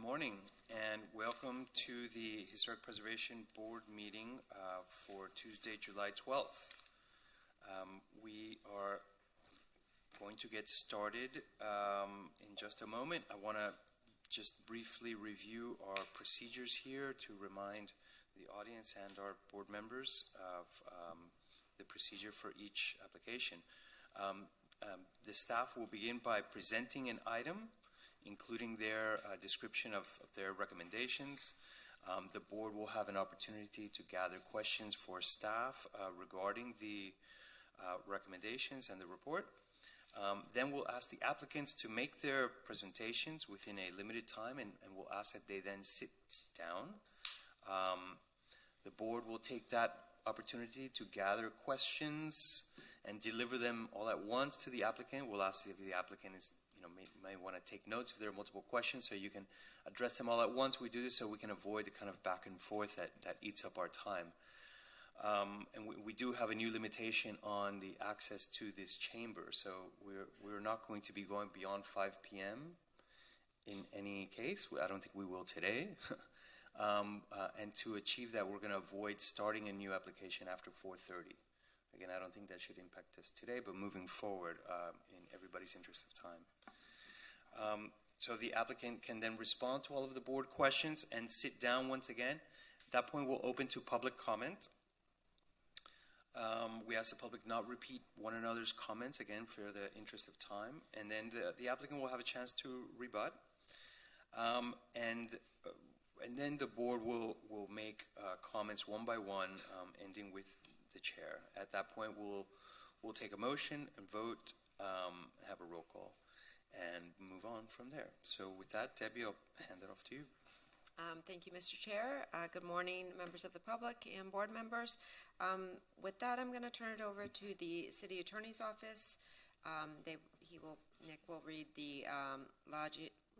morning and welcome to the Historic Preservation Board meeting for Tuesday, July 12th. We are going to get started in just a moment. I want to just briefly review our procedures here to remind the audience and our board members of the procedure for each application. The staff will begin by presenting an item, including their description of their recommendations. The board will have an opportunity to gather questions for staff regarding the recommendations and the report. Then we'll ask the applicants to make their presentations within a limited time, and we'll ask that they then sit down. The board will take that opportunity to gather questions and deliver them all at once to the applicant. We'll ask if the applicant is, may want to take notes if there are multiple questions, so you can address them all at once. We do this so we can avoid the kind of back and forth that eats up our time. And we do have a new limitation on the access to this chamber, so we're not going to be going beyond 5 p.m. in any case. I don't think we will today. And to achieve that, we're going to avoid starting a new application after 4:30. Again, I don't think that should impact us today, but moving forward in everybody's interest of time. So the applicant can then respond to all of the board questions and sit down once again. At that point, we'll open to public comment. We ask the public not repeat one another's comments, again, for the interest of time. And then the applicant will have a chance to rebut. And then the board will make comments one by one, ending with the chair. At that point, we'll take a motion and vote, have a roll call, and move on from there. So with that, Debbie, I'll hand it off to you. Thank you, Mr. Chair. Good morning, members of the public and board members. With that, I'm going to turn it over to the City Attorney's Office. Nick will read the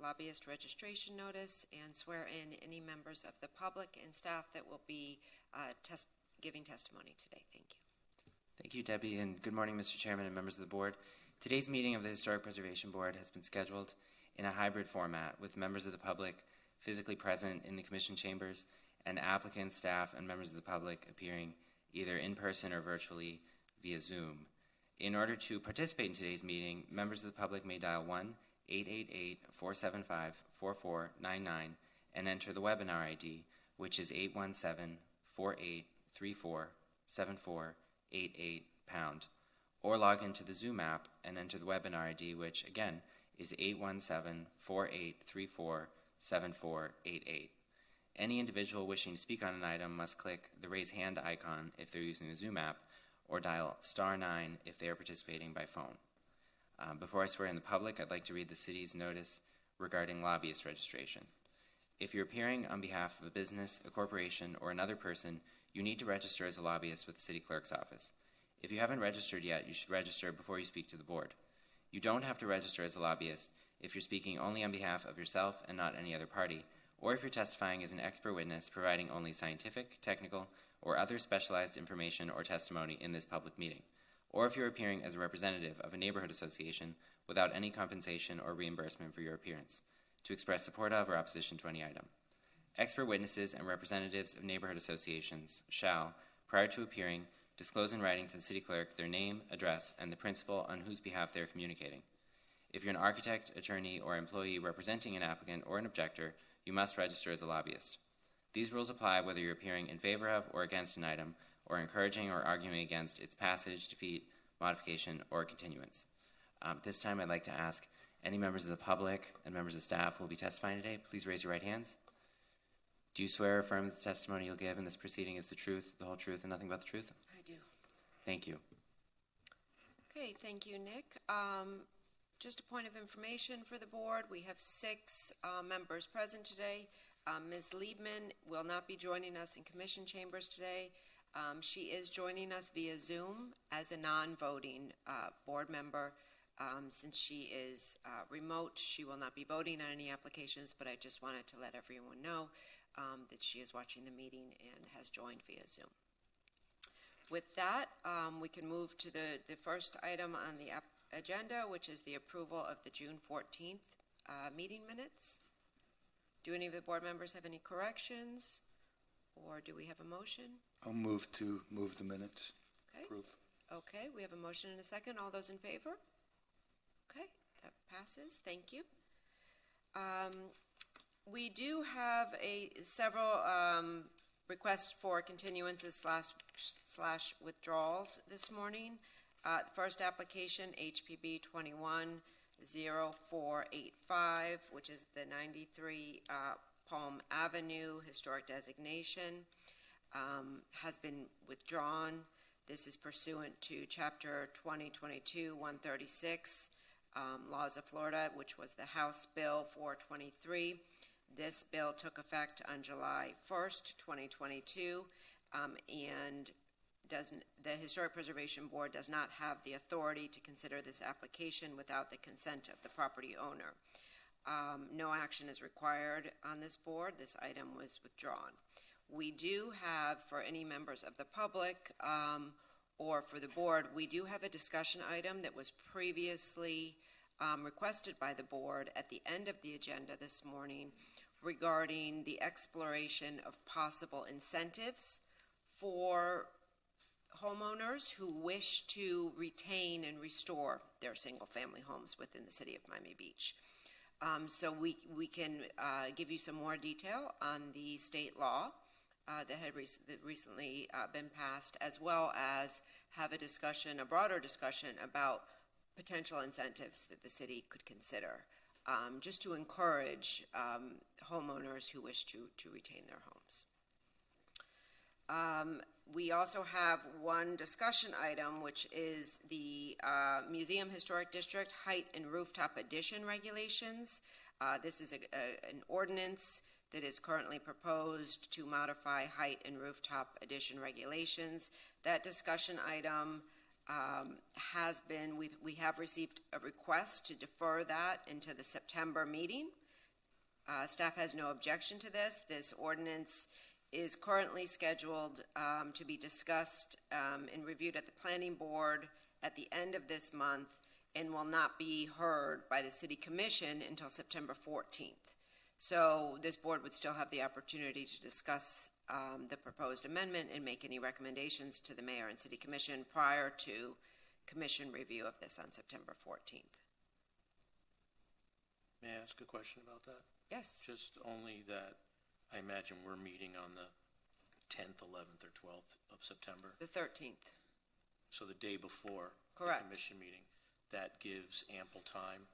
lobbyist registration notice and swear in any members of the public and staff that will be giving testimony today. Thank you. Thank you, Debbie, and good morning, Mr. Chairman and members of the board. Today's meeting of the Historic Preservation Board has been scheduled in a hybrid format with members of the public physically present in the commission chambers and applicants, staff, and members of the public appearing either in person or virtually via Zoom. In order to participate in today's meeting, members of the public may dial 1-888-475-4499 and enter the webinar ID, which is 817-4834-7488#, or log into the Zoom app and enter the webinar ID, which again is 817-4834-7488. Any individual wishing to speak on an item must click the raise hand icon if they're using the Zoom app, or dial *9 if they are participating by phone. Before I swear in the public, I'd like to read the city's notice regarding lobbyist registration. If you're appearing on behalf of a business, a corporation, or another person, you need to register as a lobbyist with the city clerk's office. If you haven't registered yet, you should register before you speak to the board. You don't have to register as a lobbyist if you're speaking only on behalf of yourself and not any other party, or if you're testifying as an expert witness providing only scientific, technical, or other specialized information or testimony in this public meeting, or if you're appearing as a representative of a neighborhood association without any compensation or reimbursement for your appearance, to express support of or opposition to any item. Expert witnesses and representatives of neighborhood associations shall, prior to appearing, disclose in writing to the city clerk their name, address, and the principal on whose behalf they are communicating. If you're an architect, attorney, or employee representing an applicant or an objector, you must register as a lobbyist. These rules apply whether you're appearing in favor of or against an item, or encouraging or arguing against its passage, defeat, modification, or continuance. This time I'd like to ask any members of the public and members of staff who will be testifying today, please raise your right hands. Do you swear or affirm that the testimony you'll give in this proceeding is the truth, the whole truth, and nothing but the truth? I do. Thank you. Okay, thank you, Nick. Just a point of information for the board. We have 6 members present today. Ms. Liebman will not be joining us in commission chambers today. She is joining us via Zoom as a non-voting board member. Since she is remote, she will not be voting on any applications, but I just wanted to let everyone know that she is watching the meeting and has joined via Zoom. With that, we can move to the first item on the agenda, which is the approval of the June 14th meeting minutes. Do any of the board members have any corrections? Or do we have a motion? I'll move the minutes. Okay. Approve. Okay, we have a motion and a second. All those in favor? Okay, that passes. Thank you. We do have several requests for continuances slash withdrawals this morning. First application, HPB 210485, which is the 93 Palm Avenue Historic Designation, has been withdrawn. This is pursuant to Chapter 2022-136, Laws of Florida, which was the House Bill 423. This bill took effect on July 1st, 2022, and the Historic Preservation Board does not have the authority to consider this application without the consent of the property owner. No action is required on this board. This item was withdrawn. We do have, for any members of the public or for the board, we do have a discussion item that was previously requested by the board at the end of the agenda this morning regarding the exploration of possible incentives for homeowners who wish to retain and restore their single-family homes within the city of Miami Beach. So we can give you some more detail on the state law that had recently been passed, as well as have a broader discussion about potential incentives that the city could consider, just to encourage homeowners who wish to retain their homes. We also have one discussion item, which is the Museum Historic District Height and Rooftop Addition Regulations. This is an ordinance that is currently proposed to modify height and rooftop addition regulations. That discussion item we have received a request to defer that into the September meeting. Staff has no objection to this. This ordinance is currently scheduled to be discussed and reviewed at the Planning Board at the end of this month and will not be heard by the City Commission until September 14th. So this board would still have the opportunity to discuss the proposed amendment and make any recommendations to the Mayor and City Commission prior to Commission review of this on September 14th. May I ask a question about that? Yes. Just only that I imagine we're meeting on the 10th, 11th, or 12th of September. The 13th. So the day before Correct. The commission meeting. That gives ample time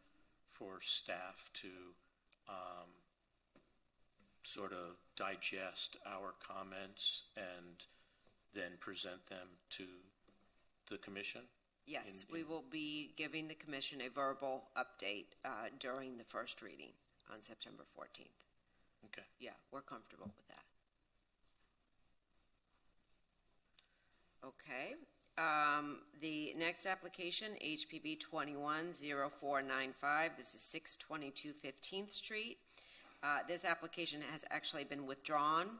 for staff to sort of digest our comments and then present them to the commission? Yes, we will be giving the commission a verbal update during the first reading on September 14th. Okay. Yeah, we're comfortable with that. Okay. The next application, HPB 210495. This is 622 15th Street. This application has actually been withdrawn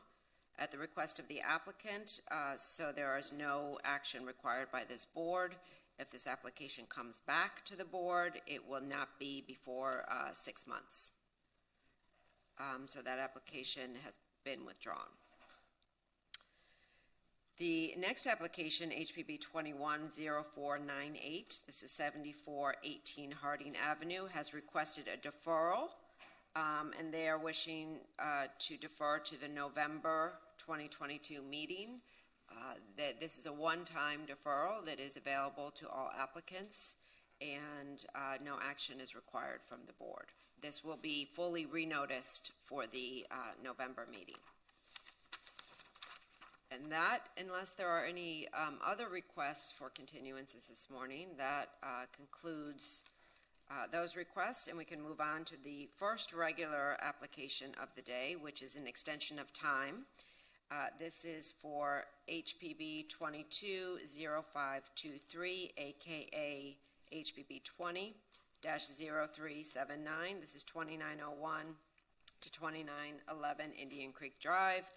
at the request of the applicant, so there is no action required by this board. If this application comes back to the board, it will not be before 6 months. So that application has been withdrawn. The next application, HPB 210498, this is 7418 Harding Avenue, has requested a deferral, and they are wishing to defer to the November 2022 meeting. This is a one-time deferral that is available to all applicants, and no action is required from the board. This will be fully renoticed for the November meeting. And that, unless there are any other requests for continuances this morning, that concludes those requests, and we can move on to the first regular application of the day, which is an extension of time. This is for HPB 220523, aka HPB 20-0379. This is 2901 to 2911 Indian Creek Drive.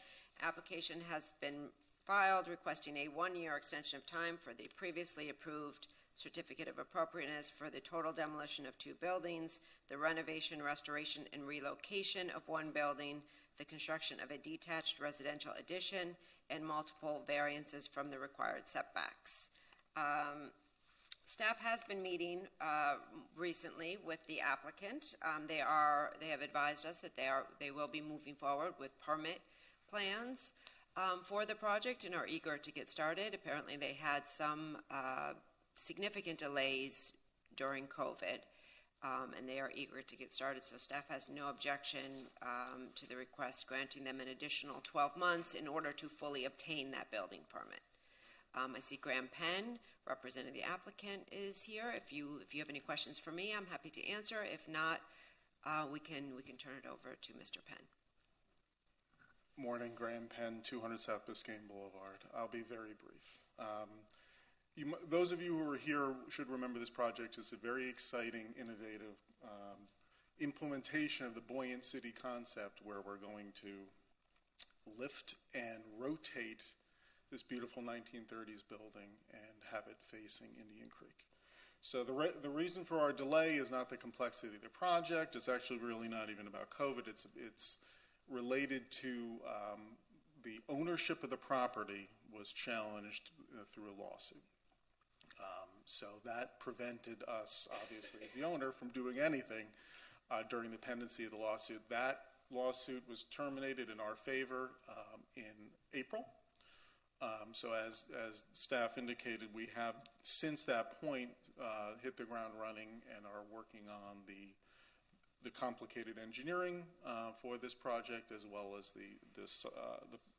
Application has been filed requesting a one-year extension of time for the previously approved certificate of appropriateness for the total demolition of 2 buildings, the renovation, restoration, and relocation of 1 building, the construction of a detached residential addition, and multiple variances from the required setbacks. Staff has been meeting recently with the applicant. They have advised us that they will be moving forward with permit plans for the project and are eager to get started. Apparently, they had some significant delays during COVID, and they are eager to get started. So staff has no objection to the request granting them an additional 12 months in order to fully obtain that building permit. I see Graham Penn, representing the applicant, is here. If you have any questions for me, I'm happy to answer. If not, we can turn it over to Mr. Penn. Morning, Graham Penn, 200 South Biscayne Boulevard. I'll be very brief. Those of you who are here should remember this project is a very exciting, innovative implementation of the Buoyant City concept, where we're going to lift and rotate this beautiful 1930s building and have it facing Indian Creek. So the reason for our delay is not the complexity of the project. It's actually really not even about COVID. It's related to the ownership of the property was challenged through a lawsuit. So that prevented us, obviously, as the owner, from doing anything during the pendency of the lawsuit. That lawsuit was terminated in our favor in April. So as staff indicated, we have since that point hit the ground running and are working on the complicated engineering for this project, as well as the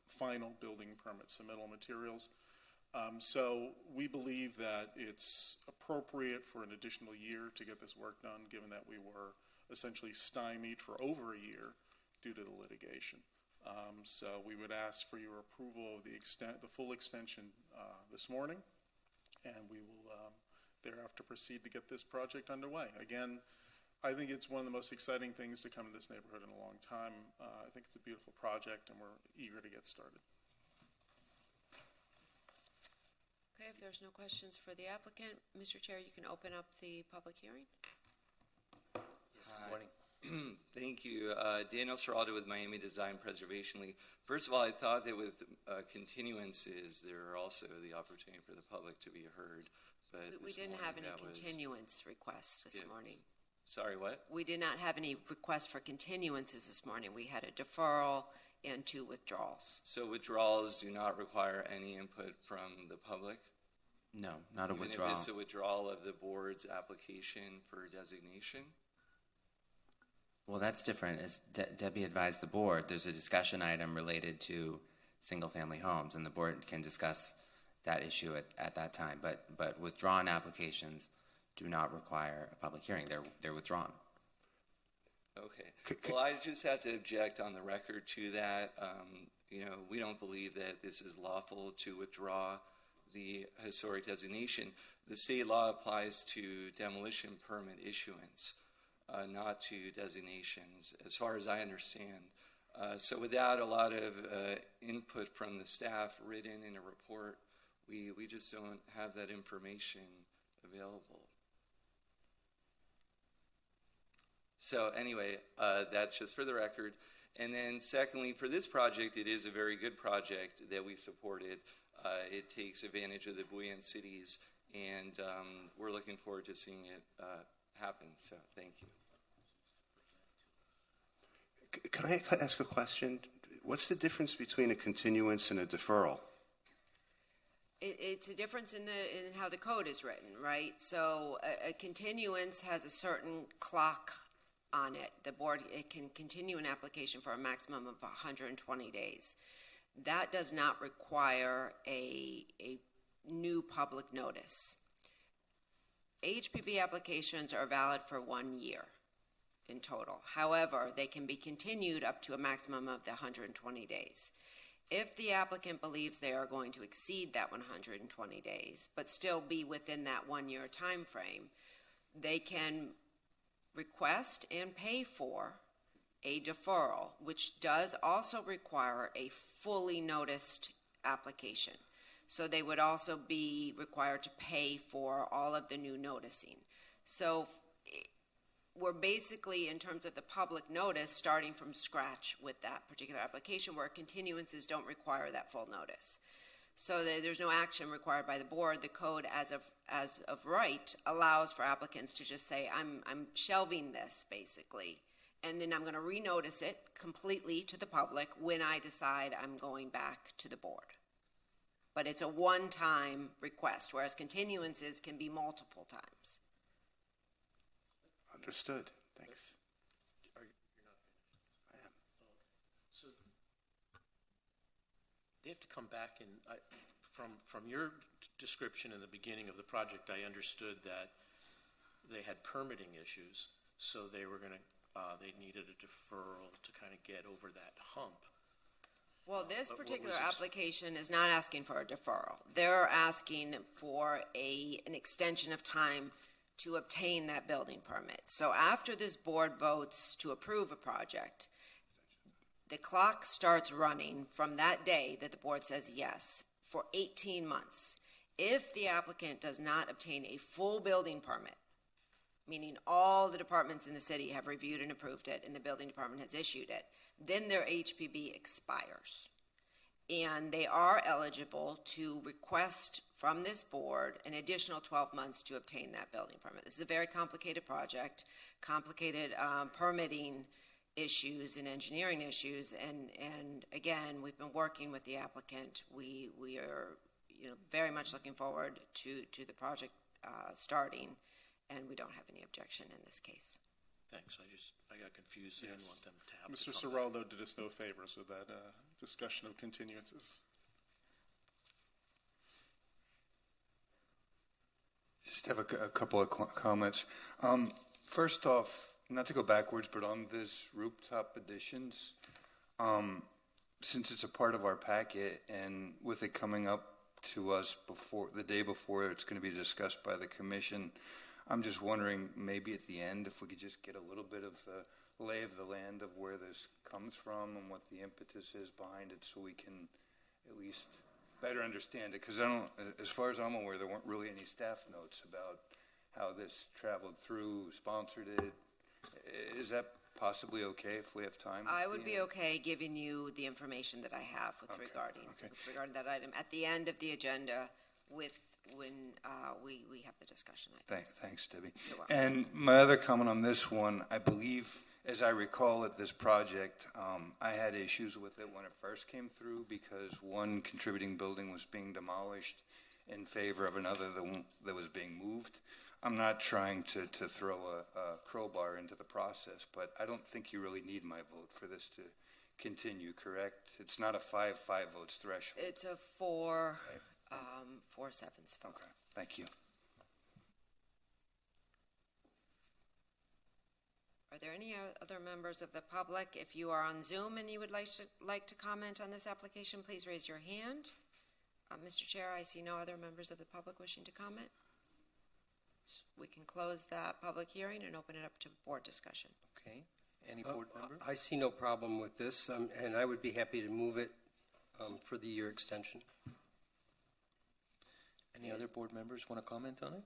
final building permit submittal materials. So we believe that it's appropriate for an additional year to get this work done, given that we were essentially stymied for over a year due to the litigation. So we would ask for your approval of the full extension this morning, and we will thereafter proceed to get this project underway. Again, I think it's one of the most exciting things to come to this neighborhood in a long time. I think it's a beautiful project, and we're eager to get started. Okay, if there's no questions for the applicant, Mr. Chair, you can open up the public hearing. Yes, good morning. Thank you. Daniel Serraldo with Miami Design Preservation League. First of all, I thought that with continuances, there are also the opportunity for the public to be heard. But we didn't have any continuance requests this morning. Sorry, what? We did not have any requests for continuances this morning. We had a deferral and 2 withdrawals. So withdrawals do not require any input from the public? No, not a Even withdrawal. if it's a withdrawal of the board's application for designation? Well, that's different. As Debbie advised the board, there's a discussion item related to single-family homes, and the board can discuss that issue at that time. But withdrawn applications do not require a public hearing. They're withdrawn. Okay. Well, I just have to object on the record to that. We don't believe that this is lawful to withdraw the historic designation. The state law applies to demolition permit issuance, not to designations, as far as I understand. So without a lot of input from the staff written in a report, we just don't have that information available. So anyway, that's just for the record. And then secondly, for this project, it is a very good project that we supported. It takes advantage of the buoyant cities, and we're looking forward to seeing it happen. So thank you. Can I ask a question? What's the difference between a continuance and a deferral? It's a difference in how the code is written, right? So a continuance has a certain clock on it. The board can continue an application for a maximum of 120 days. That does not require a new public notice. HPB applications are valid for 1 year in total. However, they can be continued up to a maximum of the 120 days. If the applicant believes they are going to exceed that 120 days, but still be within that 1 year time frame, they can request and pay for a deferral, which does also require a fully noticed application. So they would also be required to pay for all of the new noticing. So we're basically, in terms of the public notice, starting from scratch with that particular application, where continuances don't require that full notice. So there's no action required by the board. The code, as of right, allows for applicants to just say, I'm shelving this, basically, and then I'm going to renotice it completely to the public when I decide I'm going back to the board. But it's a one-time request, whereas continuances can be multiple times. Understood. Thanks. You're not finished? I am. So they have to come back and, from your description in the beginning of the project, I understood that they had permitting issues, so they were going to, they needed a deferral to kind of get over that hump. Well, this But what particular was application is not asking for a deferral. They're asking for an extension of time to obtain that building permit. So after this board votes to approve a project, the clock starts running from that day that the board says yes for 18 months. If the applicant does not obtain a full building permit, meaning all the departments in the city have reviewed and approved it and the building department has issued it, then their HPB expires. And they are eligible to request from this board an additional 12 months to obtain that building permit. This is a very complicated project, complicated permitting issues and engineering issues, and again, we've been working with the applicant. We are very much looking forward to the project starting, and we don't have any objection in this case. Thanks. I got confused. I didn't Yes. want them to have Mr. to come Serraldo did us no favors with that discussion of continuances. Just have a couple of comments. First off, not to go backwards, but on this rooftop additions, since it's a part of our packet and with it coming up to us the day before it's going to be discussed by the commission, I'm just wondering maybe at the end if we could just get a little bit of the lay of the land of where this comes from and what the impetus is behind it, so we can at least better understand it. Because as far as I'm aware, there weren't really any staff notes about how this traveled through, sponsored it. Is that possibly okay if we have time? I would be okay giving you the information that I have with regarding that item at the end of the agenda when we have the discussion. Thanks, Debbie. You're welcome. And my other comment on this one, I believe, as I recall at this project, I had issues with it when it first came through because one contributing building was being demolished in favor of another that was being moved. I'm not trying to throw a crowbar into the process, but I don't think you really need my vote for this to continue, correct? It's not a 5 votes threshold. It's a 4-7 vote. Okay, thank you. Are there any other members of the public? If you are on Zoom and you would like to comment on this application, please raise your hand. Mr. Chair, I see no other members of the public wishing to comment. So we can close that public hearing and open it up to board discussion. Okay. Any board member? I see no problem with this, and I would be happy to move it for the year extension. Any other board members want to comment on it?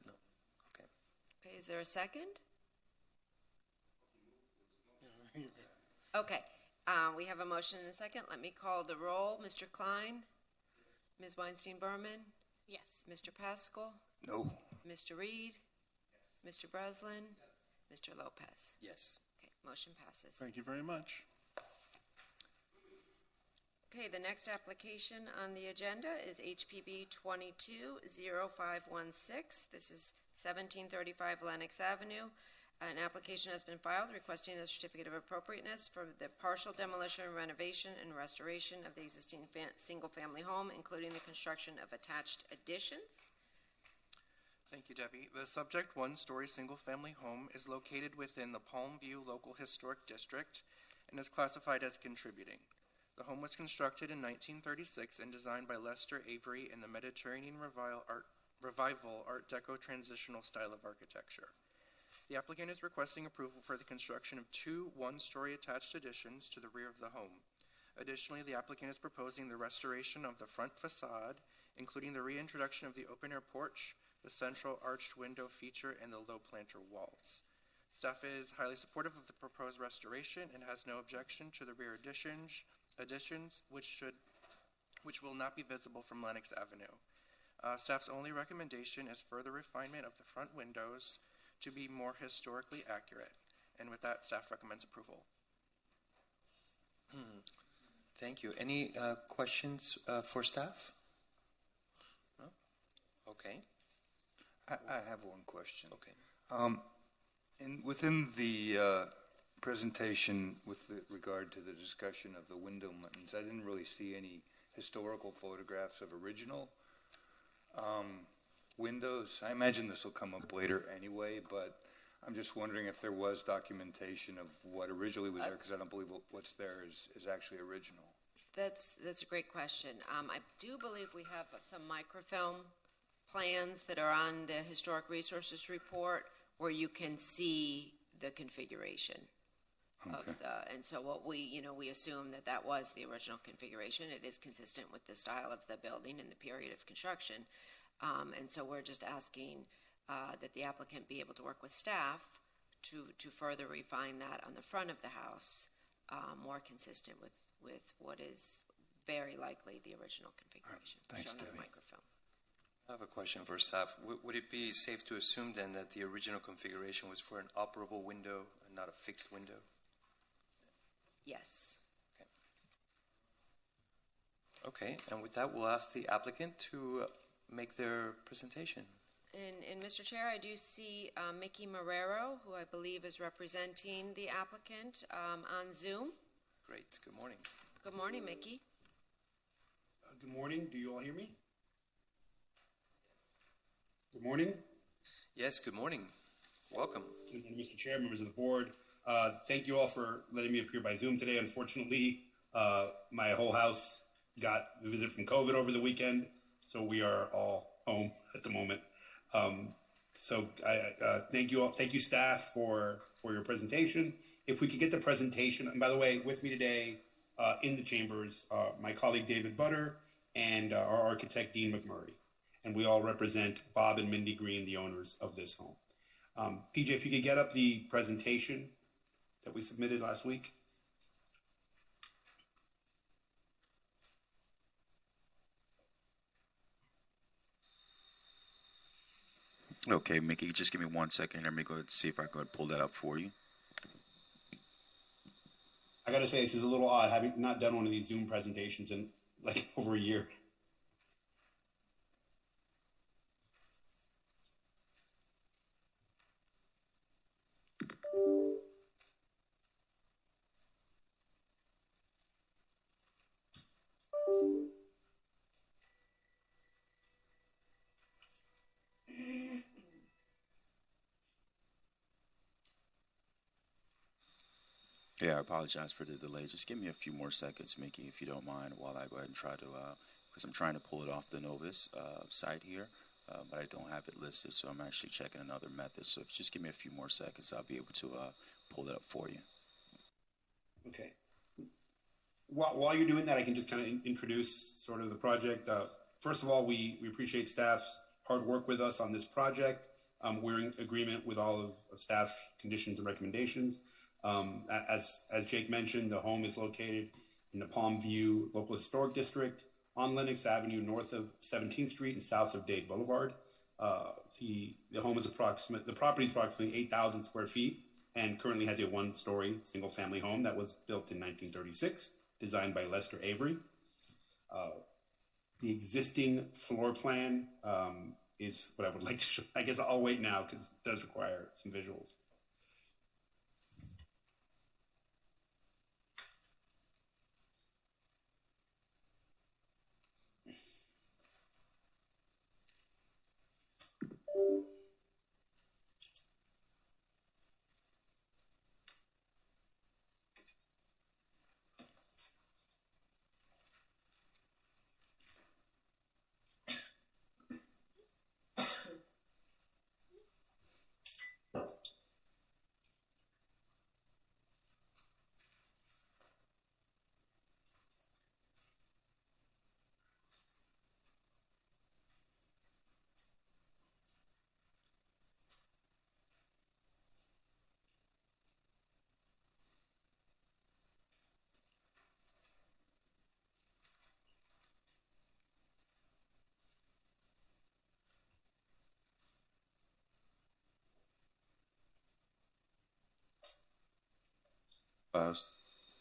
No. Okay. Okay, is there a second? Okay, we have a motion and a second. Let me call the roll. Mr. Klein? Ms. Weinstein-Berman? Yes. Mr. Pascal? No. Mr. Reed? Yes. Mr. Breslin? Yes. Mr. Lopez? Yes. Okay, motion passes. Thank you very much. Okay, the next application on the agenda is HPB 220516. This is 1735 Lenox Avenue. An application has been filed requesting a certificate of appropriateness for the partial demolition, renovation, and restoration of the existing single-family home, including the construction of attached additions. Thank you, Debbie. The subject one-story single-family home is located within the Palmview Local Historic District and is classified as contributing. The home was constructed in 1936 and designed by Lester Avery in the Mediterranean Revival Art Deco transitional style of architecture. The applicant is requesting approval for the construction of 2 one-story attached additions to the rear of the home. Additionally, the applicant is proposing the restoration of the front facade, including the reintroduction of the open-air porch, the central arched window feature, and the low planter walls. Staff is highly supportive of the proposed restoration and has no objection to the rear additions which will not be visible from Lenox Avenue. Staff's only recommendation is further refinement of the front windows to be more historically accurate. And with that, staff recommends approval. Thank you. Any questions for staff? No? Okay. I have one question. Okay. Within the presentation with regard to the discussion of the window buttons, I didn't really see any historical photographs of original windows. I imagine this will come up later anyway, but I'm just wondering if there was documentation of what originally was there, because I don't believe what's there is actually original. That's a great question. I do believe we have some microfilm plans that are on the Historic Resources Report where you can see the configuration of the, and so what we assume that was the original configuration. It is consistent with the style of the building and the period of construction. And so we're just asking that the applicant be able to work with staff to further refine that on the front of the house, more consistent with what is very likely the original configuration. Thanks, shown on the Debbie. microfilm. I have a question for staff. Would it be safe to assume then that the original configuration was for an operable window and not a fixed window? Yes. Okay, and with that, we'll ask the applicant to make their presentation. And Mr. Chair, I do see Mickey Marrero, who I believe is representing the applicant on Zoom. Great, good morning. Good morning, Mickey. Good morning. Do you all hear me? Good morning. Yes, good morning. Welcome. Good morning, Mr. Chair, members of the board. Thank you all for letting me appear by Zoom today. Unfortunately, my whole house got visited from COVID over the weekend, so we are all home at the moment. So I thank you all. Thank you, staff, for your presentation. If we could get the presentation, and by the way, with me today in the chambers, my colleague David Butter and our architect Dean McMurray, and we all represent Bob and Mindy Green, the owners of this home. PJ, if you could get up the presentation that we submitted last week. Okay, Mickey, just give me 1 second. Let me go ahead and see if I can pull that up for you. I got to say, this is a little odd, having not done one of these Zoom presentations in like over a year. Yeah, I apologize for the delay. Just give me a few more seconds, Mickey, if you don't mind, while I go ahead and try to, because I'm trying to pull it off the Novus site here, but I don't have it listed, so I'm actually checking another method. So if you just give me a few more seconds, I'll be able to pull it up for you. Okay. While you're doing that, I can just kind of introduce sort of the project. First of all, we appreciate staff's hard work with us on this project. We're in agreement with all of staff's conditions and recommendations. As Jake mentioned, the home is located in the Palm View Local Historic District on Lenox Avenue, north of 17th Street and south of Dade Boulevard. The home is the property is approximately 8,000 square feet and currently has a one-story single-family home that was built in 1936, designed by Lester Avery. The existing floor plan is what I would like to show. I guess I'll wait now because it does require some visuals.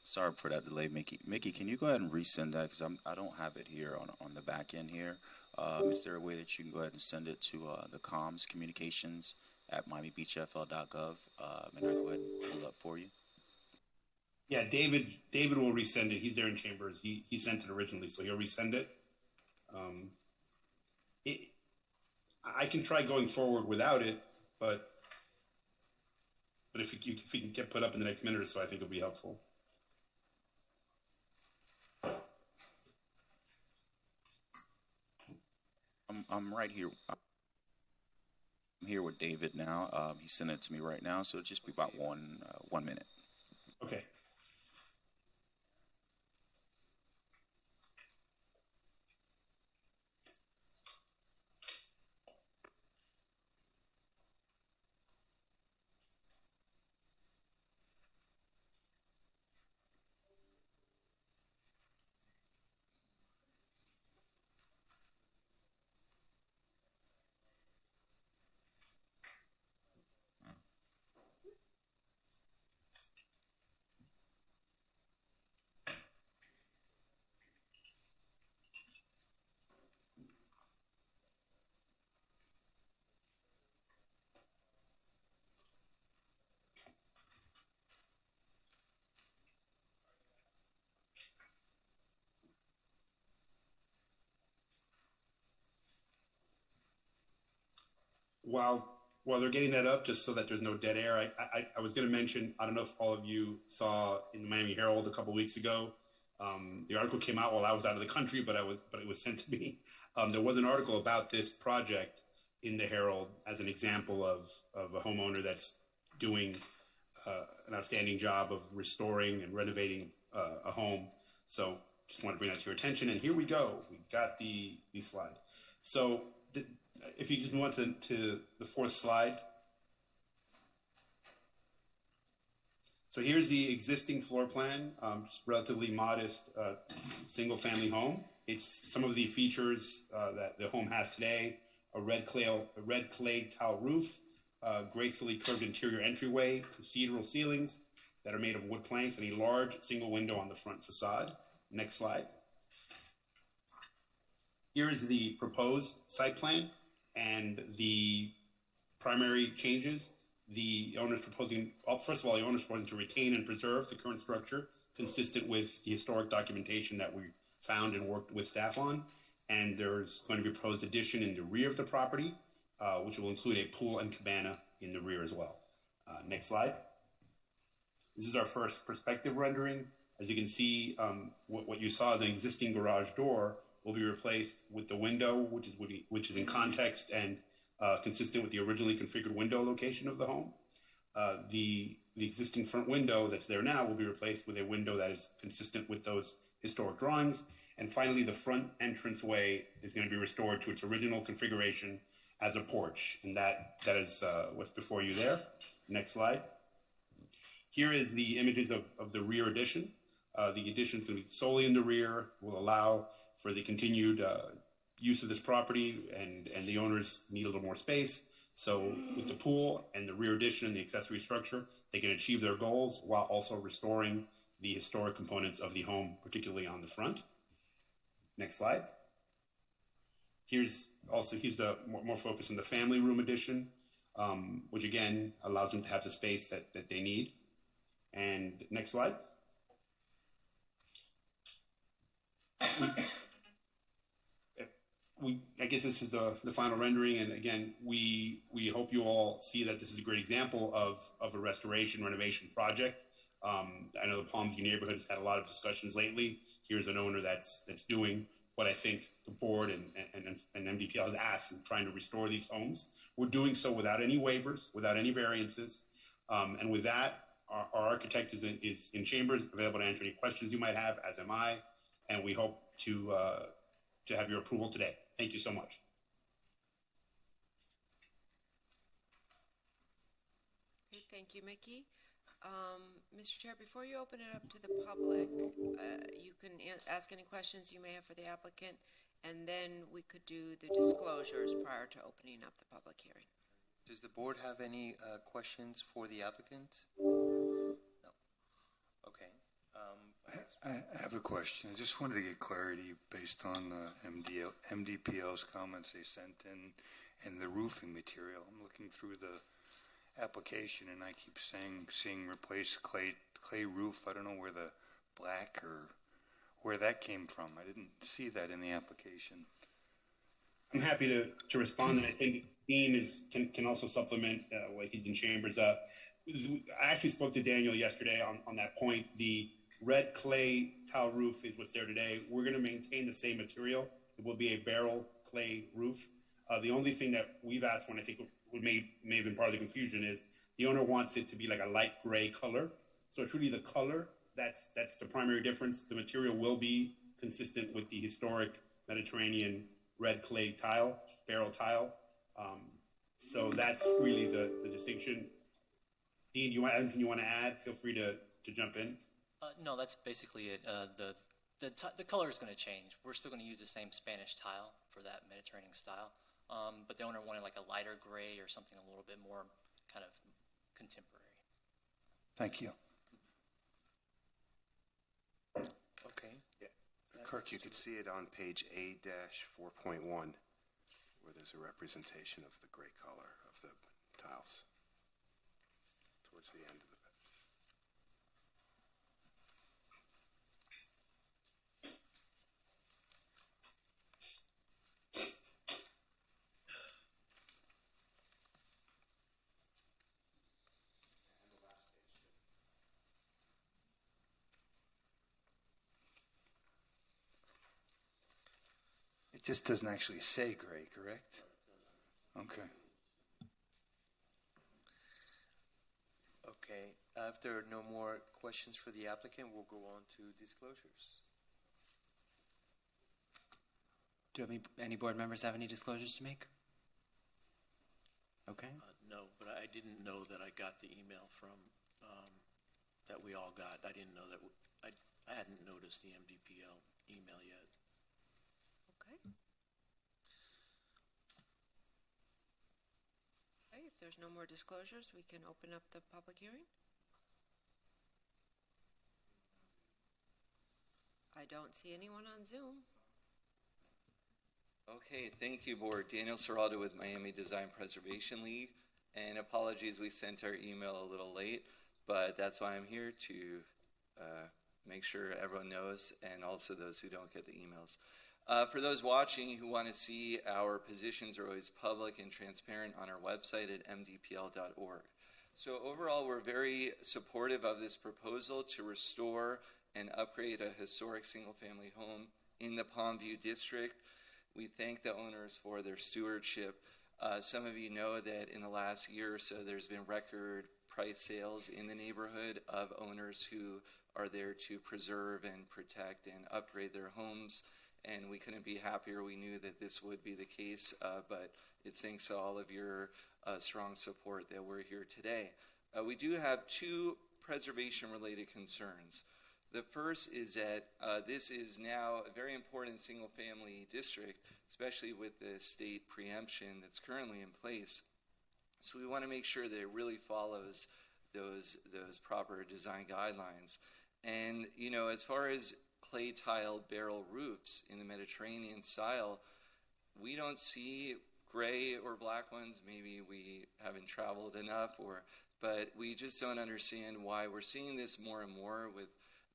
Sorry for that delay, Mickey. Mickey, can you go ahead and resend that because I don't have it here on the back end here. Is there a way that you can go ahead and send it to the comms communications at miamibeachfl.gov, and I go ahead and pull it up for you? Yeah, David will resend it. He's there in Chambers. He sent it originally, so he'll resend it. I can try going forward without it, but if it can get put up in the next minute or so, I think it'll be helpful. I'm right here. I'm here with David now. He sent it to me right now, so it'll just be about 1 minute. Okay. While they're getting that up, just so that there's no dead air, I was going to mention, I don't know if all of you saw in the Miami Herald a couple weeks ago, the article came out while I was out of the country, but it was sent to me. There was an article about this project in the Herald as an example of a homeowner that's doing an outstanding job of restoring and renovating a home. So just want to bring that to your attention. And here we go. We've got the slide. So if you just move on to the fourth slide. So here's the existing floor plan, just relatively modest single family home. It's some of the features that the home has today: a red clay tile roof, gracefully curved interior entryway, cathedral ceilings that are made of wood planks, and a large single window on the front facade. Next slide. Here is the proposed site plan and the primary changes. The owner's proposing, first of all, the owner's proposing to retain and preserve the current structure consistent with the historic documentation that we found and worked with staff on. And there's going to be a proposed addition in the rear of the property, which will include a pool and cabana in the rear as well. Next slide. This is our first perspective rendering. As you can see, what you saw as an existing garage door will be replaced with the window, which is in context and consistent with the originally configured window location of the home. The existing front window that's there now will be replaced with a window that is consistent with those historic drawings. And finally, the front entranceway is going to be restored to its original configuration as a porch. And that is what's before you there. Next slide. Here is the images of the rear addition. The addition is going to be solely in the rear, will allow for the continued use of this property, and the owners need a little more space. So with the pool and the rear addition and the accessory structure, they can achieve their goals while also restoring the historic components of the home, particularly on the front. Next slide. Here's a more focus on the family room addition, which again allows them to have the space that they need. And next slide. I guess this is the final rendering, and again, we hope you all see that this is a great example of a restoration renovation project. I know the Palmview neighborhood has had a lot of discussions lately. Here's an owner that's doing what I think the board and MDPL has asked in trying to restore these homes. We're doing so without any waivers, without any variances, and with that, our architect is in Chambers, available to answer any questions you might have, as am I, and we hope to have your approval today. Thank you so much. Okay, thank you, Mickey. Mr. Chair, before you open it up to the public, you can ask any questions you may have for the applicant, and then we could do the disclosures prior to opening up the public hearing. Does the board have any questions for the applicant? No. I have a question. I just wanted to get clarity based on MDPL's comments they sent in and the roofing material. I'm looking through the application and I keep seeing replace clay roof. I don't know where the black or where that came from. I didn't see that in the application. I'm happy to respond, and I think Dean can also supplement what he's in chambers. I actually spoke to Daniel yesterday on that point. The red clay tile roof is what's there today. We're going to maintain the same material. It will be a barrel clay roof. The only thing that we've asked for, and I think may have been part of the confusion, is the owner wants it to be like a light gray color. So it's really the color that's the primary difference. The material will be consistent with the historic Mediterranean red clay tile, barrel tile. So that's really the distinction. Dean, you want anything you want to add? Feel free to jump in. No, that's basically it. The color is going to change. We're still going to use the same Spanish tile for that Mediterranean style, but the owner wanted like a lighter gray or something a little bit more kind of contemporary. Thank you. Okay. Yeah. Kirk, you could see it on page A-4.1, where there's a representation of the gray color of the tiles towards the end of the page. It just doesn't actually say gray, correct? Okay. Okay. If there are no more questions for the applicant, we'll go on to disclosures. Do any board members have any disclosures to make? Okay. No, but I didn't know that I got the email from that we all got. I didn't know that. I hadn't noticed the MDPL email yet. Okay. Okay, if there's no more disclosures, we can open up the public hearing. I don't see anyone on Zoom. Okay, thank you, Board. Daniel Serraldo with Miami Design Preservation League. And apologies, we sent our email a little late, but that's why I'm here to make sure everyone knows, and also those who don't get the emails. For those watching who want to see, our positions are always public and transparent on our website at mdpl.org. So overall, we're very supportive of this proposal to restore and upgrade a historic single-family home in the Palmview District. We thank the owners for their stewardship. Some of you know that in the last year or so, there's been record price sales in the neighborhood of owners who are there to preserve and protect and upgrade their homes. And we couldn't be happier. We knew that this would be the case, but it's thanks to all of your strong support that we're here today. We do have two preservation-related concerns. The first is that this is now a very important single-family district, especially with the state preemption that's currently in place. So we want to make sure that it really follows those proper design guidelines. And, you know, as far as clay tile barrel roofs in the Mediterranean style, we don't see gray or black ones. Maybe we haven't traveled enough, but we just don't understand why we're seeing this more and more with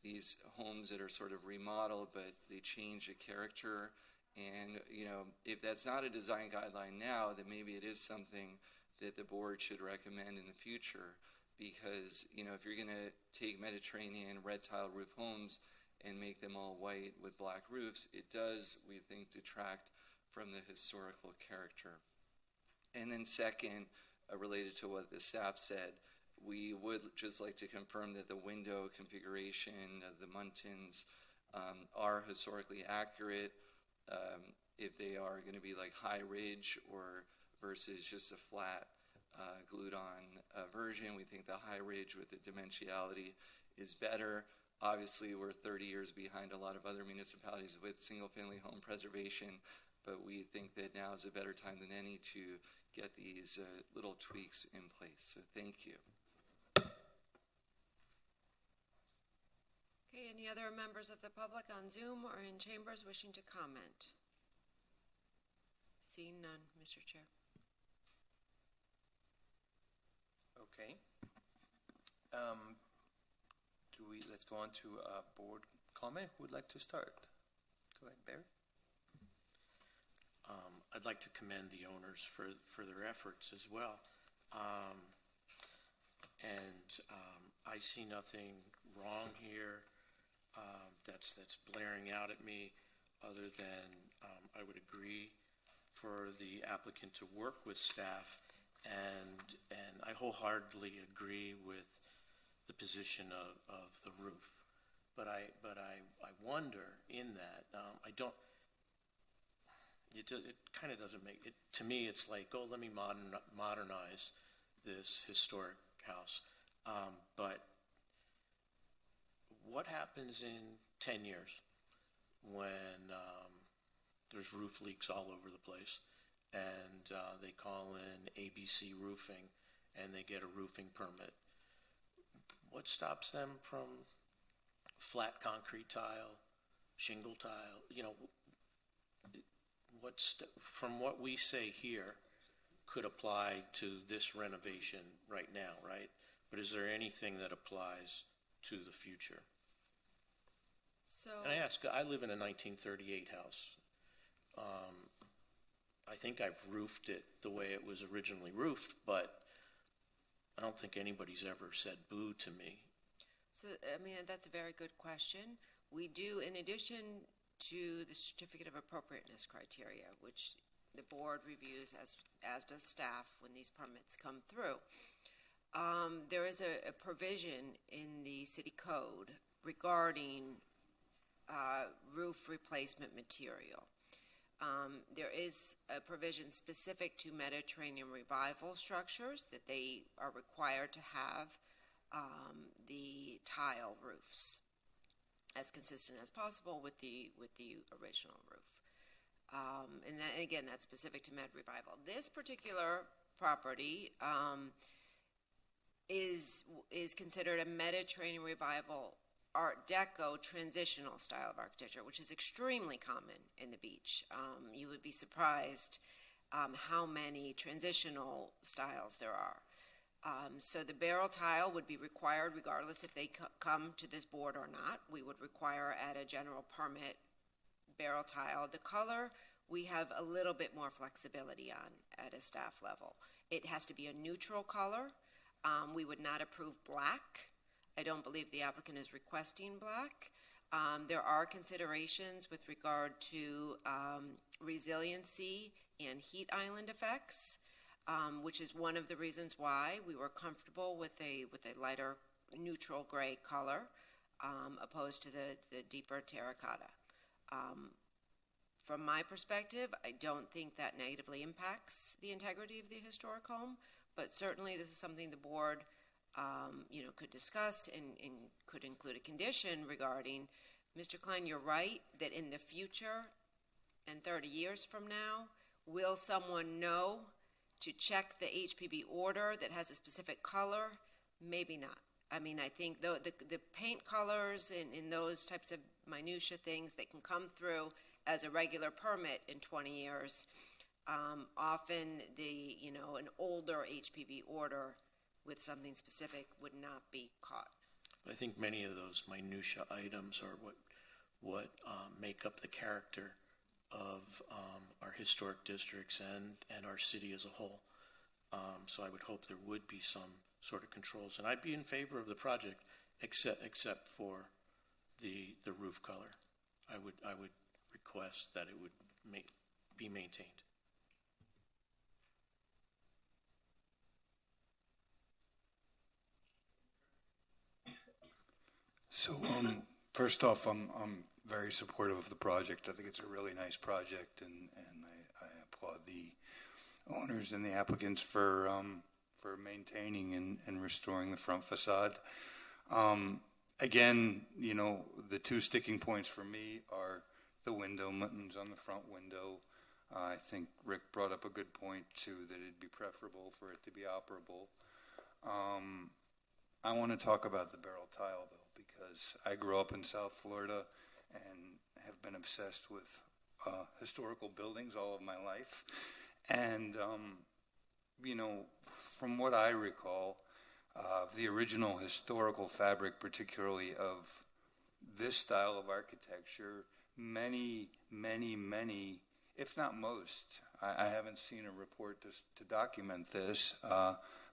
these homes that are sort of remodeled, but they change the character. And, you know, if that's not a design guideline now, then maybe it is something that the board should recommend in the future. Because, you know, if you're going to take Mediterranean red tile roof homes and make them all white with black roofs, it does, we think, detract from the historical character. And then second, related to what the staff said, we would just like to confirm that the window configuration of the Muntins are historically accurate. If they are going to be like high ridge or versus just a flat glued-on version, we think the high ridge with the dimensionality is better. Obviously, we're 30 years behind a lot of other municipalities with single-family home preservation, but we think that now is a better time than any to get these little tweaks in place. So thank you. Okay, any other members of the public on Zoom or in chambers wishing to comment? Seeing none, Mr. Chair. Okay. Let's go on to board comment. Who would like to start? Go ahead, Barry. I'd like to commend the owners for their efforts as well. I see nothing wrong here that's blaring out at me, other than I would agree for the applicant to work with staff, and I wholeheartedly agree with the position of the roof. But I wonder in that I don't. It kind of doesn't make it to me. It's like, oh, let me modernize this historic house. But what happens in 10 years when there's roof leaks all over the place, and they call in ABC Roofing and they get a roofing permit? What stops them from flat concrete tile, shingle tile? You know, from what we say here could apply to this renovation right now, right? But is there anything that applies to the future? So, and I live in a 1938 house. I think I've roofed it the way it was originally roofed, but I don't think anybody's ever said boo to me. So, I mean, that's a very good question. We do, in addition to the certificate of appropriateness criteria, which the board reviews as does staff when these permits come through. There is a provision in the city code regarding roof replacement material. There is a provision specific to Mediterranean revival structures that they are required to have the tile roofs as consistent as possible with the original roof. And that, again, that's specific to Med Revival. This particular property is considered a Mediterranean Revival Art Deco transitional style of architecture, which is extremely common in the beach. You would be surprised how many transitional styles there are. So the barrel tile would be required regardless if they come to this board or not. We would require at a general permit barrel tile. The color, we have a little bit more flexibility on at a staff level. It has to be a neutral color. We would not approve black. I don't believe the applicant is requesting black. There are considerations with regard to resiliency and heat island effects. Which is one of the reasons why we were comfortable with a lighter neutral gray color opposed to the deeper terracotta. From my perspective, I don't think that negatively impacts the integrity of the historic home, but certainly this is something the board could discuss and could include a condition regarding. Mr. Klein, you're right that in the future and 30 years from now, will someone know to check the HPB order that has a specific color? Maybe not. I mean, I think the paint colors and those types of minutia things that can come through as a regular permit in 20 years, often an older HPB order with something specific would not be caught. I think many of those minutia items are what make up the character of our historic districts and our city as a whole. So I would hope there would be some sort of controls. And I'd be in favor of the project except for the roof color. I would request that it would be maintained. So first off, I'm very supportive of the project. I think it's a really nice project, and I applaud the owners and the applicants for maintaining and restoring the front facade. Again, the two sticking points for me are the window buttons on the front window. I think Rick brought up a good point too, that it'd be preferable for it to be operable. I want to talk about the barrel tile though, because because I grew up in South Florida and have been obsessed with historical buildings all of my life. And, from what I recall, the original historical fabric, particularly of this style of architecture, many, if not most, I haven't seen a report to document this,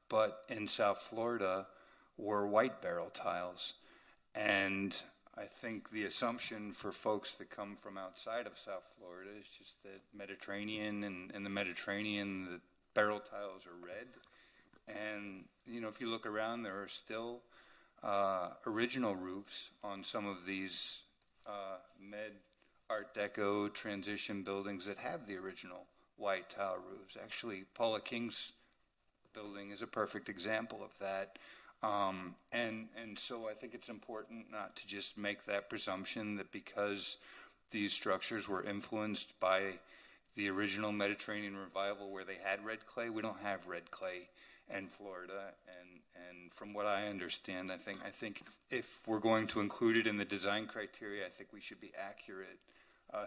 but in South Florida were white barrel tiles. And I think the assumption for folks that come from outside of South Florida is just that Mediterranean, and in the Mediterranean, the barrel tiles are red. And, if you look around, there are still original roofs on some of these Med Art Deco transition buildings that have the original white tile roofs. Actually, Paula King's building is a perfect example of that. And so I think it's important not to just make that presumption that because these structures were influenced by the original Mediterranean revival where they had red clay. We don't have red clay in Florida, and from what I understand, I think if we're going to include it in the design criteria, I think we should be accurate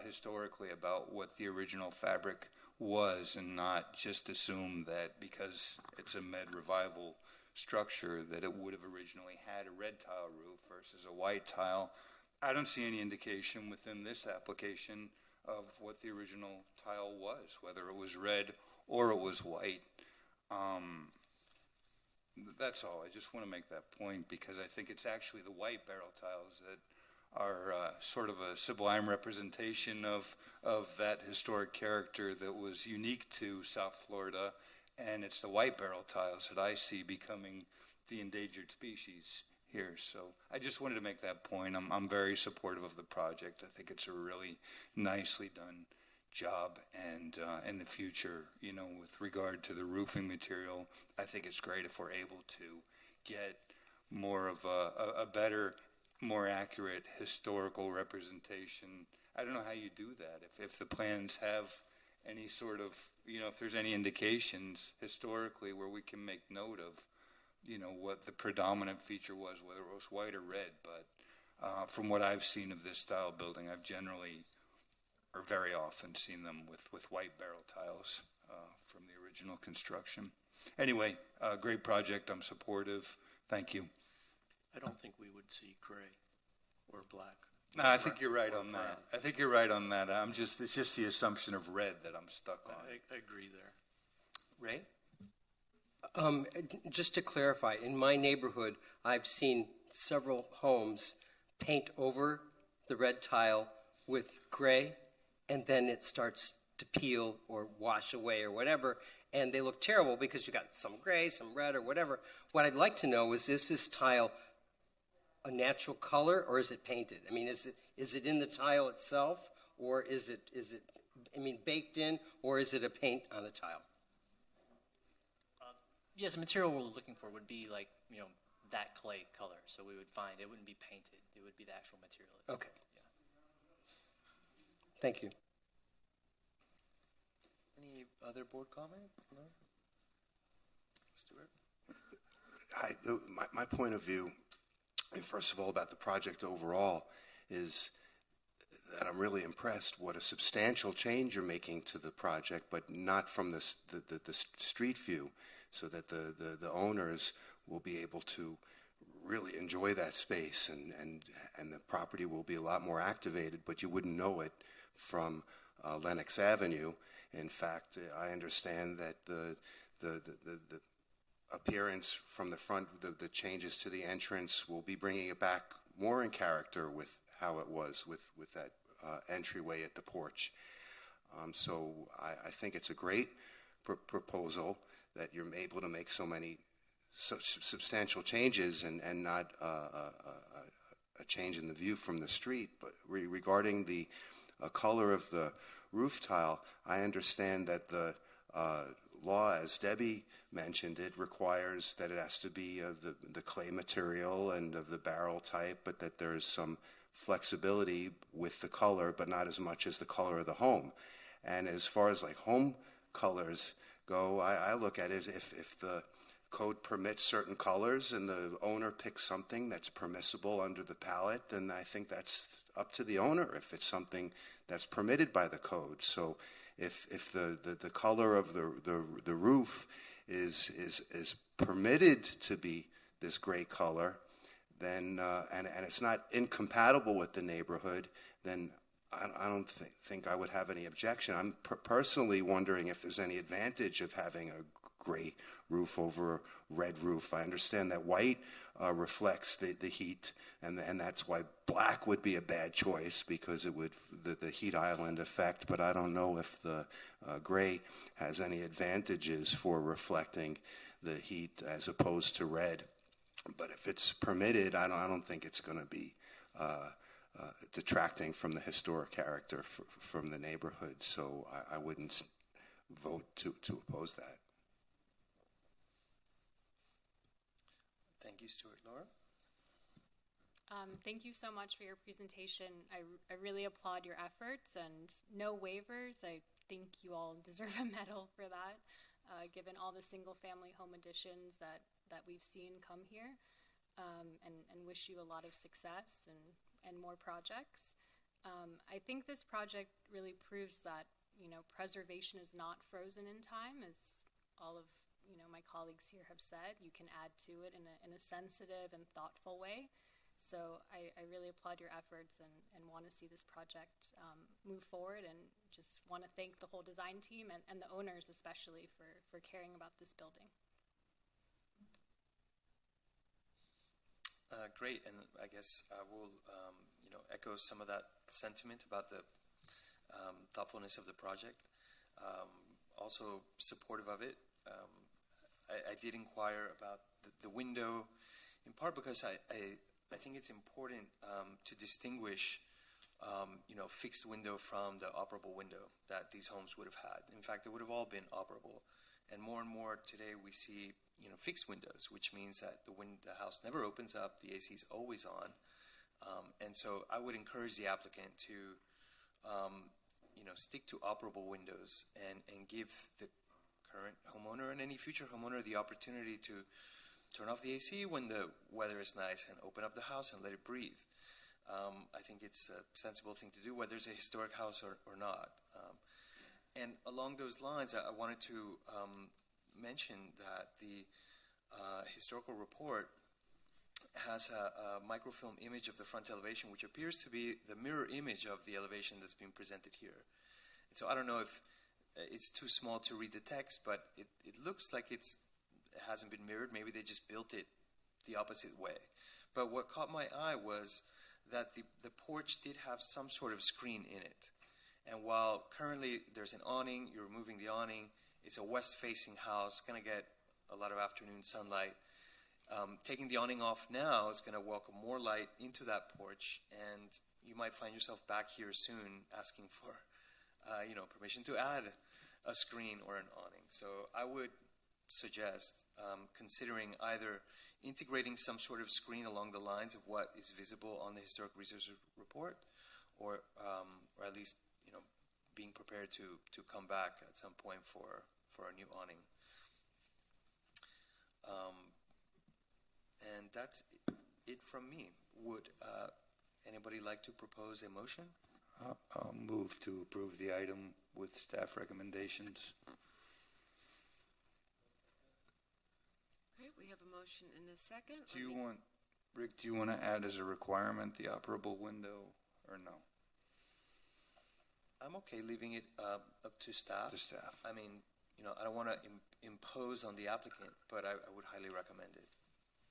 historically about what the original fabric was, and not just assume that because it's a Med revival structure that it would have originally had a red tile roof versus a white tile. I don't see any indication within this application of what the original tile was, whether it was red or it was white. That's all. I just want to make that point because I think it's actually the white barrel tiles that are sort of a sublime representation of that historic character that was unique to South Florida, and it's the white barrel tiles that I see becoming the endangered species here. So I just wanted to make that point. I'm very supportive of the project. I think it's a really nicely done job, and in the future, with regard to the roofing material, I think it's great if we're able to get more of a better, more accurate historical representation. I don't know how you do that. If the plans have any sort of, if there's any indications historically where we can make note of, what the predominant feature was, whether it was white or red. But from what I've seen of this style building, I've generally, or very often, seen them with white barrel tiles from the original construction. Anyway, great project. I'm supportive. Thank you. I don't think we would see gray or black. No, I think you're right on that. I think you're right on that. It's just the assumption of red that I'm stuck on. I agree there. Ray? Just to clarify, in my neighborhood, I've seen several homes paint over the red tile with gray, and then it starts to peel or wash away or whatever, and they look terrible because you got some gray, some red, or whatever. What I'd like to know is this tile a natural color, or is it painted? I mean, is it in the tile itself, or is it baked in, or is it a paint on the tile? Yes, the material we're looking for would be like, that clay color. So we would find it wouldn't be painted. It would be the actual material. Okay. Yeah. Thank you. Any other board comment? No? Stuart? My point of view, first of all, about the project overall, is that I'm really impressed what a substantial change you're making to the project, but not from the street view, so that the owners will be able to really enjoy that space, and the property will be a lot more activated, but you wouldn't know it from Lenox Avenue. In fact, I understand that the appearance from the front, the changes to the entrance will be bringing it back more in character with how it was with that entryway at the porch. So I think it's a great proposal that you're able to make so many substantial changes and not a change in the view from the street. But regarding the color of the roof tile, I understand that the law, as Debbie mentioned, it requires that it has to be of the clay material and of the barrel type, but that there's some flexibility with the color, but not as much as the color of the home. And as far as like home colors go, I look at it as if the code permits certain colors and the owner picks something that's permissible under the palette, then I think that's up to the owner if it's something that's permitted by the code. So if the color of the roof is permitted to be this gray color, then and it's not incompatible with the neighborhood, then I don't think I would have any objection. I'm personally wondering if there's any advantage of having a gray roof over a red roof. I understand that white reflects the heat, and that's why black would be a bad choice because it would the heat island effect. But I don't know if the gray has any advantages for reflecting the heat as opposed to red. But if it's permitted, I don't think it's going to be detracting from the historic character from the neighborhood. So I wouldn't vote to oppose that. Thank you, Stuart. Laura? Thank you so much for your presentation. I really applaud your efforts and no waivers. I think you all deserve a medal for that, given all the single-family home additions that we've seen come here, and wish you a lot of success and more projects. I think this project really proves that, preservation is not frozen in time, as all of my colleagues here have said. You can add to it in a sensitive and thoughtful way. So I really applaud your efforts and want to see this project move forward, and just want to thank the whole design team and the owners especially for caring about this building. Great, and I guess I will echo some of that sentiment about the thoughtfulness of the project. Also supportive of it. I did inquire about the window, in part because I think it's important to distinguish, fixed window from the operable window that these homes would have had. In fact, they would have all been operable. And more today we see, fixed windows, which means that the house never opens up, the AC is always on. And so I would encourage the applicant to, stick to operable windows and give the current homeowner and any future homeowner the opportunity to turn off the AC when the weather is nice and open up the house and let it breathe. I think it's a sensible thing to do, whether it's a historic house or not. And along those lines, I wanted to mention that the historical report has a microfilm image of the front elevation, which appears to be the mirror image of the elevation that's being presented here. And so I don't know if it's too small to read the text, but it looks like it hasn't been mirrored. Maybe they just built it the opposite way. But what caught my eye was that the porch did have some sort of screen in it. And while currently there's an awning, you're removing the awning, it's a west-facing house, going to get a lot of afternoon sunlight. Taking the awning off now is going to welcome more light into that porch, and you might find yourself back here soon asking for permission to add a screen or an awning. So I would suggest considering either integrating some sort of screen along the lines of what is visible on the Historic Resources Report, or at least being prepared to come back at some point for a new awning. And that's it from me. Would anybody like to propose a motion? I'll move to approve the item with staff recommendations. Okay, we have a motion in a second. Rick, do you want to add as a requirement the operable window or no? I'm okay leaving it up to staff. I mean, I don't want to impose on the applicant, but I would highly recommend it.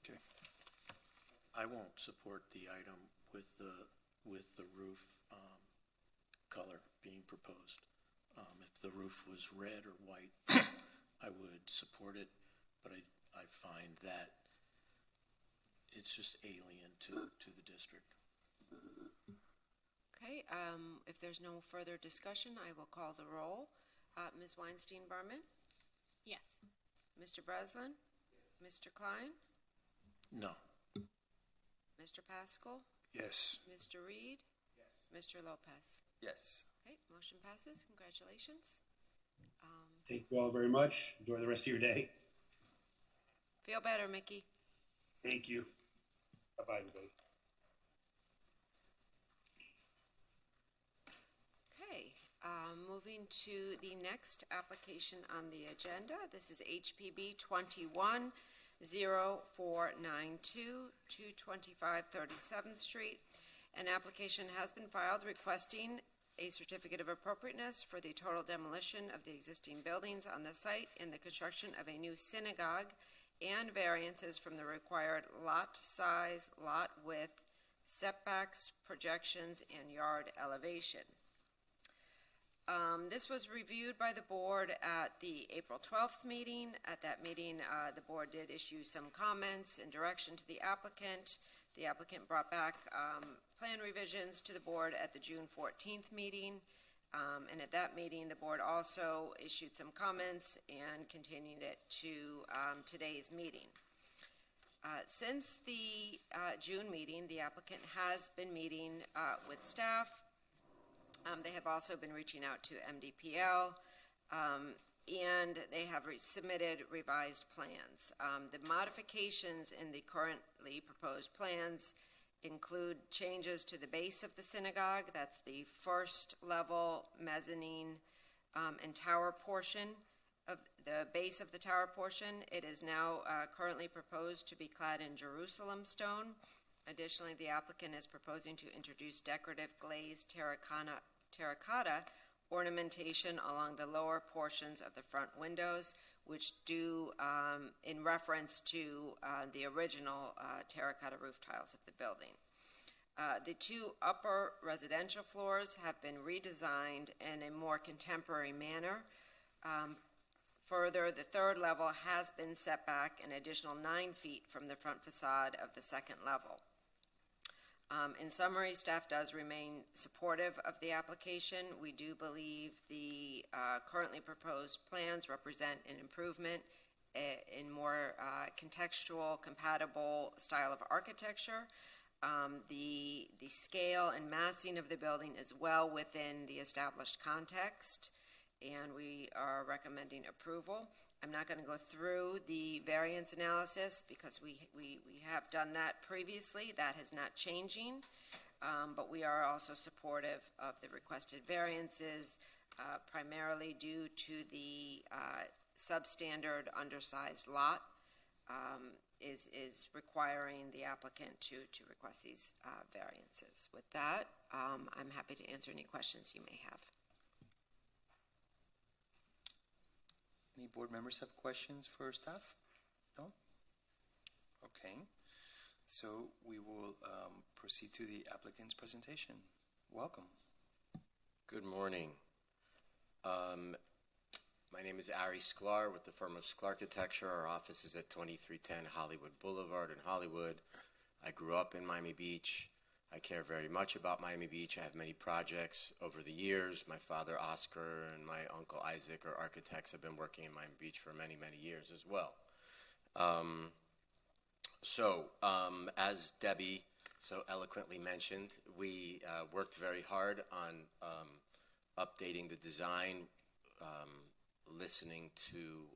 Okay. I won't support the item with the roof color being proposed. If the roof was red or white, I would support it, but I find that it's just alien to the district. Okay, if there's no further discussion, I will call the roll. Ms. Weinstein-Berman? Yes. Mr. Breslin? Yes. Mr. Klein? No. Mr. Pascal? Yes. Mr. Reed? Yes. Mr. Lopez? Yes. Okay, motion passes. Congratulations. Thank you all very much. Enjoy the rest of your day. Feel better, Mickey. Thank you. Bye-bye, everybody. Okay, moving to the next application on the agenda. This is HPB 210492, 225 37th Street. An application has been filed requesting a certificate of appropriateness for the total demolition of the existing buildings on the site and the construction of a new synagogue and variances from the required lot size, lot width, setbacks, projections, and yard elevation. This was reviewed by the board at the April 12th meeting. At that meeting, the board did issue some comments and direction to the applicant. The applicant brought back plan revisions to the board at the June 14th meeting. And at that meeting, the board also issued some comments and continued it to today's meeting. Since the June meeting, the applicant has been meeting with staff. They have also been reaching out to MDPL, and they have submitted revised plans. The modifications in the currently proposed plans include changes to the base of the synagogue. That's the first level mezzanine and tower portion of the base of the tower portion. It is now currently proposed to be clad in Jerusalem stone. Additionally, the applicant is proposing to introduce decorative glazed terracotta ornamentation along the lower portions of the front windows, which do in reference to the original terracotta roof tiles of the building. The two upper residential floors have been redesigned in a more contemporary manner. Further, the third level has been set back an additional 9 feet from the front facade of the second level. In summary, staff does remain supportive of the application. We do believe the currently proposed plans represent an improvement in more contextual, compatible style of architecture. The scale and massing of the building is well within the established context, and we are recommending approval. I'm not going to go through the variance analysis because we have done that previously. That is not changing, but we are also supportive of the requested variances, primarily due to the substandard undersized lot is requiring the applicant to request these variances. With that, I'm happy to answer any questions you may have. Any board members have questions for staff? No? Okay. So we will proceed to the applicant's presentation. Welcome. Good morning. My name is Ari Sklar with the firm of Sklar Architecture. Our office is at 2310 Hollywood Boulevard in Hollywood. I grew up in Miami Beach. I care very much about Miami Beach. I have many projects over the years. My father, Oscar, and my uncle, Isaac, are architects, have been working in Miami Beach for many, many years as well. As Debbie so eloquently mentioned, we worked very hard on updating the design, listening to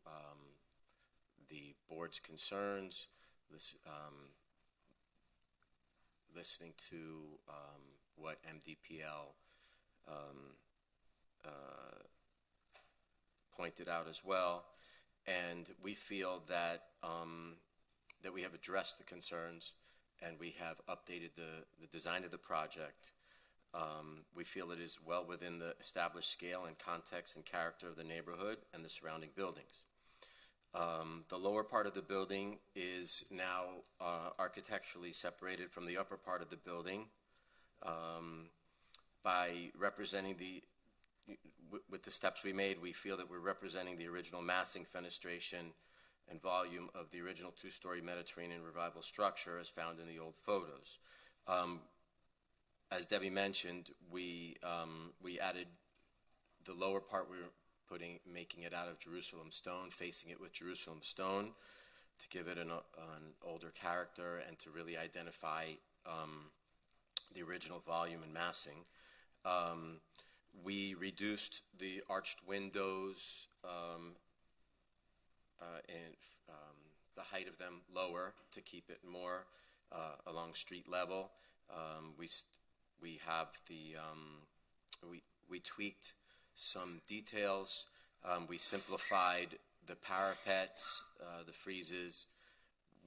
the board's concerns, listening to what MDPL pointed out as well, and we feel that that we have addressed the concerns and we have updated the design of the project. We feel it is well within the established scale and context and character of the neighborhood and the surrounding buildings. The lower part of the building is now architecturally separated from the upper part of the building by representing with the steps we made, we feel that we're representing the original massing, fenestration, and volume of the original two-story Mediterranean Revival structure as found in the old photos. As Debbie mentioned, we added the lower part. We were making it out of Jerusalem stone, facing it with Jerusalem stone to give it an older character and to really identify the original volume and massing. We reduced the arched windows the height of them lower to keep it more along street level. We have the we tweaked some details. We simplified the parapets, the friezes.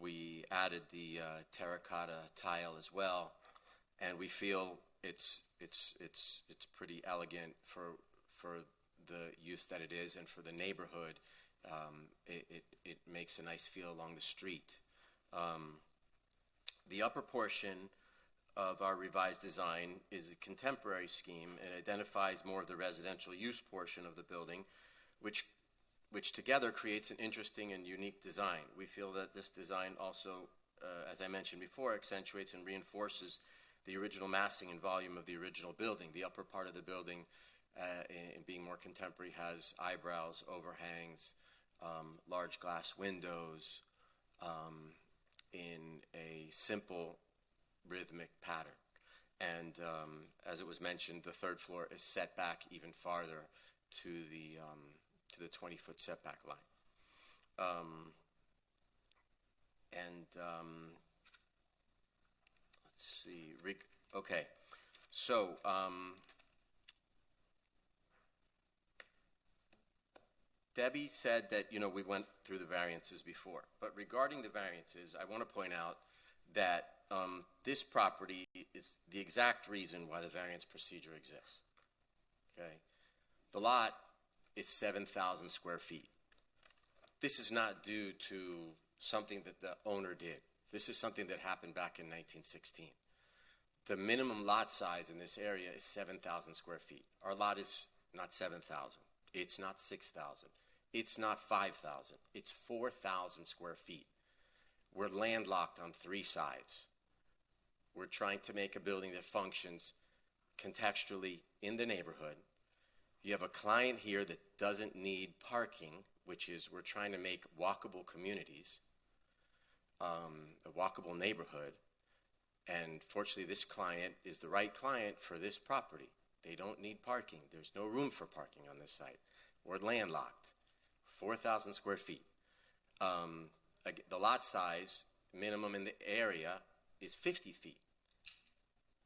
We added the terracotta tile as well, and we feel it's pretty elegant for the use that it is and for the neighborhood. It makes a nice feel along the street. The upper portion of our revised design is a contemporary scheme and identifies more of the residential use portion of the building, which together creates an interesting and unique design. We feel that this design also, as I mentioned before, accentuates and reinforces the original massing and volume of the original building. The upper part of the building, in being more contemporary, has eyebrows, overhangs, large glass windows, in a simple rhythmic pattern. And as it was mentioned, the third floor is set back even farther to the 20-foot setback line. Let's see. Okay. So Debbie said that, we went through the variances before. But regarding the variances, I want to point out that this property is the exact reason why the variance procedure exists. Okay? The lot is 7,000 square feet. This is not due to something that the owner did. This is something that happened back in 1916. The minimum lot size in this area is 7,000 square feet. Our lot is not 7,000. It's not 6,000. It's not 5,000. It's 4,000 square feet. We're landlocked on three sides. We're trying to make a building that functions contextually in the neighborhood. You have a client here that doesn't need parking, which is we're trying to make walkable communities, a walkable neighborhood. And fortunately, this client is the right client for this property. They don't need parking. There's no room for parking on this site. We're landlocked, 4,000 square feet. The lot size minimum in the area is 50 feet.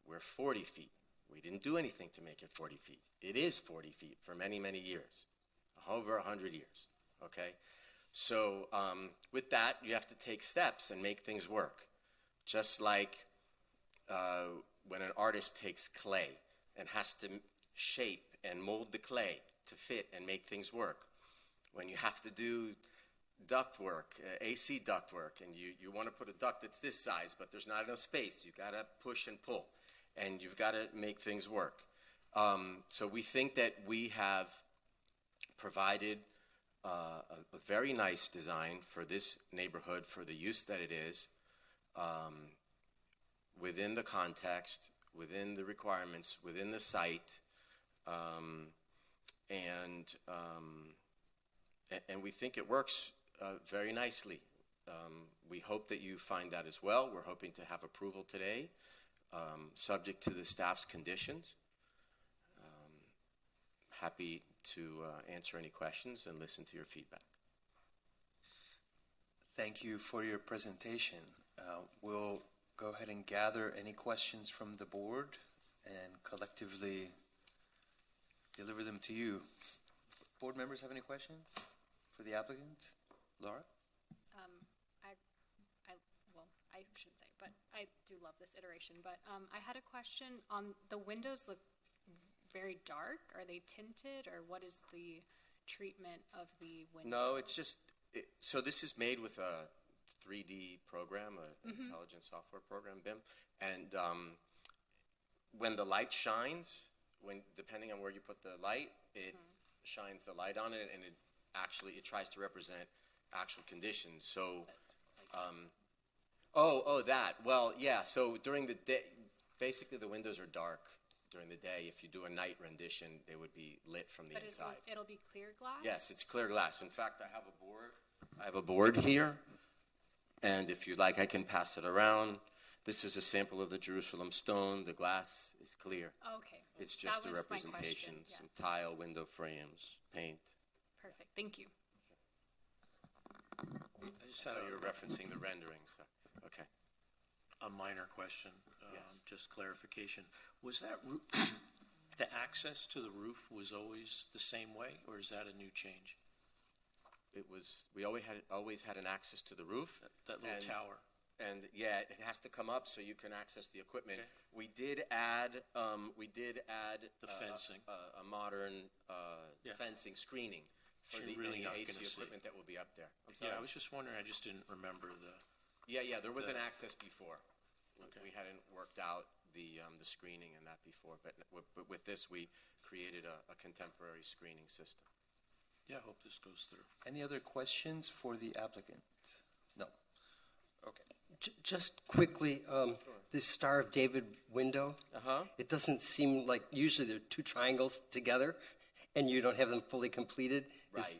We're 40 feet. We didn't do anything to make it 40 feet. It is 40 feet for many, many years, over 100 years, okay? So with that, you have to take steps and make things work. Just like when an artist takes clay and has to shape and mold the clay to fit and make things work. When you have to do duct work, AC duct work, and you want to put a duct that's this size, but there's not enough space. You've got to push and pull, and you've got to make things work. So we think that we have provided a very nice design for this neighborhood, for the use that it is, within the context, within the requirements, within the site, and we think it works very nicely. We hope that you find that as well. We're hoping to have approval today, subject to the staff's conditions. Happy to answer any questions and listen to your feedback. Thank you for your presentation. We'll go ahead and gather any questions from the board and collectively deliver them to you. Board members have any questions for the applicant? Laura? I shouldn't say, but I do love this iteration. But I had a question on the windows. Look very dark. Are they tinted, or what is the treatment of the window? No, it's just so this is made with a 3D program, an intelligent software program, BIM, and when the light shines, depending on where you put the light, it shines the light on it, and it tries to represent actual conditions. So, that. Well, yeah. So during the day, basically the windows are dark during the day. If you do a night rendition, they would be lit from the inside. But it'll be clear glass? Yes, it's clear glass. In fact, I have a board here, and if you'd like, I can pass it around. This is a sample of the Jerusalem stone. The glass is clear. Okay. It's just a representation, some tile, window frames, paint. Perfect. Thank you. I just thought you were referencing the renderings. Okay. A minor question, just clarification. Was that the access to the roof was always the same way, or is that a new change? It was. We always had an access to the roof. That little tower. And yeah, it has to come up so you can access the equipment. Okay. We did add the fencing, a modern fencing screening for the really AC equipment that will be up there. I'm sorry. Yeah, I was just wondering. I just didn't remember the. Yeah. There was an access before. Okay. We hadn't worked out the screening and that before, but with this we created a contemporary screening system. Yeah, I hope this goes through. Any other questions for the applicant? No. Okay. Just quickly, the Star of David window, it doesn't seem like usually there are two triangles together and you don't have them fully completed. Right.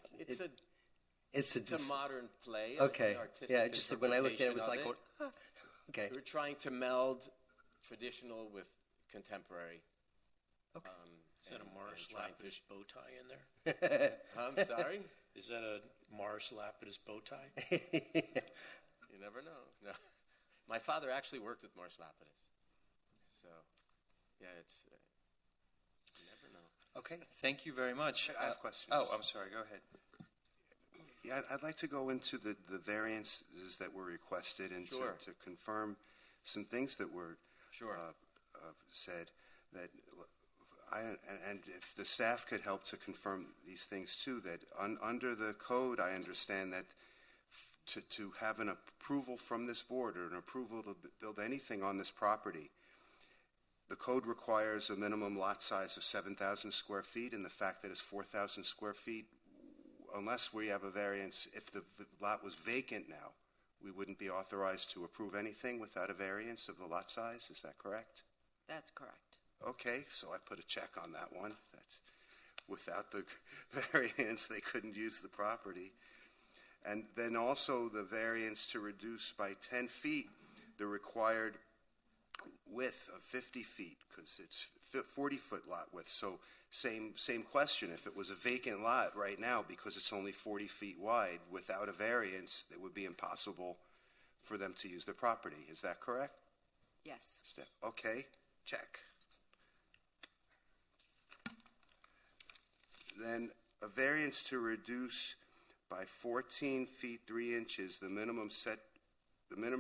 It's a modern play. Okay. Yeah, just when I looked at it, it was like, okay. We're trying to meld traditional with contemporary. Okay. Is that a Morris Lapidus bow tie in there? I'm sorry? Is that a Morris Lapidus bow tie? You never know. No. My father actually worked with Morris Lapidus. So, yeah, it's... you never know. Okay, thank you very much. I have questions. Oh, I'm sorry. Go ahead. Yeah, I'd like to go into the variances that were requested and Sure. to confirm some things that were Sure. Said. That and if the staff could help to confirm these things too, that under the code, I understand that to have an approval from this board or an approval to build anything on this property, the code requires a minimum lot size of 7,000 square feet, and the fact that it's 4,000 square feet, unless we have a variance, if the lot was vacant now, we wouldn't be authorized to approve anything without a variance of the lot size. Is that correct? That's correct. Okay, so I put a check on that one. That's without the variance, they couldn't use the property. And then also the variance to reduce by 10 feet the required width of 50 feet, because it's 40-foot lot width. So same question. If it was a vacant lot right now, because it's only 40 feet wide, without a variance, it would be impossible for them to use their property. Is that correct? Yes. Okay, check. Then a variance to reduce by 14 feet 3 inches the minimum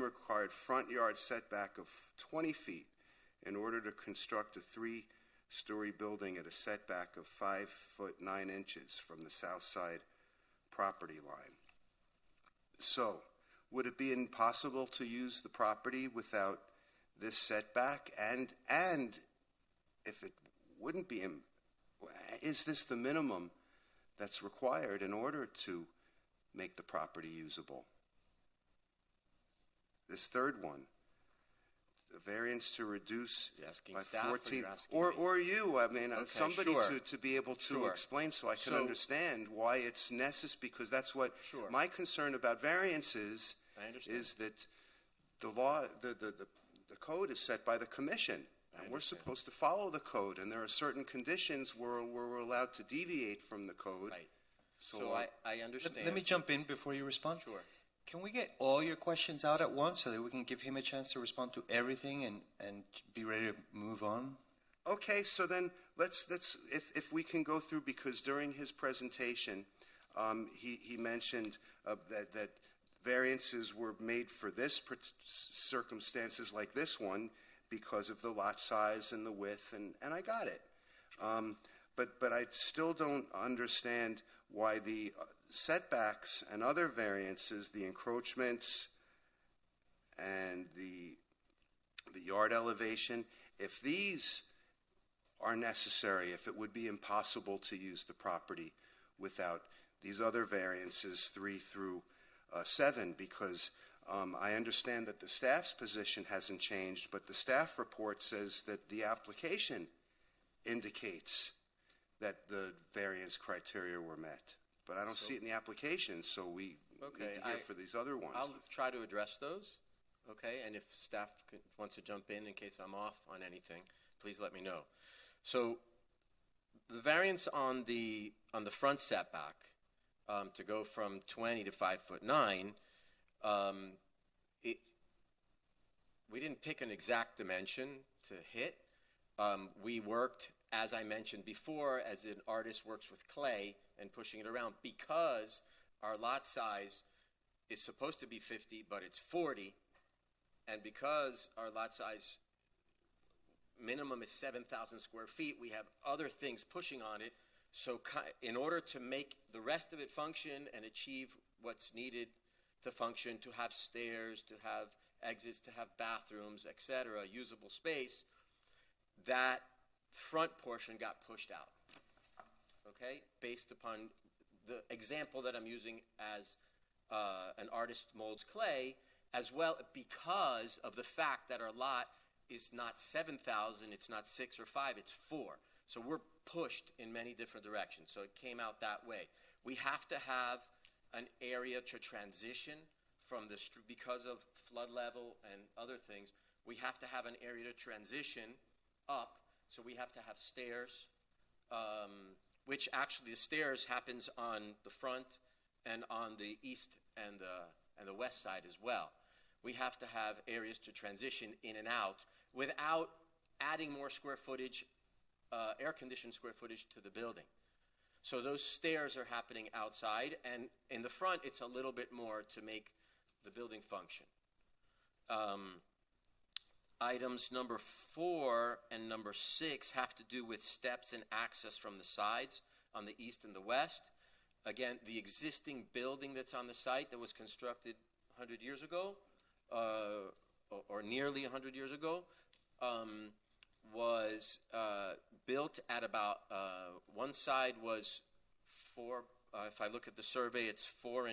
required front yard setback of 20 feet in order to construct a 3-story building at a setback of 5 foot 9 inches from the south side property line. So, would it be impossible to use the property without this setback? And if it wouldn't be, is this the minimum that's required in order to make the property usable? This third one, the variance to reduce by 14, or you, I mean, somebody to be able to explain so I can understand why it's necessary, because that's what my concern about variances is, that the law, the code is set by the commission. And we're supposed to follow the code, and there are certain conditions where we're allowed to deviate from the code. Right. So I understand. Let me jump in before you respond. Sure. Can we get all your questions out at once so that we can give him a chance to respond to everything and be ready to move on? Okay, so then let's if we can go through, because during his presentation, he mentioned that variances were made for this circumstances like this one, because of the lot size and the width, and I got it. But I still don't understand why the setbacks and other variances, the encroachments and the yard elevation, if these are necessary, if it would be impossible to use the property without these other variances 3 through 7, because I understand that the staff's position hasn't changed, but the staff report says that the application indicates that the variance criteria were met. But I don't see it in the application, so we need to hear for these other ones. I'll try to address those, okay? And if staff wants to jump in case I'm off on anything, please let me know. So the variance on the front setback, to go from 20 to 5'9", we didn't pick an exact dimension to hit. We worked, as I mentioned before, as an artist works with clay and pushing it around, because our lot size is supposed to be 50, but it's 40, and because our lot size minimum is 7,000 square feet, we have other things pushing on it. So in order to make the rest of it function and achieve what's needed to function, to have stairs, to have exits, to have bathrooms, etc., usable space, that front portion got pushed out, okay, based upon the example that I'm using as an artist molds clay, as well, because of the fact that our lot is not 7,000, it's not 6 or 5, it's 4. So we're pushed in many different directions. So it came out that way. We have to have an area to transition from the because of flood level and other things. We have to have an area to transition up. So we have to have stairs, which actually the stairs happens on the front and on the east and the west side as well. We have to have areas to transition in and out without adding more square footage, air-conditioned square footage to the building. So those stairs are happening outside, and in the front, it's a little bit more to make the building function. Items number 4 and number 6 have to do with steps and access from the sides on the east and the west. Again, the existing building that's on the site that was constructed 100 years ago, or nearly 100 years ago, was built at about, one side was 4, if I look at the survey, it's 4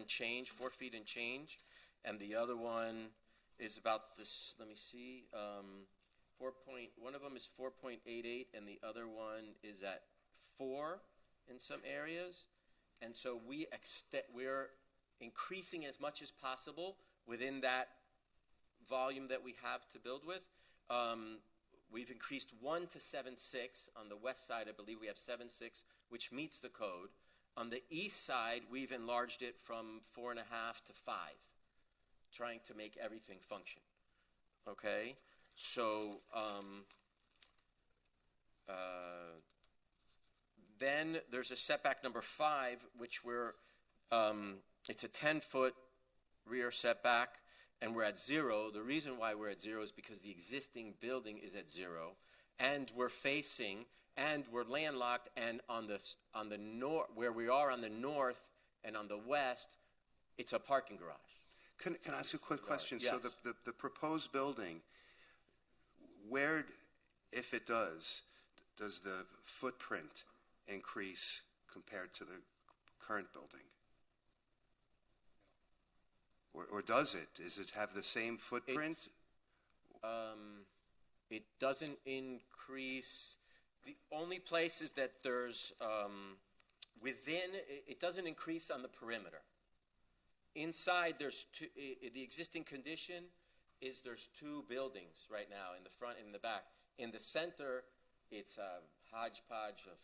feet and change, and the other one is about this, let me see, one of them is 4.88, and the other one is at 4 in some areas. And so we're increasing as much as possible within that volume that we have to build with. We've increased 1 to 7.6. On the west side, I believe we have 7.6, which meets the code. On the east side, we've enlarged it from 4.5 to 5, trying to make everything function. Okay? So then there's a setback number 5, which it's a 10-foot rear setback, and we're at 0. The reason why we're at 0 is because the existing building is at 0, and we're facing, and we're landlocked, and on the north, where we are on the north and on the west, it's a parking garage. Can I ask a quick question? Yes. So the proposed building, where, if it does the footprint increase compared to the current building? Or does it? Does it have the same footprint? It doesn't increase. The only place is that there's it doesn't increase on the perimeter. Inside, there's two. The existing condition is there's 2 buildings right now, in the front and in the back. In the center, it's a hodgepodge of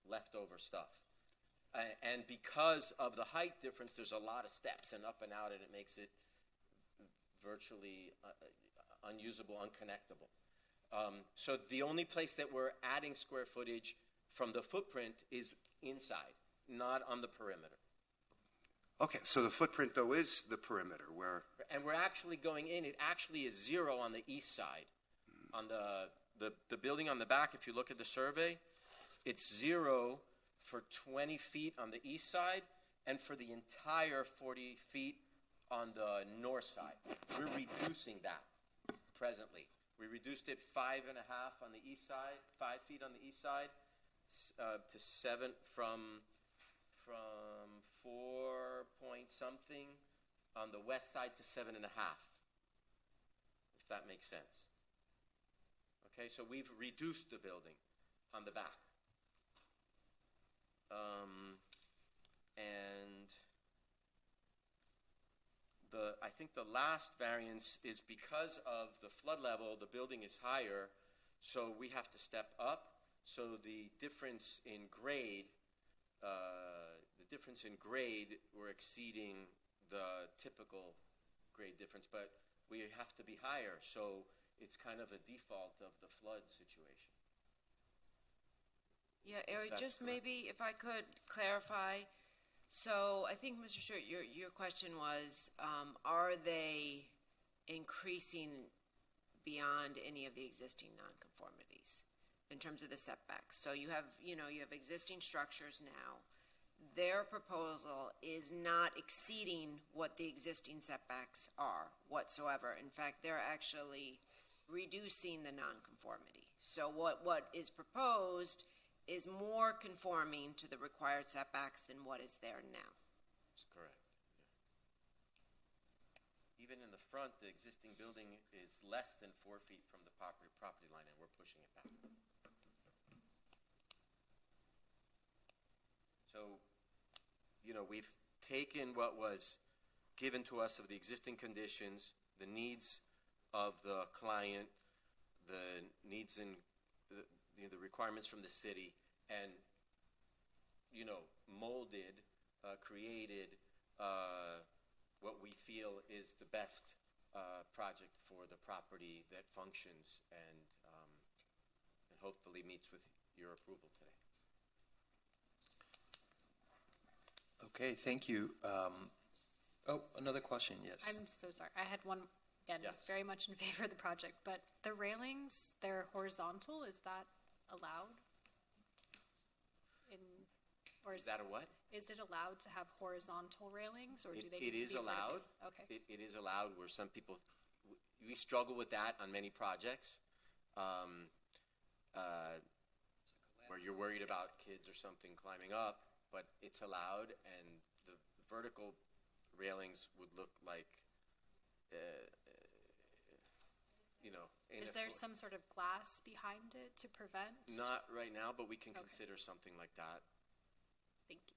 leftover stuff. And because of the height difference, there's a lot of steps and up and out, and it makes it virtually unusable, unconnectable. So the only place that we're adding square footage from the footprint is inside, not on the perimeter. Okay, so the footprint, though, is the perimeter where... And we're actually going in. It actually is 0 on the east side. On the building on the back, if you look at the survey, it's 0 for 20 feet on the east side and for the entire 40 feet on the north side. We're reducing that presently. We reduced it 5.5 on the east side, 5 feet on the east side, to 7 from 4 point something on the west side to 7.5, if that makes sense. Okay, so we've reduced the building on the back. And I think the last variance is because of the flood level, the building is higher, so we have to step up. So the difference in grade, the the difference in grade, we're exceeding the typical grade difference, but we have to be higher, so it's kind of a default of the flood situation. Yeah, Eric, that's just correct. maybe if I could clarify. So I think, Mr. Stewart, your question was, are they increasing beyond any of the existing nonconformities in terms of the setbacks? So you have existing structures now. Their proposal is not exceeding what the existing setbacks are whatsoever. In fact, they're actually reducing the nonconformity. So what is proposed is more conforming to the required setbacks than what is there now. That's correct. Yeah. Even in the front, the existing building is less than 4 feet from the property line, and we're pushing it back. So, we've taken what was given to us of the existing conditions, the needs of the client, the needs and the requirements from the city, and molded, created what we feel is the best project for the property that functions and hopefully meets with your approval today. Okay, thank you. Another question, yes. I'm so sorry. I had one, again, Yes. very much in favor of the project, but the railings, they're horizontal. Is that allowed? Is that a what? Is it allowed to have horizontal railings, or do they It need to is be allowed. vertical? Okay. It is allowed where some people, we struggle with that on many projects, where you're worried about kids or something climbing up, but it's allowed, and the vertical railings would look like, Is there some sort of glass behind it to prevent? Not right now, but we can Okay. consider something like that. Thank you.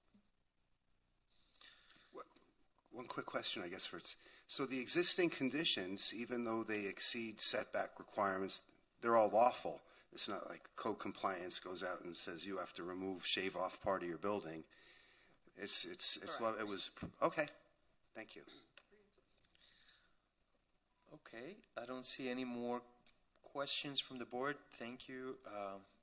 One quick question, I guess, Fritz. So the existing conditions, even though they exceed setback requirements, they're all lawful. It's not like code compliance goes out and says you have to shave off part of your building. It was okay. Thank you. Okay, I don't see any more questions from the board. Thank you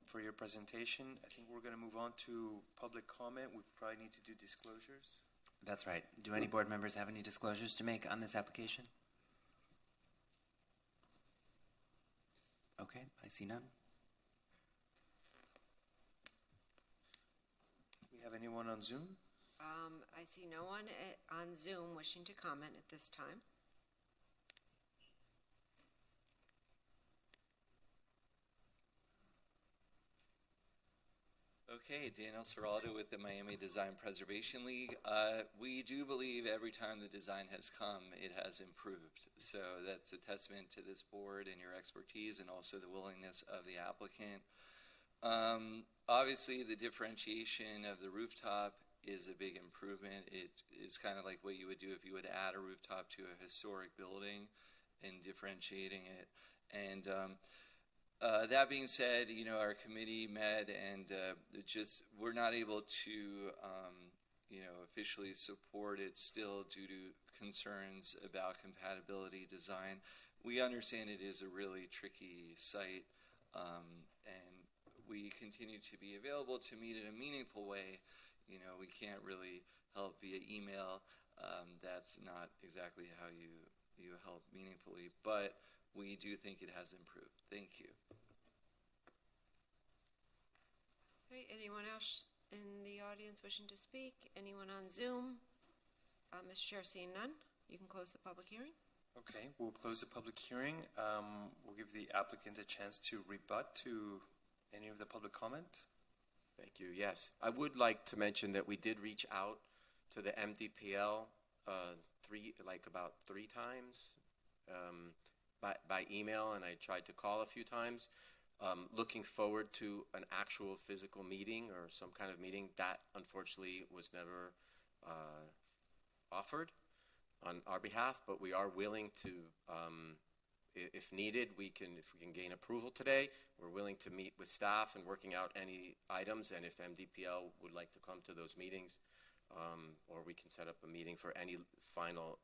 for your presentation. I think we're going to move on to public comment. We probably need to do disclosures. That's right. Do any board members have any disclosures to make on this application? Okay, I see none. We have anyone on Zoom? I see no one on Zoom wishing to comment at this time. Okay, Daniel Serraldo with the Miami Design Preservation League. We do believe every time the design has come, it has improved. So that's a testament to this board and your expertise and also the willingness of the applicant. Obviously, the differentiation of the rooftop is a big improvement. It is kind of like what you would do if you would add a rooftop to a historic building and differentiating it. And that being said, our committee met and we're not able to, officially support it still due to concerns about compatibility design. We understand it is a really tricky site, and we continue to be available to meet in a meaningful way. We can't really help via email. That's not exactly how you help meaningfully, but we do think it has improved. Thank you. Okay, anyone else in the audience wishing to speak? Anyone on Zoom? Mr. Chair, seeing none, you can close the public hearing. Okay, we'll close the public hearing. We'll give the applicant a chance to rebut to any of the public comment. Thank you. Yes, I would like to mention that we did reach out to the MDPL about three times by email, and I tried to call a few times. Looking forward to an actual physical meeting or some kind of meeting. That unfortunately was never offered on our behalf, but we are willing to, if needed, if we can gain approval today, we're willing to meet with staff and working out any items, and if MDPL would like to come to those meetings, or we can set up a meeting for any final,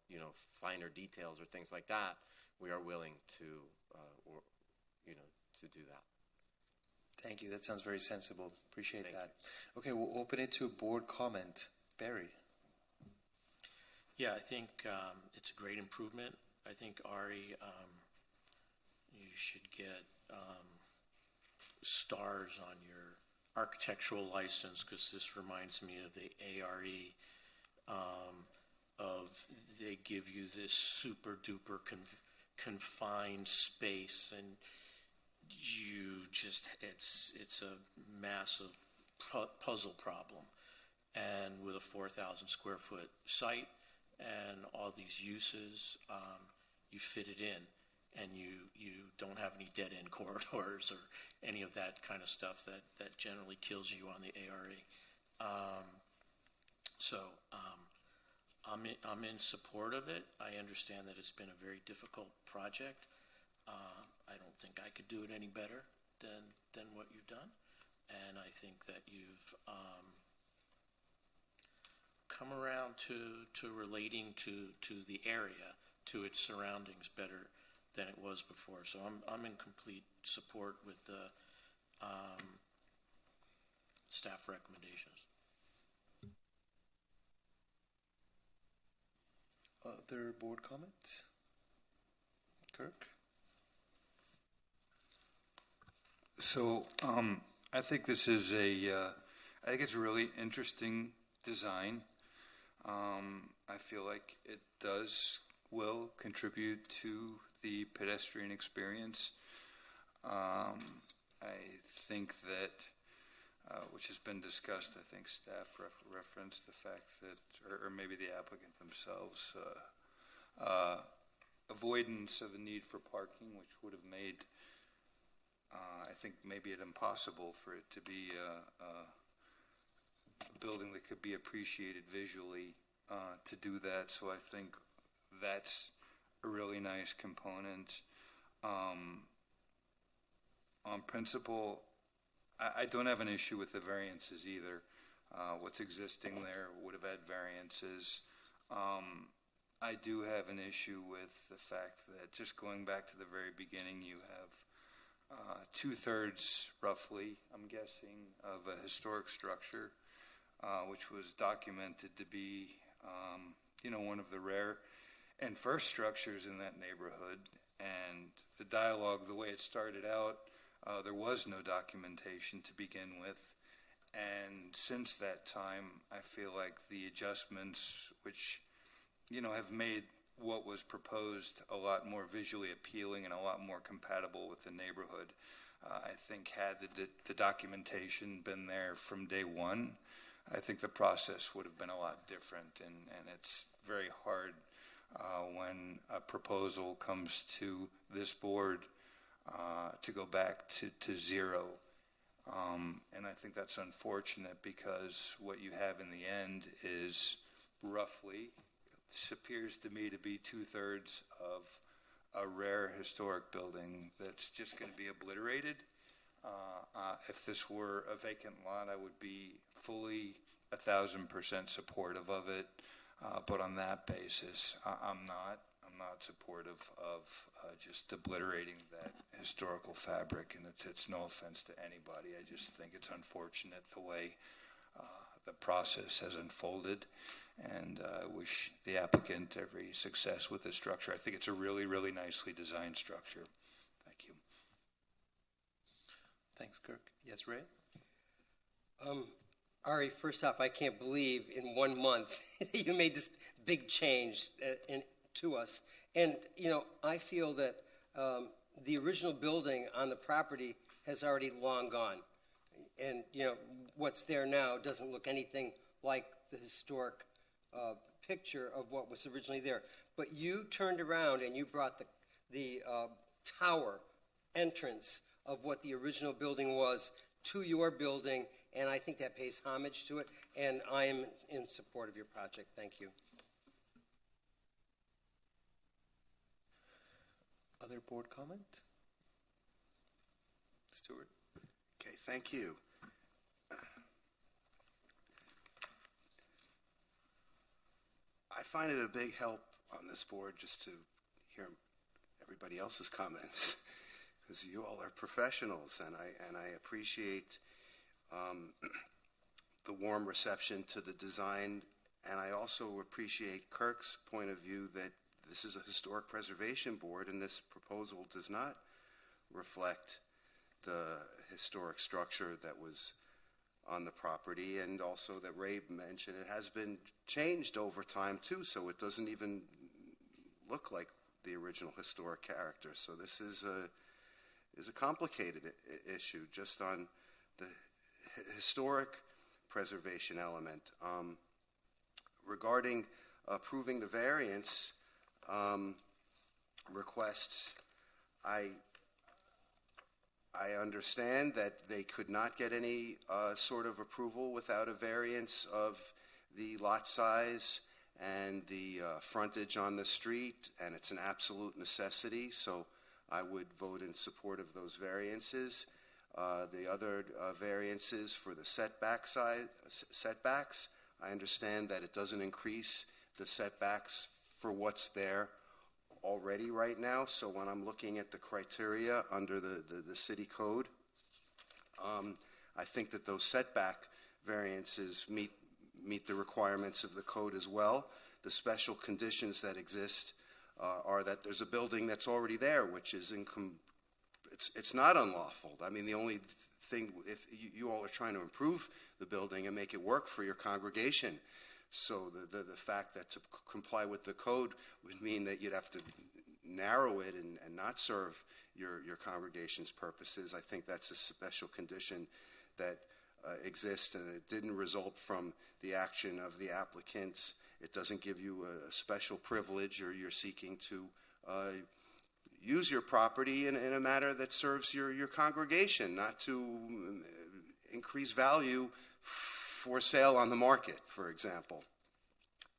finer details or things like that, we are willing to, to do that. Thank you. That sounds very sensible. Appreciate Thank that. Okay, we'll open it to board comment. Barry. Yeah, I think it's a great improvement. I think, Ari, you should get stars on your architectural license, because this reminds me of the ARE, they give you this super duper confined space, and you just, it's a massive puzzle problem. And with a 4,000 square foot site and all these uses, you fit it in, and you don't have any dead end corridors or any of that kind of stuff that generally kills you on the ARE. I'm in support of it. I understand that it's been a very difficult project. I don't think I could do it any better than what you've done, and I think that you've come around to relating to the area, to its surroundings better than it was before. So I'm in complete support with the staff recommendations. Other board comments? Kirk? So I think this is I think it's a really interesting design. I feel like it will contribute to the pedestrian experience. I think that, which has been discussed, I think staff referenced the fact that, or maybe the applicant themselves, avoidance of a need for parking, which would have made, I think, maybe it impossible for it to be a building that could be appreciated visually to do that. So I think that's a really nice component. On principle, I don't have an issue with the variances either. What's existing there would have had variances. I do have an issue with the fact that, just going back to the very beginning, you have 2/3, roughly, I'm guessing, of a historic structure, which was documented to be, one of the rare and first structures in that neighborhood. And the dialogue, the way it started out, there was no documentation to begin with. And since that time, I feel like the adjustments, which, have made what was proposed a lot more visually appealing and a lot more compatible with the neighborhood, I think had the documentation been there from day one, I think the process would have been a lot different. And it's very hard when a proposal comes to this board to go back to zero. And I think that's unfortunate, because what you have in the end is roughly, appears to me to be 2/3 of a rare historic building that's just going to be obliterated. If this were a vacant lot, I would be fully 1,000% supportive of it. But on that basis, I'm not supportive of just obliterating that historical fabric. And it's no offense to anybody. I just think it's unfortunate the way the process has unfolded. And I wish the applicant every success with this structure. I think it's a really, really nicely designed structure. Thank you. Thanks, Kirk. Yes, Ray? Ari, first off, I can't believe in 1 month you made this big change to us. And, I feel that the original building on the property has already long gone. And, what's there now doesn't look anything like the historic picture of what was originally there. But you turned around and you brought the tower entrance of what the original building was to your building, and I think that pays homage to it, and I am in support of your project. Thank you. Other board comment? Stuart? Okay, thank you. I find it a big help on this board just to hear everybody else's comments, because you all are professionals, and I appreciate the warm reception to the design, and I also appreciate Kirk's point of view that this is a historic preservation board, and this proposal does not reflect the historic structure that was on the property, and also that Ray mentioned it has been changed over time too, so it doesn't even look like the original historic character. So this is a complicated issue just on the historic preservation element. Regarding approving the variance requests, I understand that they could not get any sort of approval without a variance of the lot size and the frontage on the street, and it's an absolute necessity, so I would vote in support of those variances. The other variances for the setbacks, I understand that it doesn't increase the setbacks for what's there already right now. So when I'm looking at the criteria under the city code, I think that those setback variances meet the requirements of the code as well. The special conditions that exist are that there's a building that's already there, which is it's not unlawful. I mean, the only thing, if you all are trying to improve the building and make it work for your congregation, so the fact that to comply with the code would mean that you'd have to narrow it and not serve your congregation's purposes. I think that's a special condition that exists, and it didn't result from the action of the applicants. It doesn't give you a special privilege, or you're seeking to use your property in a manner that serves your congregation, not to increase value for sale on the market, for example.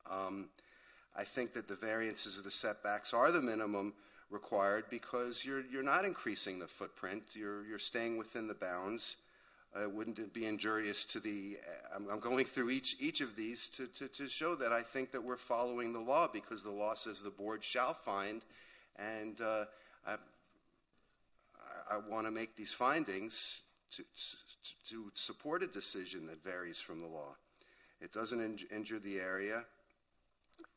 I think that the variances of the setbacks are the minimum required because you're not increasing the footprint. You're staying within the bounds. Wouldn't it be injurious to the? I'm going through each of these to show that I think that we're following the law, because the law says the board shall find, and I want to make these findings to support a decision that varies from the law. It doesn't injure the area.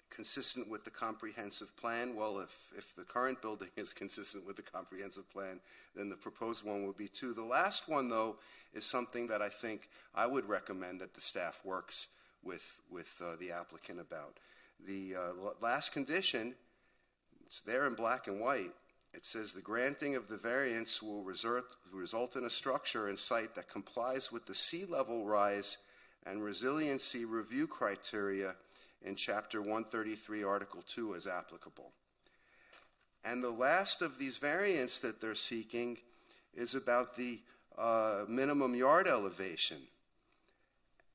Consistent with the comprehensive plan. Well, if the current building is consistent with the comprehensive plan, then the proposed one would be too. The last one, though, is something that I think I would recommend that the staff works with the applicant about. The last condition, it's there in black and white. It says the granting of the variance will result in a structure and site that complies with the sea level rise and resiliency review criteria in Chapter 133, Article 2, as applicable. And the last of these variants that they're seeking is about the minimum yard elevation.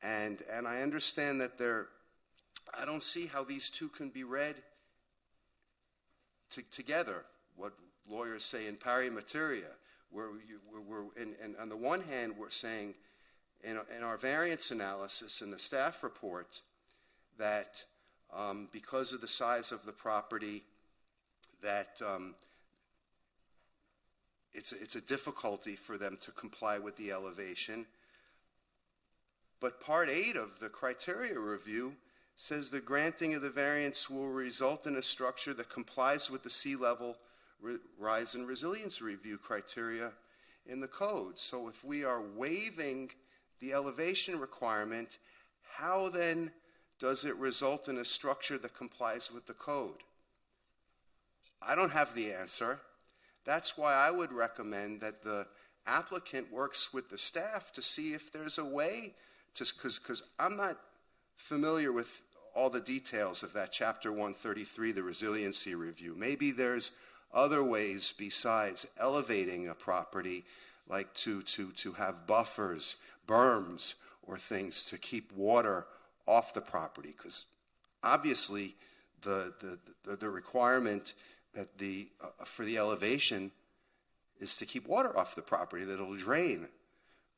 And I understand that I don't see how these two can be read together, what lawyers say in pari materia, where and on the one hand, we're saying in our variance analysis in the staff report that because of the size of the property, that it's a difficulty for them to comply with the elevation. But Part 8 of the criteria review says the granting of the variance will result in a structure that complies with the sea level rise and resilience review criteria in the code. So if we are waiving the elevation requirement, how then does it result in a structure that complies with the code? I don't have the answer. That's why I would recommend that the applicant works with the staff to see if there's a way to, because I'm not familiar with all the details of that Chapter 133, the resiliency review. Maybe there's other ways besides elevating a property, like to have buffers, berms, or things to keep water off the property, because obviously the requirement that for the elevation is to keep water off the property, that it'll drain.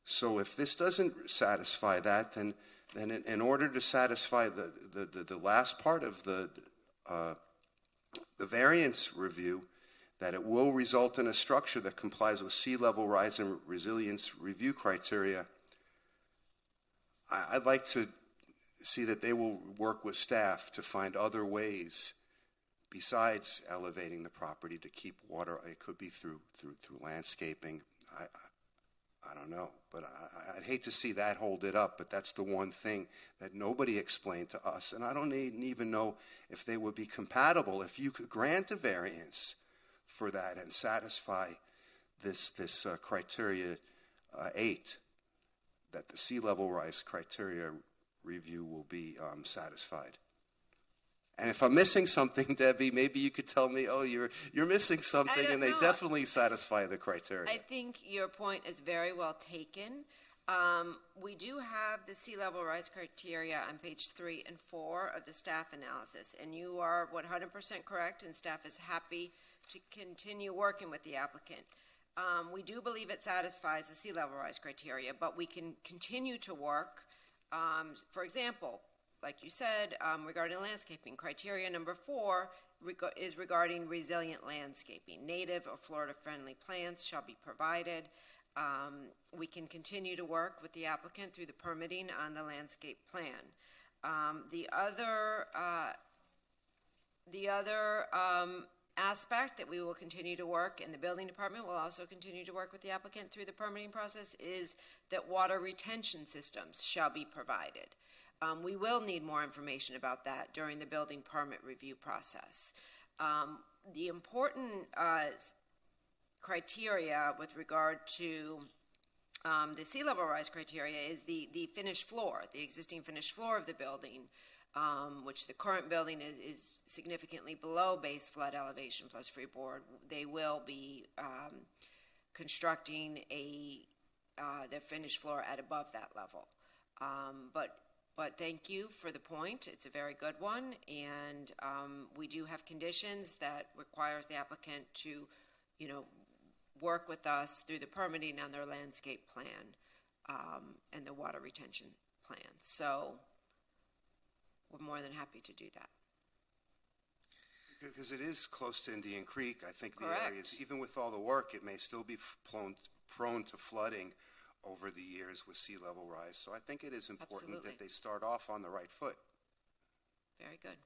So if this doesn't satisfy that, then then in order to satisfy the last part of the variance review, that it will result in a structure that complies with sea level rise and resilience review criteria, I'd like to see that they will work with staff to find other ways besides elevating the property to keep water. It could be through landscaping. I don't know, but I'd hate to see that hold it up, but that's the one thing that nobody explained to us, and I don't even know if they would be compatible. If you could grant a variance for that and satisfy this criteria 8, that the sea level rise criteria review will be satisfied. And if I'm missing something, Debbie, maybe you could tell me, oh, you're missing something, and they definitely satisfy the criteria. I think your point is very well taken. We do have the sea level rise criteria on page 3 and 4 of the staff analysis, and you are 100% correct, and staff is happy to continue working with the applicant. We do believe it satisfies the sea level rise criteria, but we can continue to work. For example, like you said, regarding landscaping, criteria number 4 is regarding resilient landscaping. Native or Florida-friendly plants shall be provided. We can continue to work with the applicant through the permitting on the landscape plan. The other aspect that we will continue to work, and the building department will also continue to work with the applicant through the permitting process, is that water retention systems shall be provided. We will need more information about that during the building permit review process. The important criteria with regard to the sea level rise criteria is the finished floor, the existing finished floor of the building, which the current building is significantly below base flood elevation plus freeboard. They will be constructing their finished floor at above that level. But thank you for the point. It's a very good one, and we do have conditions that requires the applicant to, work with us through the permitting on their landscape plan and the water retention plan. So we're more than happy to do that. Because it is close to Indian Creek, I think Correct. The areas, even with all the work, it may still be prone to flooding over the years with sea level rise. So I think it is important Absolutely. that they start off on the right foot. Very good.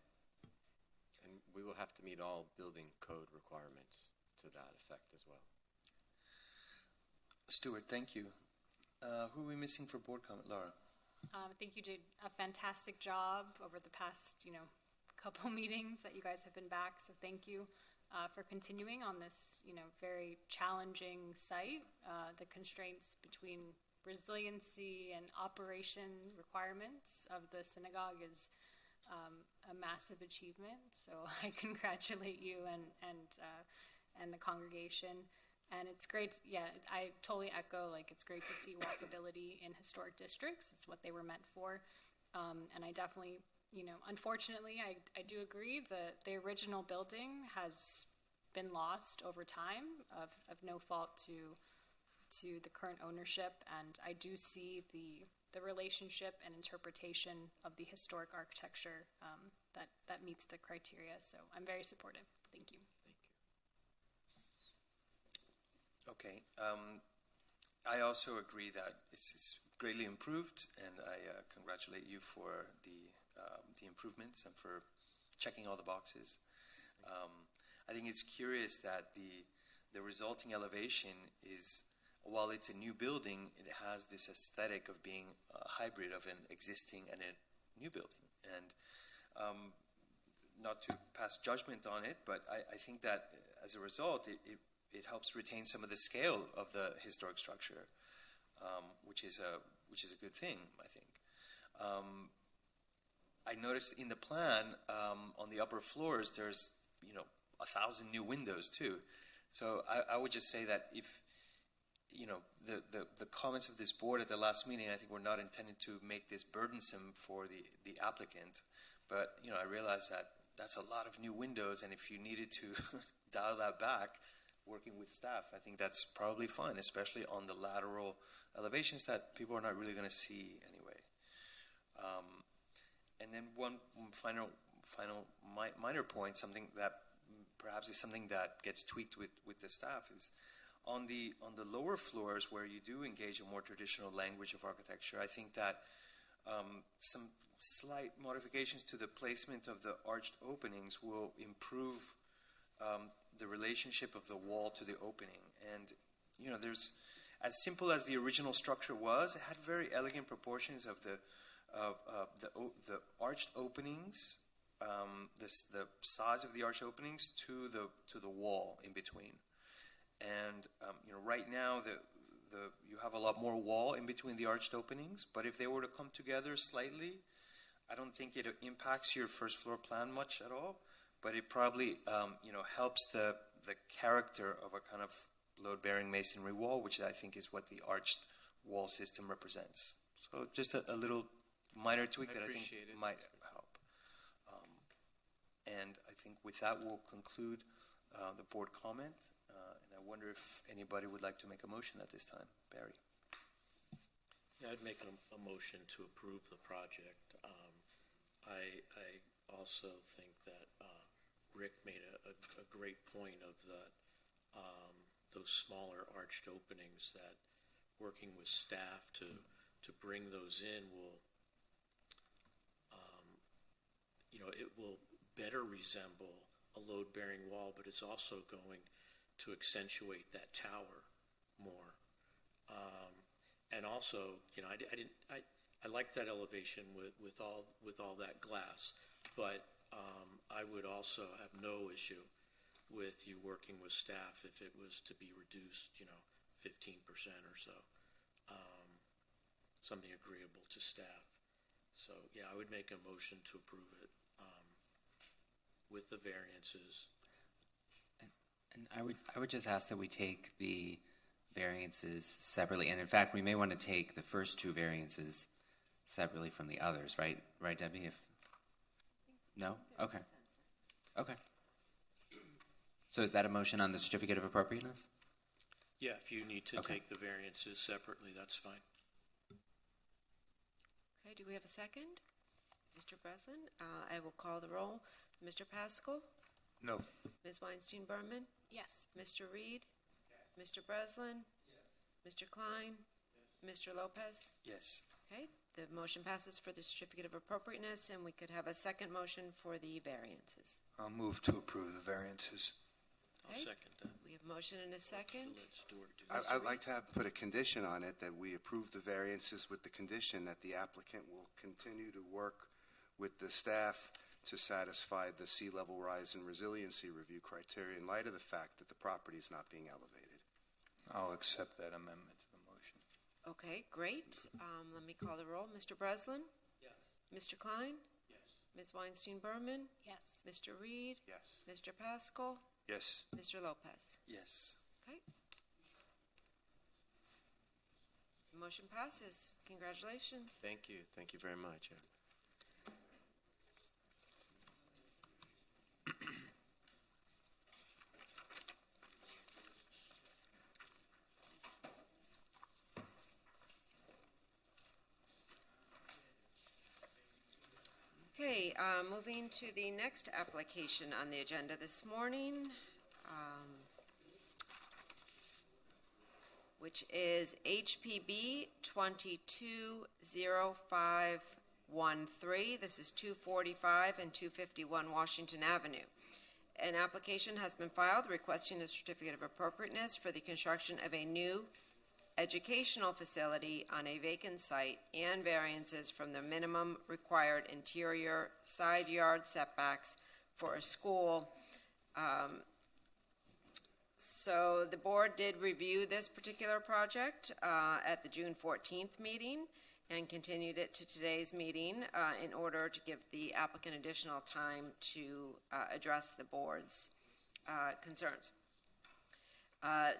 And we will have to meet all building code requirements to that effect as well. Stuart, thank you. Who are we missing for board comment? Laura? I think you did a fantastic job over the past, couple meetings that you guys have been back. So thank you for continuing on this, very challenging site. The constraints between resiliency and operation requirements of the synagogue is a massive achievement. So I congratulate you and the congregation. And it's great. Yeah, I totally echo. It's great to see walkability in historic districts. It's what they were meant for. And I definitely, unfortunately, I do agree that the original building has been lost over time of no fault to the current ownership. And I do see the relationship and interpretation of the historic architecture that meets the criteria. So I'm very supportive. Thank you. Okay. I also agree that it's greatly improved, and I congratulate you for the improvements and for checking all the boxes. I think it's curious that the resulting elevation is, while it's a new building, it has this aesthetic of being a hybrid of an existing and a new building. And not to pass judgment on it, but I think that as a result, it helps retain some of the scale of the historic structure, which is a good thing, I think. I noticed in the plan on the upper floors there's 1,000 new windows too. So I would just say that if the comments of this board at the last meeting, I think were not intended to make this burdensome for the applicant, but I realize that that's a lot of new windows, and if you needed to dial that back, working with staff, I think that's probably fine, especially on the lateral elevations that people are not really going to see anyway. And then one final minor point, something that perhaps is something that gets tweaked with the staff, is on the lower floors where you do engage a more traditional language of architecture. I think that some slight modifications to the placement of the arched openings will improve the relationship of the wall to the opening. And there's, as simple as the original structure was, it had very elegant proportions of the arched openings, the size of the arched openings to the wall in between. And right now you have a lot more wall in between the arched openings, but if they were to come together slightly, I don't think it impacts your first floor plan much at all, but it probably helps the character of a kind of load-bearing masonry wall, which I think is what the arched wall system represents. So just a little minor tweak that I think might help. And I think with that we'll conclude the board comment. And I wonder if anybody would like to make a motion at this time. Barry. Yeah, I'd make a motion to approve the project. I also think that Rick made a great point of those smaller arched openings, that working with staff to bring those in will, it will better resemble a load-bearing wall, but it's also going to accentuate that tower more. And also, I like that elevation with all that glass, but I would also have no issue with you working with staff if it was to be reduced, 15% or so, something agreeable to staff. So yeah, I would make a motion to approve it with the variances. And I would just ask that we take the variances separately, and in fact, we may want to take the first two variances separately from the others, right? Right, Debbie? If no, okay. So is that a motion on the certificate of appropriateness? Yeah, if you need to take the variances separately, that's fine. Okay, do we have a second? Mr. Breslin, I will call the roll. Mr. Pascal? No. Ms. Weinstein-Berman? Yes. Mr. Reed? Yes. Mr. Breslin? Yes. Mr. Klein? Yes. Mr. Lopez? Yes. Okay, the motion passes for the certificate of appropriateness, and we could have a second motion for the variances. I'll move to approve the variances. I'll second that. We have motion and a second. I'd like to put a condition on it that we approve the variances with the condition that the applicant will continue to work with the staff to satisfy the sea level rise and resiliency review criteria in light of the fact that the property is not being elevated. I'll accept that amendment to the motion. Okay, great. Let me call the roll. Mr. Breslin? Yes. Mr. Klein? Yes. Ms. Weinstein-Berman? Yes. Mr. Reed? Yes. Mr. Pascal? Yes. Mr. Lopez? Yes. Okay. The motion passes. Congratulations. Thank you. Thank you very much. Okay, moving to the next application on the agenda this morning, which is HPB 220513. This is 245 and 251 Washington Avenue. An application has been filed requesting a certificate of appropriateness for the construction of a new educational facility on a vacant site and variances from the minimum required interior side yard setbacks for a school. So the board did review this particular project at the June 14th meeting and continued it to today's meeting in order to give the applicant additional time to address the board's concerns.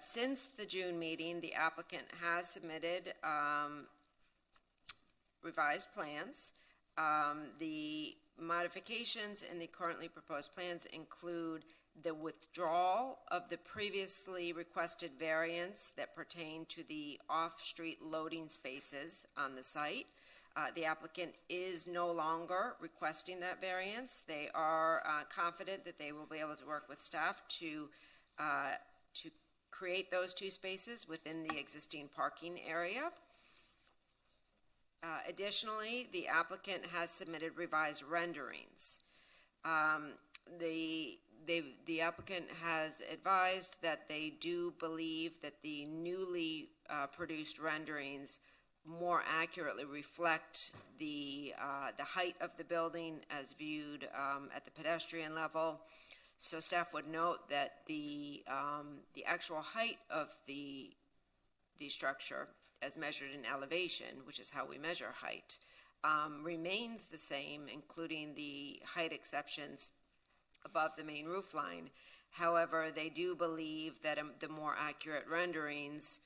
Since the June meeting, the applicant has submitted revised plans. The modifications in the currently proposed plans include the withdrawal of the previously requested variance that pertain to the off-street loading spaces on the site. The applicant is no longer requesting that variance. They are confident that they will be able to work with staff to create those two spaces within the existing parking area. Additionally, the applicant has submitted revised renderings. The applicant has advised that they do believe that the newly produced renderings more accurately reflect the height of the building as viewed at the pedestrian level. So staff would note that the actual height of the structure, as measured in elevation, which is how we measure height, remains the same, including the height exceptions above the main roof line. However, they do believe that the more accurate renderings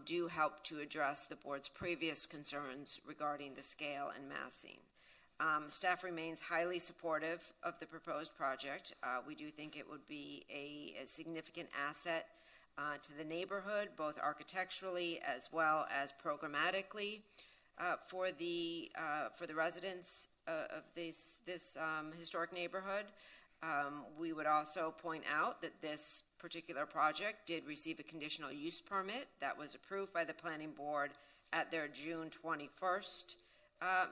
do help to address the board's previous concerns regarding the scale and massing. Staff remains highly supportive of the proposed project. We do think it would be a significant asset to the neighborhood, both architecturally as well as programmatically for the residents of this historic neighborhood. We would also point out that this particular project did receive a conditional use permit that was approved by the planning board at their June 21st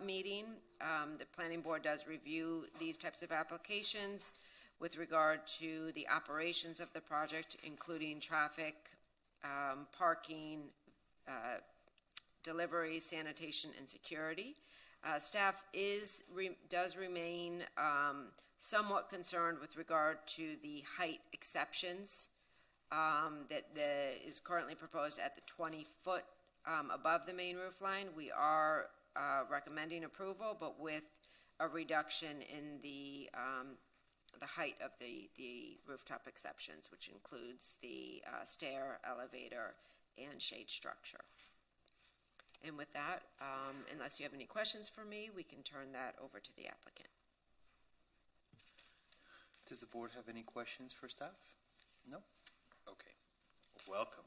meeting. The planning board does review these types of applications with regard to the operations of the project, including traffic, parking, delivery, sanitation, and security. Staff does remain somewhat concerned with regard to the height exceptions that is currently proposed at the 20-foot above the main roof line. We are recommending approval, but with a reduction in the height of the rooftop exceptions, which includes the stair, elevator, and shade structure. And with that, unless you have any questions for me, we can turn that over to the applicant. Does the board have any questions for staff? No? Okay. Welcome.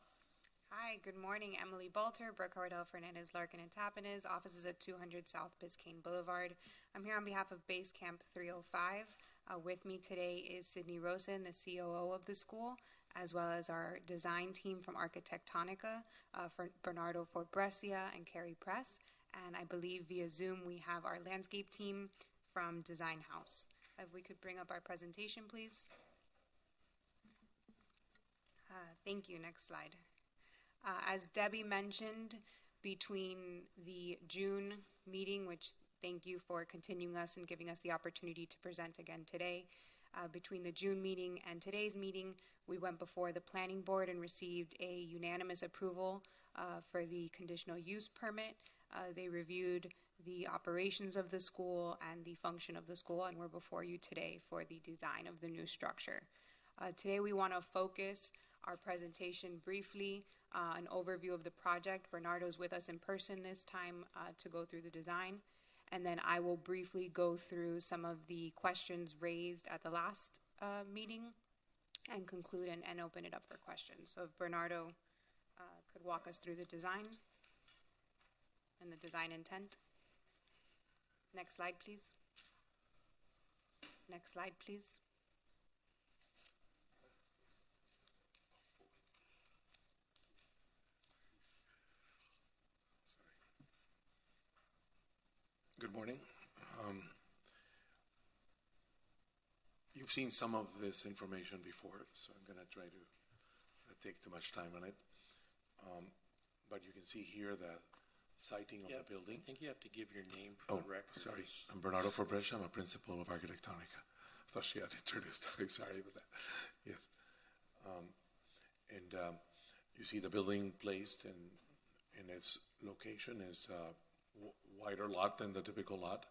Hi, good morning. Emily Balter, Brooke Hardell, Fernandez, Larkin, and Tappanes. Offices at 200 South Biscayne Boulevard. I'm here on behalf of Base Camp 305. With me today is Sydney Rosen, the COO of the school, as well as our design team from Architectonica, Bernardo Forbresia and Carrie Press. And I believe via Zoom we have our landscape team from Design House. If we could bring up our presentation, please. Thank you. Next slide. As Debbie mentioned, between the June meeting, which thank you for continuing us and giving us the opportunity to present again today, between the June meeting and today's meeting, we went before the planning board and received a unanimous approval for the conditional use permit. They reviewed the operations of the school and the function of the school, and we're before you today for the design of the new structure. Today we want to focus our presentation briefly, an overview of the project. Bernardo's with us in person this time to go through the design, and then I will briefly go through some of the questions raised at the last meeting and conclude and open it up for questions. So if Bernardo could walk us through the design and the design intent. Next slide, please. Next slide, please. Good morning. You've seen some of this information before, so I'm going to try to not take too much time on it. But you can see here the siting of the building. I think you have to give your name for the record. Sorry. I'm Bernardo Forbresia. I'm a principal of Architectonica. I thought she had introduced. I'm sorry about that. Yes. You see the building placed in its location is wider lot than the typical lot.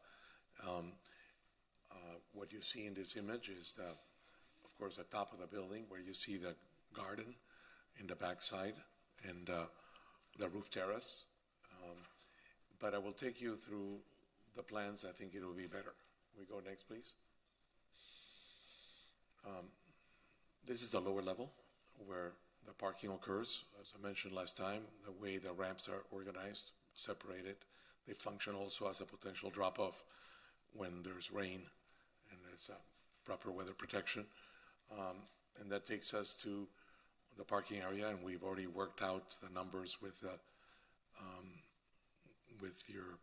What you see in this image is of course, the top of the building where you see the garden in the backside and the roof terrace. But I will take you through the plans. I think it will be better. We go next, please. This is the lower level where the parking occurs. As I mentioned last time, the way the ramps are organized, separated, They function also as a potential drop-off when there's rain and there's proper weather protection. And that takes us to the parking area, and we've already worked out the numbers with your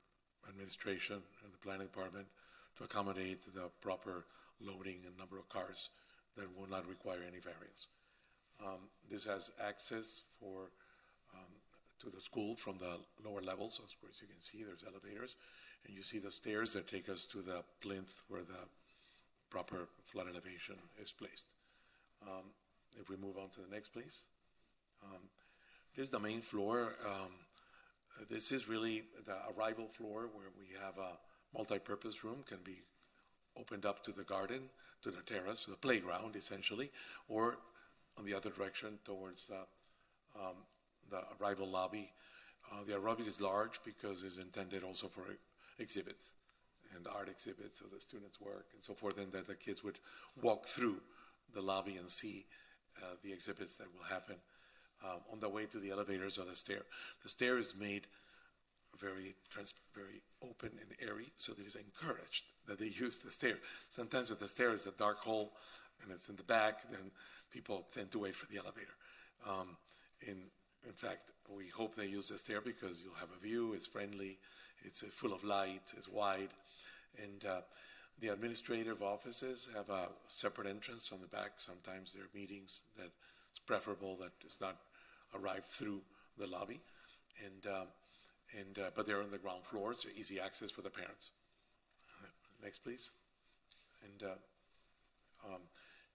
administration and the planning department to accommodate the proper loading and number of cars that will not require any variance. This has access to the school from the lower levels. As far as you can see, there's elevators, and you see the stairs that take us to the plinth where the proper flood elevation is placed. If we move on to the next, please. This is the main floor. This is really the arrival floor where we have a multi-purpose room, can be opened up to the garden, to the terrace, to the playground, essentially, or on the other direction towards the arrival lobby. The lobby is large because it's intended also for exhibits and art exhibits, so the students work and so forth, and that the kids would walk through the lobby and see the exhibits that will happen on the way to the elevators or the stair. The stair is made very open and airy, so that it's encouraged that they use the stair. Sometimes if the stair is a dark hole and it's in the back, then people tend to wait for the elevator. In fact, we hope they use the stair because you'll have a view, it's friendly, it's full of light, it's wide, and the administrative offices have a separate entrance on the back. Sometimes there are meetings that it's preferable that does not arrive through the lobby, but they're on the ground floor, so easy access for the parents. Next, please. And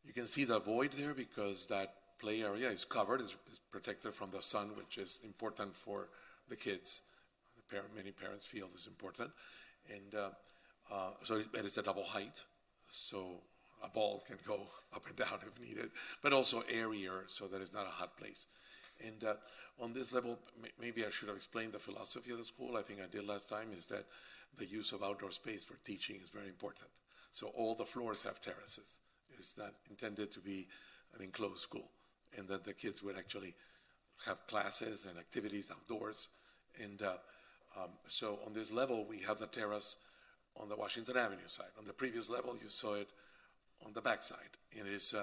you can see the void there because that play area is covered, is protected from the sun, which is important for the kids. Many parents feel this is important. And so it's a double height, so a ball can go up and down if needed, but also airier so that it's not a hot place. And on this level, maybe I should have explained the philosophy of the school. I think I did last time, is that the use of outdoor space for teaching is very important. So all the floors have terraces. It's not intended to be an enclosed school, and that the kids would actually have classes and activities outdoors. And so on this level, we have the terrace on the Washington Avenue side. On the previous level, you saw it on the back side. And it is,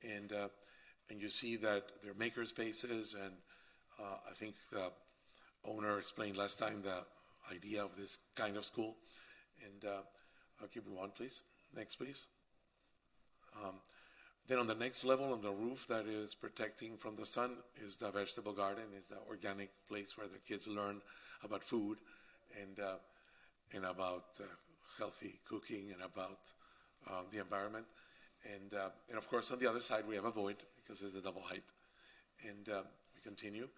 and you see that there are maker spaces, and I think the owner explained last time the idea of this kind of school. And I'll keep it on, please. Next, please. Then on the next level, on the roof that is protecting from the sun, is the vegetable garden, is the organic place where the kids learn about food and about healthy cooking and about the environment. And of course, on the other side, we have a void because it's the double height. And we continue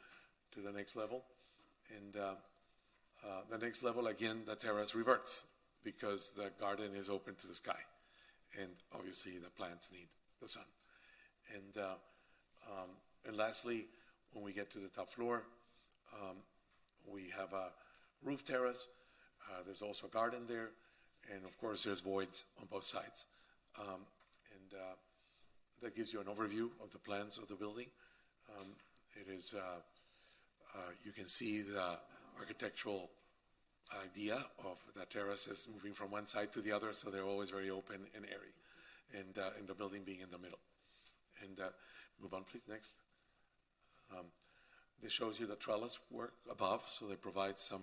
to the next level. And the next level, again, the terrace reverts because the garden is open to the sky. And obviously, the plants need the sun. And lastly, when we get to the top floor, we have a roof terrace. There's also a garden there. And of course, there's voids on both sides. And that gives you an overview of the plans of the building. It is, you can see the architectural idea of the terraces moving from one side to the other, so they're always very open and airy, and the building being in the middle. And move on, please, next. This shows you the trellis work above, so they provide some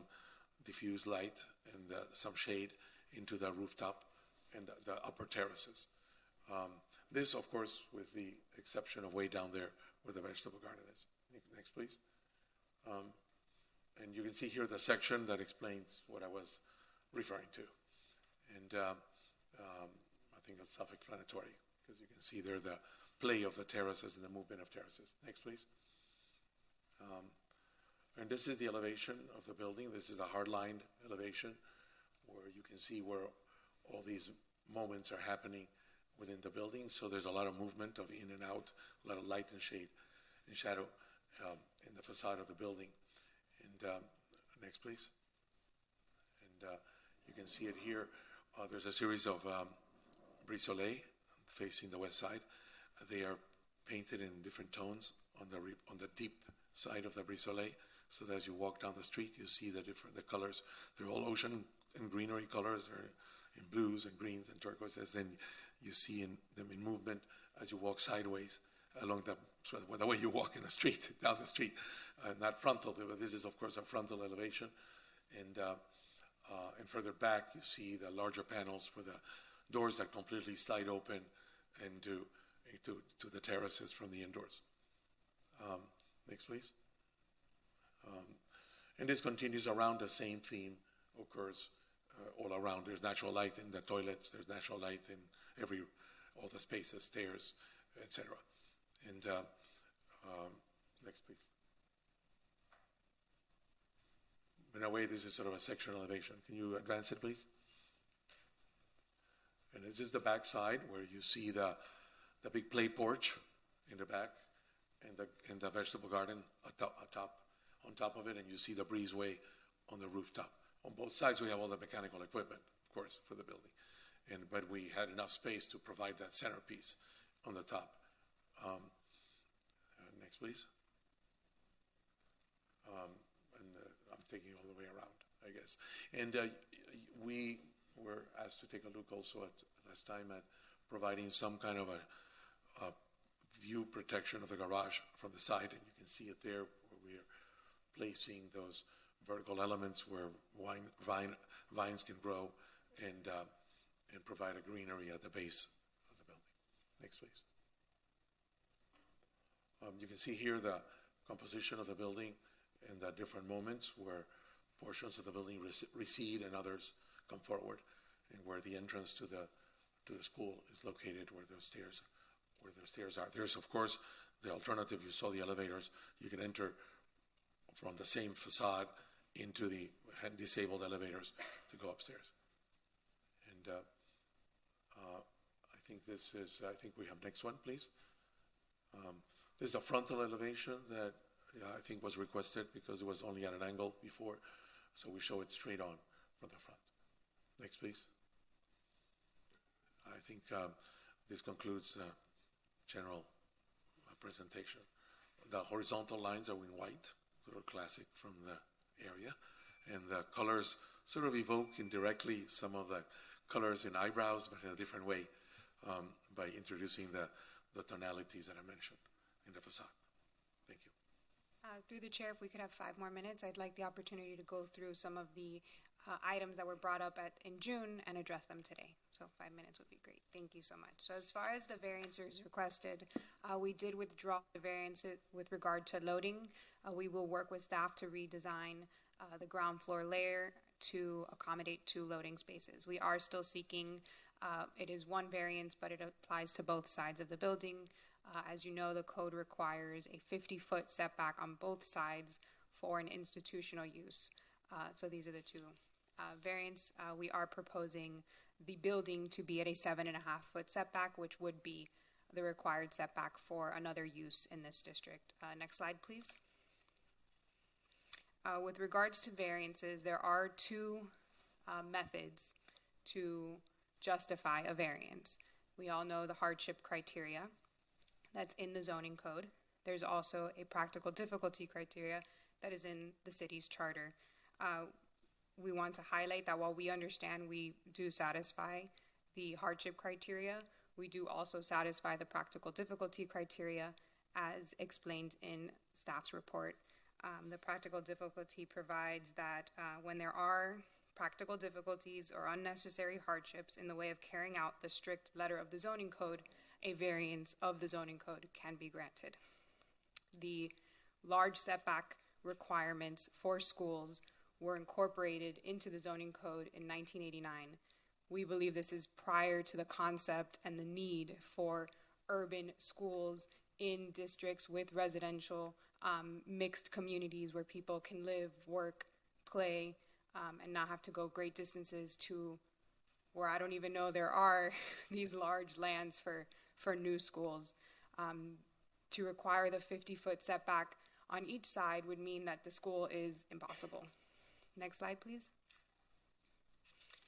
diffuse light and some shade into the rooftop and the upper terraces. This, of course, with the exception of way down there where the vegetable garden is. Next, please. And you can see here the section that explains what I was referring to. And I think that's self-explanatory because you can see there the play of the terraces and the movement of terraces. Next, please. And this is the elevation of the building. This is the hard-lined elevation where you can see where all these moments are happening within the building. So there's a lot of movement of in and out, a lot of light and shade and shadow in the facade of the building. And next, please. And you can see it here. There's a series of brise soleil facing the west side. They are painted in different tones on the deep side of the brise soleil, so that as you walk down the street, you see the colors. They're all ocean and greenery colors, or in blues and greens and turquoises. Then you see them in movement as you walk sideways along the way you walk in the street, down the street, not frontal. But this is, of course, a frontal elevation. And further back, you see the larger panels for the doors that completely slide open and to the terraces from the indoors. Next, please. And this continues around the same theme, occurs all around. There's natural light in the toilets. There's natural light in all the spaces, stairs, etc. And next, please. In a way, this is sort of a section elevation. Can you advance it, please? And this is the back side where you see the big play porch in the back and the vegetable garden on top of it, and you see the breezeway on the rooftop. On both sides, we have all the mechanical equipment, of course, for the building. But we had enough space to provide that centerpiece on the top. Next, please. I'm taking all the way around, I guess. And we were asked to take a look also last time at providing some kind of a view protection of the garage from the side, and you can see it there where we are placing those vertical elements where vines can grow and provide a greenery at the base of the building. Next, please. You can see here the composition of the building and the different moments where portions of the building recede and others come forward, and where the entrance to the school is located, where those stairs are. There's, of course, the alternative. You saw the elevators. You can enter from the same facade into the disabled elevators to go upstairs. And I think we have next one, please. There's a frontal elevation that I think was requested because it was only at an angle before, so we show it straight on from the front. Next, please. I think this concludes the general presentation. The horizontal lines are in white, sort of classic from the area, and the colors sort of evoke indirectly some of the colors in eyebrows, but in a different way, by introducing the tonalities that I mentioned in the facade. Thank you. Through the chair, if we could have 5 more minutes, I'd like the opportunity to go through some of the items that were brought up in June and address them today. So 5 minutes would be great. Thank you so much. So as far as the variances requested, we did withdraw the variance with regard to loading. We will work with staff to redesign the ground floor layer to accommodate 2 loading spaces. We are still seeking, it is 1 variance, but it applies to both sides of the building. As you know, the code requires a 50-foot setback on both sides for an institutional use. So these are the 2 variants. We are proposing the building to be at a 7.5-foot setback, which would be the required setback for another use in this district. Next slide, please. With regards to variances, there are 2 methods to justify a variance. We all know the hardship criteria that's in the zoning code. There's also a practical difficulty criteria that is in the city's charter. We want to highlight that while we understand we do satisfy the hardship criteria, we do also satisfy the practical difficulty criteria as explained in staff's report. The practical difficulty provides that when there are practical difficulties or unnecessary hardships in the way of carrying out the strict letter of the zoning code, a variance of the zoning code can be granted. The large setback requirements for schools were incorporated into the zoning code in 1989. We believe this is prior to the concept and the need for urban schools in districts with residential mixed communities where people can live, work, play, and not have to go great distances to where I don't even know there are these large lands for new schools. To require the 50-foot setback on each side would mean that the school is impossible. Next slide, please.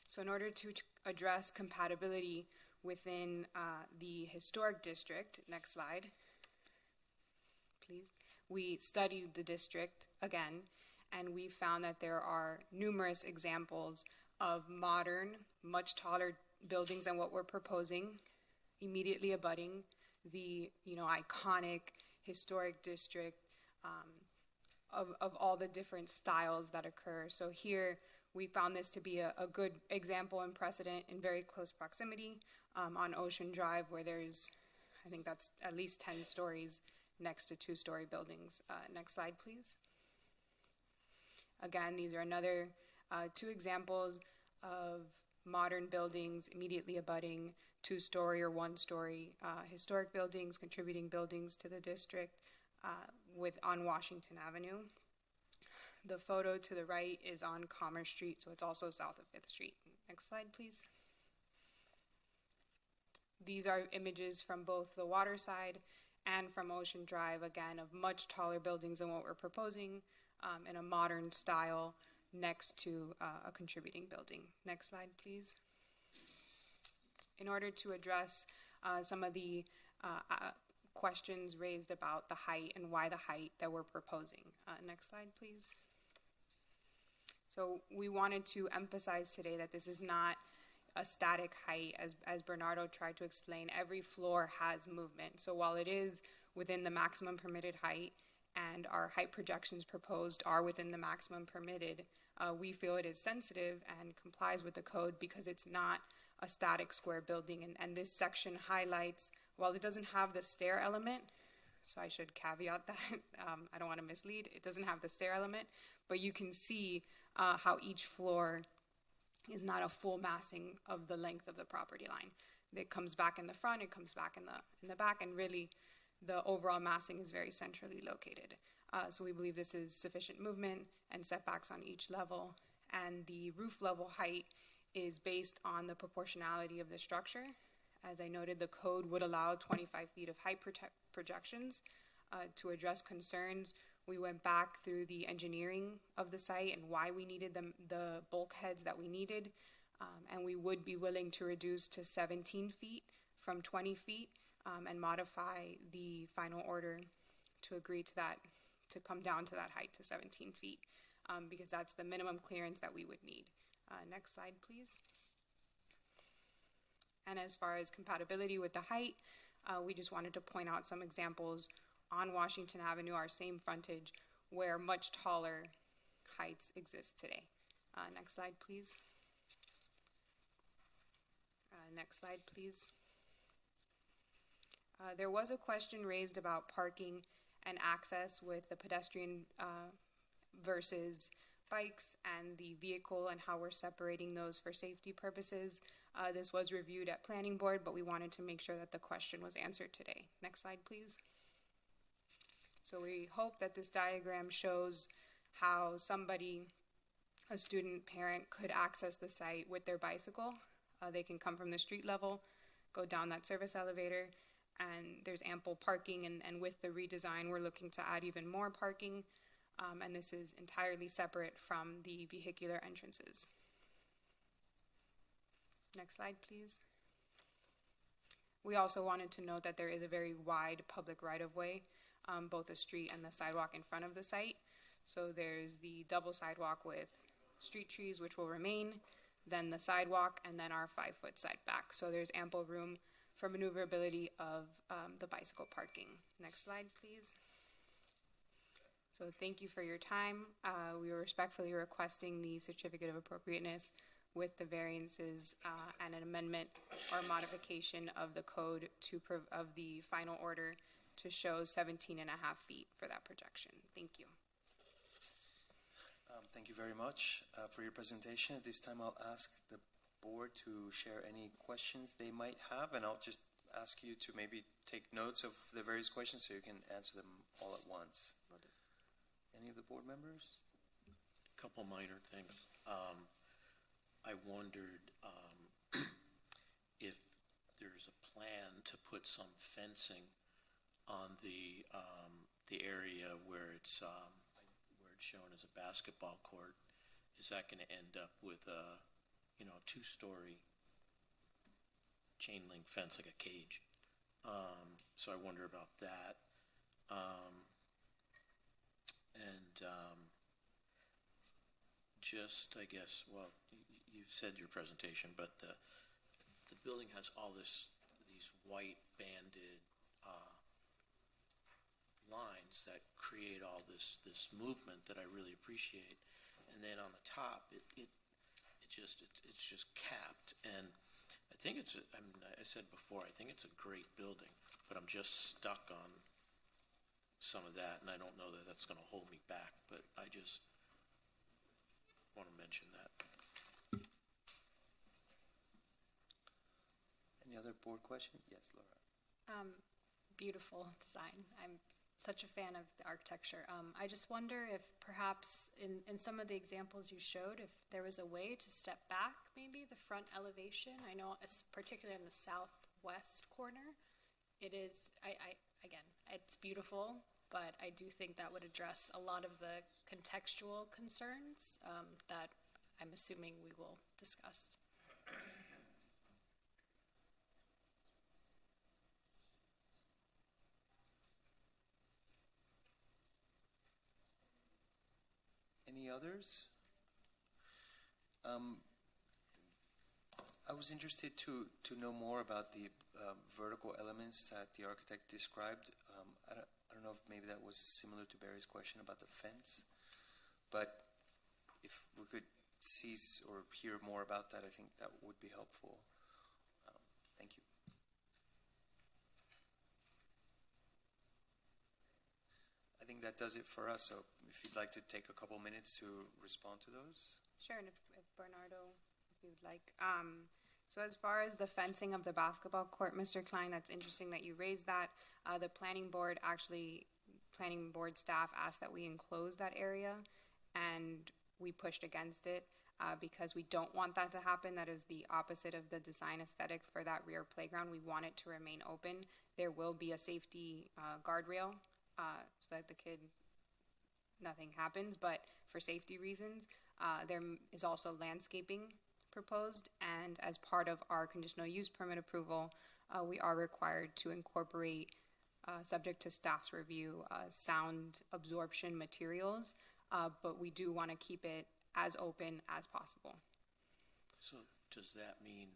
So in order to address compatibility within the historic district, next slide, please, we studied the district again, and we found that there are numerous examples of modern, much taller buildings than what we're proposing, immediately abutting the iconic historic district of all the different styles that occur. So here we found this to be a good example and precedent in very close proximity on Ocean Drive, where there's, I think that's at least 10 stories next to 2-story buildings. Next slide, please. Again, these are another 2 examples of modern buildings immediately abutting 2-story or 1-story historic buildings, contributing buildings to the district on Washington Avenue. The photo to the right is on Commerce Street, so it's also south of 5th Street. Next slide, please. These are images from both the Waterside and from Ocean Drive, again, of much taller buildings than what we're proposing in a modern style next to a contributing building. Next slide, please. In order to address some of the questions raised about the height and why the height that we're proposing. Next slide, please. So we wanted to emphasize today that this is not a static height. As Bernardo tried to explain, every floor has movement. So while it is within the maximum permitted height and our height projections proposed are within the maximum permitted, we feel it is sensitive and complies with the code because it's not a static square building. And this section highlights, while it doesn't have the stair element, so I should caveat that, I don't want to mislead, it doesn't have the stair element, but you can see how each floor is not a full massing of the length of the property line. It comes back in the front, it comes back in the back, and really the overall massing is very centrally located. So we believe this is sufficient movement and setbacks on each level, and the roof level height is based on the proportionality of the structure. As I noted, the code would allow 25 feet of height projections. To address concerns, we went back through the engineering of the site and why we needed the bulkheads that we needed, and we would be willing to reduce to 17 feet from 20 feet and modify the final order to agree to that, to come down to that height to 17 feet, because that's the minimum clearance that we would need. Next slide, please. And as far as compatibility with the height, we just wanted to point out some examples on Washington Avenue, our same frontage, where much taller heights exist today. Next slide, please. Next slide, please. There was a question raised about parking and access with the pedestrian versus bikes and the vehicle and how we're separating those for safety purposes. This was reviewed at Planning Board, but we wanted to make sure that the question was answered today. Next slide, please. So we hope that this diagram shows how somebody, a student, parent, could access the site with their bicycle. They can come from the street level, go down that service elevator, and there's ample parking, and with the redesign, we're looking to add even more parking, and this is entirely separate from the vehicular entrances. Next slide, please. We also wanted to note that there is a very wide public right-of-way, both the street and the sidewalk in front of the site. So there's the double sidewalk with street trees, which will remain, then the sidewalk, and then our 5-foot setback. So there's ample room for maneuverability of the bicycle parking. Next slide, please. So thank you for your time. We were respectfully requesting the certificate of appropriateness with the variances and an amendment or modification of the code of the final order to show 17.5 feet for that projection. Thank you. Thank you very much for your presentation. At this time, I'll ask the board to share any questions they might have, and I'll just ask you to maybe take notes of the various questions so you can answer them all at once. Any of the board members? A couple minor things. I wondered if there's a plan to put some fencing on the area where it's shown as a basketball court. Is that going to end up with a 2-story chain link fence, like a cage? So I wonder about that. And just, I guess, well, you've said your presentation, but the building has all these white banded lines that create all this movement that I really appreciate. And then on the top, it's just capped. And I think I said before, I think it's a great building, but I'm just stuck on some of that, and I don't know that that's going to hold me back, but I just want to mention that. Any other board question? Yes, Laura. Beautiful design. I'm such a fan of the architecture. I just wonder if perhaps in some of the examples you showed, if there was a way to step back maybe the front elevation. I know particularly in the southwest corner, it is, again, it's beautiful, but I do think that would address a lot of the contextual concerns that I'm assuming we will discuss. Any others? I was interested to know more about the vertical elements that the architect described. I don't know if maybe that was similar to Barry's question about the fence, but if we could see or hear more about that, I think that would be helpful. Thank you. I think that does it for us, so if you'd like to take a couple minutes to respond to those. Sure, and if Bernardo, if you would like. So as far as the fencing of the basketball court, Mr. Klein, that's interesting that you raised that. The planning board staff asked that we enclose that area, and we pushed against it because we don't want that to happen. That is the opposite of the design aesthetic for that rear playground. We want it to remain open. There will be a safety guardrail so that nothing happens, but for safety reasons, there is also landscaping proposed, and as part of our conditional use permit approval, we are required to incorporate, subject to staff's review, sound absorption materials, but we do want to keep it as open as possible. So does that mean,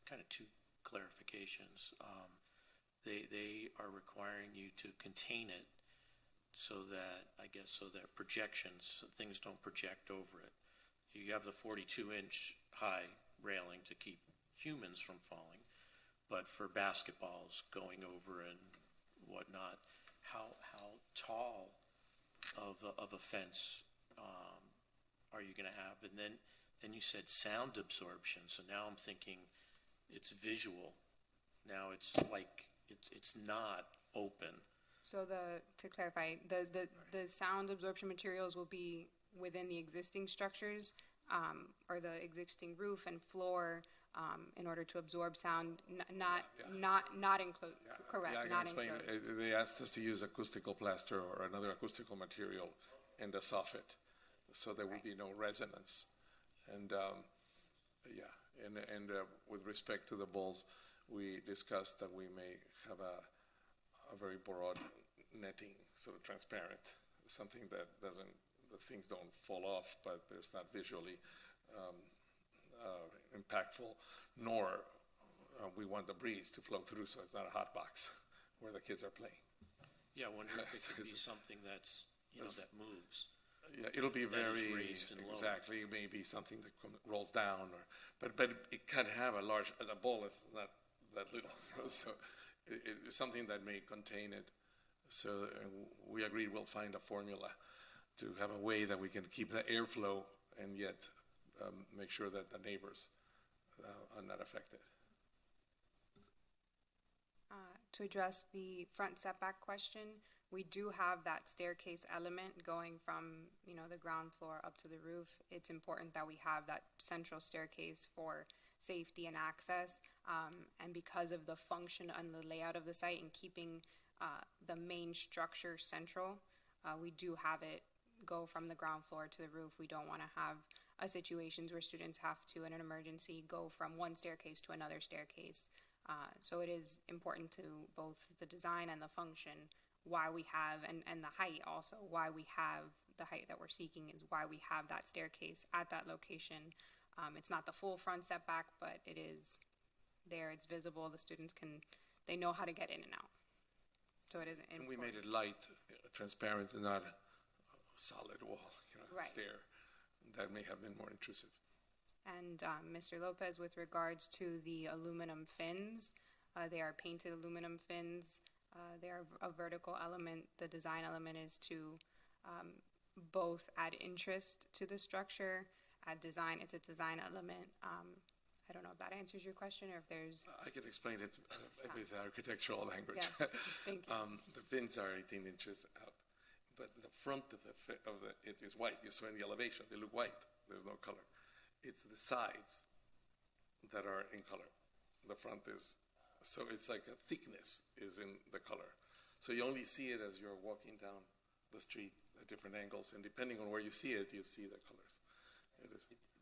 kind of two clarifications, they are requiring you to contain it so that projections, things don't project over it. You have the 42-inch high railing to keep humans from falling, but for basketballs going over and whatnot, how tall of a fence are you going to have? And then you said sound absorption, so now I'm thinking it's visual. Now it's like it's not open. So to clarify, the sound absorption materials will be within the existing structures or the existing roof and floor in order to absorb sound, not enclosed. Correct. Yeah, I can explain. They asked us to use acoustical plaster or another acoustical material in the soffit, so there will be no resonance. And with respect to the balls, we discussed that we may have a very broad netting, sort of transparent, something that the things don't fall off, but there's not visually impactful, nor we want the breeze to flow through, so it's not a hot box where the kids are playing. Yeah, I wonder if it could be something that's, that moves. Yeah, it'll be very, raised and low. exactly, maybe something that rolls down, but it can have a large, the ball is not that little, so it's something that may contain it. So we agreed we'll find a formula to have a way that we can keep the airflow and yet make sure that the neighbors are not affected. To address the front setback question, we do have that staircase element going from the ground floor up to the roof. It's important that we have that central staircase for safety and access, and because of the function and the layout of the site and keeping the main structure central, we do have it go from the ground floor to the roof. We don't want to have situations where students have to, in an emergency, go from one staircase to another staircase. So it is important to both the design and the function why we have, and the height also, why we have the height that we're seeking is why we have that staircase at that location. It's not the full front setback, but it is there, it's visible, the students they know how to get in and out. So it isn't And we made it light, transparent, and not a solid wall, Right. stair. That may have been more intrusive. And Mr. Lopez, with regards to the aluminum fins, they are painted aluminum fins. They are a vertical element. The design element is to both add interest to the structure, add design. It's a design element. I don't know if that answers your question or if there's... I can explain it with architectural language. Yes, thank you. The fins are 18 inches out, but the front of it is white. You saw in the elevation, they look white. There's no color. It's the sides that are in color. The front is, so it's like a thickness is in the color. So you only see it as you're walking down the street at different angles, and depending on where you see it, you see the colors.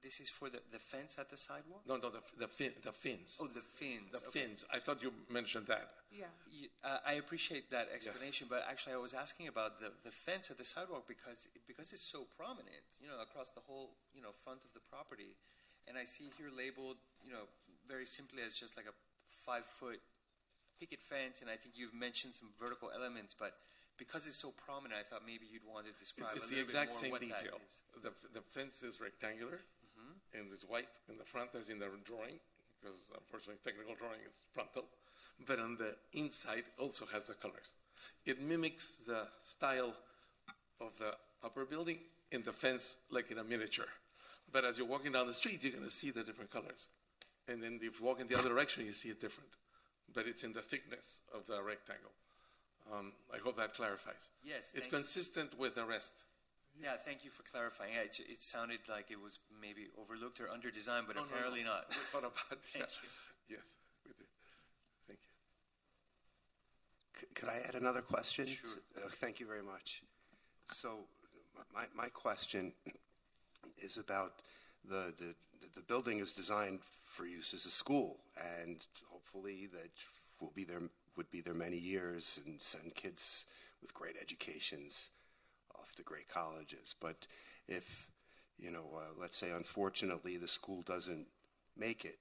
This is for the fence at the sidewalk? No, the fins. Oh, the fins. The okay. fins. I thought you mentioned that. Yeah. I appreciate that explanation, but actually I was asking about the fence at the sidewalk because it's so prominent, across the whole, front of the property. And I see here labeled, very simply as just like a 5-foot picket fence, and I think you've mentioned some vertical elements, but because it's so prominent, I thought maybe you'd want to describe It's a the little exact bit same more what detail. that is. The fence is rectangular, and it's white in the front as in the drawing, because unfortunately technical drawing is frontal, but on the inside also has the colors. It mimics the style of the upper building in the fence like in a miniature. But as you're walking down the street, you're going to see the different colors. And then if you walk in the other direction, you see it different. But it's in the thickness of the rectangle. I hope that clarifies. Yes. It's consistent with the rest. Yeah, thank you for clarifying. Yeah, it sounded like it was maybe overlooked or under-designed, but No, apparently no. not. We thought about Thank you. Yes, we did. Thank you. Could I add another question? Sure. Thank you very much. So my question is about the building is designed for use as a school, and hopefully that would be there many years and send kids with great educations off to great colleges. But if, let's say unfortunately the school doesn't make it,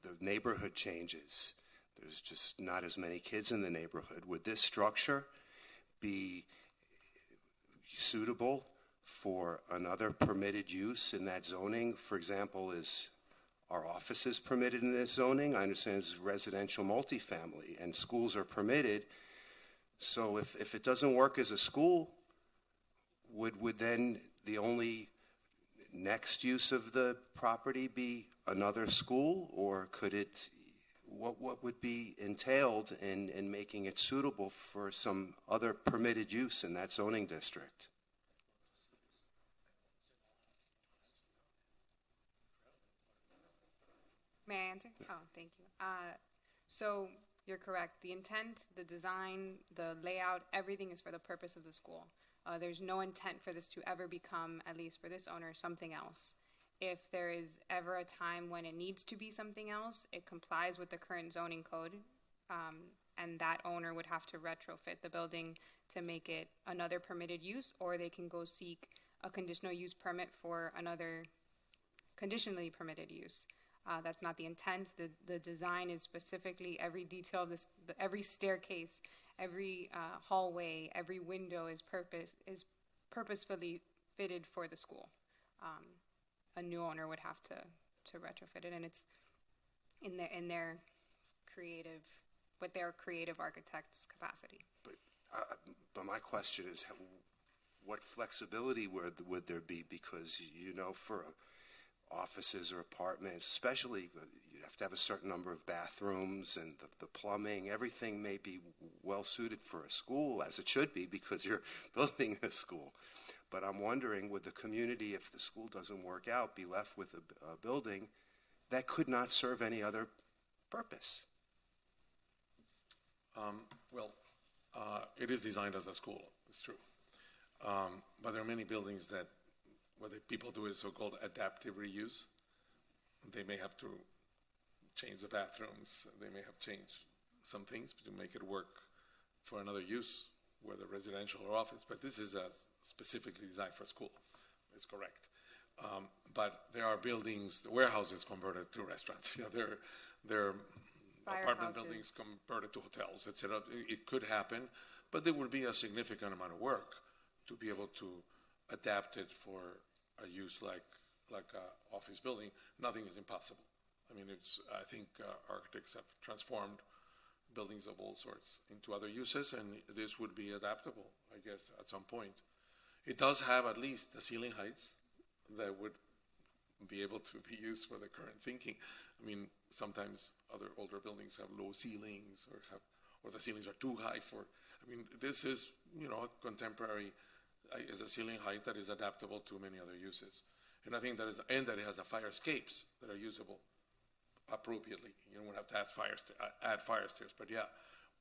the neighborhood changes, there's just not as many kids in the neighborhood, would this structure be suitable for another permitted use in that zoning? For example, are offices permitted in this zoning? I understand it's residential multifamily, and schools are permitted. So if it doesn't work as a school, would then the only next use of the property be another school, or could it? What would be entailed in making it suitable for some other permitted use in that zoning district? May I answer? Oh, thank you. So you're correct. The intent, the design, the layout, everything is for the purpose of the school. There's no intent for this to ever become, at least for this owner, something else. If there is ever a time when it needs to be something else, it complies with the current zoning code, and that owner would have to retrofit the building to make it another permitted use, or they can go seek a conditional use permit for another conditionally permitted use. That's not the intent. The design is specifically every detail of this, every staircase, every hallway, every window is purposefully fitted for the school. A new owner would have to retrofit it, and it's in their creative, with their creative architect's capacity. But my question is, what flexibility would there be? Because for offices or apartments, especially, you have to have a certain number of bathrooms, and the plumbing, everything may be well suited for a school, as it should be, because you're building a school. But I'm wondering, would the community, if the school doesn't work out, be left with a building that could not serve any other purpose? It is designed as a school, it's true. But there are many buildings that what the people do is so-called adaptive reuse. They may have to change the bathrooms. They may have changed some things to make it work for another use. whether residential or office, but this is specifically designed for school, is correct. But there are buildings, warehouses converted to restaurants. There are apartment buildings converted to hotels, etc. It could happen, but there would be a significant amount of work to be able to adapt it for a use like a office building. Nothing is impossible. I mean, I think architects have transformed buildings of all sorts into other uses, and this would be adaptable, I guess, at some point. It does have at least the ceiling heights that would be able to be used for the current thinking. I mean, sometimes other older buildings have low ceilings or the ceilings are too high for. I mean, this is a contemporary is a ceiling height that is adaptable to many other uses, and I think that it has the fire escapes that are usable appropriately. You don't have to add fire stairs, but yeah,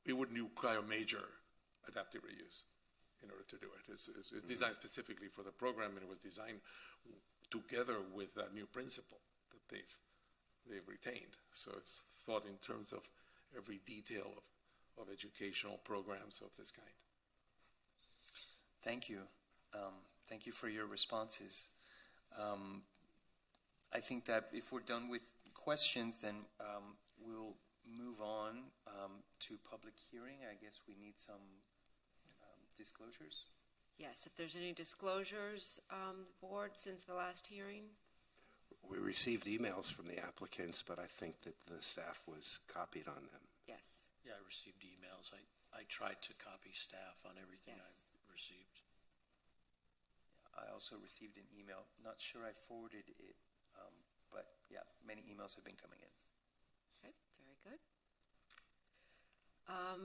it wouldn't require major adaptive reuse in order to do it. It's designed specifically for the program, and it was designed together with that new principle that they've retained. So it's thought in terms of every detail of educational programs of this kind. Thank you. Thank you for your responses. I think that if we're done with questions, then we'll move on to public hearing. I guess we need some disclosures. Yes, if there's any disclosures, board, since the last hearing? We received emails from the applicants, but I think that the staff was copied on them. Yes. Yeah, I received emails. I tried to copy staff on everything I received. I also received an email. Not sure I forwarded it, but yeah, many emails have been coming in. Okay, very good.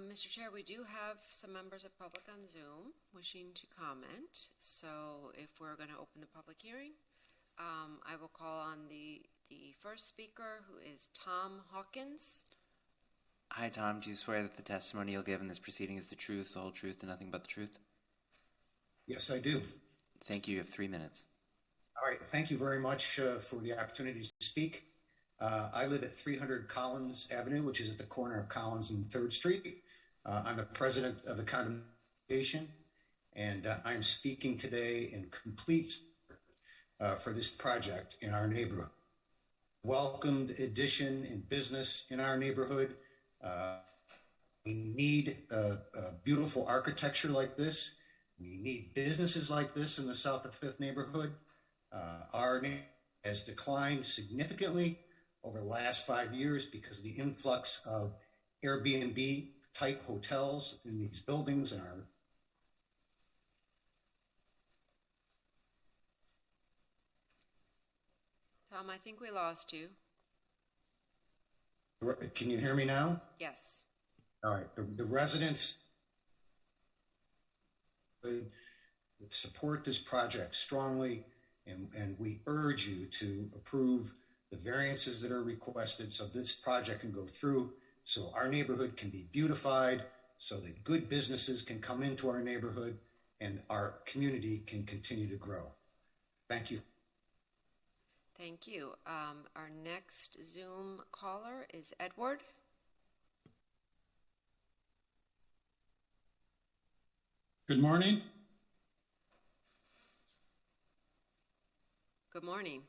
Mr. Chair, we do have some members of public on Zoom wishing to comment. So if we're going to open the public hearing, I will call on the first speaker, who is Tom Hawkins. Hi, Tom. Do you swear that the testimony you'll give in this proceeding is the truth, the whole truth, and nothing but the truth? Yes, I do. Thank you. You have 3 minutes. All right. Thank you very much for the opportunity to speak. I live at 300 Collins Avenue, which is at the corner of Collins and 3rd Street. I'm the president of the congregation, and I'm speaking today in complete support for this project in our neighborhood. Welcomed addition in business in our neighborhood. We need a beautiful architecture like this. We need businesses like this in the South of 5th neighborhood. Our neighborhood has declined significantly over the last 5 years because of the influx of Airbnb type hotels in these buildings and our Tom, I think we lost you. Can you hear me now? Yes. All right. The residents support this project strongly, and we urge you to approve the variances that are requested so this project can go through, so our neighborhood can be beautified, so that good businesses can come into our neighborhood and our community can continue to grow. Thank you. Thank you. Our next Zoom caller is Edward. Good morning. Good morning.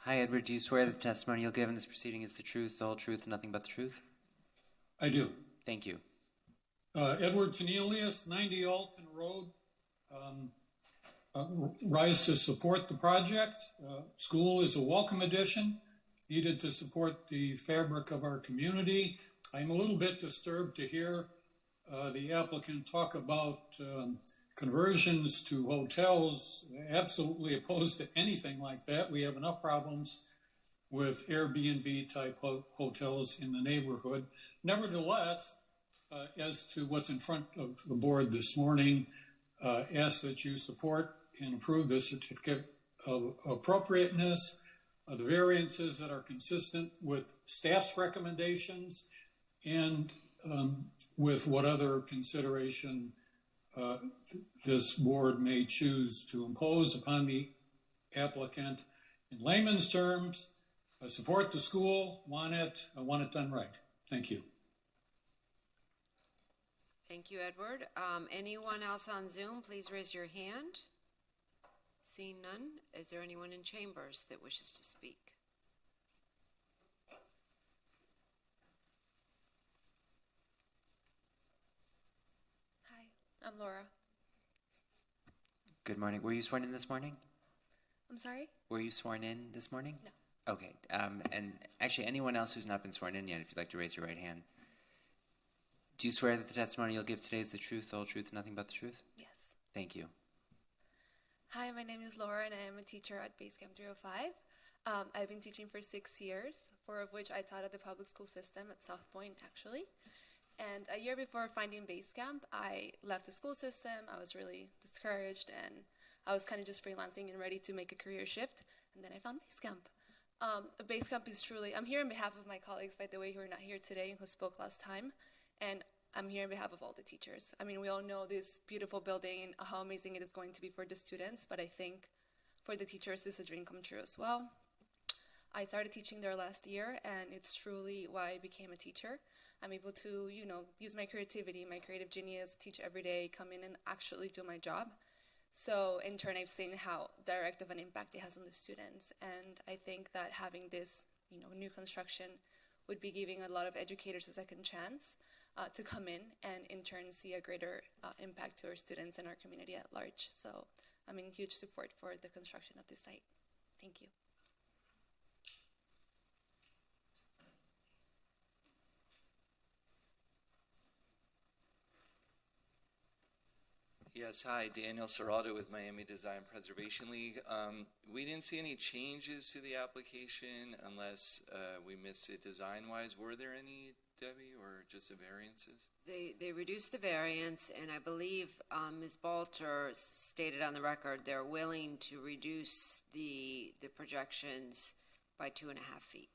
Hi, Edward. Do you swear that the testimony you'll give in this proceeding is the truth, the whole truth, and nothing but the truth? I do. Thank you. Edward Tenelius, 90 Alton Road. Rise to support the project. School is a welcome addition, needed to support the fabric of our community. I'm a little bit disturbed to hear the applicant talk about conversions to hotels. Absolutely opposed to anything like that. We have enough problems with Airbnb type hotels in the neighborhood. Nevertheless, as to what's in front of the board this morning, ask that you support and approve the certificate of appropriateness, the variances that are consistent with staff's recommendations and with what other consideration this board may choose to impose upon the applicant. In layman's terms, support the school, want it done right. Thank you. Thank you, Edward. Anyone else on Zoom, please raise your hand. Seeing none, is there anyone in chambers that wishes to speak? Hi, I'm Laura. Good morning. Were you sworn in this morning? I'm sorry? Were you sworn in this morning? No. Okay. And actually, anyone else who's not been sworn in yet, if you'd like to raise your right hand. Do you swear that the testimony you'll give today is the truth, the whole truth, and nothing but the truth? Yes. Thank you. Hi, my name is Laura, and I am a teacher at Basecamp 305. I've been teaching for 6 years, 4 of which I taught at the public school system at South Point, actually. And a year before finding Basecamp, I left the school system. I was really discouraged, and I was kind of just freelancing and ready to make a career shift. And then I found Basecamp. Basecamp is truly, I'm here on behalf of my colleagues, by the way, who are not here today and who spoke last time. And I'm here on behalf of all the teachers. I mean, we all know this beautiful building and how amazing it is going to be for the students, but I think for the teachers, this is a dream come true as well. I started teaching there last year, and it's truly why I became a teacher. I'm able to, use my creativity, my creative genius, teach every day, come in and actually do my job. So in turn, I've seen how direct of an impact it has on the students. And I think that having this, new construction would be giving a lot of educators a second chance to come in turn see a greater impact to our students and our community at large. So I'm in huge support for the construction of this site. Thank you. Yes, hi, Daniel Serrato with Miami Design Preservation League. We didn't see any changes to the application unless we missed it design-wise. Were there any, Debbie, or just the variances? They reduced the variance, and I believe Ms. Balter stated on the record they're willing to reduce the projections by 2.5 feet.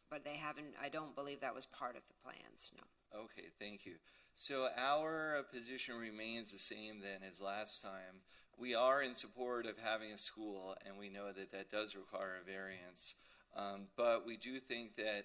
But they haven't, I don't believe that was part of the plans, no. Okay, thank you. So our position remains the same then as last time. We are in support of having a school, and we know that that does require a variance. But we do think that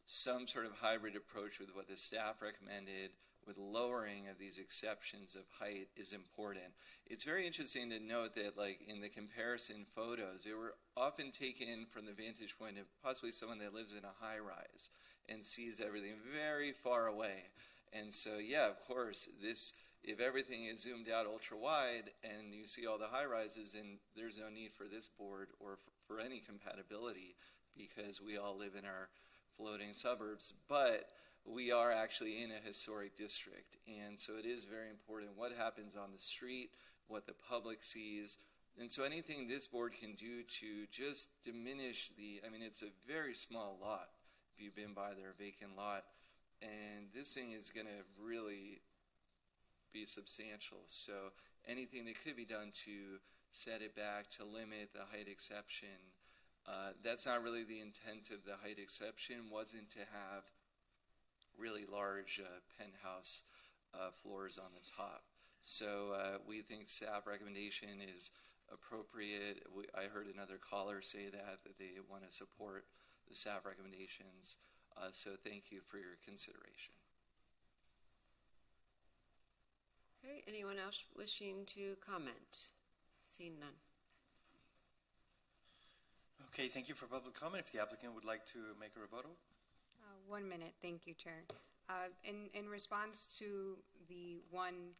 some sort of hybrid approach with what the staff recommended with lowering of these exceptions of height is important. It's very interesting to note that, like, in the comparison photos, they were often taken from the vantage point of possibly someone that lives in a high-rise and sees everything very far away. And so, yeah, of course, if everything is zoomed out ultra-wide and you see all the high-rises, and there's no need for this board or for any compatibility because we all live in our floating suburbs. But we are actually in a historic district, and so it is very important what happens on the street, what the public sees. And so anything this board can do to just diminish it's a very small lot, if you've been by their vacant lot, and this thing is going to really be substantial. So anything that could be done to set it back, to limit the height exception, that's not really the intent of the height exception, wasn't to have really large penthouse floors on the top. So we think staff recommendation is appropriate. I heard another caller say that they want to support the staff recommendations. So thank you for your consideration. Okay, anyone else wishing to comment? Seeing none. Okay, thank you for public comment. If the applicant would like to make a rebuttal. 1 minute. Thank you, Chair. In response to the one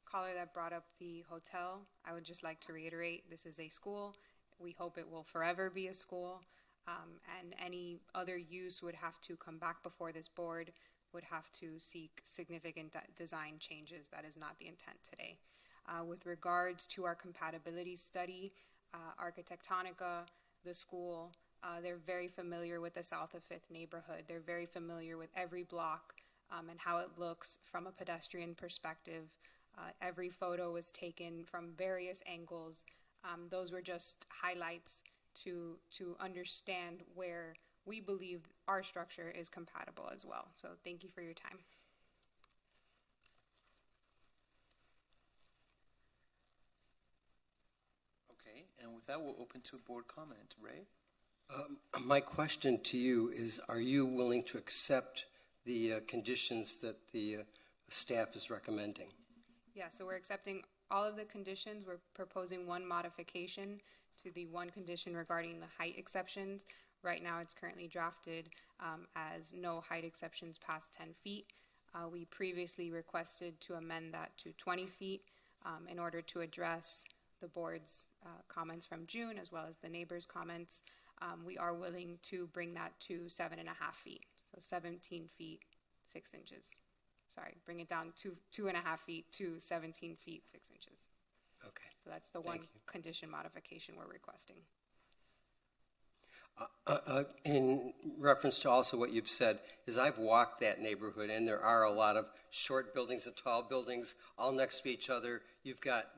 caller that brought up the hotel, I would just like to reiterate this is a school. We hope it will forever be a school. And any other use would have to come back before this board, would have to seek significant design changes. That is not the intent today. With regards to our compatibility study, Architectonica, the school, they're very familiar with the South of 5th neighborhood. They're very familiar with every block and how it looks from a pedestrian perspective. Every photo was taken from various angles. Those were just highlights to understand where we believe our structure is compatible as well. So thank you for your time. Okay, and with that, we'll open to board comment. Ray? My question to you is, are you willing to accept the conditions that the staff is recommending. Yeah, so we're accepting all of the conditions. We're proposing one modification to the one condition regarding the height exceptions. Right now, it's currently drafted as no height exceptions past 10 feet. We previously requested to amend that to 20 feet in order to address the board's comments from June as well as the neighbors' comments. We are willing to bring that to 7.5 feet, so 17 feet 6 inches. Sorry, bring it down to 2.5 feet to 17 feet 6 inches. Okay. So that's the one condition modification we're requesting. In reference to also what you've said, is I've walked that neighborhood, and there are a lot of short buildings and tall buildings all next to each other. You've got,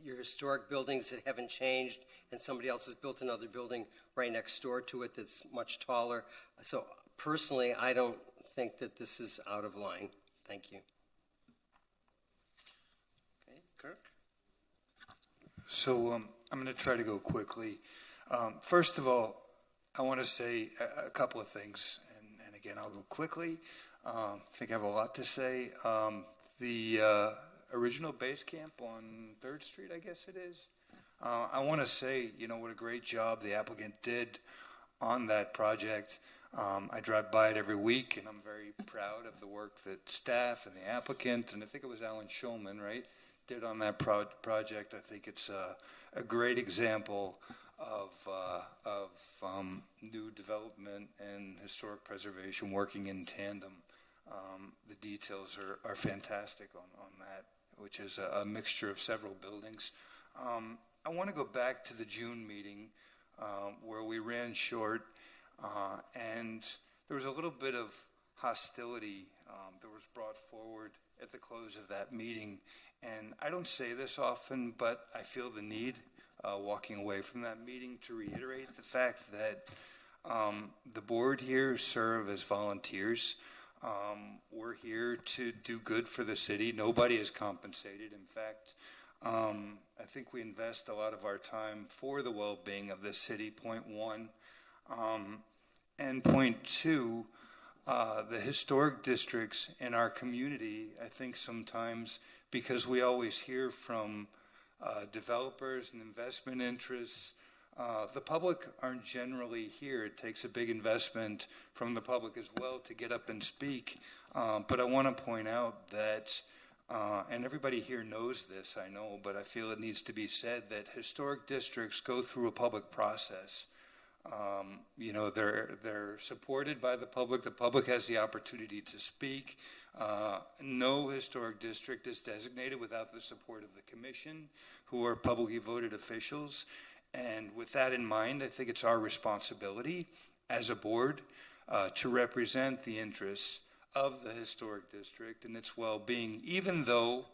your historic buildings that haven't changed, and somebody else has built another building right next door to it that's much taller. So personally, I don't think that this is out of line. Thank you. Okay, Kirk? So I'm going to try to go quickly. First of all, I want to say a couple of things, and again, I'll go quickly. I think I have a lot to say. The original base camp on 3rd Street, I guess it is. I want to say, what a great job the applicant did on that project. I drive by it every week, and I'm very proud of the work that staff and the applicant, and I think it was Alan Schulman, right, did on that project. I think it's a great example of new development and historic preservation working in tandem. The details are fantastic on that, which is a mixture of several buildings. I want to go back to the June meeting where we ran short, and there was a little bit of hostility that was brought forward at the close of that meeting. And I don't say this often, but I feel the need, walking away from that meeting, to reiterate the fact that the board here serve as volunteers. We're here to do good for the city. Nobody is compensated. In fact, I think we invest a lot of our time for the well-being of the city, point one. And point two, the historic districts in our community, I think sometimes, because we always hear from developers and investment interests, the public aren't generally here. It takes a big investment from the public as well to get up and speak. But I want to point out that, and everybody here knows this, I know, but I feel it needs to be said, that historic districts go through a public process. They're supported by the public. The public has the opportunity to speak. No historic district is designated without the support of the commission, who are publicly voted officials. And with that in mind, I think it's our responsibility as a board to represent the interests of the historic district and its well-being, even though,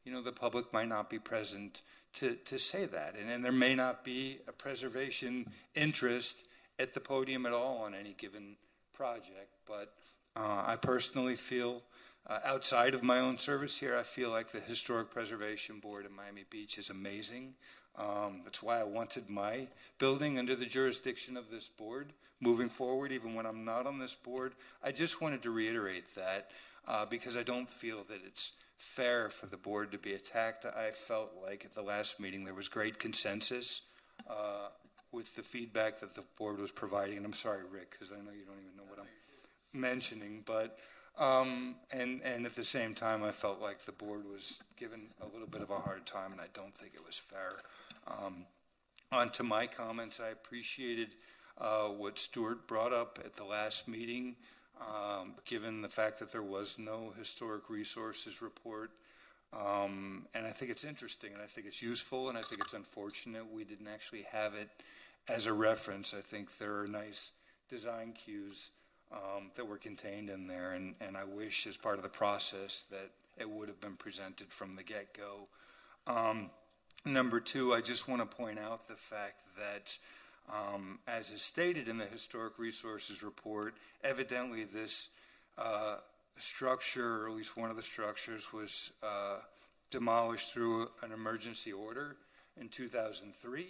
the public might not be present to say that. And there may not be a preservation interest at the podium at all on any given project. But I personally feel, outside of my own service here, I feel like the Historic Preservation Board in Miami Beach is amazing. That's why I wanted my building under the jurisdiction of this board moving forward, even when I'm not on this board. I just wanted to reiterate that because I don't feel that it's fair for the board to be attacked. I felt like at the last meeting there was great consensus with the feedback that the board was providing. And I'm sorry, Rick, because I know you don't even know what I'm mentioning, but and at the same time, I felt like the board was given a little bit of a hard time, and I don't think it was fair. On to my comments, I appreciated what Stuart brought up at the last meeting, given the fact that there was no historic resources report. And I think it's interesting, and I think it's useful, and I think it's unfortunate we didn't actually have it as a reference. I think there are nice design cues that were contained in there, and I wish as part of the process that it would have been presented from the get-go. Number two, I just want to point out the fact that, as is stated in the Historic Resources Report, evidently this structure, or at least one of the structures, was demolished through an emergency order in 2003.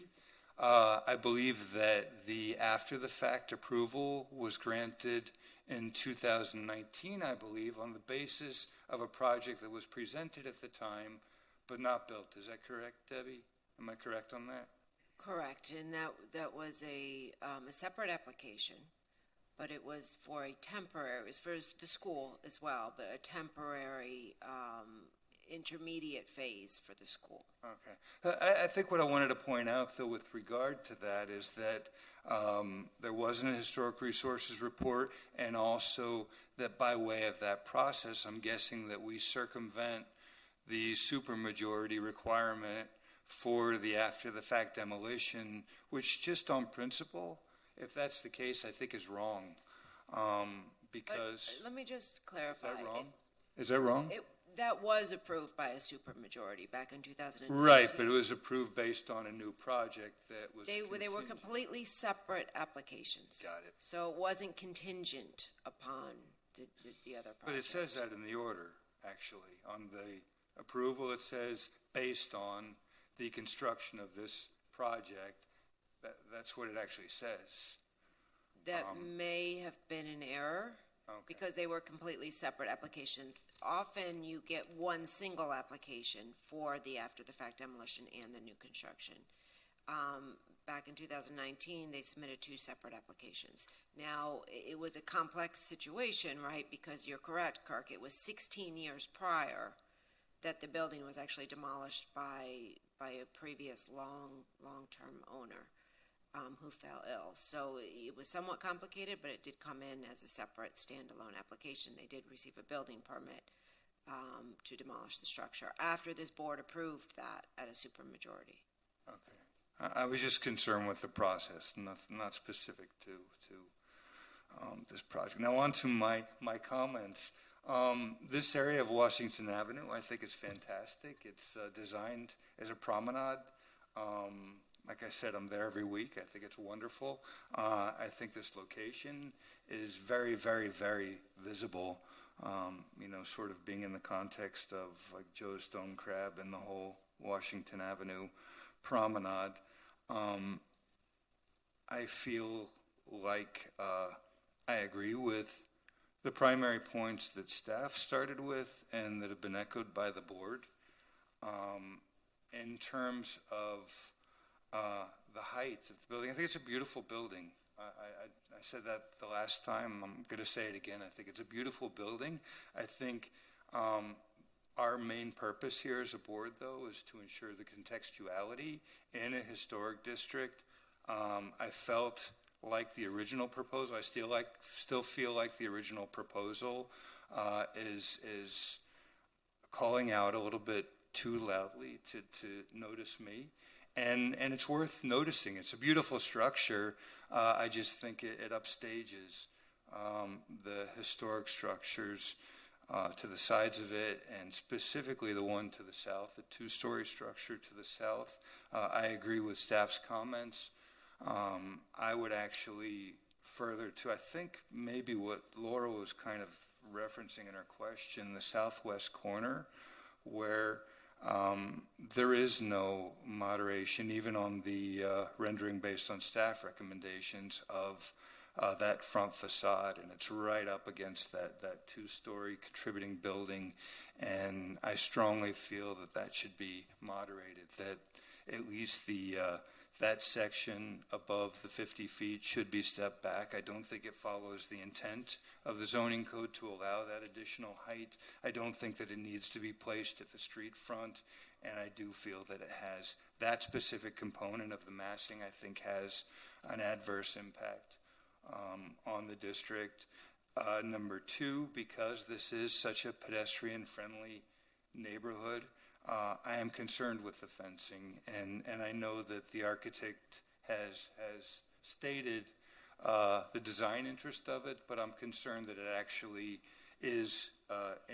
I believe that the after-the-fact approval was granted in 2019, I believe, on the basis of a project that was presented at the time but not built. Is that correct, Debbie? Am I correct on that? Correct, and that was a separate application, but it was for a temporary, it was for the school as well, but a temporary intermediate phase for the school. Okay. I think what I wanted to point out, though, with regard to that is that there wasn't a historic resources report, and also that by way of that process, I'm guessing that we circumvent the supermajority requirement for the after-the-fact demolition, which just on principle, if that's the case, I think is wrong. Because... But let me just clarify. Is that wrong? Is that wrong? That was approved by a supermajority back in 2019. Right, but it was approved based on a new project that was They were completely separate applications. Got it. So it wasn't contingent upon the other project. But it says that in the order, actually. On the approval, it says based on the construction of this project. That's what it actually says. That may have been an error. Okay. Because they were completely separate applications. Often you get one single application for the after-the-fact demolition and the new construction. Back in 2019, they submitted two separate applications. Now, it was a complex situation, right? Because you're correct, Kirk. It was 16 years prior that the building was actually demolished by a previous long-term owner. Who fell ill. So it was somewhat complicated, but it did come in as a separate standalone application. They did receive a building permit to demolish the structure after this board approved that at a supermajority. Okay. I was just concerned with the process, not specific to this project. Now on to my comments. This area of Washington Avenue, I think is fantastic. It's designed as a promenade. Like I said, I'm there every week. I think it's wonderful. I think this location is very, very, very visible, sort of being in the context of like Joe's Stone Crab and the whole Washington Avenue promenade. I feel like I agree with the primary points that staff started with and that have been echoed by the board. In terms of the height of the building, I think it's a beautiful building. I said that the last time. I'm going to say it again. I think it's a beautiful building. I think our main purpose here as a board, though, is to ensure the contextuality in a historic district. I felt like the original proposal. I still feel like the original proposal is calling out a little bit too loudly to notice me. And it's worth noticing. It's a beautiful structure. I just think it upstages the historic structures to the sides of it, and specifically the one to the south, the two-story structure to the south. I agree with staff's comments. I would actually further to, I think maybe what Laura was kind of referencing in her question, the southwest corner, where there is no moderation, even on the rendering based on staff recommendations of that front facade, and it's right up against that two-story contributing building, and I strongly feel that should be moderated, that at least that section above the 50 feet should be stepped back. I don't think it follows the intent of the zoning code to allow that additional height. I don't think that it needs to be placed at the street front, and I do feel that it has that specific component of the massing, I think, has an adverse impact on the district. Number two, because this is such a pedestrian-friendly neighborhood, I am concerned with the fencing, and I know that the architect has stated the design interest of it, but I'm concerned that it actually is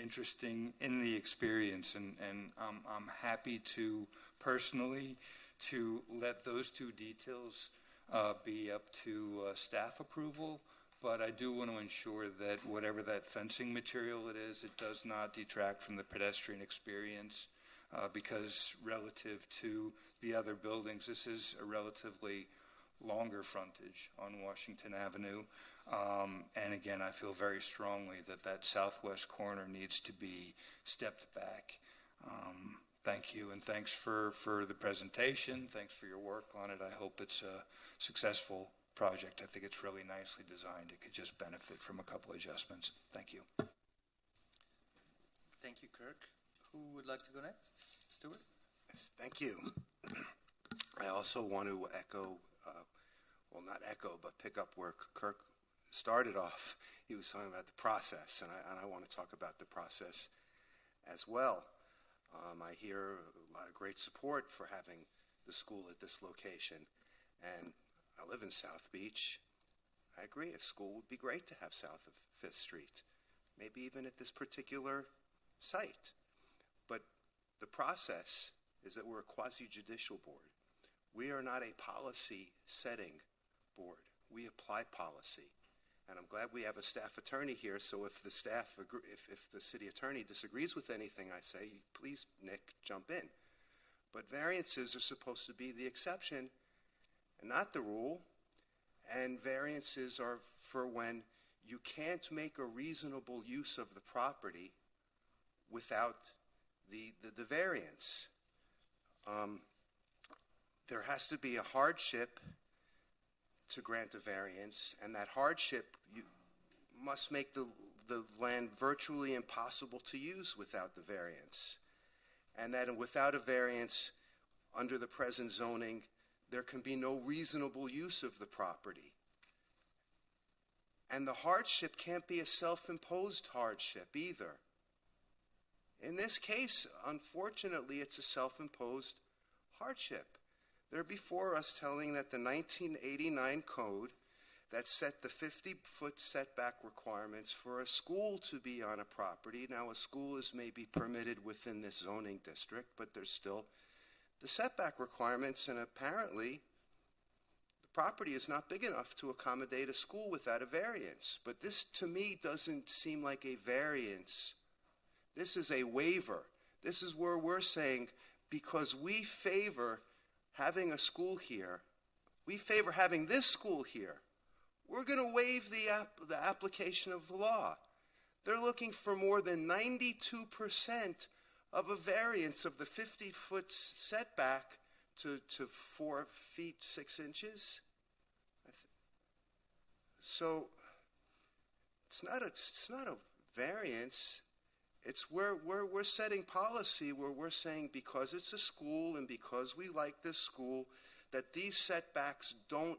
interesting in the experience, and I'm happy to personally to let those two details be up to staff approval, but I do want to ensure that whatever that fencing material it is, it does not detract from the pedestrian experience because relative to the other buildings, this is a relatively longer frontage on Washington Avenue. And again, I feel very strongly that that southwest corner needs to be stepped back. Thank you, and thanks for the presentation. Thanks for your work on it. I hope it's a successful project. I think it's really nicely designed. It could just benefit from a couple adjustments. Thank you. Thank you, Kirk. Who would like to go next? Stuart? Yes, thank you. I also want to echo, well, not echo, but pick up where Kirk started off. He was talking about the process, and I want to talk about the process as well. I hear a lot of great support for having the school at this location, and I live in South Beach. I agree, a school would be great to have south of 5th Street, maybe even at this particular site. But the process is that we're a quasi-judicial board. We are not a policy-setting board. We apply policy. And I'm glad we have a staff attorney here, so if the staff if the city attorney disagrees with anything I say, please, Nick, jump in. But variances are supposed to be the exception and not the rule. And variances are for when you can't make a reasonable use of the property without the variance. There has to be a hardship to grant a variance, and that hardship must make the land virtually impossible to use without the variance. And that without a variance, under the present zoning, there can be no reasonable use of the property. And the hardship can't be a self-imposed hardship either. In this case, unfortunately, it's a self-imposed hardship. They're before us telling that the 1989 code that set the 50-foot setback requirements for a school to be on a property. Now, a school is maybe permitted within this zoning district, but there's still the setback requirements, and apparently the property is not big enough to accommodate a school without a variance. But this, to me, doesn't seem like a variance. This is a waiver. This is where we're saying, because we favor having a school here, we favor having this school here, we're going to waive the application of the law. They're looking for more than 92% of a variance of the 50-foot setback to 4 feet 6 inches. So it's not a variance. It's where we're setting policy, where we're saying because it's a school and because we like this school, that these setbacks don't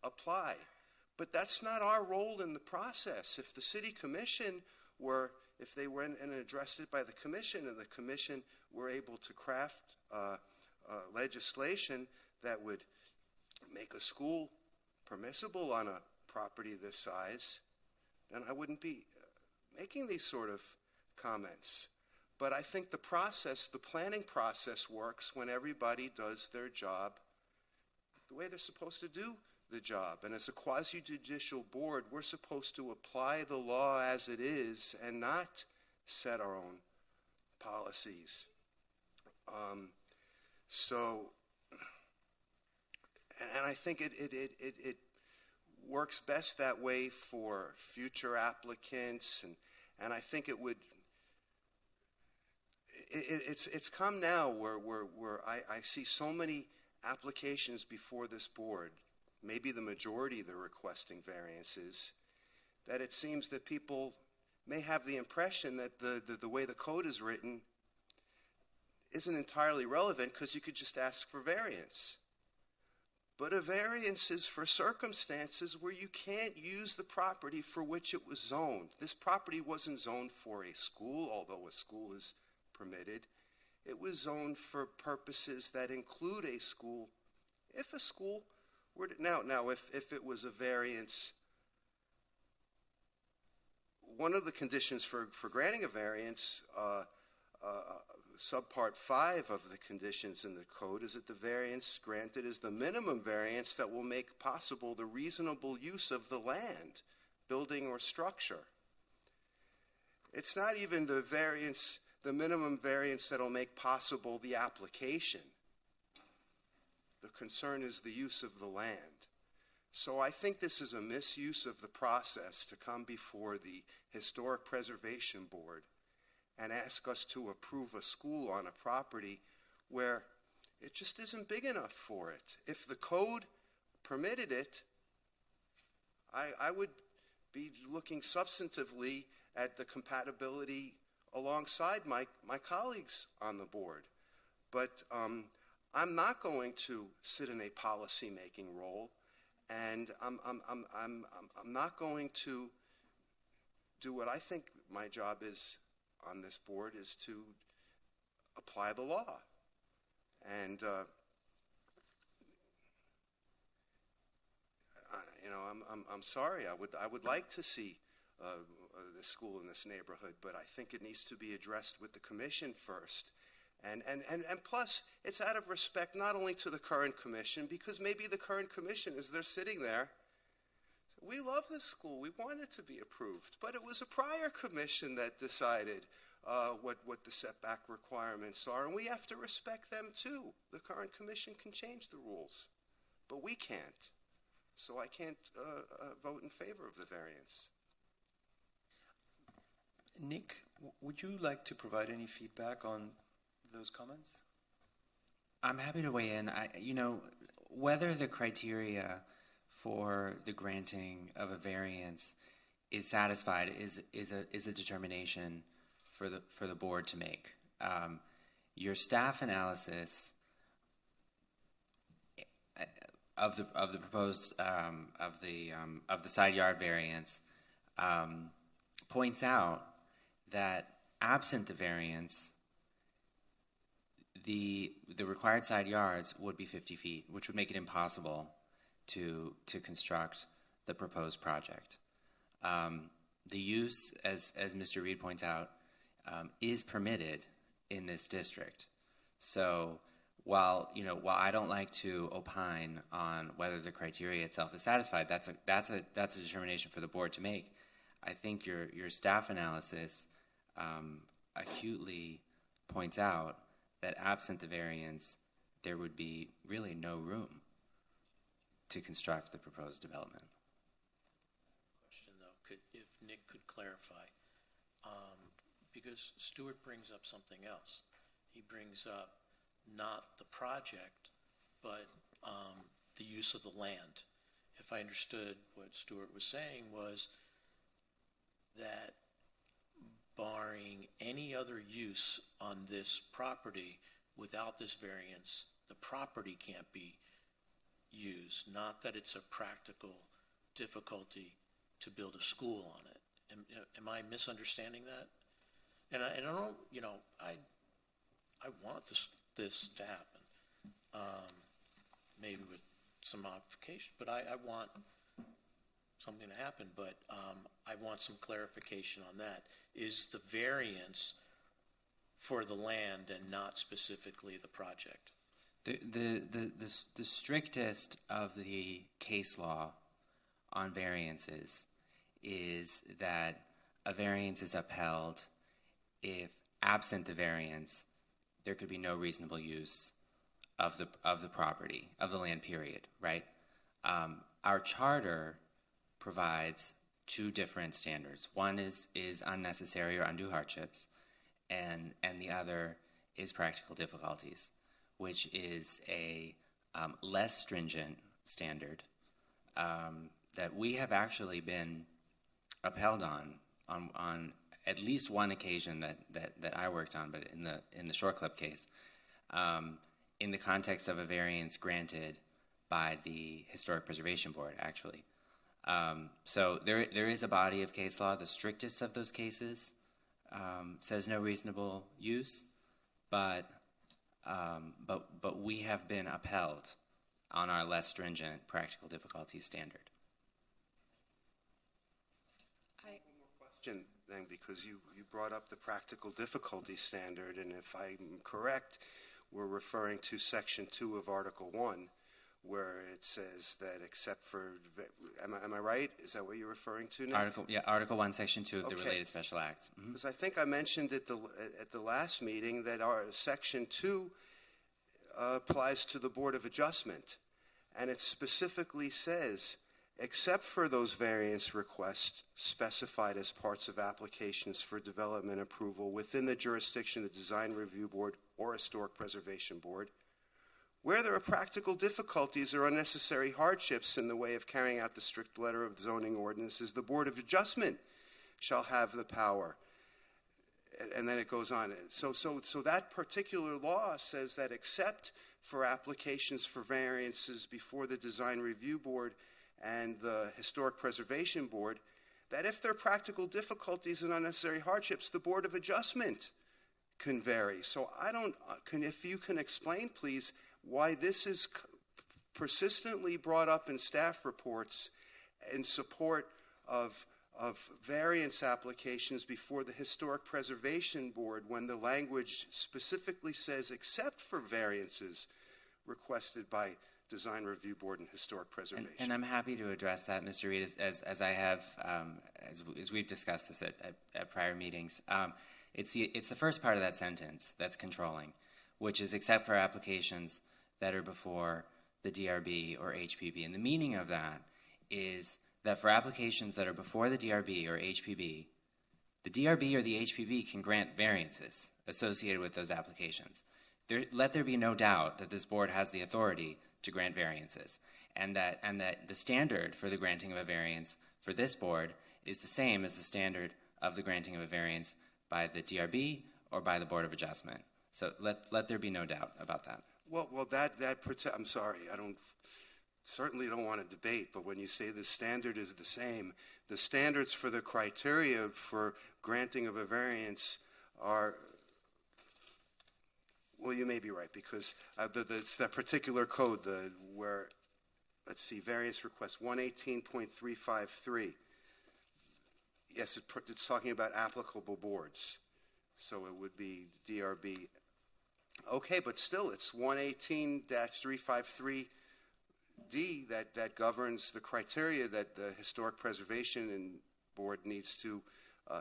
apply. But that's not our role in the process. If the city commission if they were and addressed it by the commission, and the commission were able to craft legislation that would make a school permissible on a property this size, then I wouldn't be making these sort of comments. But I think the process, the planning process, works when everybody does their job the way they're supposed to do the job. And as a quasi-judicial board, we're supposed to apply the law as it is and not set our own policies. And I think it works best that way for future applicants, and I think it would. It's come now where I see so many applications before this board, maybe the majority they're requesting variances, that it seems that people may have the impression that the way the code is written isn't entirely relevant because you could just ask for variance. But a variance is for circumstances where you can't use the property for which it was zoned. This property wasn't zoned for a school, although a school is permitted. It was zoned for purposes that include a school. If a school were to, now if it was a variance, one of the conditions for granting a variance, subpart 5 of the conditions in the code, is that the variance granted is the minimum variance that will make possible the reasonable use of the land, building or structure. It's not even the variance the minimum variance that'll make possible the application. The concern is the use of the land. So I think this is a misuse of the process to come before the Historic Preservation Board and ask us to approve a school on a property where it just isn't big enough for it. If the code permitted it, I would be looking substantively at the compatibility alongside my colleagues on the board. But I'm not going to sit in a policy-making role, and I'm not going to do what I think my job is on this board, is to apply the law. And I'm sorry. I would like to see the school in this neighborhood, but I think it needs to be addressed with the commission first. And plus, it's out of respect not only to the current commission, because maybe the current commission, as they're sitting there, we love this school, we want it to be approved, but it was a prior commission that decided what the setback requirements are, and we have to respect them too. The current commission can change the rules, but we can't. So I can't vote in favor of the variance. Nick, would you like to provide any feedback on those comments? I'm happy to weigh in. Whether the criteria for the granting of a variance is satisfied is a determination for the board to make. Your staff analysis of the proposed of the side yard variance points out that absent the variance, the required side yards would be 50 feet, which would make it impossible to construct the proposed project. The use, as Mr. Reed points out, is permitted in this district. So while I don't like to opine on whether the criteria itself is satisfied, that's a determination for the board to make. I think your staff analysis acutely points out that absent the variance, there would be really no room to construct the proposed development. Question though, if Nick could clarify, because Stuart brings up something else. He brings up not the project, but the use of the land. If I understood what Stuart was saying, was that barring any other use on this property without this variance, the property can't be used, not that it's a practical difficulty to build a school on it. Am I misunderstanding that? And I don't, I want this to happen, maybe with some modification, but I want something to happen, but I want some clarification on that. Is the variance for the land and not specifically the project? The strictest of the case law on variances is that a variance is upheld if, absent the variance, there could be no reasonable use of the property, of the land, period, right? Our charter provides two different standards. One is unnecessary or undue hardships, and the other is practical difficulties, which is a less stringent standard that we have actually been upheld on at least one occasion that I worked on, but in the Shore Club case, in the context of a variance granted by the Historic Preservation Board, actually. So there is a body of case law. The strictest of those cases says no reasonable use, but we have been upheld on our less stringent practical difficulty standard. Question then, because you brought up the practical difficulty standard, and if I'm correct, we're referring to Section 2 of Article 1, where it says that except for, am I right? Is that what you're referring to, Nick? Article 1, Section 2 of the Okay. Related Special Acts. Mhm. Because I think I mentioned at the last meeting that our Section 2 applies to the Board of Adjustment, and it specifically says, except for those variance requests specified as parts of applications for development approval within the jurisdiction of the Design Review Board or Historic Preservation Board, where there are practical difficulties or unnecessary hardships in the way of carrying out the strict letter of zoning ordinances, the Board of Adjustment shall have the power. And then it goes on. So that particular law says that except for applications for variances before the Design Review Board and the Historic Preservation Board, that if there are practical difficulties and unnecessary hardships, the Board of Adjustment can vary. So if you can explain, please, why this is persistently brought up in staff reports in support of variance applications before the Historic Preservation Board when the language specifically says except for variances requested by Design Review Board and Historic Preservation. And I'm happy to address that, Mr. Reed, as I have, as we've discussed this at prior meetings. It's the first part of that sentence that's controlling, which is except for applications that are before the DRB or HPB. And the meaning of that is that for applications that are before the DRB or HPB, the DRB or the HPB can grant variances associated with those applications. Let there be no doubt that this board has the authority to grant variances, and that the standard for the granting of a variance for this board is the same as the standard of the granting of a variance by the DRB or by the Board of Adjustment. So let there be no doubt about that. Well, I'm sorry, certainly don't want to debate, but when you say the standard is the same, the standards for the criteria for granting of a variance are, well, you may be right, because it's that particular code where, let's see, variance request 118.353. Yes, it's talking about applicable boards, so it would be DRB. Okay, but still, it's 118-353D that governs the criteria that the Historic Preservation Board needs to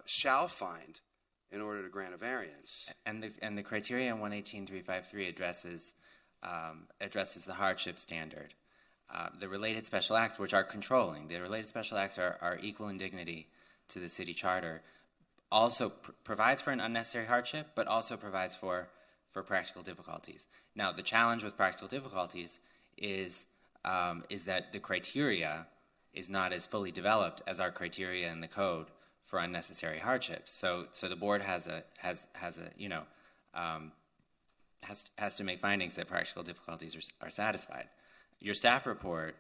shall find in order to grant a variance. And the criteria in 118.353 addresses the hardship standard. The related special acts, which are controlling, the related special acts are equal in dignity to the city charter, also provides for an unnecessary hardship, but also provides for practical difficulties. Now, the challenge with practical difficulties is that the criteria is not as fully developed as our criteria in the code for unnecessary hardships. So the board has to make findings that practical difficulties are satisfied. Your staff report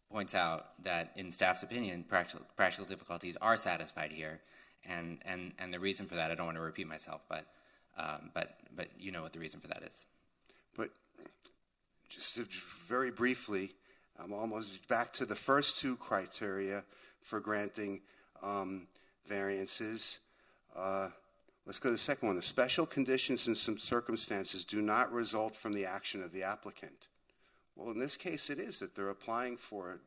points out that, in staff's opinion, practical difficulties are satisfied here, and the reason for that, I don't want to repeat myself, but you know what the reason for that is. But just very briefly, I'm almost back to the first two criteria for granting variances. Let's go to the second one. The special conditions in some circumstances do not result from the action of the applicant. Well, in this case, it is that they're applying for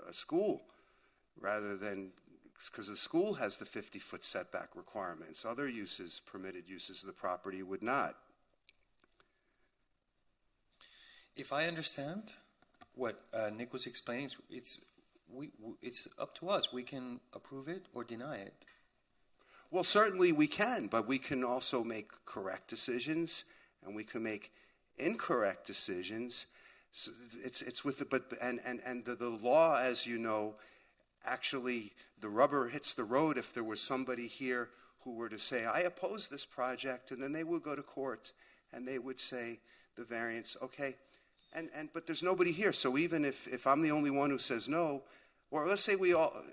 a school rather than, because the school has the 50-foot setback requirements. Other uses, permitted uses of the property, would not. If I understand what Nick was explaining, it's up to us. We can approve it or deny it. Well, certainly we can, but we can also make correct decisions, and we can make incorrect decisions. So it's with the the law, as you know, actually the rubber hits the road if there was somebody here who were to say, I oppose this project, and then they would go to court and they would say the variance, okay, but there's nobody here. So even if I'm the only one who says no, or let's say we all,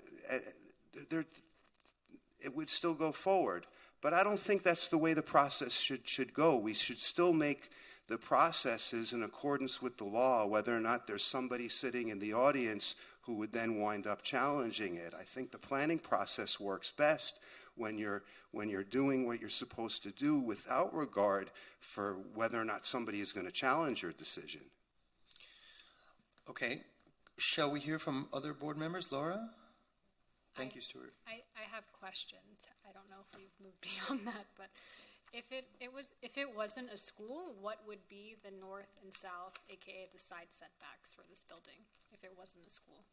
it would still go forward. But I don't think that's the way the process should go. We should still make the processes in accordance with the law, whether or not there's somebody sitting in the audience who would then wind up challenging it. I think the planning process works best when you're doing what you're supposed to do without regard for whether or not somebody is going to challenge your decision. Okay. Shall we hear from other board members? Laura? Thank you, Stuart. I have questions. I don't know if we've moved beyond that, but if it wasn't a school, what would be the north and south, aka the side setbacks for this building? If it wasn't a school,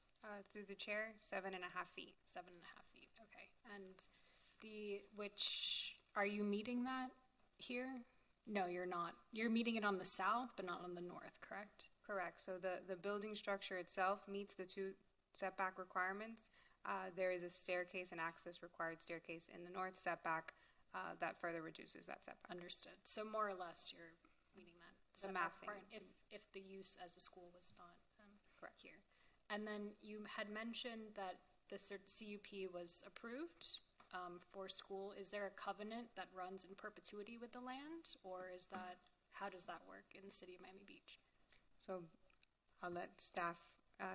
Through the chair, 7.5 feet. 7.5 feet. Okay, and are you meeting that here? No, you're not. You're meeting it on the south, but not on the north, correct? Correct. So the building structure itself meets the 2 setback requirements. There is a staircase, an access required staircase in the north setback that further reduces that setback. Understood. So more or less you're meeting that The setback massing. requirement if the use as a school was not correct here. And then you had mentioned that the CUP was approved for school. Is there a covenant that runs in perpetuity with the land, or how does that work in the city of Miami Beach? So I'll let staff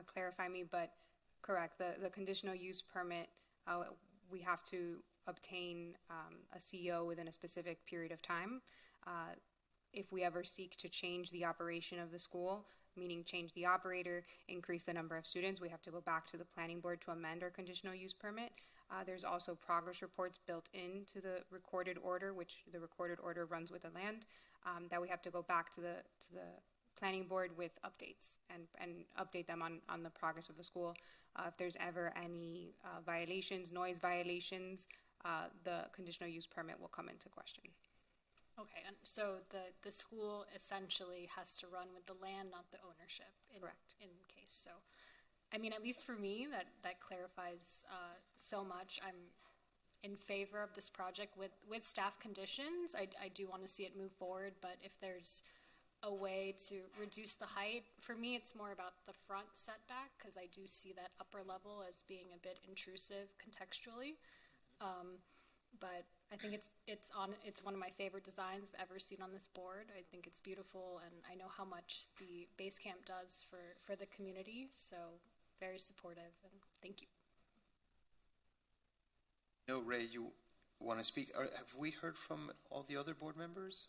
clarify me, but correct, the conditional use permit, we have to obtain a CO within a specific period of time. If we ever seek to change the operation of the school, meaning change the operator, increase the number of students, we have to go back to the planning board to amend our conditional use permit. There's also progress reports built into the recorded order, which the recorded order runs with the land, that we have to go back to the planning board with updates and update them on the progress of the school. If there's ever any violations, noise violations, the conditional use permit will come into question. Okay, and so the school essentially has to run with the land, not the ownership. Correct. In case. So, I mean, at least for me, that clarifies so much. I'm in favor of this project with staff conditions. I do want to see it move forward, but if there's a way to reduce the height, for me it's more about the front setback, because I do see that upper level as being a bit intrusive contextually. But I think it's one of my favorite designs I've ever seen on this board. I think it's beautiful, and I know how much the base camp does for the community, so very supportive, and thank you. No, Ray, you want to speak? Have we heard from all the other board members?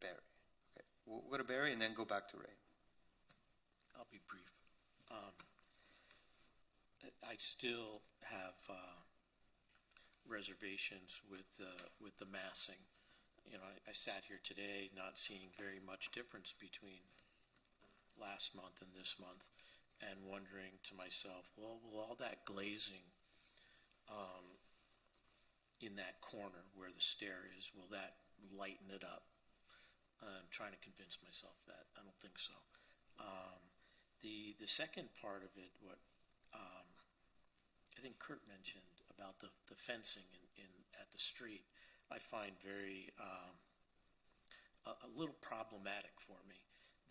Barry. Okay, we'll go to Barry and then go back to Ray. I'll be brief. I still have reservations with the massing. You know, I sat here today not seeing very much difference between last month and this month, and wondering to myself, well, will all that glazing in that corner where the stair is, will that lighten it up? I'm trying to convince myself that. I don't think so. The second part of it, what I think Kurt mentioned about the fencing in at the street, I find very a little problematic for me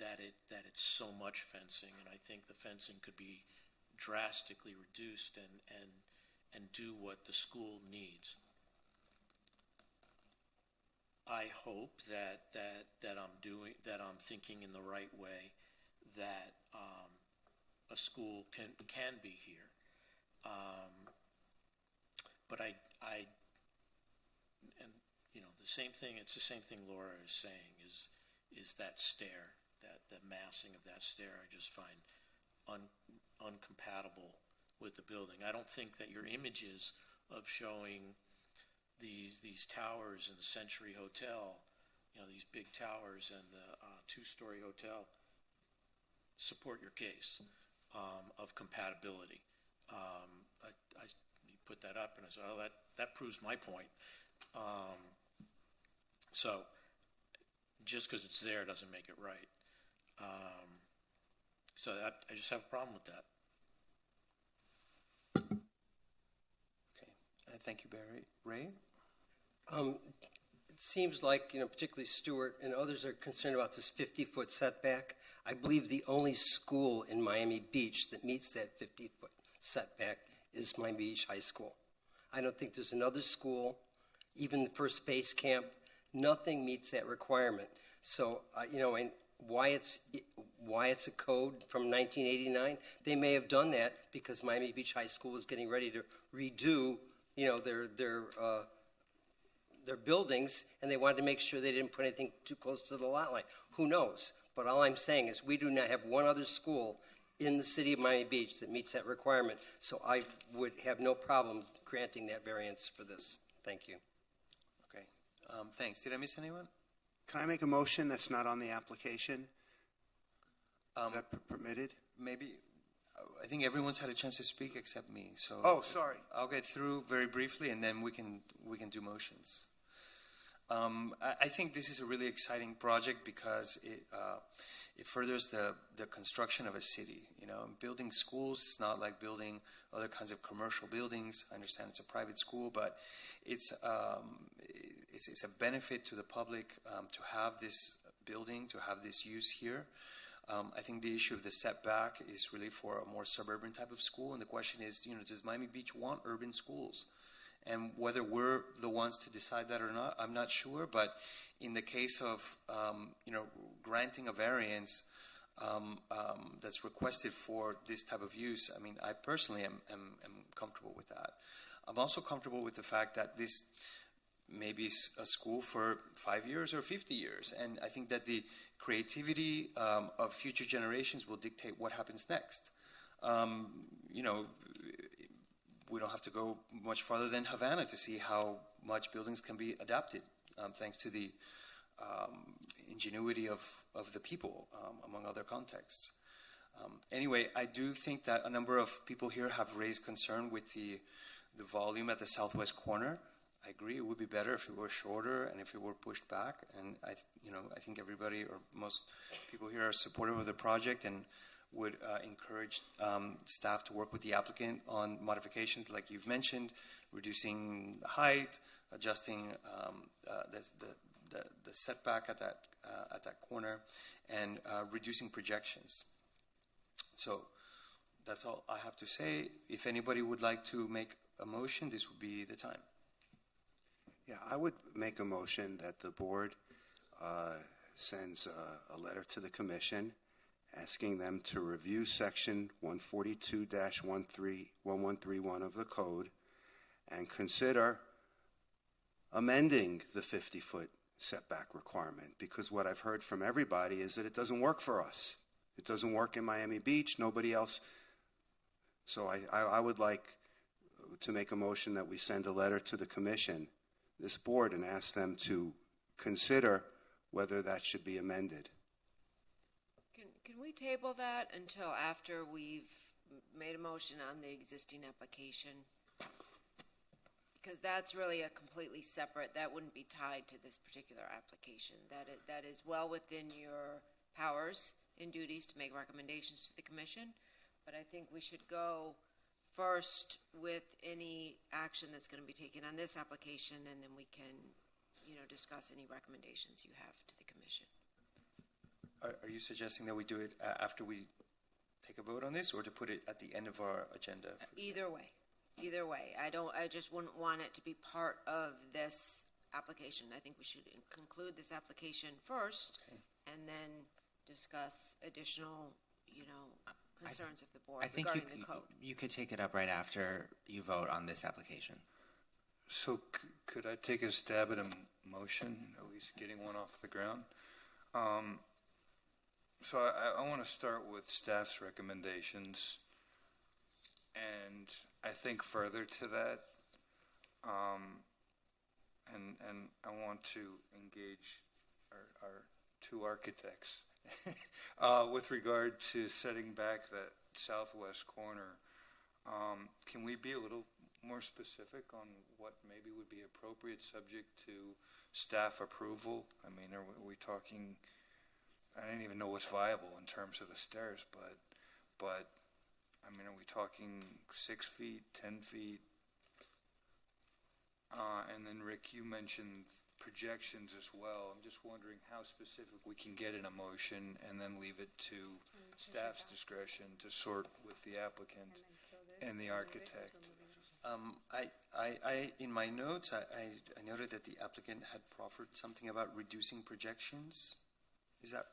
that it's so much fencing, and I think the fencing could be drastically reduced and do what the school needs. I hope that I'm thinking in the right way, that a school can be here. But and you know, the same thing. It's the same thing Laura is saying. Is that stair, that massing of that stair, I just find uncompatible with the building. I don't think that your images of showing these towers in the Century Hotel, you know, these big towers and the two-story hotel, support your case of compatibility. I put that up and I said, oh, that proves my point. So just because it's there doesn't make it right. So I just have a problem with that. Okay, thank you, Barry. Ray? It seems like, you know, particularly Stuart and others are concerned about this 50-foot setback. I believe the only school in Miami Beach that meets that 50-foot setback is Miami Beach High School. I don't think there's another school, even the first base camp, nothing meets that requirement. So, you know, and why it's a code from 1989, they may have done that because Miami Beach High School was getting ready to redo, you know, their buildings, and they wanted to make sure they didn't put anything too close to the lot line. Who knows? But all I'm saying is we do not have one other school in the city of Miami Beach that meets that requirement. So I would have no problem granting that variance for this. Thank you. Okay. Thanks. Did I miss anyone? Can I make a motion that's not on the application? Is that permitted? Maybe. I think everyone's had a chance to speak except me. So. Oh, sorry. I'll get through very briefly, and then we can do motions. I think this is a really exciting project because it furthers the construction of a city. You know, building schools is not like building other kinds of commercial buildings. I understand it's a private school, but it's a benefit to the public to have this building, to have this use here. I think the issue of the setback is really for a more suburban type of school, and the question is, you know, does Miami Beach want urban schools? And whether we're the ones to decide that or not, I'm not sure. But in the case of, you know, granting a variance that's requested for this type of use, I mean, I personally am comfortable with that. I'm also comfortable with the fact that this may be a school for 5 years or 50 years. And I think that the creativity of future generations will dictate what happens next. You know, we don't have to go much farther than Havana to see how much buildings can be adapted thanks to the ingenuity of the people, among other contexts. Anyway, I do think that a number of people here have raised concern with the volume at the southwest corner. I agree it would be better if it were shorter and if it were pushed back. And I think everybody or most people here are supportive of the project and would encourage staff to work with the applicant on modifications like you've mentioned, reducing the height, adjusting the setback at that corner, and reducing projections. So that's all I have to say. If anybody would like to make a motion, this would be the time. Yeah, I would make a motion that the board sends a letter to the commission asking them to review section 142-1131 of the code and consider amending the 50-foot setback requirement, because what I've heard from everybody is that it doesn't work for us. It doesn't work in Miami Beach, nobody else. So I would like to make a motion that we send a letter to the commission, this board, and ask them to consider whether that should be amended. Can we table that until after we've made a motion on the existing application? Because that's really a completely separate, that wouldn't be tied to this particular application. That is well within your powers and duties to make recommendations to the commission. But I think we should go first with any action that's going to be taken on this application, and then we can, you know, discuss any recommendations you have to the commission. Are you suggesting that we do it after we take a vote on this, or to put it at the end of our agenda? Either way. Either way. I just wouldn't want it to be part of this application. I think we should conclude this application first, and then discuss additional, you know, concerns of the board regarding the code. You could take it up right after you vote on this application. So could I take a stab at a motion, at least getting one off the ground? So I want to start with staff's recommendations, and I think further to that, and I want to engage our two architects with regard to setting back that southwest corner. Can we be a little more specific on what maybe would be appropriate subject to staff approval? I mean, are we talking? I don't even know what's viable in terms of the stairs, but I mean, are we talking 6 feet, 10 feet? And then Rick, you mentioned projections as well. I'm just wondering how specific we can get in a motion and then leave it to staff's discretion to sort with the applicant and the architect. In my notes, I noted that the applicant had proffered something about reducing projections. Is that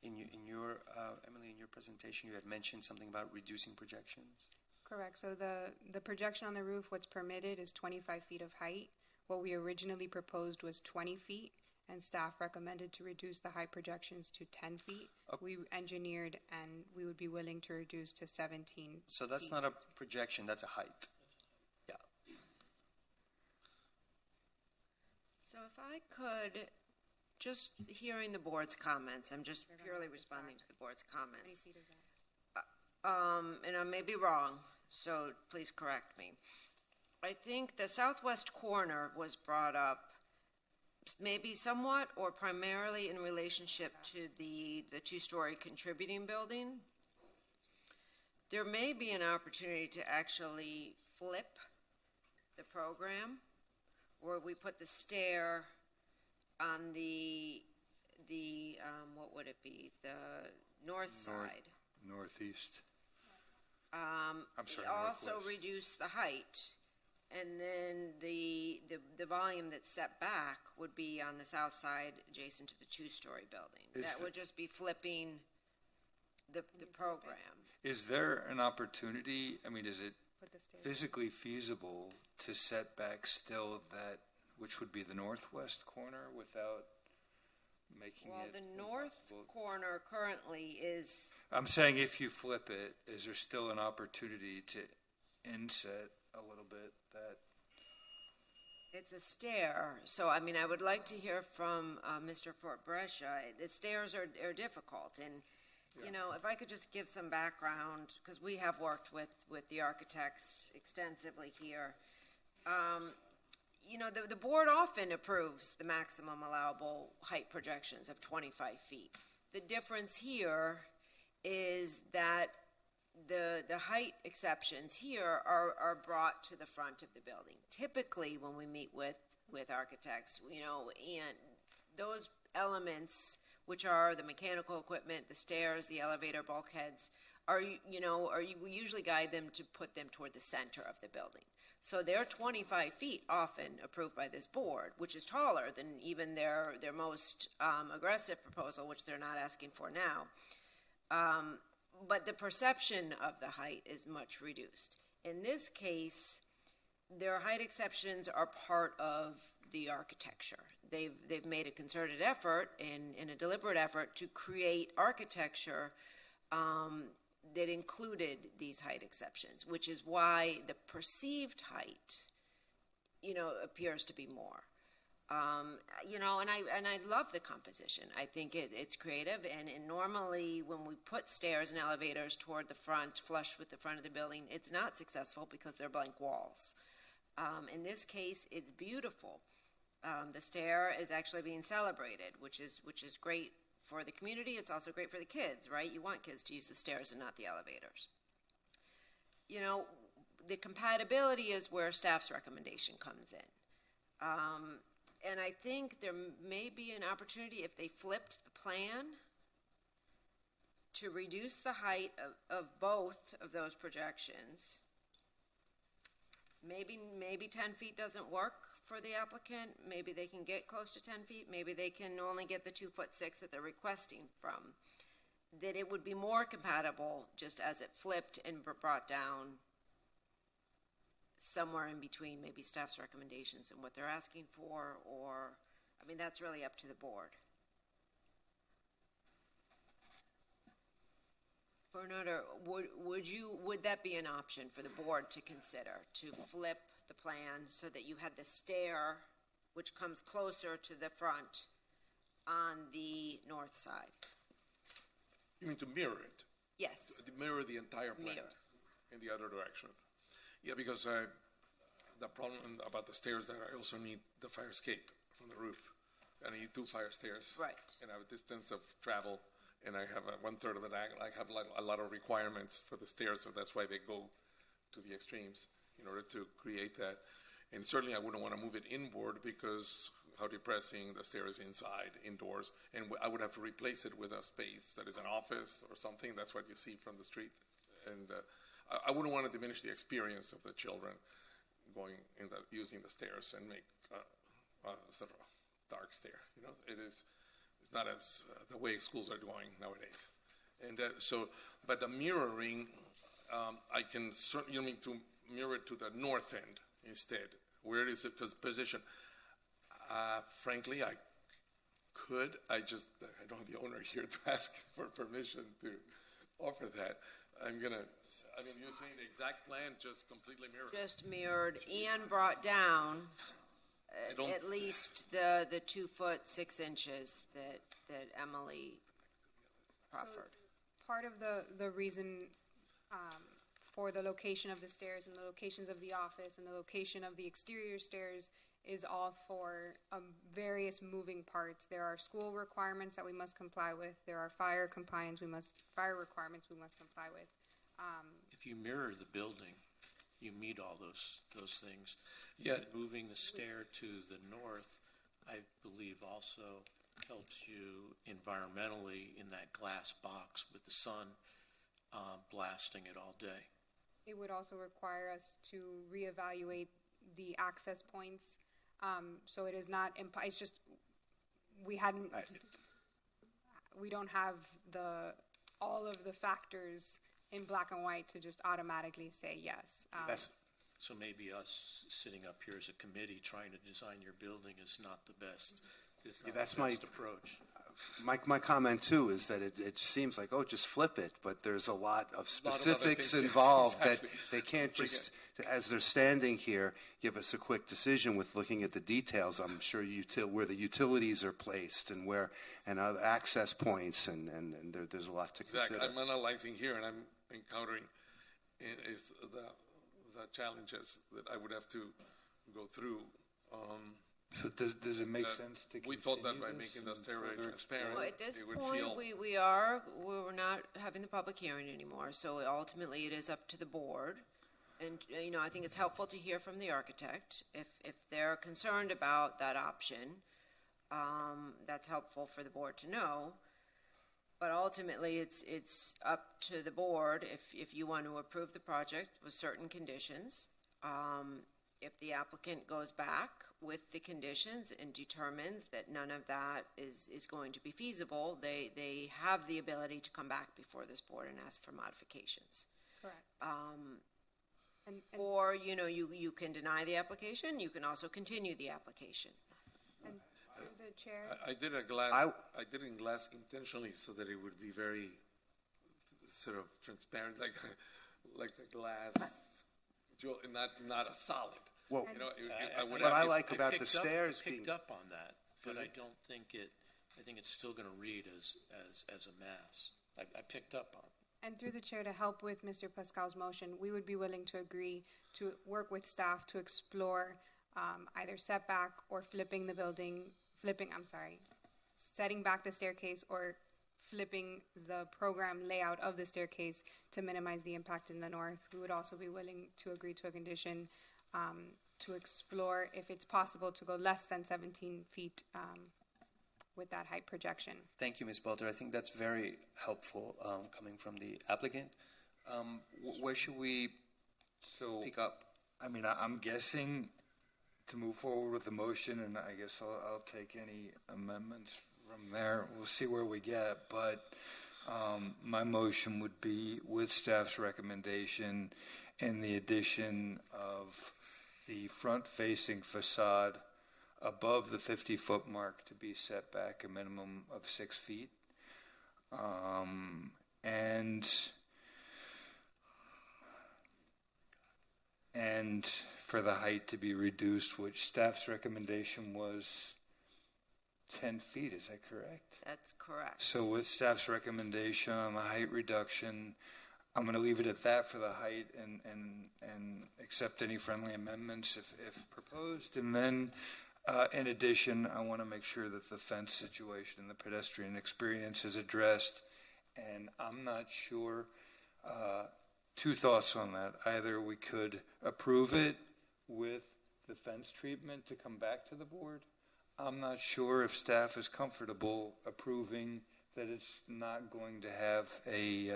in your Emily, in your presentation, you had mentioned something about reducing projections? Correct. So the projection on the roof, what's permitted is 25 feet of height. What we originally proposed was 20 feet, and staff recommended to reduce the height projections to 10 feet. We engineered, and we would be willing to reduce to 17 So that's feet. not a projection, that's a height. Yeah. So if I could, just hearing the board's comments, I'm just purely responding to the board's comments. And I may be wrong, so please correct me. I think the southwest corner was brought up maybe somewhat or primarily in relationship to the two-story contributing building. There may be an opportunity to actually flip the program, where we put the stair on the what would it be, the north side. Northeast. I'm sorry, also northwest. reduce the height, and then the volume that's set back would be on the south side adjacent to the two-story building. That would just be flipping the program. Is there an opportunity, I mean, is it Put the stairs. physically feasible to set back still that, which would be the northwest corner, without making Well, it the north impossible? corner currently is, I'm saying if you flip it, is there still an opportunity to inset a little bit that? it's a stair, so I mean, I would like to hear from Mr. Fort Brescia. The stairs are difficult, and you know, if I could just give some background, because we have worked with the architects extensively here. You know, the board often approves the maximum allowable height projections of 25 feet. The difference here is that the height exceptions here are brought to the front of the building. Typically, when we meet with architects, you know, and those elements, which are the mechanical equipment, the stairs, the elevator, bulkheads, we usually guide them to put them toward the center of the building. So they're 25 feet often approved by this board, which is taller than even their most aggressive proposal, which they're not asking for now. But the perception of the height is much reduced. In this case, their height exceptions are part of the architecture. They've made a concerted effort in a deliberate effort to create architecture that included these height exceptions, which is why the perceived height, you know, appears to be more. You know, and I love the composition. I think it's creative, and normally when we put stairs and elevators toward the front, flush with the front of the building, it's not successful because they're blank walls. In this case, it's beautiful. The stair is actually being celebrated, which is great for the community. It's also great for the kids, right? You want kids to use the stairs and not the elevators. You know, the compatibility is where staff's recommendation comes in. And I think there may be an opportunity, if they flipped the plan, to reduce the height of both of those projections. Maybe 10 feet doesn't work for the applicant. Maybe they can get close to 10 feet. Maybe they can only get the 2'6" that they're requesting from. That it would be more compatible just as it flipped and brought down somewhere in between maybe staff's recommendations and what they're asking for, or, I mean, that's really up to the board. Bernardo, would that be an option for the board to consider, to flip the plan so that you had the stair, which comes closer to the front, on the north side? You mean to mirror it? Yes. To mirror the entire plan in the other direction. Yeah, because the problem about the stairs that I also need the fire escape from the roof. I need 2 fire stairs. Right. And I have a distance of travel, and I have 1/3 of the I have a lot of requirements for the stairs, so that's why they go to the extremes in order to create that. And certainly I wouldn't want to move it inboard because how depressing the stairs indoors. And I would have to replace it with a space that is an office or something. That's what you see from the street. And I wouldn't want to diminish the experience of the children going using the stairs and make sort of a dark stair. You know, it's not as the way schools are going nowadays. And but the mirroring, I can certainly to mirror it to the north end instead. Where is it? Because position. Frankly, could. I don't have the owner here to ask for permission to offer that. You're saying the exact plan, just completely mirrored. Just mirrored. Ian brought down at least the 2 foot 6 inches that Emily proffered. So part of the reason for the location of the stairs and the locations of the office and the location of the exterior stairs is all for various moving parts. There are school requirements that we must comply with. There are fire requirements we must comply with. If you mirror the building, you meet all those things. Yeah. Moving the stair to the north, I believe, also helps you environmentally in that glass box with the sun blasting it all day. It would also require us to reevaluate the access points. So it is not. It's just we don't have all of the factors in black and white to just automatically say yes. So maybe us sitting up here as a committee trying to design your building is not the best. That's my approach. My comment too is that it seems like, just flip it, but there's a lot of specifics involved that they can't just, as they're standing here, give us a quick decision with looking at the details. I'm sure where the utilities are placed and other access points, and there's a lot to consider. I'm analyzing here, and I'm encountering is the challenges that I would have to go through. So does it make sense to? We thought that by making the stairway transparent, Well, at this it would point, feel. we're not having the public hearing anymore. So ultimately, it is up to the board. And I think it's helpful to hear from the architect if they're concerned about that option. That's helpful for the board to know. But ultimately, it's up to the board if you want to approve the project with certain conditions. If the applicant goes back with the conditions and determines that none of that is going to be feasible, they have the ability to come back before this board and ask for modifications. Correct. Or, you can deny the application. You can also continue the application. And through the chair. I did a glass. I did it in glass intentionally so that it would be very sort of transparent, like a glass, not a solid. Well, What I like about the stairs I picked up on that, but I don't think I think it's still going to read as a mass. I picked up on it. And through the chair, to help with Mr. Pascal's motion, we would be willing to agree to work with staff to explore either setback or setting back the staircase or flipping the program layout of the staircase to minimize the impact in the north. We would also be willing to agree to a condition to explore if it's possible to go less than 17 feet with that height projection. Thank you, Ms. Belter. I think that's very helpful coming from the applicant. Where should we pick up? I'm guessing to move forward with the motion, and I guess I'll take any amendments from there. We'll see where we get, but my motion would be with staff's recommendation and the addition of the front-facing facade above the 50-foot mark to be set back a minimum of 6 feet. And for the height to be reduced, which staff's recommendation was 10 feet, is that correct? That's correct. So with staff's recommendation on the height reduction, I'm going to leave it at that for the height and accept any friendly amendments if proposed. And then, in addition, I want to make sure that the fence situation and the pedestrian experience is addressed. And I'm not sure, two thoughts on that. Either we could approve it with the fence treatment to come back to the board. I'm not sure if staff is comfortable approving that it's not going to have a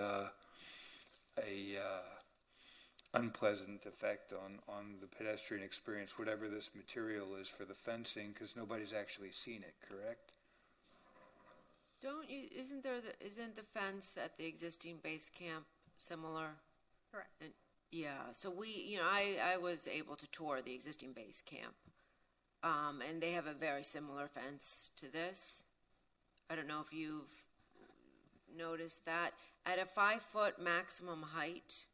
unpleasant effect on the pedestrian experience, whatever this material is for the fencing, because nobody's actually seen it, correct? Isn't the fence at the existing base camp similar? Correct. Yeah, so I was able to tour the existing base camp, and they have a very similar fence to this. I don't know if you've noticed that. At a 5-foot maximum height,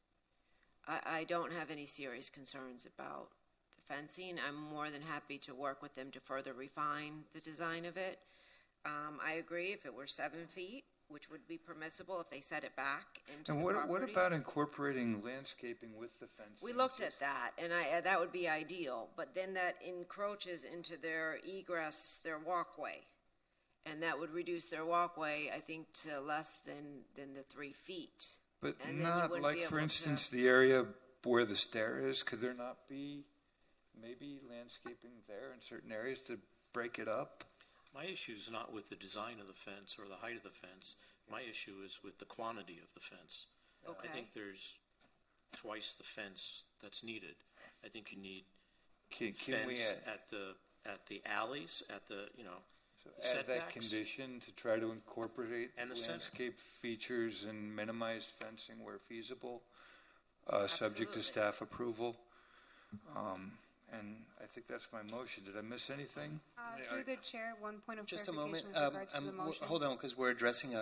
I don't have any serious concerns about the fencing. I'm more than happy to work with them to further refine the design of it. I agree if it were 7 feet, which would be permissible if they set it back into And the what property. about incorporating landscaping with the fence? We looked at that, and that would be ideal, but then that encroaches into their egress, their walkway. And that would reduce their walkway, I think, to less than the 3 feet. But And then you not wouldn't like, be for able instance, the area where the stair is. Could there not be maybe landscaping there in certain areas to break it up? My issue is not with the design of the fence or the height of the fence. My issue is with the quantity of the fence. Okay. I think there's twice the fence that's needed. I think you need Can we fence at the alleys, at the, the add that setbacks. condition to try to incorporate And the center. landscape features and minimize fencing where feasible, subject to Absolutely. staff approval? And I think that's my motion. Did I miss anything? Through the chair, one point of Just a clarification moment. with regards to the motion. Hold on, because we're addressing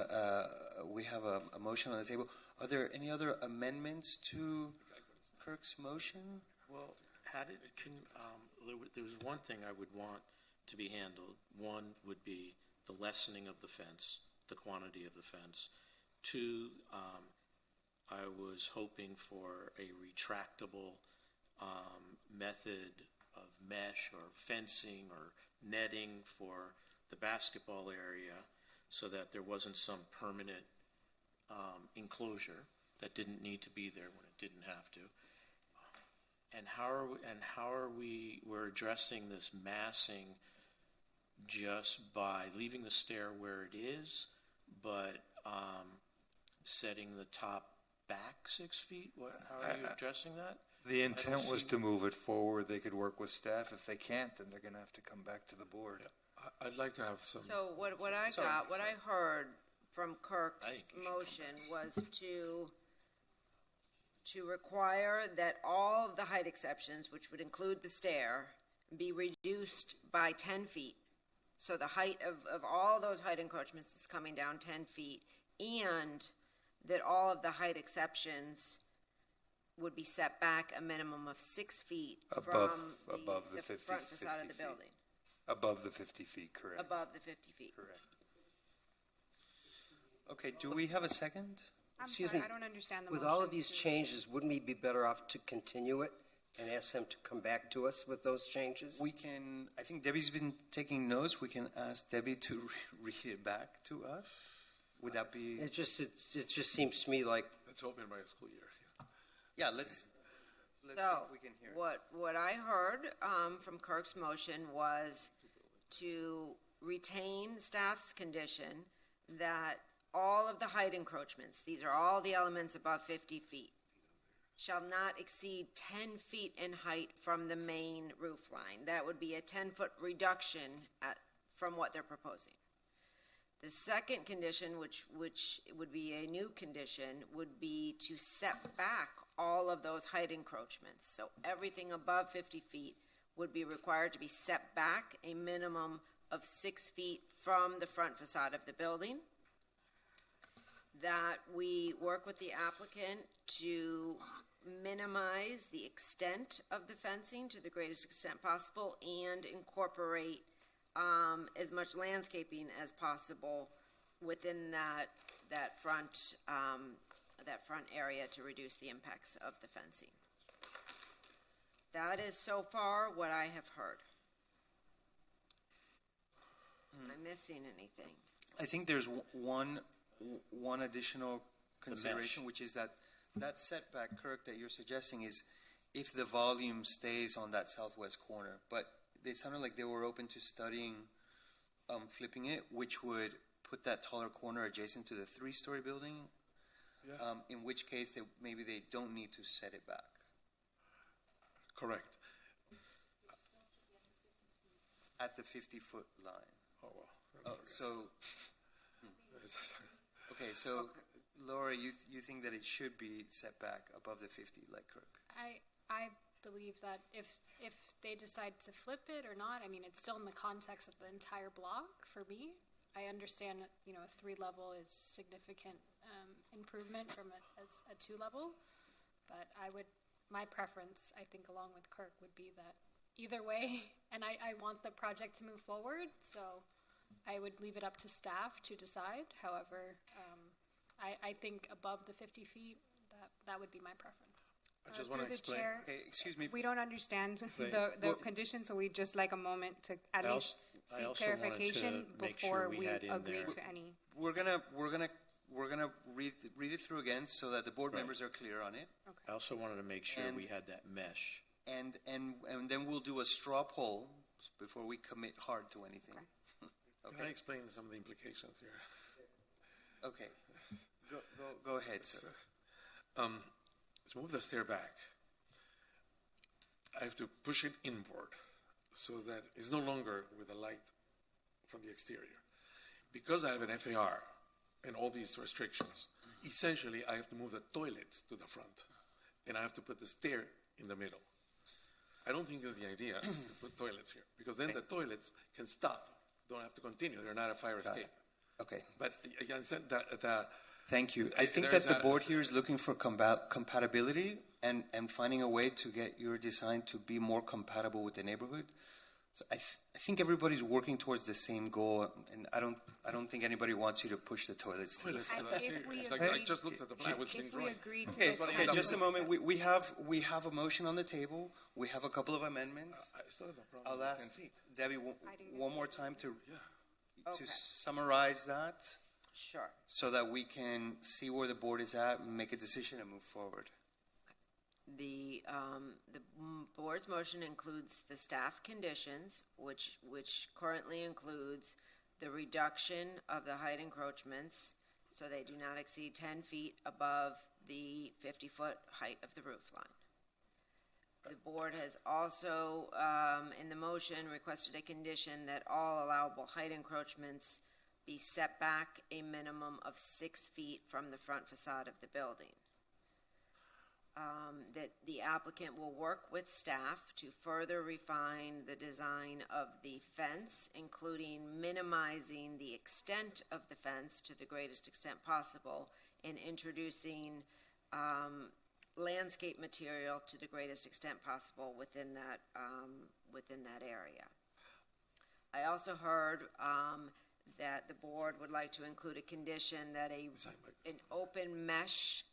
we have a motion on the table. Are there any other amendments to Kirk's motion? Well, there was one thing I would want to be handled. One would be the lessening of the fence, the quantity of the fence. Two, I was hoping for a retractable method of mesh or fencing or netting for the basketball area so that there wasn't some permanent enclosure that didn't need to be there when it didn't have to. And how are we're addressing this massing just by leaving the stair where it is, but setting the top back 6 feet? How are you addressing that? The intent was to move it forward. They could work with staff. If they can't, then they're going to have to come back to the board. I'd like to have some. So what I heard from Kirk's motion was to require that all of the height exceptions, which would include the stair, be reduced by 10 feet. So the height of all those height encroachments is coming down 10 feet, and that all of the height exceptions would be set back a minimum of 6 feet Above from the 50 front facade of the 50 feet. building. Above the 50 feet, correct. Above the 50 feet. Correct. Okay, do we have a second? Excuse sorry, me. I don't understand the With motion. all of these changes, wouldn't we be better off to continue it and ask them to come back to us with those changes? We can, I think Debbie's been taking notes. We can ask Debbie to read it back to us. Would that be? It just seems to me like Let's open by a school year. Yeah, let's see So, if we can hear it. what I heard from Kirk's motion was to retain staff's condition that all of the height encroachments, these are all the elements above 50 feet, shall not exceed 10 feet in height from the main roof line. That would be a 10-foot reduction from what they're proposing. The second condition, which would be a new condition, would be to set back all of those height encroachments. So everything above 50 feet would be required to be set back a minimum of 6 feet from the front facade of the building. That we work with the applicant to minimize the extent of the fencing to the greatest extent possible and incorporate as much landscaping as possible within that front area to reduce the impacts of the fencing. That is so far what I have heard. Am I missing anything? I think there's one additional consideration, which is that setback, Kirk, that you're suggesting is if the volume stays on that southwest corner. But they sounded like they were open to studying flipping it, which would put that taller corner adjacent to the 3-story building, in which case maybe they don't need to set it back. Correct. At the 50-foot line. Oh, well. Okay, so Laura, you think that it should be set back above the 50, like Kirk? I believe that if they decide to flip it or not, I mean, it's still in the context of the entire block for me. I understand that, a 3-level is significant improvement from a 2-level, but my preference, I think, along with Kirk, would be that either way, and I want the project to move forward, so I would leave it up to staff to decide. However, I think above the 50 feet, that would be my preference. I just want to explain. Excuse me. We don't understand Right. the condition, so we'd just like a moment to at least I seek also wanted to clarification make before sure we we had in agree there- to any. We're gonna read it through again so that the board members are clear on it. I also wanted to make sure And- we had that mesh. And then we'll do a straw poll before we commit hard to anything. Can I explain some of the implications here? Okay. Go ahead, sir. To move the stair back, I have to push it inward so that it's no longer with the light from the exterior. Because I have an FAR and all these restrictions, essentially I have to move the toilets to the front, and I have to put the stair in the middle. I don't think it's the idea to put toilets here, because then the toilets can stop, don't have to continue. They're not a fire escape. Okay. But again, the Thank you. I think that the board here is looking for compatibility and finding a way to get your design to be more compatible with the neighborhood. So I think everybody's working towards the same goal, and I don't think anybody wants you to push the toilets to the front. I just looked at the plan. Okay, just a moment. We have a motion on the table. We have a couple of amendments. I still have a problem. I'll ask Debbie one more time to summarize that. Sure. So that we can see where the board is at and make a decision and move forward. The board's motion includes the staff conditions, which currently includes the reduction of the height encroachments, so they do not exceed 10 feet above the 50-foot height of the roof line. The board has also, in the motion, requested a condition that all allowable height encroachments be set back a minimum of 6 feet from the front facade of the building. That the applicant will work with staff to further refine the design of the fence, including minimizing the extent of the fence to the greatest extent possible and introducing landscape material to the greatest extent possible within that area. I also heard that the board would like to include a condition that an open mesh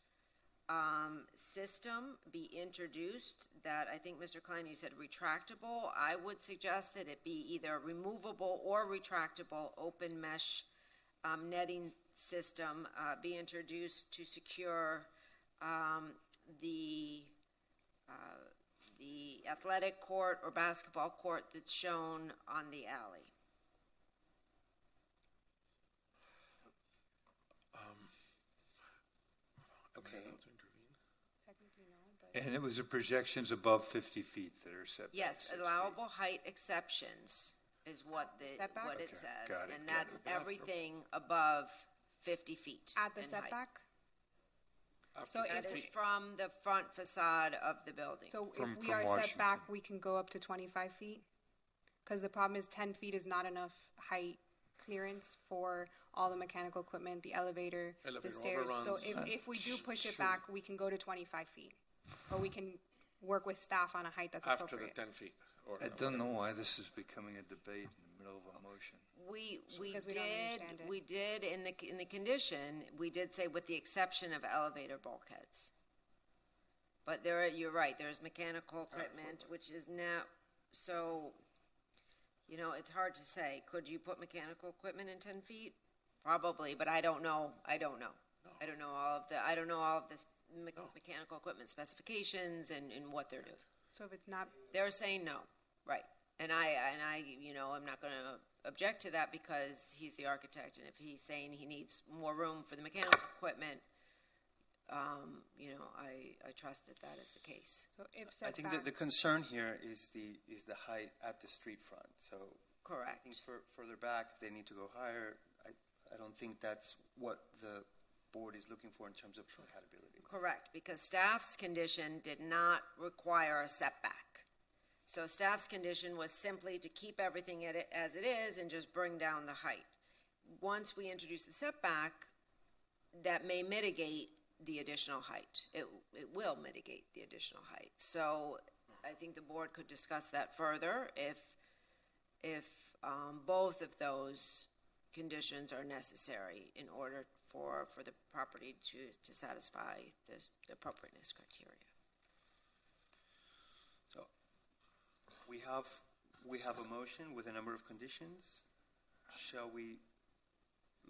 system be introduced that, I think, Mr. Klein, you said retractable. I would suggest that it be either removable or retractable open mesh netting system be introduced to secure the athletic court or basketball court that's shown on the alley. Okay. And it was the projections above 50 feet that are set back. Yes, allowable height exceptions is what it says, got it, and got that's it. everything above 50 feet At the in setback? height. So That if is from the front facade of the building. So if we are set back, we can go up to 25 feet? Because the problem is 10 feet is not enough height clearance for all the mechanical equipment, the elevator, the stairs. So if we do push it back, we can go to 25 feet. Or we can work with staff on a height that's after appropriate. the 10 feet. I don't know why this is becoming a debate in the middle of a motion. We Because we don't understand it. did in the condition, we did say with the exception of elevator bulkheads. But you're right, there's mechanical equipment, which is now, so, it's hard to say. Could you put mechanical equipment in 10 feet? Probably, but I don't know. I don't know all of this mechanical equipment specifications and what they're doing. So if it's not, They're saying no, right? And I, I'm not going to object to that because he's the architect, and if he's saying he needs more room for the mechanical equipment, I trust that is the case. So if I think that the concern here is the height at the street front. So correct. I think further back, if they need to go higher, I don't think that's what the board is looking for in terms of compatibility. Correct, because staff's condition did not require a setback. So staff's condition was simply to keep everything as it is and just bring down the height. once we introduce the setback, that may mitigate the additional height. It will mitigate the additional height. So I think the board could discuss that further if both of those conditions are necessary in order for the property to satisfy the appropriateness criteria. So we have a motion with a number of conditions. Shall we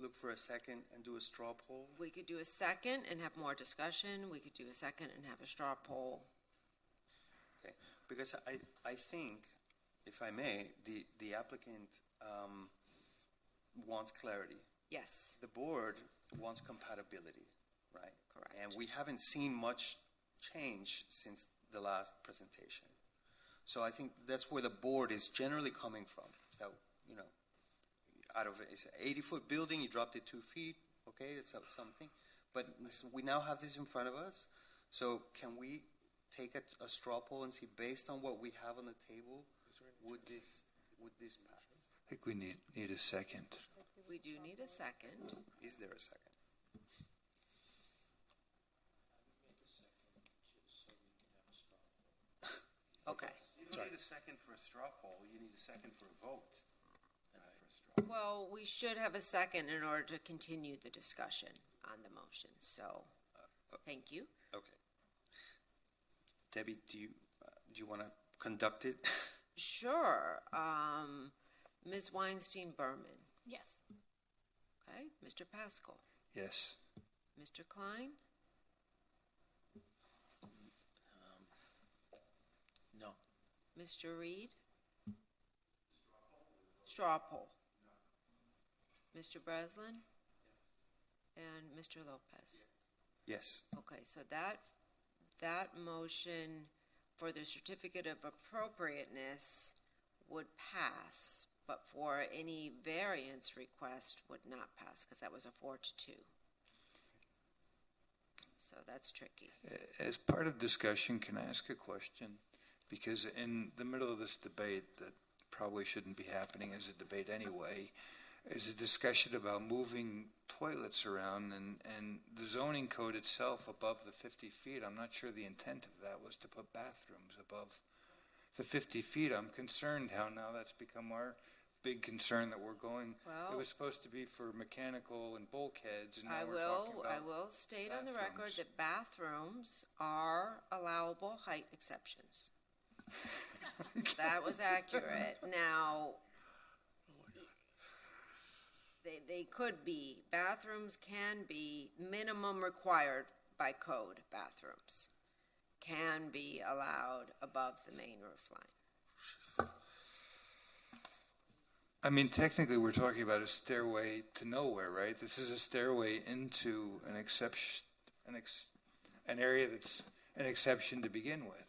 look for a second and do a straw poll? We could do a second and have more discussion. We could do a second and have a straw poll. Okay, because I think, if I may, the applicant wants clarity. Yes. The board wants compatibility, right? Correct. And we haven't seen much change since the last presentation. So I think that's where the board is generally coming from. So, you know, out of it's an 80-foot building, you dropped it 2 feet, okay, it's something. But listen, we now have this in front of us. So can we take a straw poll and see, based on what we have on the table, would this pass? I think we need a second. We do need a second. Is there a second? Okay. You don't need a second for a straw poll. You need a second for a vote. Well, we should have a second in order to continue the discussion on the motion. So, thank you. Okay. Debbie, do you want to conduct it? Sure. Ms. Weinstein-Berman. Yes. Okay. Mr. Pascal. Yes. Mr. Klein. No. Mr. Reed. Straw poll. Mr. Breslin? And Mr. Lopez? Yes. Okay, so that motion for the certificate of appropriateness would pass, but for any variance request would not pass, because that was a 4-2. So that's tricky. As part of discussion, can I ask a question? Because in the middle of this debate that probably shouldn't be happening as a debate anyway, is a discussion about moving toilets around and the zoning code itself above the 50 feet. I'm not sure the intent of that was to put bathrooms above the 50 feet. I'm concerned how now that's become our big concern that we're going. Well, it was supposed to be for mechanical and bulkheads, and now we're talking about I will state on the record bathrooms. that bathrooms are allowable height exceptions. That was accurate. Now, they could be. Bathrooms can be minimum required by code. Bathrooms can be allowed above the main roof line. I mean, technically, we're talking about a stairway to nowhere, right? This is a stairway into an exception, an area that's an exception to begin with.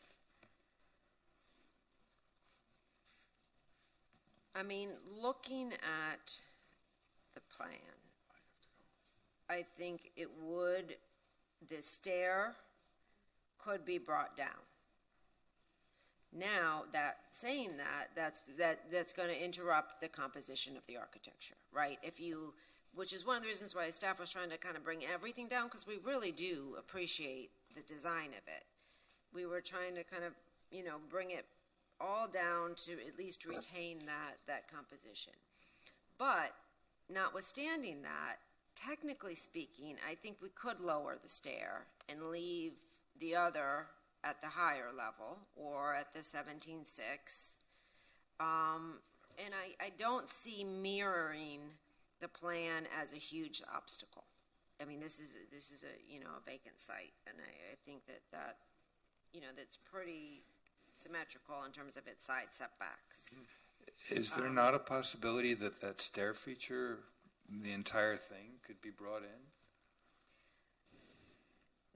I mean, looking at the plan, I think the stair could be brought down. Now, saying that's going to interrupt the composition of the architecture, right? Which is one of the reasons why staff was trying to kind of bring everything down, because we really do appreciate the design of it. We were trying to kind of, bring it all down to at least retain that composition. But notwithstanding that, technically speaking, I think we could lower the stair and leave the other at the higher level or at the 17.6. And I don't see mirroring the plan as a huge obstacle. I mean, this is a vacant site, and I think that that's pretty symmetrical in terms of its side setbacks. Is there not a possibility that stair feature, the entire thing, could be brought in?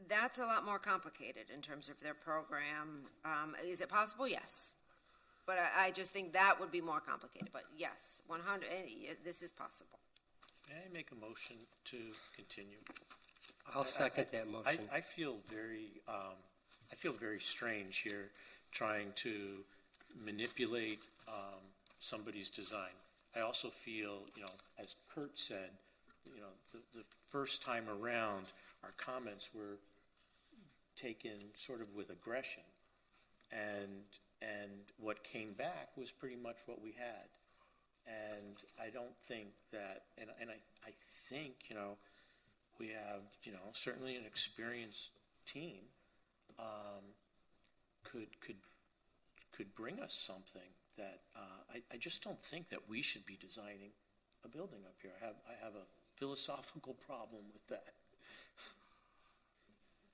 That's a lot more complicated in terms of their program. Is it possible? Yes. But I just think that would be more complicated. But yes, 100. This is possible. May I make a motion to continue? I'll second that motion. I feel very strange here, trying to manipulate somebody's design. I also feel, as Kurt said, the first time around, our comments were taken sort of with aggression, and what came back was pretty much what we had. And I don't think that, and I think, we have, certainly an experienced team could bring us something that I just don't think that we should be designing a building up here. I have a philosophical problem with that.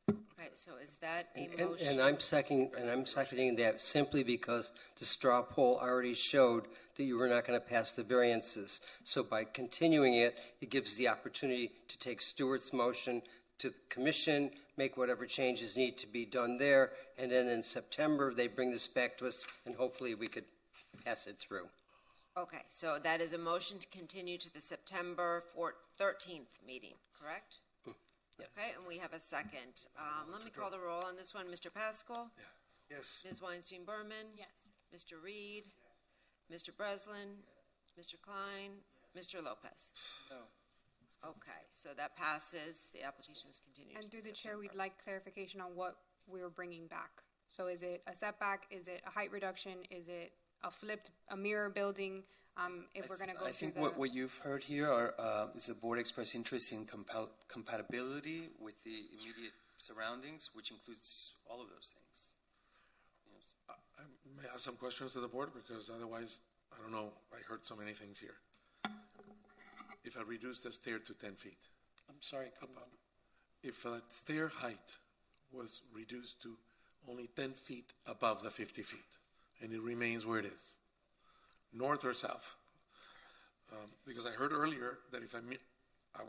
Okay, so is that a motion? And I'm seconding that simply because the straw poll already showed that you were not going to pass the variances. So by continuing it, it gives the opportunity to take Stewart's motion to the commission, make whatever changes need to be done there, and then in September they bring this back to us, and hopefully we could pass it through. Okay, so that is a motion to continue to the September 13th meeting, correct? Yes. Okay, and we have a second. Let me call the roll on this one. Mr. Pascal? Yes. Ms. Weinstein-Berman? Yes. Mr. Reed? Mr. Breslin? Mr. Klein? Mr. Lopez? No. Okay, so that passes. The application is continued. And to through the chair, September. we'd like clarification on what we're bringing back. So is it a setback? Is it a height reduction? Is it a mirror building? If we're going to go I through think what you've heard here is the board express interest in compatibility with the immediate surroundings, which includes all of those things. I may ask some questions to the board because otherwise, I don't know, I heard so many things here. If I reduce the stair to 10 feet. I'm sorry, if that stair height was reduced to only 10 feet above the 50 feet, and it remains where it is, north or south? Because I heard earlier that if I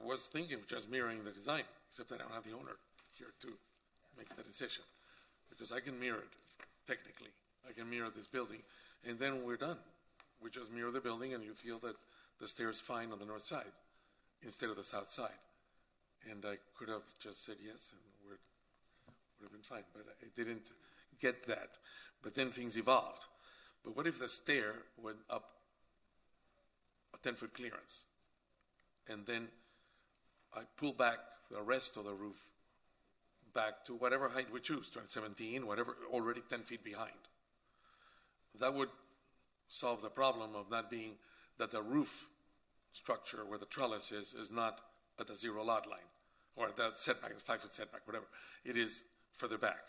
was thinking of just mirroring the design, except that I don't have the owner here to make the decision. Because I can mirror it, technically. I can mirror this building, and then we're done. We just mirror the building, and you feel that the stair is fine on the north side instead of the south side. And I could have just said yes, and would have been fine. But I didn't get that. But then things evolved. But what if the stair went up a 10-foot clearance, and then I pull back the rest of the roof back to whatever height we choose, 17, whatever, already 10 feet behind? That would solve the problem of not being that the roof structure where the trellis is not at the zero lot line, or at that setback, 5-foot setback, whatever. It is further back.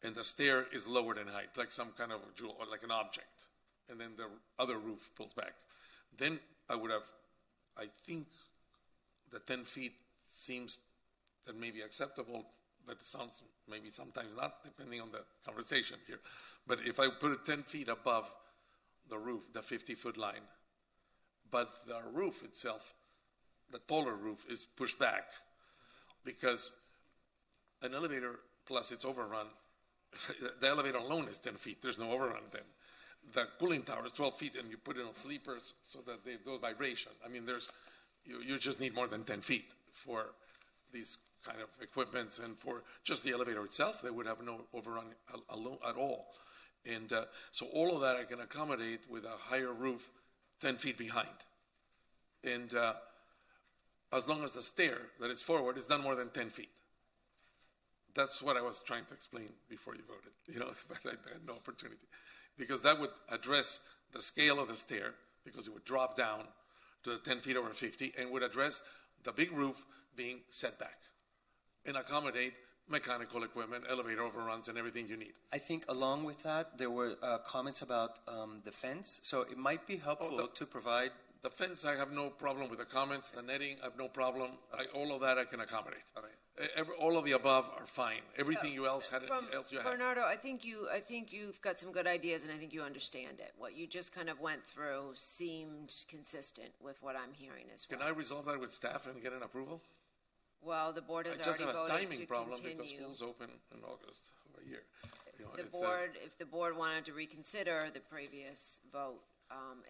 And the stair is lowered in height, like some kind of jewel, or like an object. And then the other roof pulls back. Then I would have, I think the 10 feet seems that may be acceptable, but it sounds maybe sometimes not, depending on the conversation here. But if I put it 10 feet above the roof, the 50-foot line, but the roof itself, the taller roof, is pushed back because an elevator plus its overrun, the elevator alone is 10 feet. There's no overrun then. The cooling tower is 12 feet, and you put it on sleepers so that they do vibration. I mean, you just need more than 10 feet for these kind of equipments, and for just the elevator itself, they would have no overrun at all. And so all of that I can accommodate with a higher roof 10 feet behind. And as long as the stair that is forward is not more than 10 feet. That's what I was trying to explain before you voted, but I had no opportunity. Because that would address the scale of the stair, because it would drop down to the 10 feet over 50, and would address the big roof being set back and accommodate mechanical equipment, elevator overruns, and everything you need. I think along with that, there were comments about the fence. So it might be helpful to provide... The fence, I have no problem with the comments. The netting, I have no problem. All of that I can accommodate. All right. All of the above are fine. Everything you had. Bernardo, I think you've got some good ideas, and I think you understand it. What you just kind of went through seemed consistent with what I'm hearing as well. Can I resolve that with staff and get an approval? Well, the board has I just already have a voted timing to problem continue. because school's open in August of a year. If the board wanted to reconsider the previous vote,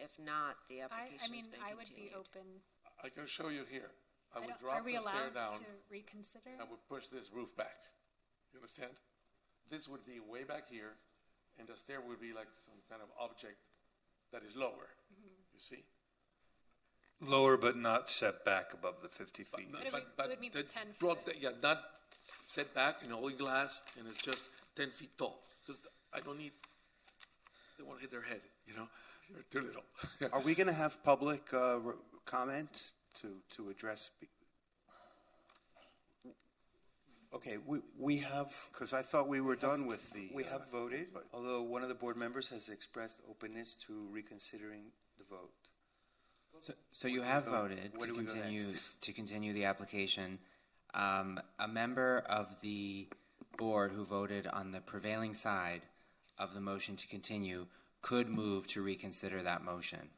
if not, the application has been continued. I would be open. I can show you here. I would drop Are we the stair allowed down. to reconsider? I would push this roof back. You understand? This would be way back here, and the stair would be like some kind of object that is lower. Mm-hmm. You see? Lower but not set back above the 50 feet. It would meet the 10 brought not set back in all in glass, and it's just 10 feet tall. Because I don't need, they won't hit their head, you know? They're too little. Are we going to have public comment to address? Okay, we have... Because I thought we were done with the... We have voted, although one of the board members has expressed openness to reconsidering the vote. So you have voted Where to do we go continue next? to continue the application. A member of the board who voted on the prevailing side of the motion to continue could move to reconsider that motion.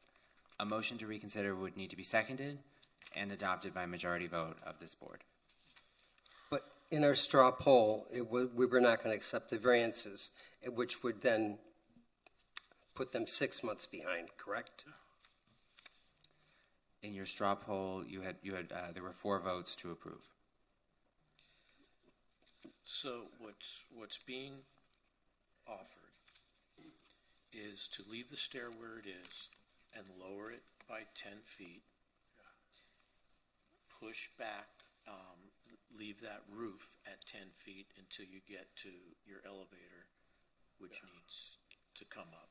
A motion to reconsider would need to be seconded and adopted by majority vote of this board. But in our straw poll, we were not going to accept the variances, which would then put them 6 months behind, correct? In your straw poll, there were 4 votes to approve. So what's being offered is to leave the stair where it is and lower it by 10 feet, push back, leave that roof at 10 feet until you get to your elevator, which needs to come up.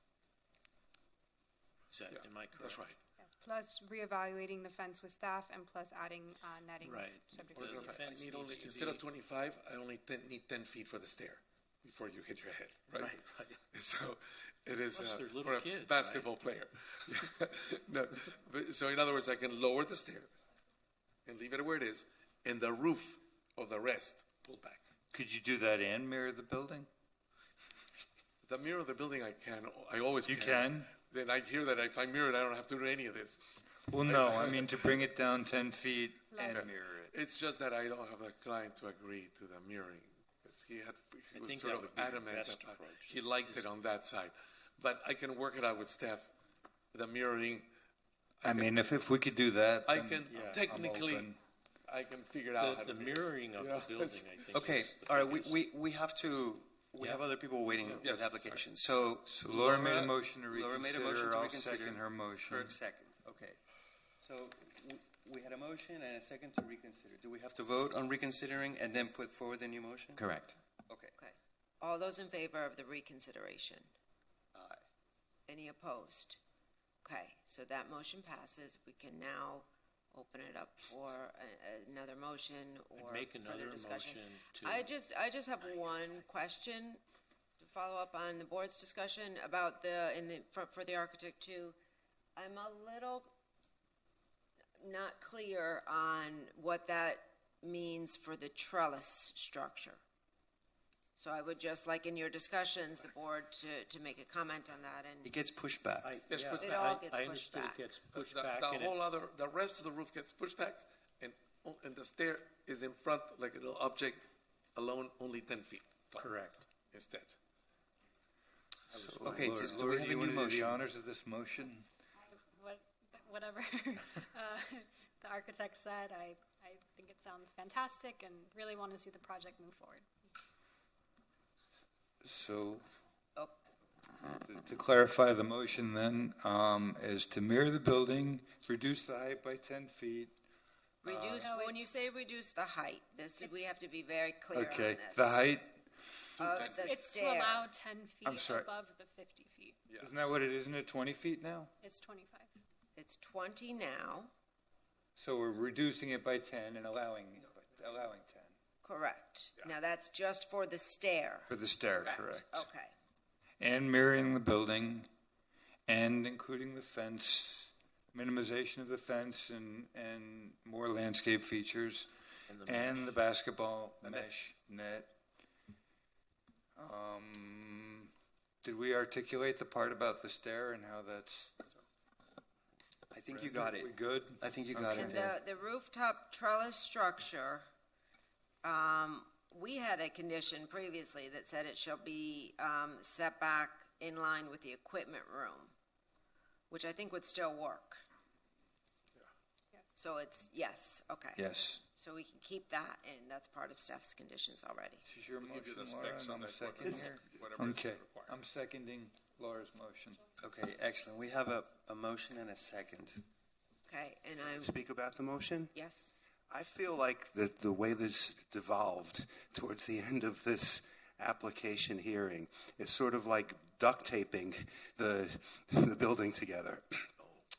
Is that, am I correct? That's right. Yes, plus reevaluating the fence with staff and plus adding netting. Right. Subject The to fence I need needs only, to instead be- of 25, I only need 10 feet for the stair before you hit your head, right? Right. So it is Plus they're little for a kids, basketball player. No, so in other words, I can lower the stair and leave it where it is, and the roof of the rest pull back. Could you do that and mirror the building? The mirror of the building, I always You can. can? Then I hear that if I mirror it, I don't have to do any of this. Well, no, I mean to bring it down 10 feet and Less. mirror it. It's just that I don't have the client to agree to the mirroring. Because he I was think sort that of would be the adamant best that approach, he liked it on that side. But I can work it out with Steph. The mirroring. I mean, if we could do that, I then, can yeah, I'm technically, open. I can figure it out. how The to mirroring of Yeah. the building, I think. Okay, is the all right, biggest- we have to, we have other people waiting Yes, with applications. So Laura made a motion to Laura made a reconsider. motion to I'll reconsider. second her motion. Kirk second, okay. So we had a motion and a second to reconsider. Do we have to vote on reconsidering and then put forward the new motion? Correct. Okay. Okay. All those in favor of the reconsideration? Aye. Any opposed? Okay, so that motion passes. We can now open it up for another motion or I'd make further another discussion. motion to. I just have one question to follow up on the board's discussion about for the architect too. I'm a little not clear on what that means for the trellis structure. So I would just like in your discussions, the board to make a comment on that and. It gets pushed back. Gets pushed It back. all gets I pushed understood back. it gets pushed the, back. the and it- whole the rest of the roof gets pushed back, and the stair is in front like a little object, alone only 10 feet tall. Correct. Instead. Okay, Laura, do Laura, we have a you new want to do motion? the honors of this motion? Whatever the architect said, I think it sounds fantastic and really want to see the project move forward. So, Oh. to clarify the motion then, is to mirror the building, reduce the height by 10 feet. Reduce, when you say reduce the height, we have to be very clear on Okay, this. the height, Of It's the to stair. allow 10 I'm feet sorry. above the 50 feet. isn't that what it is? Isn't it 20 feet now? It's 25. It's 20 now, So we're reducing it by 10 and allowing 10 correct. Now that's just for the stair. for the stair, correct? Okay. And mirroring the building and including the fence, minimization of the fence and more landscape features and the basketball mesh net. Did we articulate the part about the stair and how that's? I think you got it. We good? I think you got And it there. the rooftop trellis structure, we had a condition previously that said it shall be set back in line with the equipment room, which I think would still work. So it's, yes, okay. Yes. So we can keep that in, that's part of Steph's conditions already. This is your We'll give you motion, the Laura, specs and on I'm that seconding equipment, here? whatever is Okay, required. I'm seconding Laura's motion. Okay, excellent. We have a motion and a second. Okay, and I'm, Speak about the motion? yes? I feel like the way this devolved towards the end of this application hearing is sort of like duct taping the building together.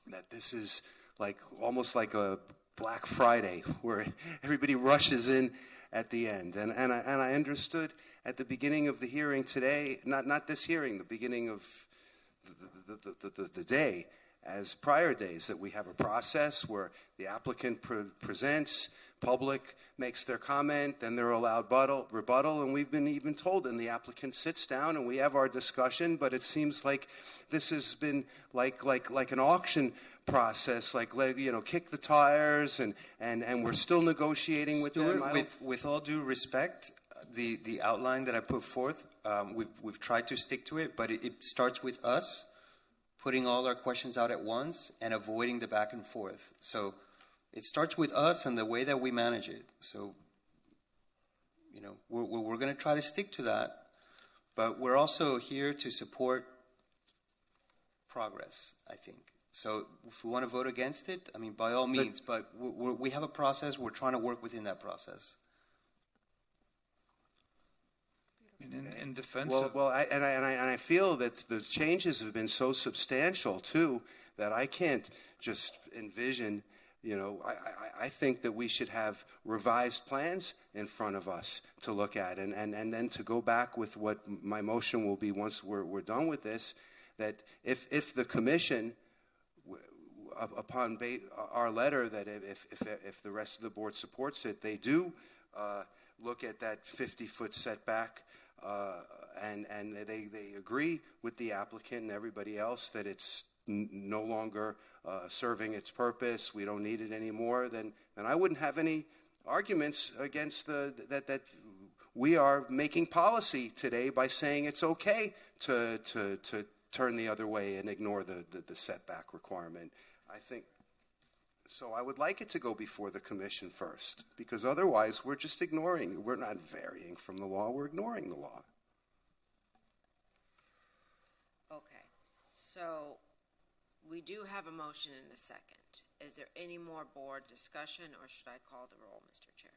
That this is like almost like a Black Friday where everybody rushes in at the end. And I understood at the beginning of the hearing today, not this hearing, the beginning of the day, as prior days, that we have a process where the applicant presents, public makes their comment, then they're allowed rebuttal, and we've been even told, and the applicant sits down and we have our discussion, but it seems like this has been like an auction process, kick the tires, and we're still negotiating with them. With all due respect, the outline that I put forth, we've tried to stick to it, but it starts with us putting all our questions out at once and avoiding the back and forth. So it starts with us and the way that we manage it. So, we're going to try to stick to that, but we're also here to support progress, I think. So if we want to vote against it, I mean, by all means, but we have a process. We're trying to work within that process. In defense I feel that the changes have been so substantial too that I can't just envision. I think that we should have revised plans in front of us to look at, and then to go back with what my motion will be once we're done with this. That if the commission, upon our letter, that if the rest of the board supports it, they do look at that 50-foot setback. And they agree with the applicant and everybody else that it's no longer serving its purpose. We don't need it anymore. Then I wouldn't have any arguments against that we are making policy today by saying it's okay to turn the other way and ignore the setback requirement. I think. So I would like it to go before the commission first, because otherwise we're just ignoring. We're not varying from the law. We're ignoring the law. Okay, so we do have a motion and a second. Is there any more board discussion, or should I call the roll, Mr. Chair?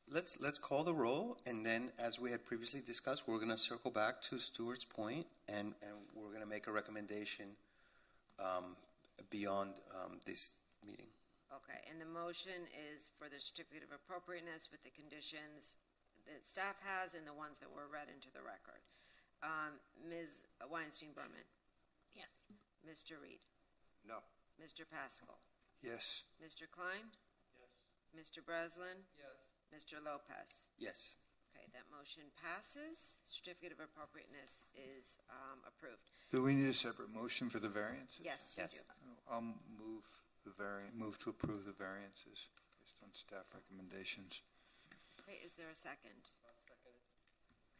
Let's call the roll, and then, as we had previously discussed, we're going to circle back to Stuart's point, and we're going to make a recommendation beyond this meeting. Okay, and the motion is for the certificate of appropriateness with the conditions that staff has and the ones that were read into the record. Ms. Weinstein-Berman? Yes. Mr. Reed? No. Mr. Pascal? Yes. Mr. Klein? Yes. Mr. Breslin? Yes. Mr. Lopez? Yes. Okay, that motion passes. Certificate of appropriateness is approved. Do we need a separate motion for the variances? Yes, you do. I'll move to approve the variances based on staff recommendations. Okay, is there a second?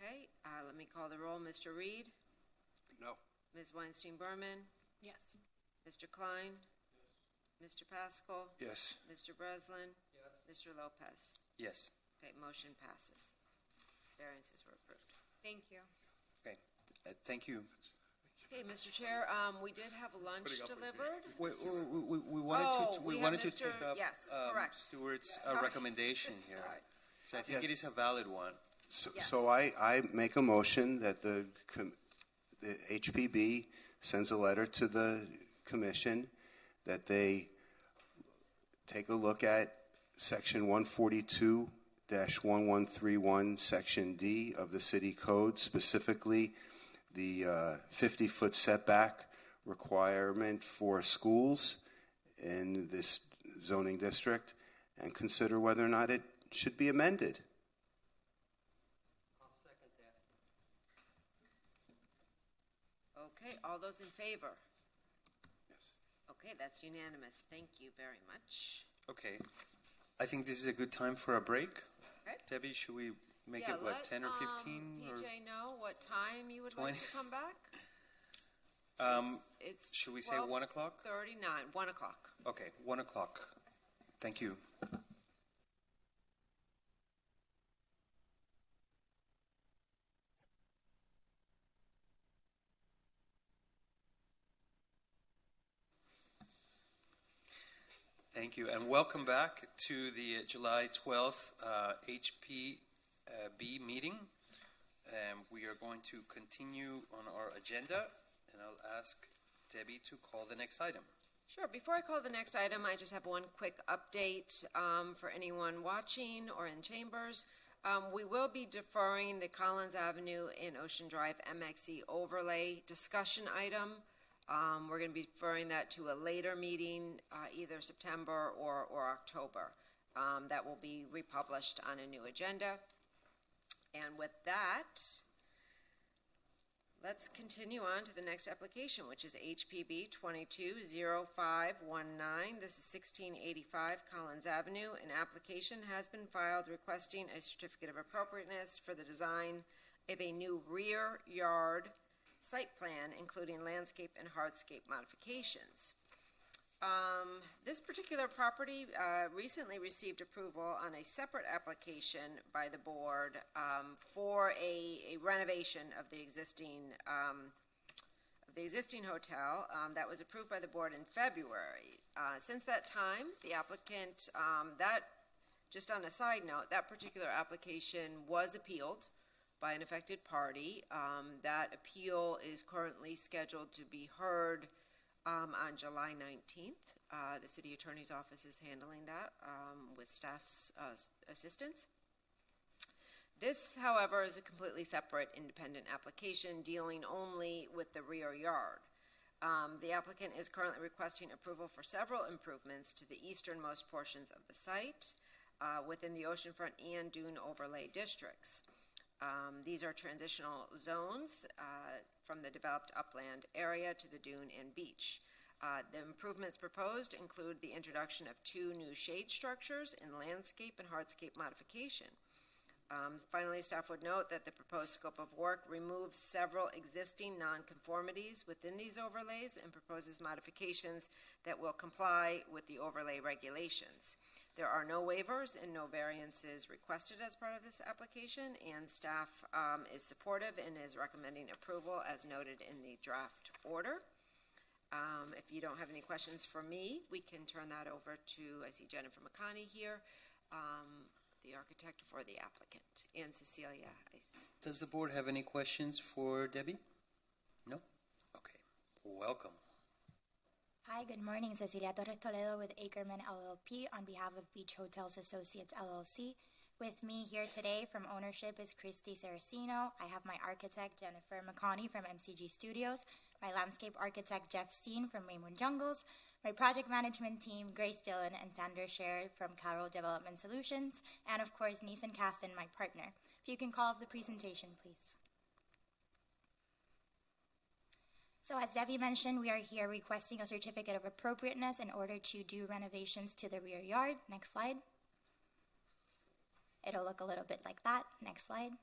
Okay, let me call the roll. Mr. Reed? No. Ms. Weinstein-Berman? Yes. Mr. Klein? Yes. Mr. Pascal? Yes. Mr. Breslin? Yes. Mr. Lopez? Yes. Okay, motion passes. Variances were approved. Thank you. Okay. Thank you. Okay, Mr. Chair, we did have lunch delivered. We wanted to take up yes, correct. Stuart's recommendation here. So I think it is a valid one. So I make a motion that the HPB sends a letter to the commission that they take a look at Section 142-1131, Section D of the City Code, specifically the 50-foot setback requirement for schools in this zoning district, and consider whether or not it should be amended. I'll second that. Okay, all those in favor? Yes. Okay, that's unanimous. Thank you very much. Okay. I think this is a good time for a break. Okay. Debbie, should we make Yeah, it, let 10 or 15? or PJ know what time you would like 20? to come back? It's should we say 1 o'clock? 39, 1 o'clock. Okay, 1 o'clock. Thank you. Thank you, and welcome back to the July 12th HPB meeting. We are going to continue on our agenda, and I'll ask Debbie to call the next item. Sure. Before I call the next item, I just have one quick update for anyone watching or in chambers. We will be deferring the Collins Avenue and Ocean Drive MXE overlay discussion item. We're going to be deferring that to a later meeting, either September or October. That will be republished on a new agenda. And with that, let's continue on to the next application, which is HPB 220519. This is 1685 Collins Avenue. An application has been filed requesting a certificate of appropriateness for the design of a new rear yard site plan, including landscape and hardscape modifications. This particular property recently received approval on a separate application by the board for a renovation of the existing hotel that was approved by the board in February. Since that time, the applicant, just on a side note, that particular application was appealed by an affected party. That appeal is currently scheduled to be heard on July 19th. The city attorney's office is handling that with staff's assistance. This, however, is a completely separate independent application dealing only with the rear yard. The applicant is currently requesting approval for several improvements to the easternmost portions of the site within the oceanfront and dune overlay districts. These are transitional zones from the developed upland area to the dune and beach. The improvements proposed include the introduction of 2 new shade structures in landscape and hardscape modification. Finally, staff would note that the proposed scope of work removes several existing nonconformities within these overlays and proposes modifications that will comply with the overlay regulations. There are no waivers and no variances requested as part of this application, and staff is supportive and is recommending approval as noted in the draft order. If you don't have any questions for me, we can turn that over to, I see Jennifer McConney here, the architect for the applicant, and Cecilia. Does the board have any questions for Debbie? No? Okay. Welcome. Hi, good morning. Cecilia Torres Toledo with Ackerman LLP on behalf of Beach Hotels Associates LLC. With me here today from ownership is Christy Saracino. I have my architect, Jennifer McConney from MCG Studios, my landscape architect, Jeff Steen from Raymond Jungles, my project management team, Grace Dillon and Sandra Sher from Carroll Development Solutions, and of course, Neeson Caston, my partner. If you can call up the presentation, please. So as Debbie mentioned, we are here requesting a certificate of appropriateness in order to do renovations to the rear yard. Next slide. It'll look a little bit like that. Next slide.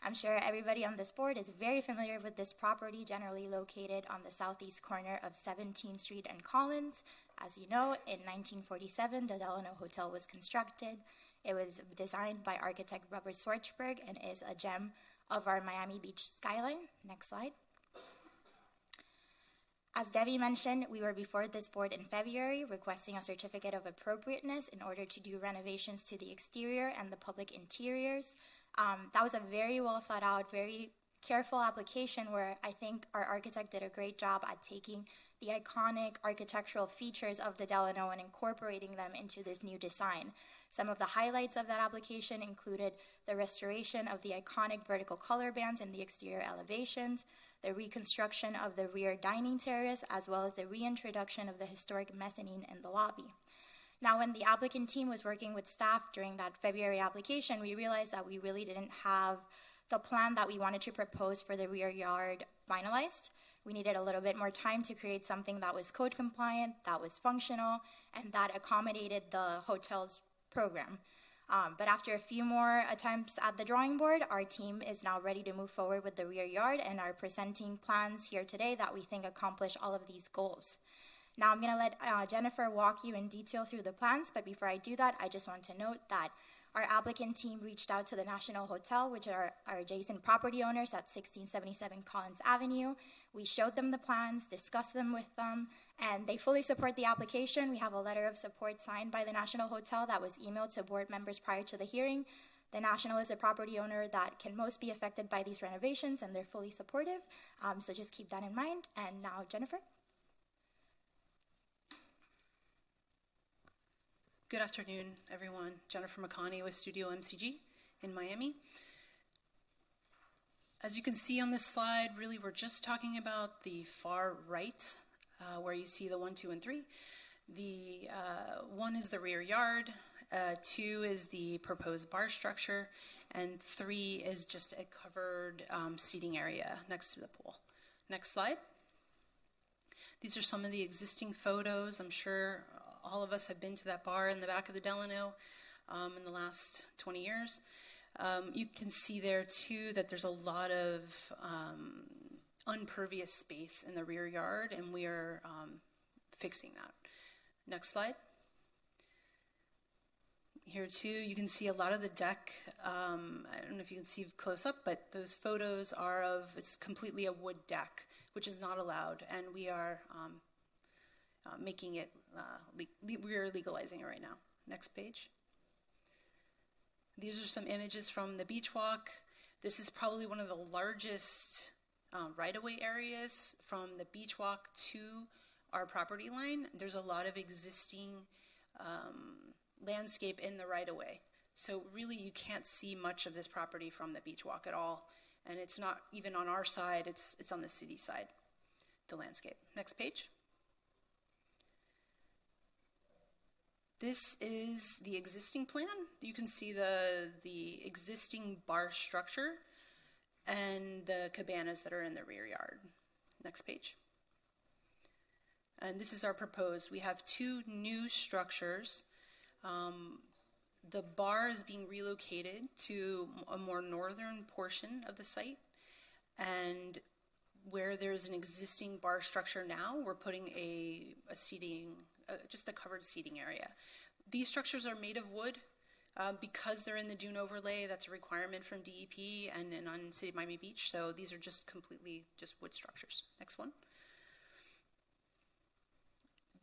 I'm sure everybody on this board is very familiar with this property, generally located on the southeast corner of 17th Street and Collins. As you know, in 1947, the Delano Hotel was constructed. It was designed by architect Robert Schwartzberg and is a gem of our Miami Beach skyline. Next slide. As Debbie mentioned, we were before this board in February requesting a certificate of appropriateness in order to do renovations to the exterior and the public interiors. That was a very well thought out, very careful application where I think our architect did a great job at taking the iconic architectural features of the Delano and incorporating them into this new design. Some of the highlights of that application included the restoration of the iconic vertical color bands in the exterior elevations, the reconstruction of the rear dining terrace, as well as the reintroduction of the historic mezzanine in the lobby. Now, when the applicant team was working with staff during that February application, we realized that we really didn't have the plan that we wanted to propose for the rear yard finalized. We needed a little bit more time to create something that was code compliant, that was functional, and that accommodated the hotel's program. But after a few more attempts at the drawing board, our team is now ready to move forward with the rear yard and are presenting plans here today that we think accomplish all of these goals. Now I'm going to let Jennifer walk you in detail through the plans, but before I do that, I just want to note that Our applicant team reached out to the National Hotel, which are our adjacent property owners at 1677 Collins Avenue. We showed them the plans, discussed them with them, and they fully support the application. We have a letter of support signed by the National Hotel that was emailed to board members prior to the hearing. The National is a property owner that can most be affected by these renovations, and they're fully supportive. So just keep that in mind. And now, Jennifer. Good afternoon, everyone. Jennifer McConney with Studio MCG in Miami. As you can see on this slide, really we're just talking about the far right, where you see the 1, 2, and 3. The 1 is the rear yard, 2 is the proposed bar structure, and 3 is just a covered seating area next to the pool. Next slide. These are some of the existing photos. I'm sure all of us have been to that bar in the back of the Delano in the last 20 years. You can see there, too, that there's a lot of unpervious space in the rear yard, and we are fixing that. Next slide. Here, too, you can see a lot of the deck. I don't know if you can see close up, but those photos are of, it's completely a wood deck, which is not allowed, and we are making it, we're legalizing it right now. Next page. These are some images from the beach walk. This is probably one of the largest right-of-way areas from the beach walk to our property line. There's a lot of existing landscape in the right-of-way. So really you can't see much of this property from the beach walk at all. And it's not even on our side, it's on the city side, the landscape. Next page. This is the existing plan. You can see the existing bar structure and the cabanas that are in the rear yard. Next page. And this is our proposed. We have 2 new structures. The bar is being relocated to a more northern portion of the site. And where there's an existing bar structure now, we're putting a seating, just a covered seating area. These structures are made of wood because they're in the dune overlay. That's a requirement from DEP and on City of Miami Beach. So these are just completely just wood structures. Next one.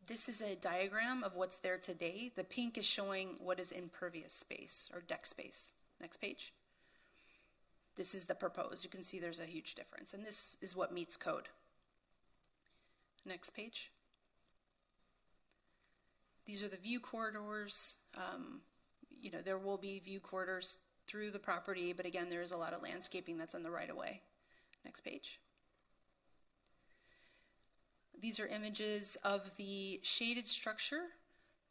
This is a diagram of what's there today. The pink is showing what is impervious space or deck space. Next page. This is the proposed. You can see there's a huge difference. And this is what meets code. Next page. These are the view corridors. There will be view corridors through the property, but again, there is a lot of landscaping that's in the right-of-way. Next page. These are images of the shaded structure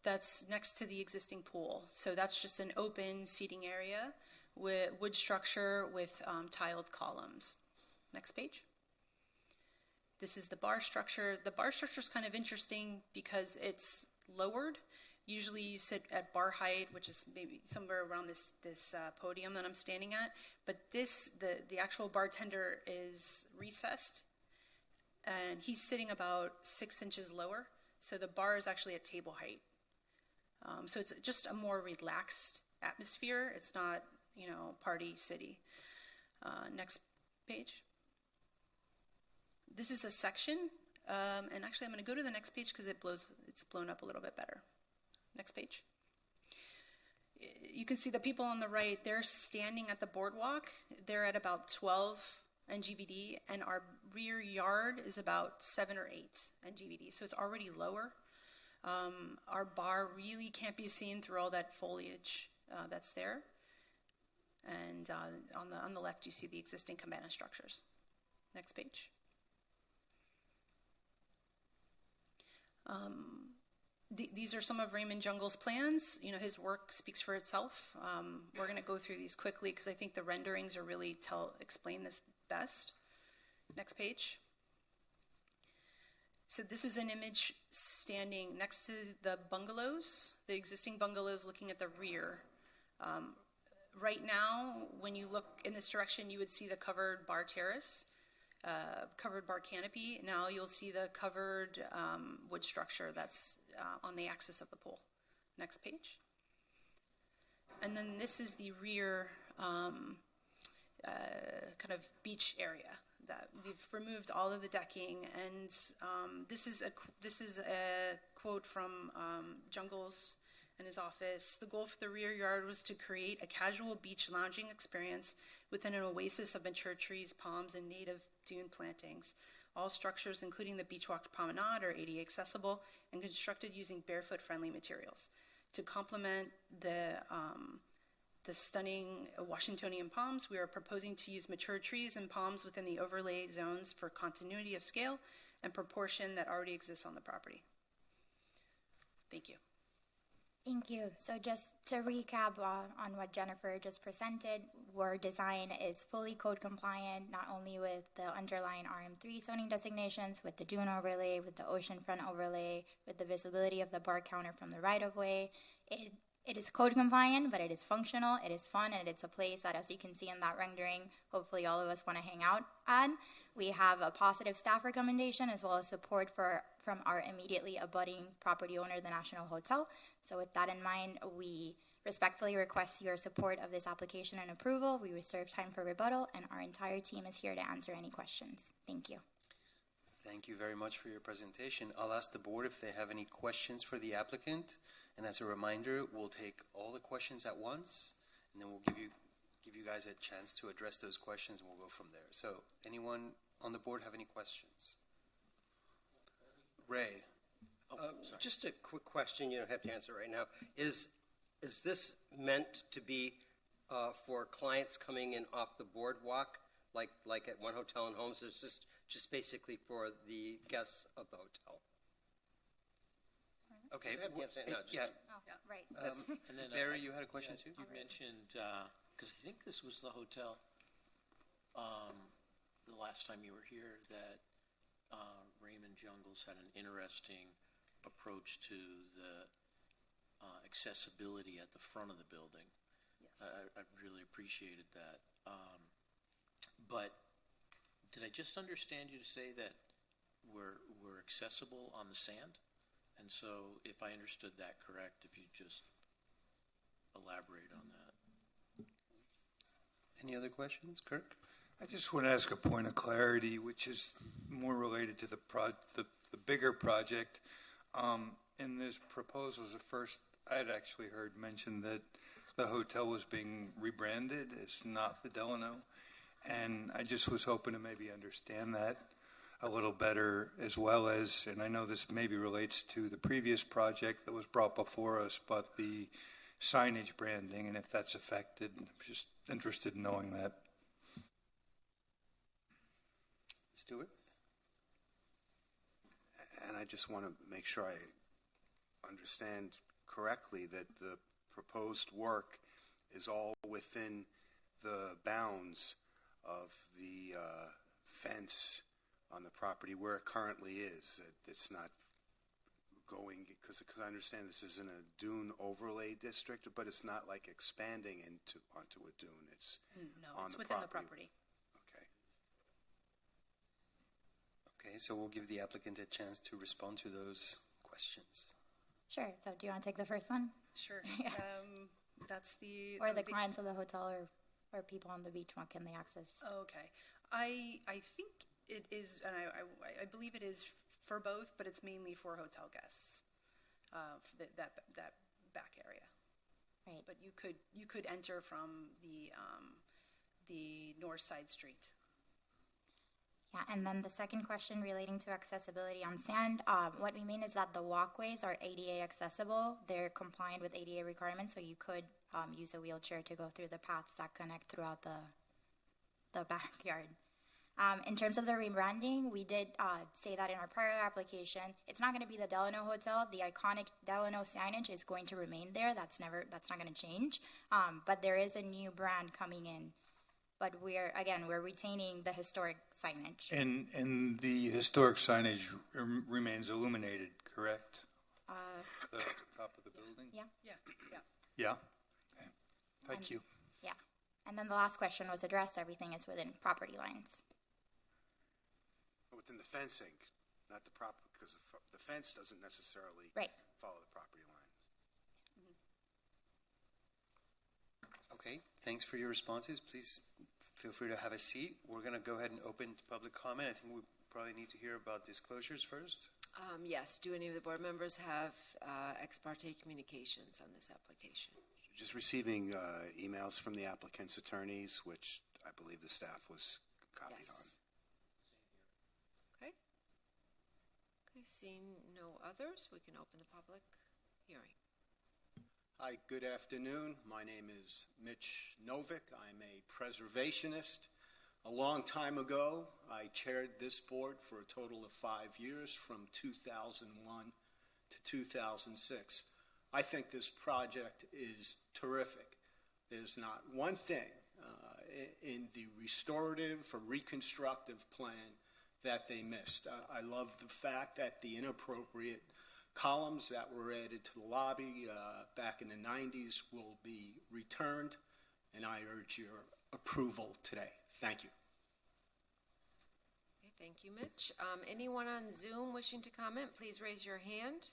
that's next to the existing pool. So that's just an open seating area with wood structure with tiled columns. Next page. This is the bar structure. The bar structure is kind of interesting because it's lowered. Usually you sit at bar height, which is maybe somewhere around this podium that I'm standing at. But the actual bartender is recessed, and he's sitting about 6 inches lower. So the bar is actually at table height. So it's just a more relaxed atmosphere. It's not, party city. Next page. This is a section, and actually I'm going to go to the next page because it's blown up a little bit better. Next page. You can see the people on the right, they're standing at the boardwalk. They're at about 12 NGVD, and our rear yard is about 7 or 8 NGVD, so it's already lower. Our bar really can't be seen through all that foliage that's there. And on the left, you see the existing cabana structures. Next page. These are some of Raymond Jungle's plans. His work speaks for itself. We're going to go through these quickly because I think the renderings are really explain this best. Next page. So this is an image standing next to the bungalows, the existing bungalows looking at the rear. Right now, when you look in this direction, you would see the covered bar terrace, covered bar canopy. Now you'll see the covered wood structure that's on the axis of the pool. Next page. And then this is the rear kind of beach area that we've removed all of the decking, and this is a quote from Jungles in his office. The goal for the rear yard was to create a casual beach lounging experience within an oasis of mature trees, palms, and native dune plantings. All structures, including the beach walk promenade, are ADA accessible and constructed using barefoot-friendly materials. To complement the stunning Washingtonian palms, we are proposing to use mature trees and palms within the overlay zones for continuity of scale and proportion that already exists on the property. Thank you. Thank you. So just to recap on what Jennifer just presented, our design is fully code compliant, not only with the underlying RM3 zoning designations, with the dune overlay, with the oceanfront overlay, with the visibility of the bar counter from the right-of-way. It is code compliant, but it is functional, it is fun, and it's a place that, as you can see in that rendering, hopefully all of us want to hang out at. We have a positive staff recommendation as well as support from our immediately abutting property owner, the National Hotel. So with that in mind, we respectfully request your support of this application and approval. We reserve time for rebuttal, and our entire team is here to answer any questions. Thank you. Thank you very much for your presentation. I'll ask the board if they have any questions for the applicant. And as a reminder, we'll take all the questions at once, and then we'll give you guys a chance to address those questions, and we'll go from there. So anyone on the board have any questions? Ray. Just a quick question. You don't have to answer right now. Is this meant to be for clients coming in off the boardwalk, like at One Hotel and Homes? Or is this just basically for the guests of the hotel? Okay. You have to answer it now. Right. And then Barry, you had a question too? You mentioned, because I think this was the hotel the last time you were here, that Raymond Jungles had an interesting approach to the accessibility at the front of the building. Yes. I really appreciated that. But did I just understand you to say that we're accessible on the sand? And so, if I understood that correct, if you just elaborate on that. Any other questions, Kirk? I just want to ask a point of clarity, which is more related to the bigger project. In this proposal, at first, I had actually heard mentioned that the hotel was being rebranded. It's not the Delano. And I just was hoping to maybe understand that a little better, as well as, and I know this maybe relates to the previous project that was brought before us, but the signage branding, and if that's affected. I'm just interested in knowing that. Stuart? And I just want to make sure I understand correctly that the proposed work is all within the bounds of the fence on the property where it currently is. It's not going, because I understand this is in a dune overlay district, but it's not like expanding onto a dune. It's it's within the property. Okay, so we'll give the applicant a chance to respond to those questions. Sure. So do you want to take the first one? Sure. That's the... Or the clients of the hotel or people on the beach, what can they access? Okay. I think it is, and I believe it is for both, but it's mainly for hotel guests, for that back area. Right. But you could enter from the north side street. Yeah, and then the second question relating to accessibility on sand, what we mean is that the walkways are ADA accessible. They're compliant with ADA requirements, so you could use a wheelchair to go through the paths that connect throughout the backyard. In terms of the rebranding, we did say that in our prior application. It's not going to be the Delano Hotel. The iconic Delano signage is going to remain there. That's not going to change. But there is a new brand coming in. But we're retaining the historic signage. And the historic signage remains illuminated, correct? The top of the building? Yeah. Yeah? Okay. Thank you. Yeah. And then the last question was addressed. Everything is within property lines. Within the fencing, not the property, because the fence doesn't necessarily follow the property line. Okay, thanks for your responses. Please feel free to have a seat. We're going to go ahead and open to public comment. I think we probably need to hear about disclosures first. Yes. Do any of the board members have ex parte communications on this application? Just receiving emails from the applicant's attorneys, which I believe the staff was copied on. Okay. Okay, seeing no others, we can open the public hearing. Hi, good afternoon. My name is Mitch Novick. I'm a preservationist. A long time ago, I chaired this board for a total of 5 years, from 2001 to 2006. I think this project is terrific. There's not one thing in the restorative or reconstructive plan that they missed. I love the fact that the inappropriate columns that were added to the lobby back in the 90s will be returned, and I urge your approval today. Thank you. Okay, thank you, Mitch. Anyone on Zoom wishing to comment, please raise your hand.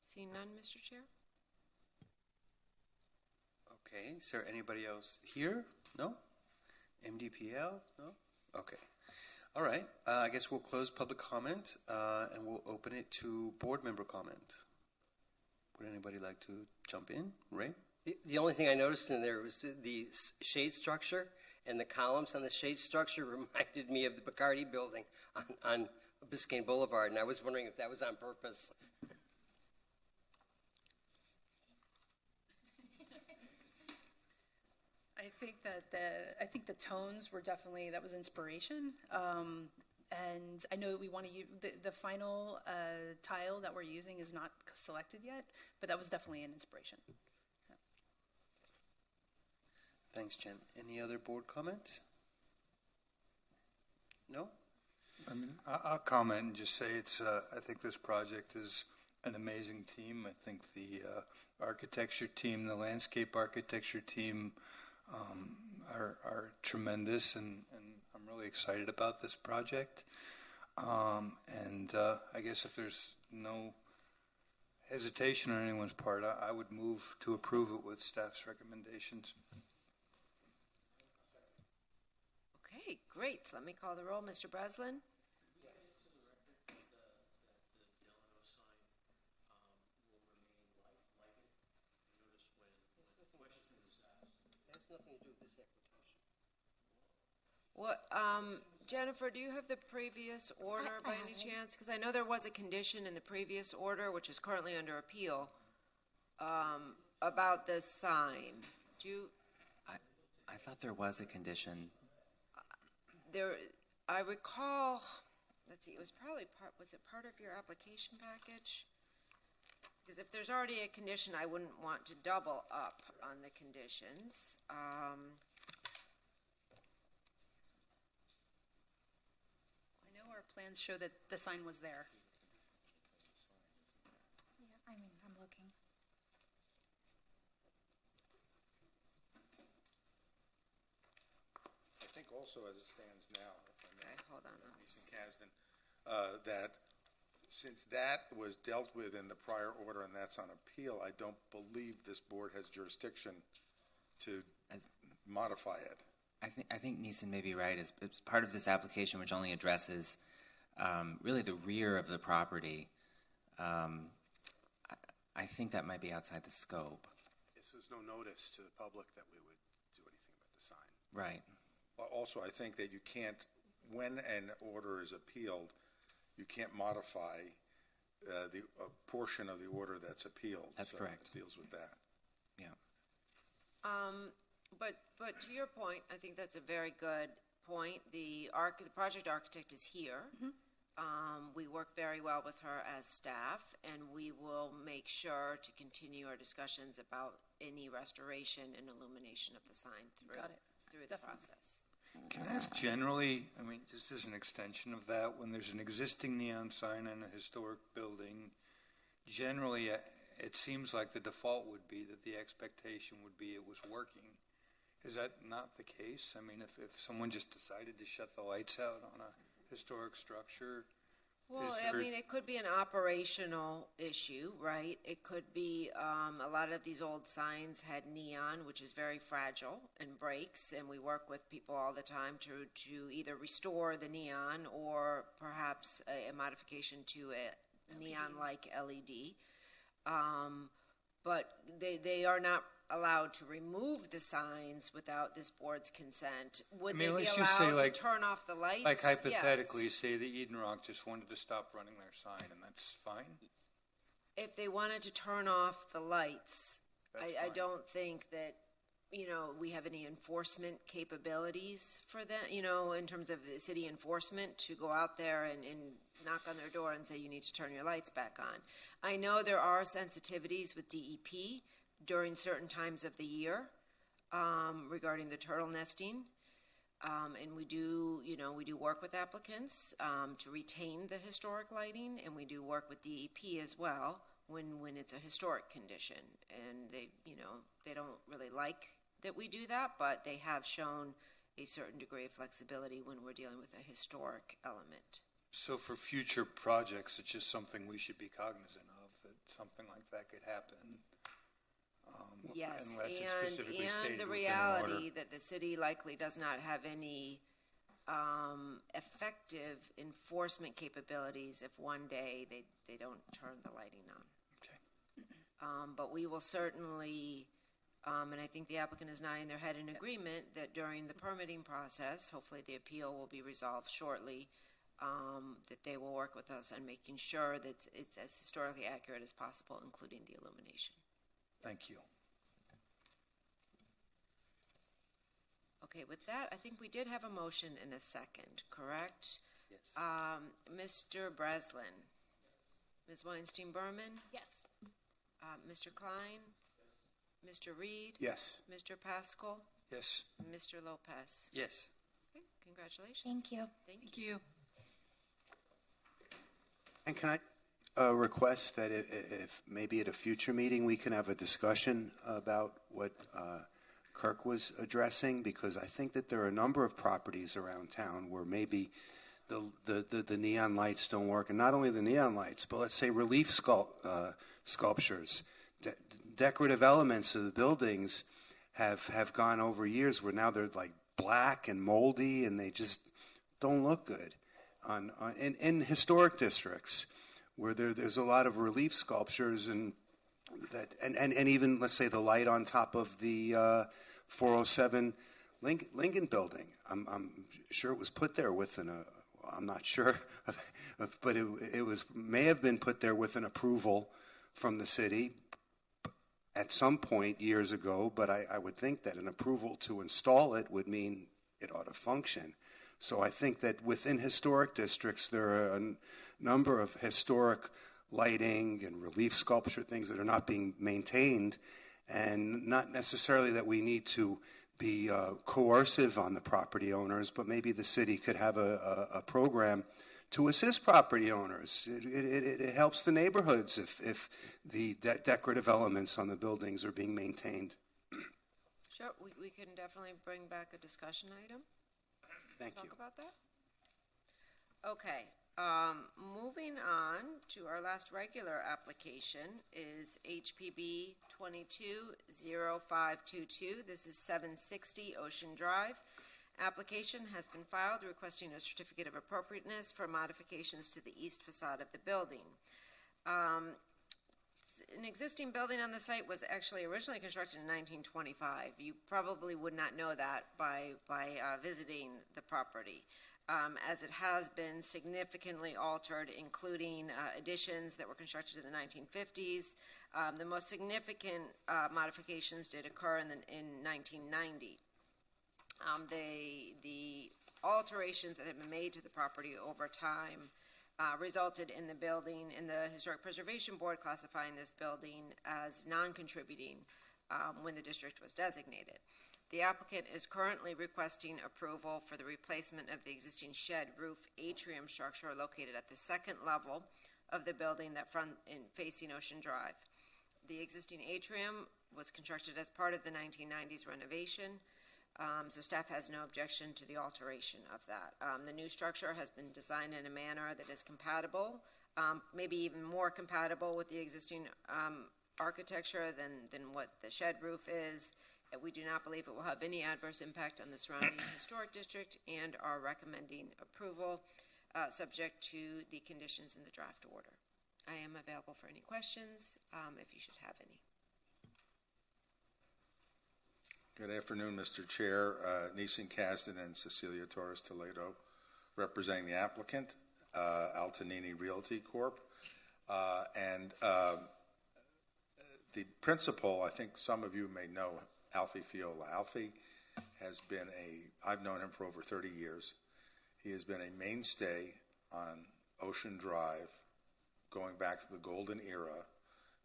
Seeing none, Mr. Chair. Okay, is there anybody else here? No? MDPL? No? Okay. All right, I guess we'll close public comment and we'll open it to board member comment. Would anybody like to jump in? Ray? The only thing I noticed in there was the shade structure, and the columns on the shade structure reminded me of the Bacardi building on Biscayne Boulevard, and I was wondering if that was on purpose. I think the tones were definitely, that was inspiration. And I know that we want to use the final tile that we're using is not selected yet, but that was definitely an inspiration. Yeah. Thanks, Jen. Any other board comments? No? I mean, I'll comment and just say I think this project is an amazing team. I think the architecture team, the landscape architecture team, are tremendous, and I'm really excited about this project. And I guess if there's no hesitation on anyone's part, I would move to approve it with staff's recommendations. Okay, great. Let me call the roll. Mr. Breslin? Nothing to do with this application. What, Jennifer, do you have the previous order by any chance? Because I know there was a condition in the previous order, which is currently under appeal, about this sign. Do you? I thought there was a condition. I recall. Let's see. It was probably was it part of your application package? Because if there's already a condition, I wouldn't want to double up on the conditions. I know our plans show that the sign was there. Yeah, I'm looking. I think also as it stands now, if I may, hold on. Kasdan, that since that was dealt with in the prior order and that's on appeal, I don't believe this board has jurisdiction to modify it. I think Neeson may be right. As part of this application, which only addresses really the rear of the property, I think that might be outside the scope. Yes, there's no notice to the public that we would do anything about the sign. Right. Well, also, I think that you can't, when an order is appealed, you can't modify a portion of the order that's appealed. That's correct. It deals with that. Yeah. But to your point, I think that's a very good point. The project architect is here. Mm-hmm. We work very well with her as staff, and we will make sure to continue our discussions about any restoration and illumination of the sign through the process. Can I ask generally, I mean, just as an extension of that, when there's an existing neon sign in a historic building, generally it seems like the default would be that the expectation would be it was working. Is that not the case? I mean, if someone just decided to shut the lights out on a historic structure, Well, Is I there- mean, it could be an operational issue, right? It could be a lot of these old signs had neon, which is very fragile and breaks, and we work with people all the time to either restore the neon or perhaps a modification to a neon-like LED. But they are not allowed to remove the signs without this board's consent. Would they be let's just say, allowed to turn off the lights? Like hypothetically, Yes. say that Eden Rock just wanted to stop running their sign, and that's fine? If they wanted to turn off the lights, I don't think that, we have any enforcement capabilities for that, in terms of the city enforcement to go out there and knock on their door and say, you need to turn your lights back on. I know there are sensitivities with DEP during certain times of the year regarding the turtle nesting. And we do work with applicants to retain the historic lighting, and we do work with DEP as well when it's a historic condition. And they don't really like that we do that, but they have shown a certain degree of flexibility when we're dealing with a historic element. So for future projects, it's just something we should be cognizant of, that something like that could happen. Yes, unless it's specifically and stated the within an order. reality that the city likely does not have any effective enforcement capabilities if one day they don't turn the lighting on. Okay. But we will certainly, and I think the applicant is nodding their head in agreement, that during the permitting process, hopefully the appeal will be resolved shortly, that they will work with us on making sure that it's as historically accurate as possible, including the illumination. Thank you. Okay, with that, I think we did have a motion in a second, correct? Yes. Mr. Breslin? Ms. Weinstein-Berman? Yes. Mr. Klein? Mr. Reed? Yes. Mr. Pascal? Yes. Mr. Lopez? Yes. Okay, congratulations. Thank you. Thank you. And can I request that if maybe at a future meeting we can have a discussion about what Kirk was addressing, because I think that there are a number of properties around town where maybe the neon lights don't work, and not only the neon lights, but let's say relief sculptures, decorative elements of the buildings have gone over years where now they're like black and moldy, and they just don't look good. In historic districts where there's a lot of relief sculptures and even, let's say, the light on top of the 407 Lincoln building. I'm sure it was put there with I'm not sure, but it may have been put there with an approval from the city at some point years ago, but I would think that an approval to install it would mean it ought to function. So I think that within historic districts, there are a number of historic lighting and relief sculpture things that are not being maintained, and not necessarily that we need to be coercive on the property owners, but maybe the city could have a program to assist property owners. It helps the neighborhoods if the decorative elements on the buildings are being maintained. Sure, we can definitely bring back a discussion item. Thank you. Talk about that? Okay, moving on to our last regular application is HPB 220522. This is 760 Ocean Drive. Application has been filed requesting a certificate of appropriateness for modifications to the east facade of the building. An existing building on the site was actually originally constructed in 1925. You probably would not know that by visiting the property, as it has been significantly altered, including additions that were constructed in the 1950s. The most significant modifications did occur in 1990. The alterations that have been made to the property over time resulted in the building, in the Historic Preservation Board classifying this building as non-contributing when the district was designated. The applicant is currently requesting approval for the replacement of the existing shed roof atrium structure located at the second level of the building that facing Ocean Drive. The existing atrium was constructed as part of the 1990s renovation. So staff has no objection to the alteration of that. The new structure has been designed in a manner that is compatible, maybe even more compatible with the existing architecture than what the shed roof is. We do not believe it will have any adverse impact on the surrounding historic district and are recommending approval subject to the conditions in the draft order. I am available for any questions, if you should have any. Good afternoon, Mr. Chair. Neeson Kasdan and Cecilia Torres Toledo, representing the applicant, Altanini Realty Corp. The principal, I think some of you may know, Alfie Fiola. Alfie has been I've known him for over 30 years. He has been a mainstay on Ocean Drive, going back to the golden era,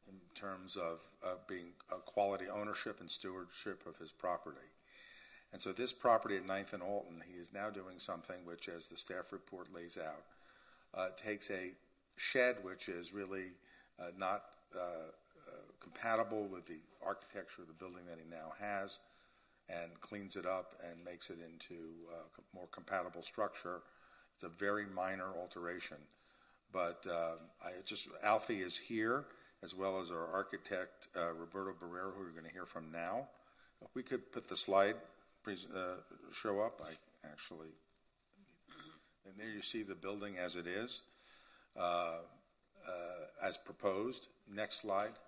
in terms of being a quality ownership and stewardship of his property. And so this property at 9th and Alton, he is now doing something which, as the staff report lays out, takes a shed which is really not compatible with the architecture of the building that he now has, and cleans it up and makes it into a more compatible structure. It's a very minor alteration. But Alfie is here, as well as our architect, Roberto Barrero, who we're going to hear from now. If we could put the slide show up, and there you see the building as it is, as proposed. Next slide.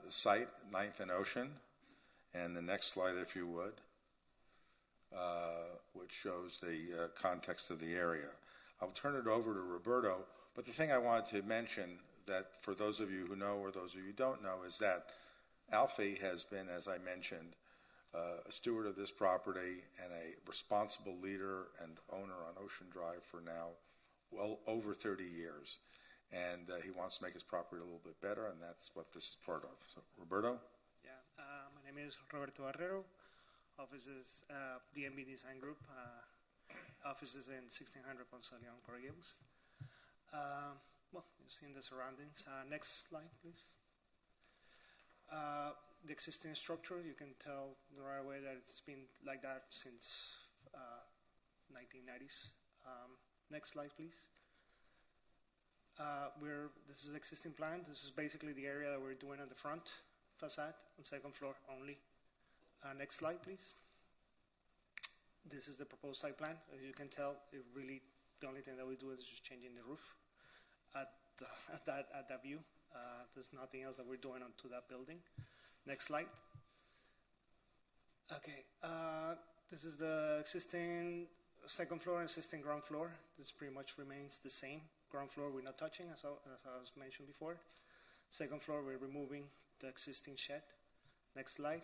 The site, 9th and Ocean, and the next slide, if you would, which shows the context of the area. I'll turn it over to Roberto, but the thing I wanted to mention, that for those of you who know or those of you who don't know, is that Alfie has been, as I mentioned, a steward of this property and a responsible leader and owner on Ocean Drive for now well over 30 years. And he wants to make his property a little bit better, and that's what this is part of. So, Roberto? Yeah, my name is Roberto Barrero. Offices, DMB Design Group. Offices in 1600 Ponce de Leon, Coral Gables. Well, you've seen the surroundings. Next slide, please. The existing structure, you can tell right away that it's been like that since 1990s. Next slide, please. This is the existing plan. This is basically the area that we're doing on the front facade, on second floor only. Next slide, please. This is the proposed site plan. As you can tell, the only thing that we do is just changing the roof at that view. There's nothing else that we're doing onto that building. Next slide. Okay, this is the existing second floor and existing ground floor. This pretty much remains the same. Ground floor we're not touching, as I was mentioned before. Second floor, we're removing the existing shed. Next slide.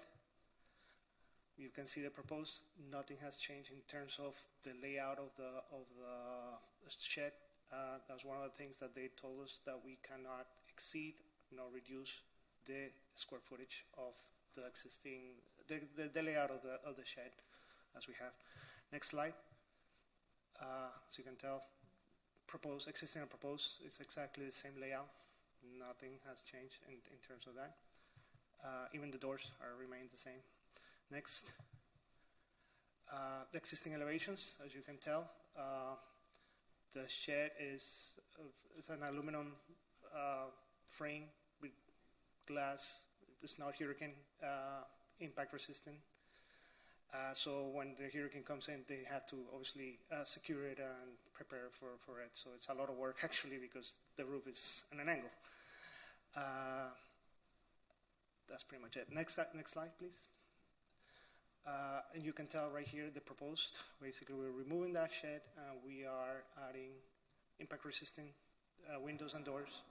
You can see the proposed. Nothing has changed in terms of the layout of the shed. That's one of the things that they told us, that we cannot exceed nor reduce the square footage of the existing, the layout of the shed as we have. Next slide. As you can tell, proposed, existing and proposed, it's exactly the same layout. Nothing has changed in terms of that. Even the doors remain the same. Next. The existing elevations, as you can tell, the shed is an aluminum frame with glass. It's not hurricane impact resistant. So when the hurricane comes in, they have to obviously secure it and prepare for it. So it's a lot of work actually, because the roof is at an angle. That's pretty much it. Next slide, please. And you can tell right here the proposed. Basically, we're removing that shed. We are adding impact-resistant windows and doors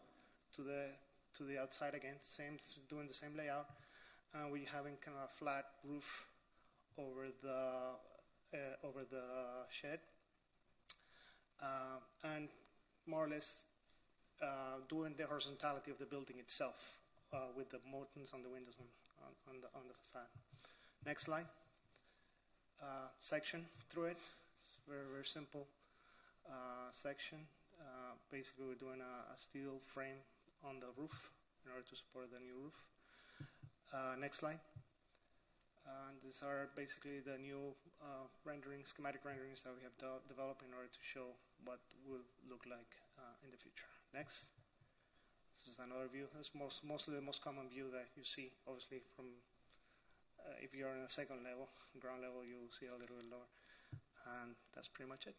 to the outside again. Doing the same layout. We're having kind of a flat roof over the shed, and more or less doing the horizontality of the building itself with the motons on the windows on the facade. Next slide. Section through it. It's very, very simple section. Basically, we're doing a steel frame on the roof in order to support the new roof. Next slide. And these are basically the new schematic renderings that we have developed in order to show what will look like in the future. Next. This is another view. It's mostly the most common view that you see, obviously, from if you're on a second level, ground level, you'll see a little bit lower. And that's pretty much it.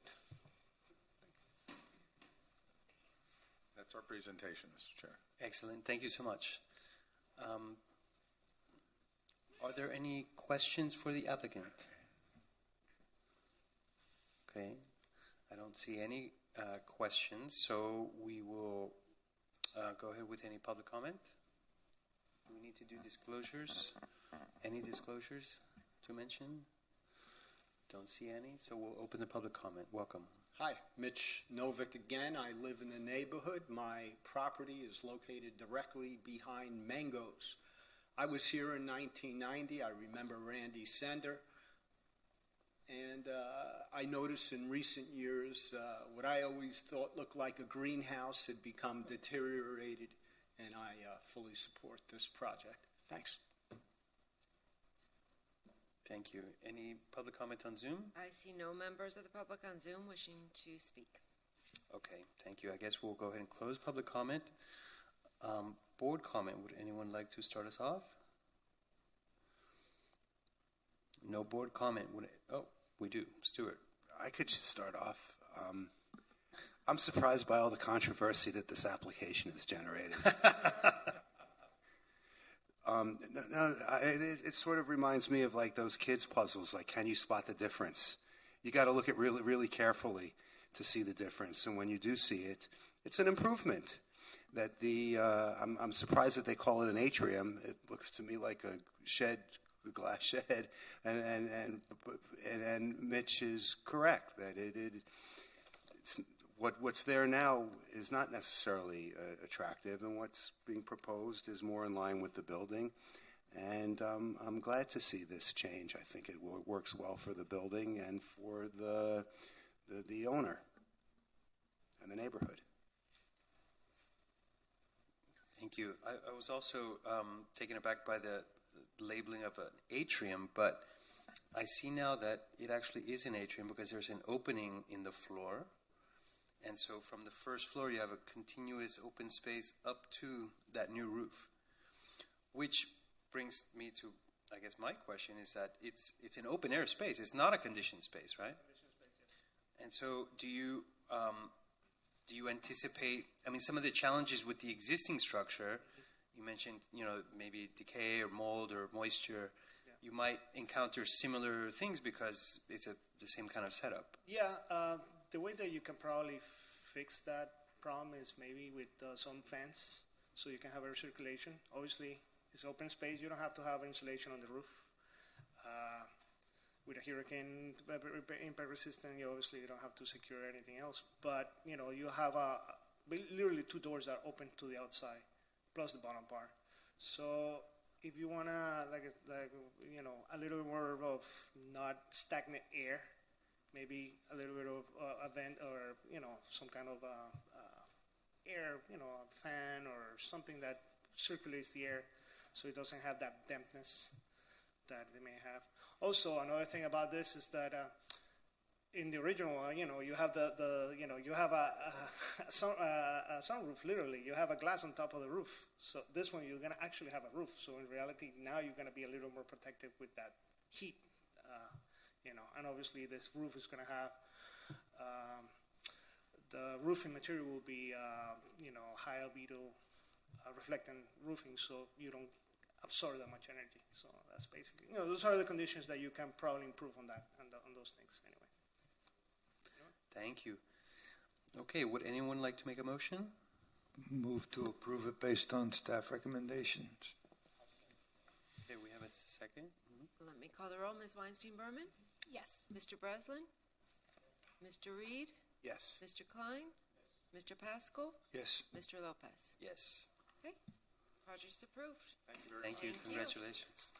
That's our presentation, Mr. Chair. Excellent. Thank you so much. Are there any questions for the applicant? Okay. I don't see any questions, so we will go ahead with any public comment. Do we need to do disclosures? Any disclosures to mention? Don't see any, so we'll open the public comment. Welcome. Hi, Mitch Novick again. I live in the neighborhood. My property is located directly behind Mango's. I was here in 1990. I remember Randy Sender. And I noticed in recent years what I always thought looked like a greenhouse had become deteriorated, and I fully support this project. Thanks. Thank you. Any public comment on Zoom? I see no members of the public on Zoom wishing to speak. Okay, thank you. I guess we'll go ahead and close public comment. Board comment. Would anyone like to start us off? No board comment. Oh, we do. Stuart. I could just start off. I'm surprised by all the controversy that this application has generated. It sort of reminds me of like those kids' puzzles, like can you spot the difference? You got to look at really, really carefully to see the difference. And when you do see it, it's an improvement. That I'm surprised that they call it an atrium. It looks to me like a shed, a glass shed. And Mitch is correct that it's what's there now is not necessarily attractive, and what's being proposed is more in line with the building. And I'm glad to see this change. I think it works well for the building and for the owner and the neighborhood. Thank you. I was also taken aback by the labeling of an atrium, but I see now that it actually is an atrium because there's an opening in the floor. And so from the first floor, you have a continuous open space up to that new roof, which brings me to, I guess, my question is that it's an open air space. It's not a conditioned space, right? Conditioned space, yes. And so do you anticipate, I mean, some of the challenges with the existing structure, you mentioned, maybe decay or mold or moisture, you might encounter similar things because it's the same kind of setup. Yeah, the way that you can probably fix that problem is maybe with some fans, so you can have air circulation. Obviously, it's open space. You don't have to have insulation on the roof. With a hurricane impact resistant, you don't have to secure anything else. But you have literally two doors that are open to the outside, plus the bottom part. So if you wanna a little more of not stagnant air, maybe a little bit of a vent or some kind of air, a fan or something that circulates the air, so it doesn't have that dampness that they may have. Also, another thing about this is that in the original, you have you have a sunroof. Literally, you have a glass on top of the roof. So this one, you're gonna actually have a roof. So in reality, now you're gonna be a little more protective with that heat. And obviously this roof is going to have, the roofing material will be, high albedo reflectant roofing, so you don't absorb that much energy. So that's basically, those are the conditions that you can probably improve on that, on those things anyway. Thank you. Okay, would anyone like to make a motion? Move to approve it based on staff recommendations. Okay, we have a second. Let me call the roll. Ms. Weinstein-Berman? Yes. Mr. Breslin? Mr. Reed? Yes. Mr. Klein? Yes. Mr. Pascal? Yes. Mr. Lopez? Yes. Okay. Project's approved. Thank you very much. Thank you. Congratulations.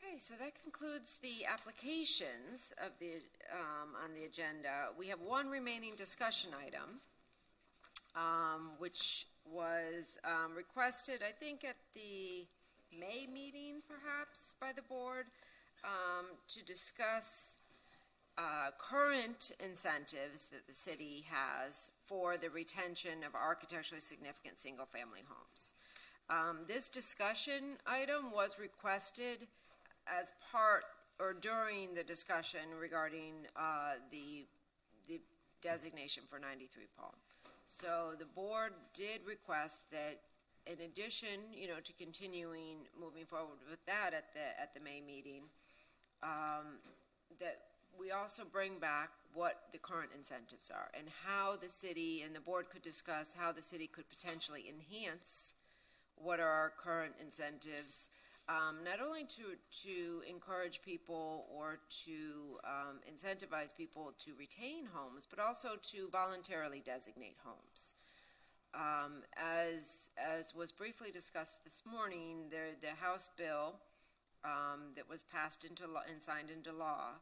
Okay, so that concludes the applications of the on the agenda. We have one remaining discussion item, which was requested, I think, at the May meeting, perhaps, by the board to discuss current incentives that the city has for the retention of architecturally significant single-family homes. This discussion item was requested as part or during the discussion regarding the designation for 93 Palm. So the board did request that, in addition, to continuing moving forward with that at the May meeting, that we also bring back what the current incentives are and how the city and the board could discuss how the city could potentially enhance what are our current incentives, not only to encourage people or to incentivize people to retain homes, but also to voluntarily designate homes. As was briefly discussed this morning, the House bill that was passed into law and signed into law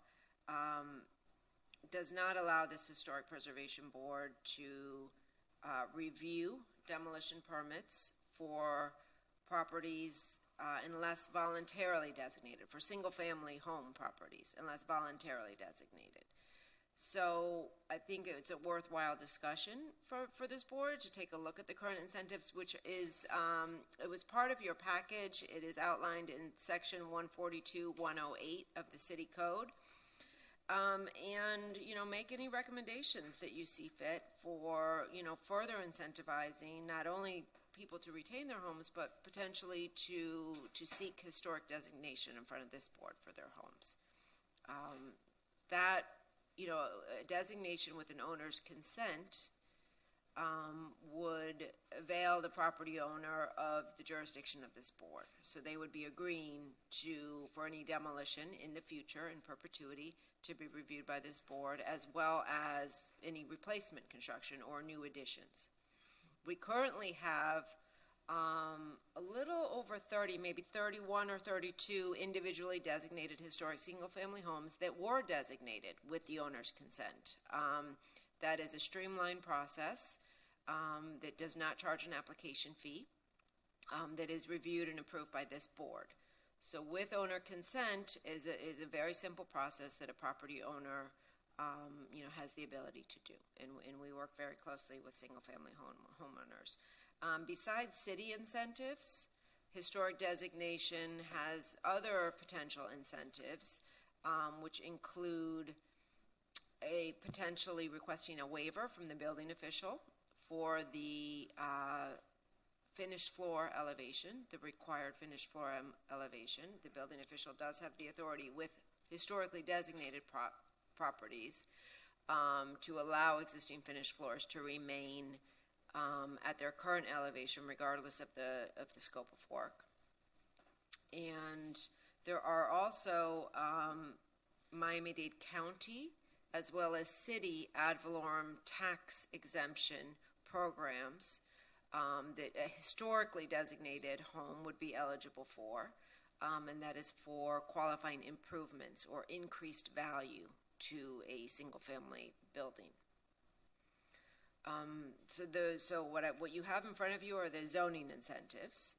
does not allow this Historic Preservation Board to review demolition permits for properties unless voluntarily designated, for single-family home properties, unless voluntarily designated. So I think it's a worthwhile discussion for this board to take a look at the current incentives, which is, it was part of your package. It is outlined in section 142-108 of the city code. And, make any recommendations that you see fit for, further incentivizing not only people to retain their homes, but potentially to seek historic designation in front of this board for their homes. That, a designation with an owner's consent would avail the property owner of the jurisdiction of this board. So they would be agreeing for any demolition in the future in perpetuity to be reviewed by this board, as well as any replacement construction or new additions. We currently have a little over 30, maybe 31 or 32 individually designated historic single-family homes that were designated with the owner's consent. That is a streamlined process that does not charge an application fee, that is reviewed and approved by this board. So with owner consent is a very simple process that a property owner has the ability to do, and we work very closely with single-family homeowners. Besides city incentives, historic designation has other potential incentives, which include potentially requesting a waiver from the building official for the finished floor elevation, the required finished floor elevation. The building official does have the authority with historically designated properties to allow existing finished floors to remain at their current elevation regardless of the scope of work. And there are also Miami-Dade County as well as city ad valorem tax exemption programs that a historically designated home would be eligible for, and that is for qualifying improvements or increased value to a single-family building. So what you have in front of you are the zoning incentives.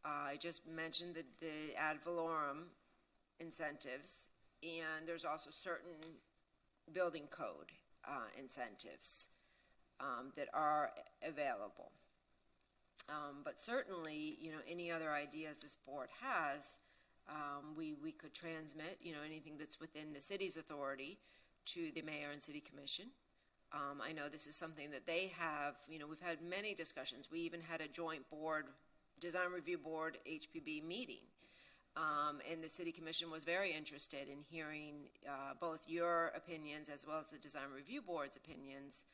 I just mentioned the ad valorem incentives, and there's also certain building code incentives that are available. But certainly, any other ideas this board has, we could transmit, anything that's within the city's authority to the mayor and city commission. I know this is something that they have, we've had many discussions. We even had a joint board, design review board, HPB meeting. And the city commission was very interested in hearing both your opinions as well as the design review board's opinions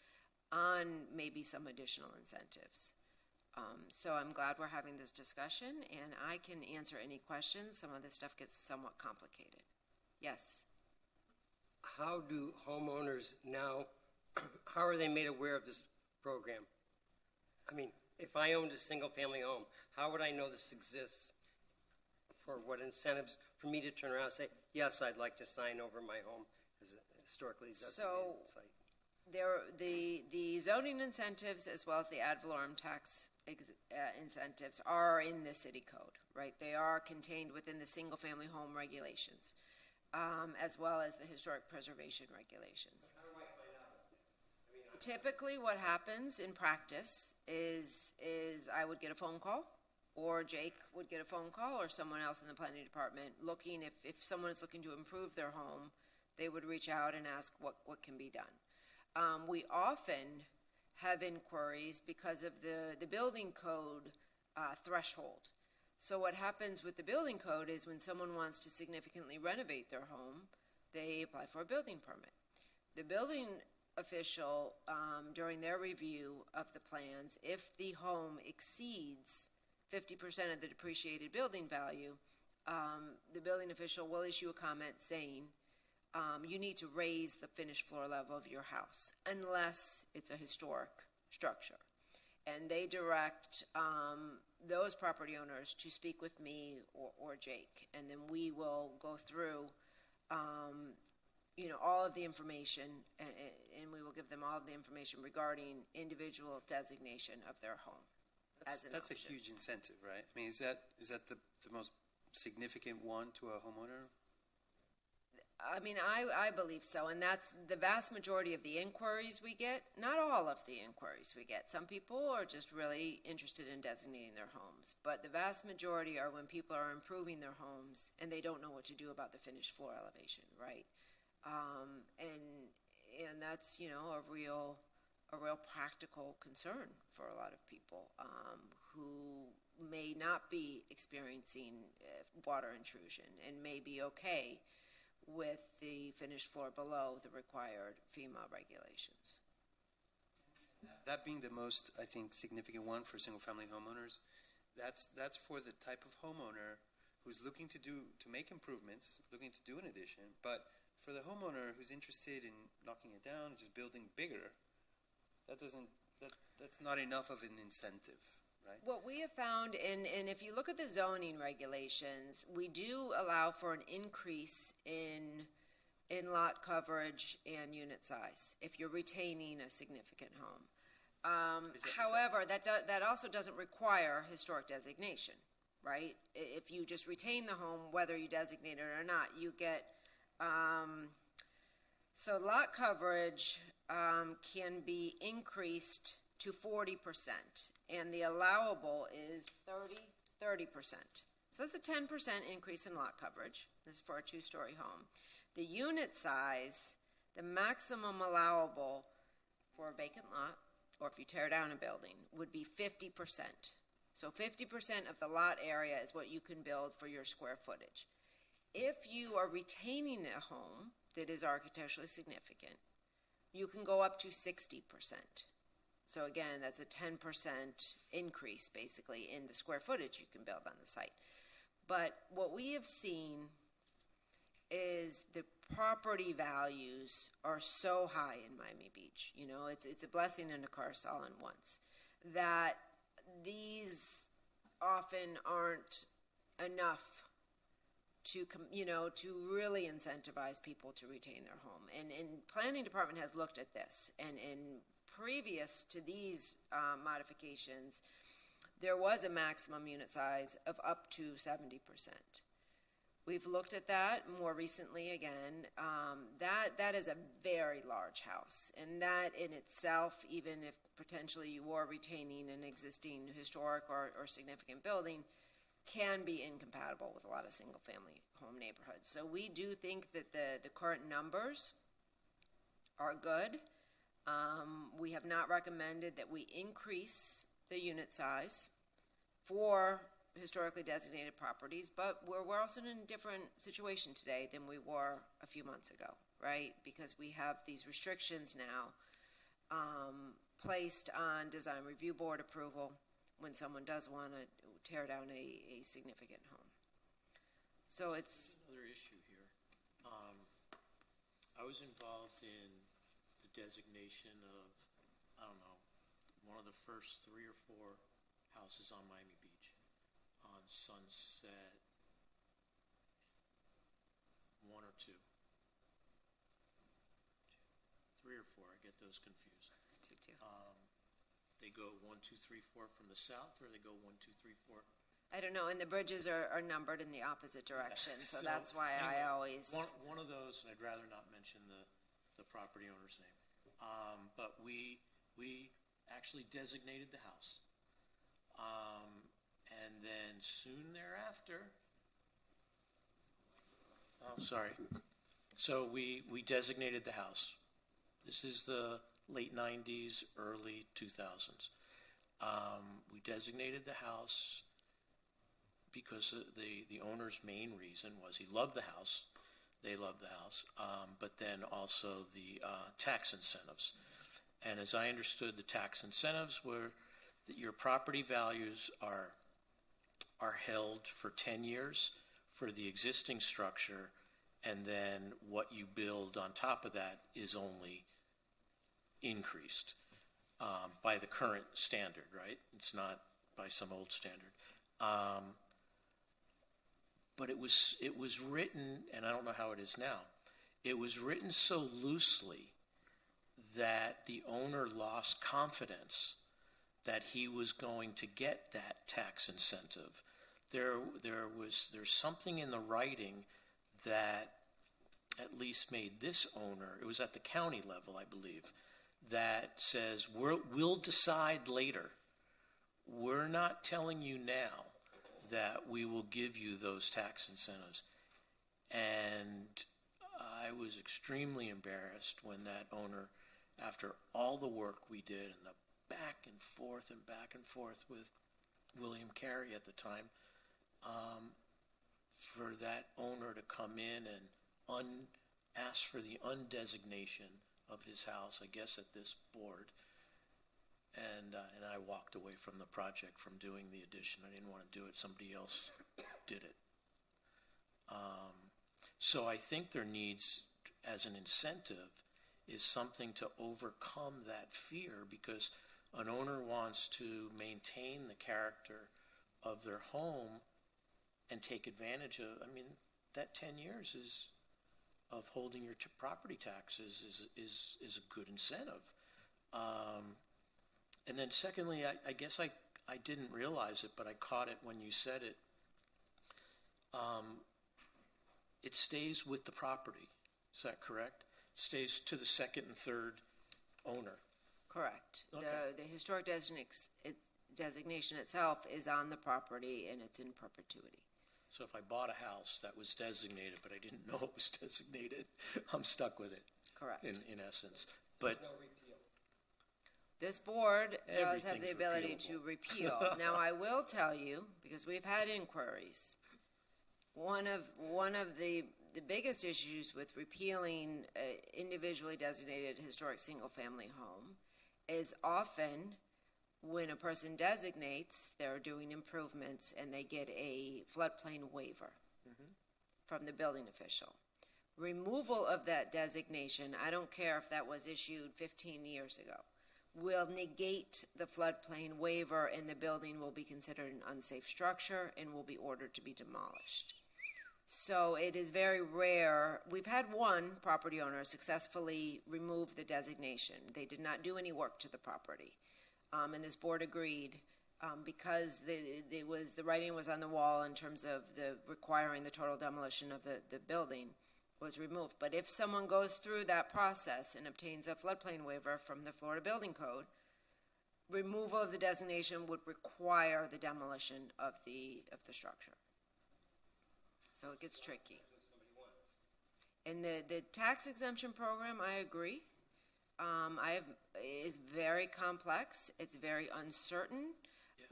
on maybe some additional incentives. So I'm glad we're having this discussion, and I can answer any questions. Some of this stuff gets somewhat complicated. Yes? How do homeowners now, how are they made aware of this program? I mean, if I owned a single-family home, how would I know this exists? For what incentives for me to turn around and say, yes, I'd like to sign over my home as a historically designated site? the zoning incentives as well as the ad valorem tax incentives are in the city code, right? They are contained within the single-family home regulations, as well as the historic preservation regulations. Typically, what happens in practice is I would get a phone call, or Jake would get a phone call, or someone else in the planning department looking, if someone is looking to improve their home, they would reach out and ask what can be done. We often have inquiries because of the building code threshold. So what happens with the building code is when someone wants to significantly renovate their home, they apply for a building permit. The building official, during their review of the plans, if the home exceeds 50% of the depreciated building value, the building official will issue a comment saying, you need to raise the finished floor level of your house, unless it's a historic structure. And they direct those property owners to speak with me or Jake, and then we will go through all of the information, and we will give them all of the information regarding individual designation of their home. That's a huge incentive, right? I mean, is that the most significant one to a homeowner? I mean, I believe so, and that's the vast majority of the inquiries we get. Not all of the inquiries we get. Some people are just really interested in designating their homes, but the vast majority are when people are improving their homes and they don't know what to do about the finished floor elevation, right? And that's a real practical concern for a lot of people who may not be experiencing water intrusion and may be okay with the finished floor below the required FEMA regulations. That being the most, I think, significant one for single-family homeowners, that's for the type of homeowner who's looking to make improvements, looking to do an addition, but for the homeowner who's interested in knocking it down, just building bigger, that's not enough of an incentive. Right. What we have found, and if you look at the zoning regulations, we do allow for an increase in lot coverage and unit size if you're retaining a significant home. However, that also doesn't require historic designation, right? If you just retain the home, whether you designate it or not, you get so lot coverage can be increased to 40%, and the allowable is 30%. So that's a 10% increase in lot coverage. This is for a two-story home. The unit size, the maximum allowable for a vacant lot, or if you tear down a building, would be 50%. So 50% of the lot area is what you can build for your square footage. If you are retaining a home that is architecturally significant, you can go up to 60%. So again, that's a 10% increase, basically, in the square footage you can build on the site. But what we have seen is the property values are so high in Miami Beach. It's a blessing and a curse all in once, that these often aren't enough to really incentivize people to retain their home. And planning department has looked at this, and previous to these modifications, there was a maximum unit size of up to 70%. We've looked at that more recently again. That is a very large house, and that in itself, even if potentially you are retaining an existing historic or significant building, can be incompatible with a lot of single-family home neighborhoods. So we do think that the current numbers are good. We have not recommended that we increase the unit size for historically designated properties, but we're also in a different situation today than we were a few months ago, right? Because we have these restrictions now placed on design review board approval when someone does want to tear down a significant home. So it's another issue here. I was involved in the designation of, one of the first 3 or 4 houses on Miami Beach, on Sunset 1 or 2. 3 or 4, I get those confused. Me too. They go 1, 2, 3, 4 from the south, or they go 1, 2, 3, 4? I don't know, and the bridges are numbered in the opposite direction, so that's why anyway, I always... One of those, and I'd rather not mention the property owner's name, but we actually designated the house. And then soon thereafter, so we designated the house. This is the late 90s, early 2000s. We designated the house because the owner's main reason was he loved the house. They loved the house, but then also the tax incentives. And as I understood, the tax incentives were that your property values are held for 10 years for the existing structure, and then what you build on top of that is only increased by the current standard, right? It's not by some old standard. But it was written, and I don't know how it is now, it was written so loosely that the owner lost confidence that he was going to get that tax incentive. There's something in the writing that at least made this owner, it was at the county level, I believe, that says, we'll decide later. We're not telling you now that we will give you those tax incentives. And I was extremely embarrassed when that owner, after all the work we did and the back and forth with William Carey at the time, for that owner to come in and ask for the undesignation of his house, I guess at this board, and I walked away from the project, from doing the addition. I didn't want to do it. Somebody else did it. So I think there needs, as an incentive, is something to overcome that fear, because an owner wants to maintain the character of their home and take advantage of, I mean, that 10 years of holding your property taxes is a good incentive. And then secondly, I guess I didn't realize it, but I caught it when you said it. It stays with the property. Is that correct? It stays to the second and third owner. Correct. Okay. The historic designation itself is on the property, and it's in perpetuity. So if I bought a house that was designated, but I didn't know it was designated, I'm stuck with it. Correct. In essence. But this board does have the Everything's ability repealable. to repeal. Now, I will tell you, because we've had inquiries, one of the biggest issues with repealing individually designated historic single-family home is often when a person designates, they're doing improvements and they get a floodplain waiver from the building official. Removal of that designation, I don't care if that was issued 15 years ago, will negate the floodplain waiver, and the building will be considered an unsafe structure and will be ordered to be demolished. So it is very rare. We've had one property owner successfully remove the designation. They did not do any work to the property. And this board agreed because the writing was on the wall in terms of the requiring the total demolition of the building was removed. But if someone goes through that process and obtains a floodplain waiver from the Florida Building Code, removal of the designation would require the demolition of the structure. So it gets tricky. In the tax exemption program, I agree. Is very complex. It's very uncertain.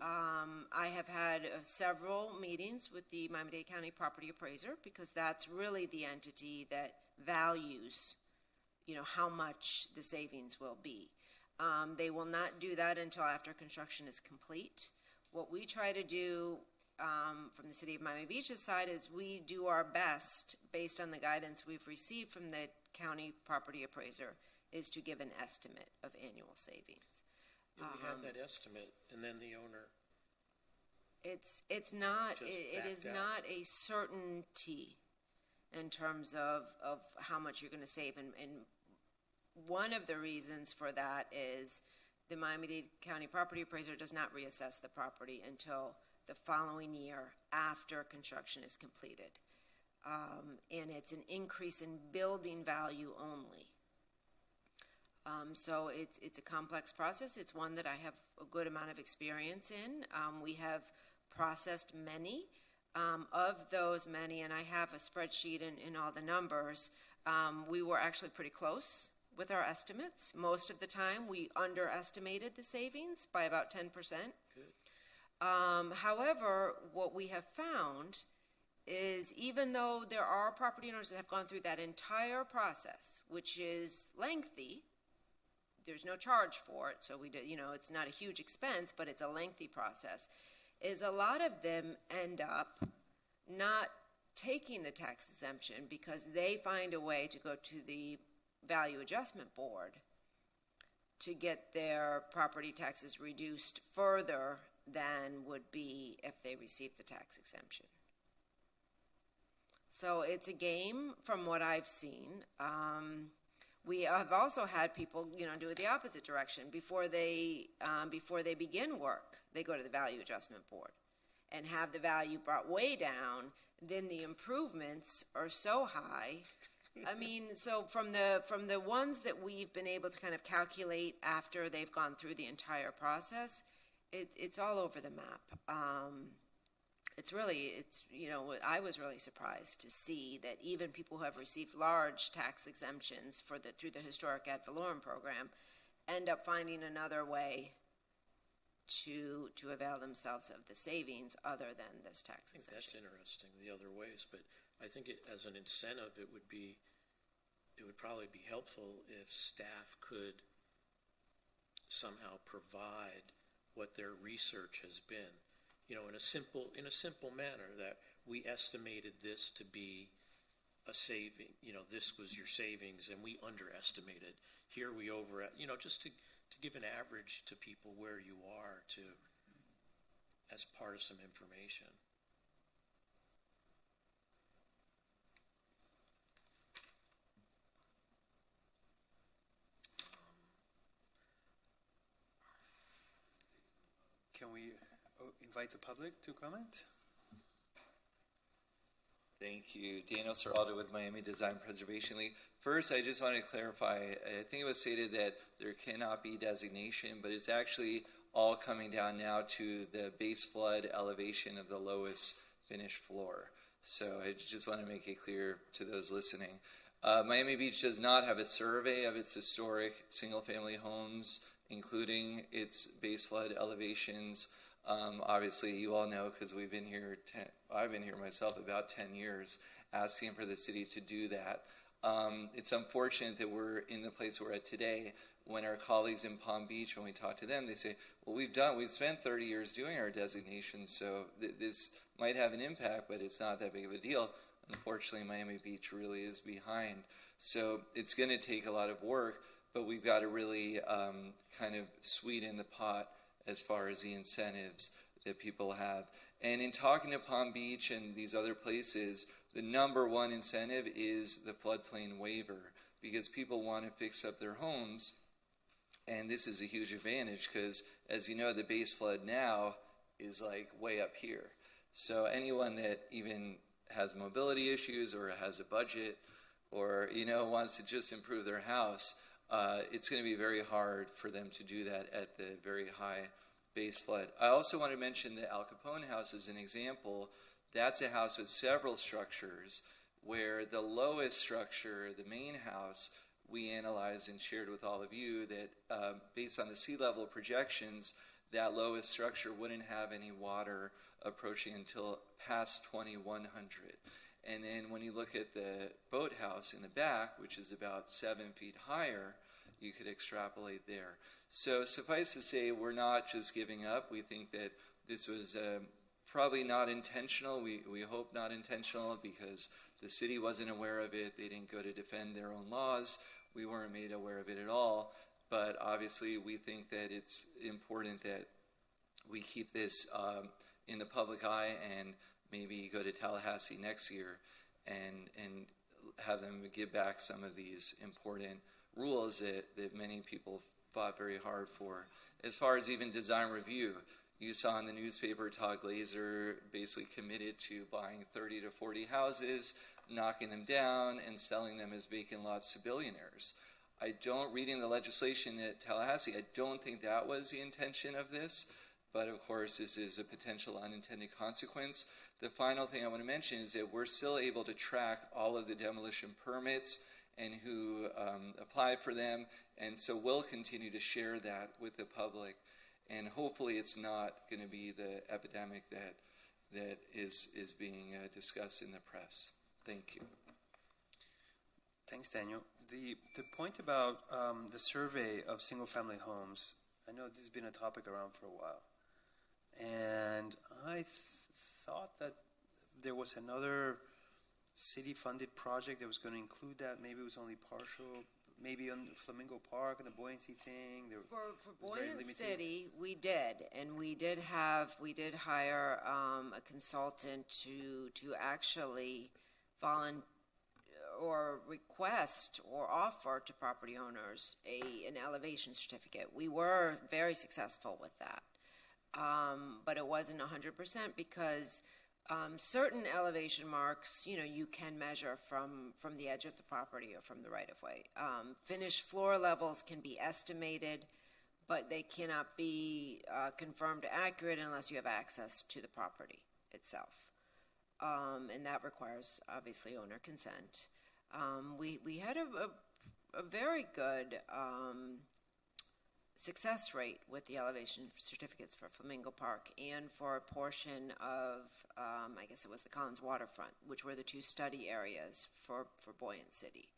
I have had several meetings with the Miami-Dade County Property Appraiser, because that's really the entity that values, how much the savings will be. They will not do that until after construction is complete. What we try to do from the City of Miami Beach's side is we do our best, based on the guidance we've received from the County Property Appraiser, is to give an estimate of annual savings. we had that estimate, and then the owner. It's not. Just It is backed out. not a certainty in terms of how much you're going to save, and one of the reasons for that is the Miami-Dade County property appraiser does not reassess the property until the following year after construction is completed. And it's an increase in building value only. So it's a complex process. It's one that I have a good amount of experience in. We have processed many. Of those many, and I have a spreadsheet in all the numbers, we were actually pretty close with our estimates. Most of the time, we underestimated the savings by about 10%. However, what we have found is even though there are property owners that have gone through that entire process, which is lengthy, there's no charge for it, so it's not a huge expense, but it's a lengthy process, is a lot of them end up not taking the tax exemption because they find a way to go to the Value Adjustment Board to get their property taxes reduced further than would be if they received the tax exemption. So it's a game from what I've seen. We have also had people, do it the opposite direction. Before they begin work, they go to the Value Adjustment Board and have the value brought way down. Then the improvements are so high. I mean, so from the ones that we've been able to kind of calculate after they've gone through the entire process, it's all over the map. I was really surprised to see that even people who have received large tax exemptions through the Historic Ad Valorem program end up finding another way to avail themselves of the savings other than this tax exemption. I think that's interesting, the other ways, but I think as an incentive, it would probably be helpful if staff could somehow provide what their research has been. In a simple manner, that we estimated this to be a saving. This was your savings, and we underestimated. Here we just to give an average to people where you are as part of some information. Can we invite the public to comment? Thank you. Daniel Serraldo with Miami Design Preservation League. First, I just want to clarify, I think it was stated that there cannot be designation, but it's actually all coming down now to the base flood elevation of the lowest finished floor. So I just want to make it clear to those listening. Miami Beach does not have a survey of its historic single-family homes, including its base flood elevations. Obviously, you all know because we've been here. I've been here myself about 10 years, asking for the city to do that. It's unfortunate that we're in the place we're at today. When our colleagues in Palm Beach, when we talk to them, they say, "Well, we've spent 30 years doing our designations, so this might have an impact, but it's not that big of a deal." Unfortunately, Miami Beach really is behind, so it's going to take a lot of work. But we've got to really kind of sweeten the pot as far as the incentives that people have. And in talking to Palm Beach and these other places, the number one incentive is the floodplain waiver, because people want to fix up their homes. And this is a huge advantage because, as you know, the base flood now is like way up here. So anyone that even has mobility issues or has a budget or, wants to just improve their house, it's going to be very hard for them to do that at the very high base flood. I also want to mention the Al Capone house as an example. That's a house with several structures where the lowest structure, the main house, we analyzed and shared with all of you that based on the sea level projections, that lowest structure wouldn't have any water approaching until past 2100. And then when you look at the boathouse in the back, which is about 7 feet higher, you could extrapolate there. So suffice to say, we're not just giving up. We think that this was probably not intentional. We hope not intentional because the city wasn't aware of it. They didn't go to defend their own laws. We weren't made aware of it at all. But obviously, we think that it's important that we keep this in the public eye and maybe go to Tallahassee next year and have them give back some of these important rules that many people fought very hard for. As far as even design review, you saw in the newspaper Todd Glazer basically committed to buying 30 to 40 houses, knocking them down, and selling them as vacant lots to billionaires. Reading the legislation at Tallahassee, I don't think that was the intention of this, but of course this is a potential unintended consequence. The final thing I want to mention is that we're still able to track all of the demolition permits and who applied for them, and so we'll continue to share that with the public, and hopefully it's not going to be the epidemic that is being discussed in the press. Thank you. Thanks, Daniel. The point about the survey of single-family homes, I know this has been a topic around for a while, and I thought that there was another city-funded project that was going to include that. Maybe it was only partial. Maybe on Flamingo Park and the buoyancy thing. For Buoyant City, we did, and we did hire a consultant to actually request or offer to property owners an elevation certificate. We were very successful with that, but it wasn't 100% because certain elevation marks, you can measure from the edge of the property or from the right-of-way. Finished floor levels can be estimated, but they cannot be confirmed accurate unless you have access to the property itself. And that requires, obviously, owner consent. We had a very good success rate with the elevation certificates for Flamingo Park and for a portion of, I guess it was the Collins Waterfront, which were the two study areas for Buoyant City.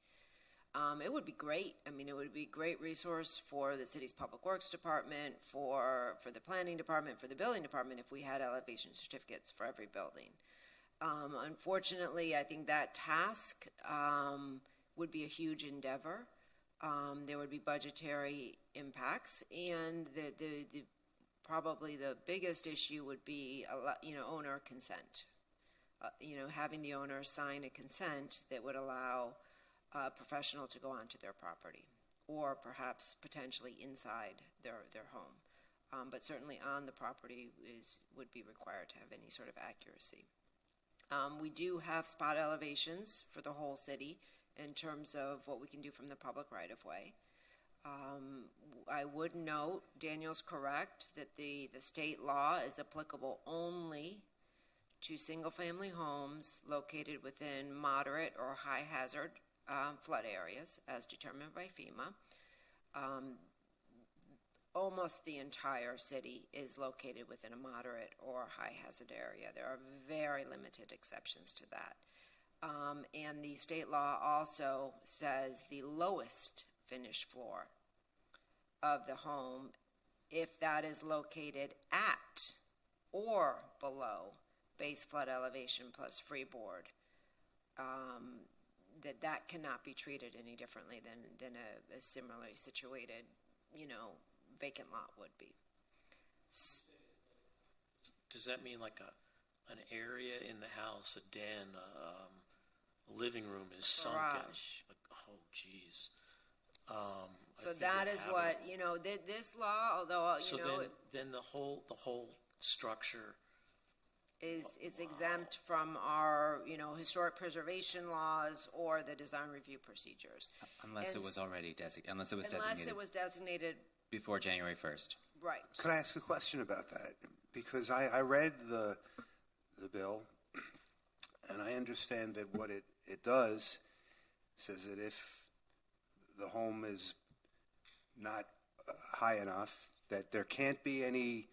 It would be great. I mean, it would be a great resource for the city's public works department, for the planning department, for the building department if we had elevation certificates for every building. Unfortunately, I think that task would be a huge endeavor. There would be budgetary impacts, and the probably the biggest issue would be owner consent. Having the owner sign a consent that would allow a professional to go onto their property, or perhaps potentially inside their home, but certainly on the property would be required to have any sort of accuracy. We do have spot elevations for the whole city in terms of what we can do from the public right-of-way. I would note, Daniel's correct, that the state law is applicable only to single-family homes located within moderate or high-hazard flood areas, as determined by FEMA. Almost the entire city is located within a moderate or high-hazard area. There are very limited exceptions to that. And the state law also says the lowest finished floor of the home, if that is located at or below base flood elevation plus freeboard, that cannot be treated any differently than a similarly situated, vacant lot would be. Does that mean like an area in the house, a den, a living room is sunken? Like, oh, geez. So that is what this law, although then the whole structure is exempt from our historic preservation laws or the design review procedures, unless it was already designated. Unless it was designated before January 1st. Right. Could I ask a question about that? Because I read the bill, and I understand that what it does says that if the home is not high enough, that there can't be any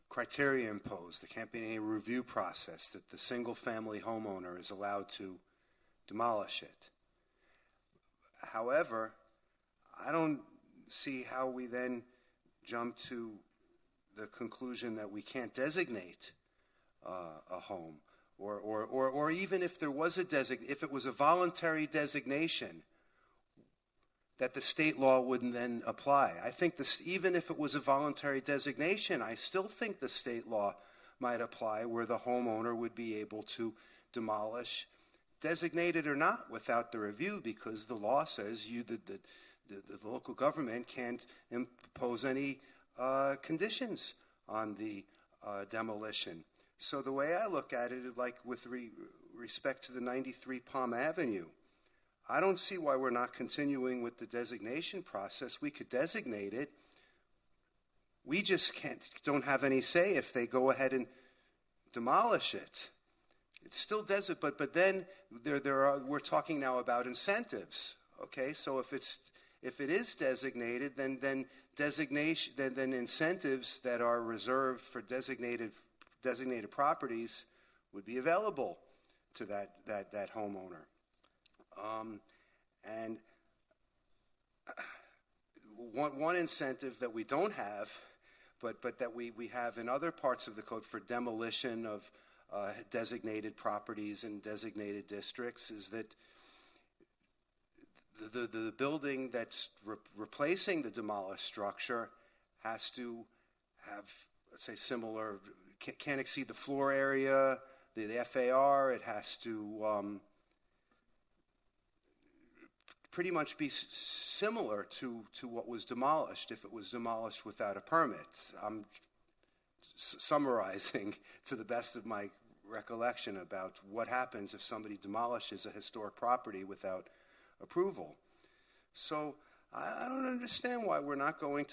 criteria imposed. There can't be any review process, that the single-family homeowner is allowed to demolish it. However, I don't see how we then jump to the conclusion that we can't designate a home, or even if there was if it was a voluntary designation, that the state law wouldn't then apply. I think even if it was a voluntary designation, I still think the state law might apply, where the homeowner would be able to demolish designated or not without the review, because the law says the local government can't impose any conditions on the demolition. So the way I look at it is like with respect to the 93 Palm Avenue, I don't see why we're not continuing with the designation process. We could designate it. We just don't have any say if they go ahead and demolish it. It's still desert, but then we're talking now about incentives. Okay, so if it is designated, then incentives that are reserved for designated properties would be available to that homeowner. And one incentive that we don't have, but that we have in other parts of the code for demolition of designated properties and designated districts, is that the building that's replacing the demolished structure has to have, let's say, similar, can't exceed the floor area, the FAR. It has to pretty much be similar to what was demolished if it was demolished without a permit. I'm summarizing to the best of my recollection about what happens if somebody demolishes a historic property without approval. So I don't understand why we're not going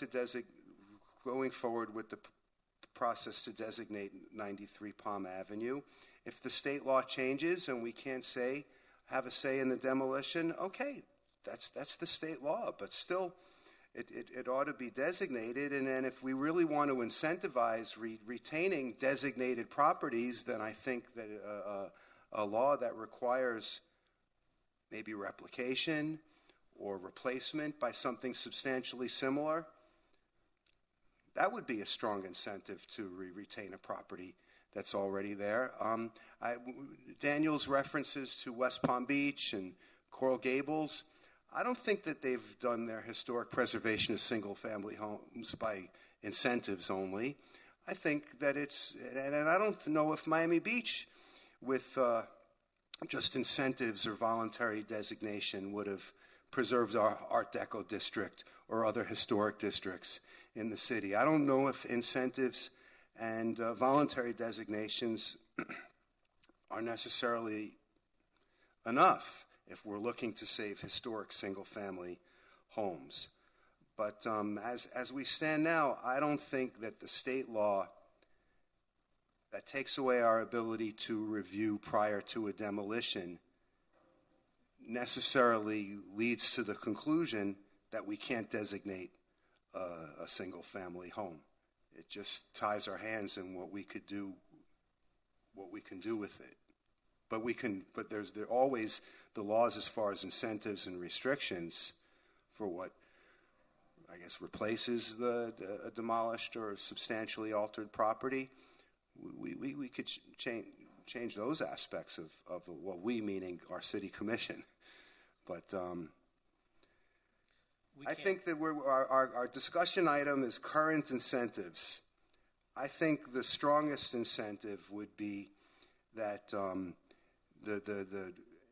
forward with the process to designate 93 Palm Avenue. If the state law changes and we can't have a say in the demolition, okay, that's the state law, but still it ought to be designated. And then if we really want to incentivize retaining designated properties, then I think that a law that requires maybe replication or replacement by something substantially similar, that would be a strong incentive to retain a property that's already there. Daniel's references to West Palm Beach and Coral Gables, I don't think that they've done their historic preservation of single-family homes by incentives only. I think that and I don't know if Miami Beach, with just incentives or voluntary designation, would have preserved our Art Deco district or other historic districts in the city. I don't know if incentives and voluntary designations are necessarily enough if we're looking to save historic single-family homes. But as we stand now, I don't think that the state law that takes away our ability to review prior to a demolition necessarily leads to the conclusion that we can't designate a single-family home. It just ties our hands in what we can do with it. But there always the laws as far as incentives and restrictions for what, I guess, replaces the demolished or substantially altered property. We could change those aspects of we meaning our city commission. But I think that our discussion item is current incentives. I think the strongest incentive would be that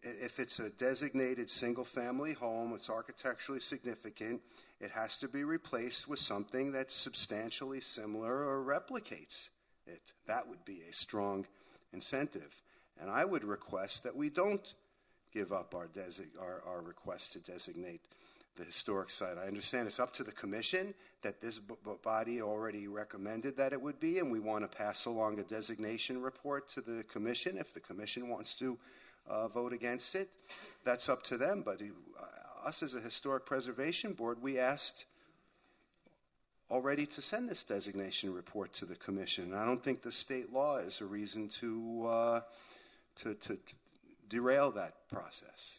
if it's a designated single-family home, it's architecturally significant, it has to be replaced with something that's substantially similar or replicates it. That would be a strong incentive. And I would request that we don't give up our request to designate the historic site. I understand it's up to the commission, that this body already recommended that it would be, and we want to pass along a designation report to the commission. If the commission wants to vote against it, that's up to them. But us as a historic preservation board, we asked already to send this designation report to the commission. I don't think the state law is a reason to derail that process.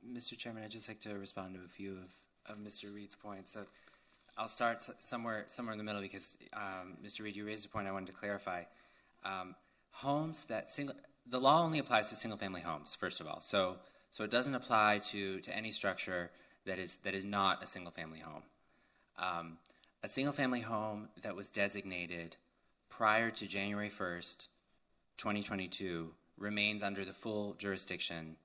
Mr. Chairman, I'd just like to respond to a few of Mr. Reed's points. So I'll start somewhere in the middle because, Mr. Reed, you raised a point I wanted to clarify. Homes that the law only applies to single-family homes, first of all. So it doesn't apply to any structure that is not a single-family home. A single-family home that was designated prior to January 1st, 2022, remains under the full jurisdiction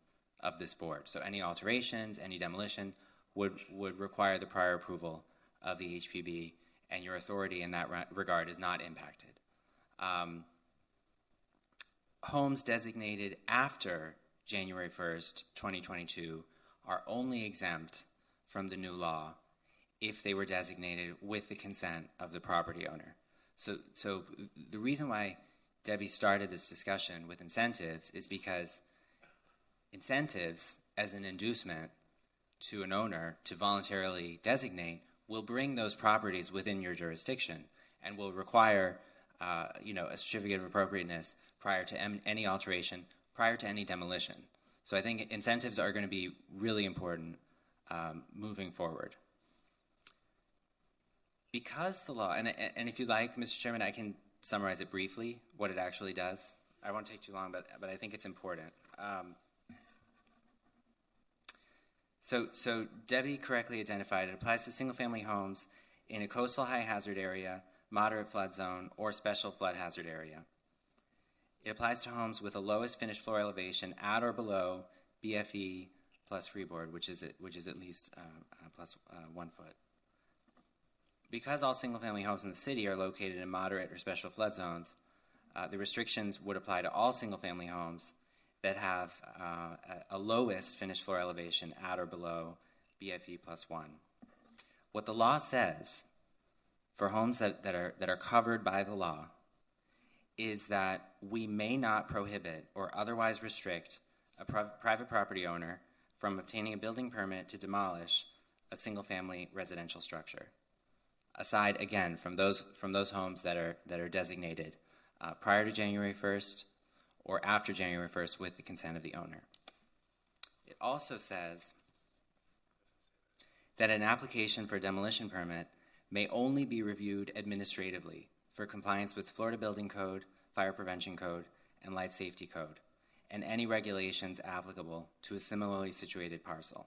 of this board. So any alterations, any demolition would require the prior approval of the HPB, and your authority in that regard is not impacted. Homes designated after January 1st, 2022 are only exempt from the new law if they were designated with the consent of the property owner. So the reason why Debbie started this discussion with incentives is because incentives as an inducement to an owner to voluntarily designate will bring those properties within your jurisdiction and will require a certificate of appropriateness prior to any alteration, prior to any demolition. So I think incentives are going to be really important moving forward. Because the law, and if you like, Mr. Chairman, I can summarize it briefly, what it actually does. I won't take too long, but I think it's important. So Debbie correctly identified it applies to single-family homes in a coastal high-hazard area, moderate flood zone, or special flood hazard area. It applies to homes with the lowest finished floor elevation at or below BFE plus freeboard, which is at least plus 1 foot. Because all single-family homes in the city are located in moderate or special flood zones, the restrictions would apply to all single-family homes that have a lowest finished floor elevation at or below BFE plus 1. What the law says for homes that are covered by the law is that we may not prohibit or otherwise restrict a private property owner from obtaining a building permit to demolish a single-family residential structure, aside again from those homes that are designated prior to January 1st or after January 1st with the consent of the owner. It also says that an application for a demolition permit may only be reviewed administratively for compliance with Florida Building Code, Fire Prevention Code, and Life Safety Code, and any regulations applicable to a similarly situated parcel.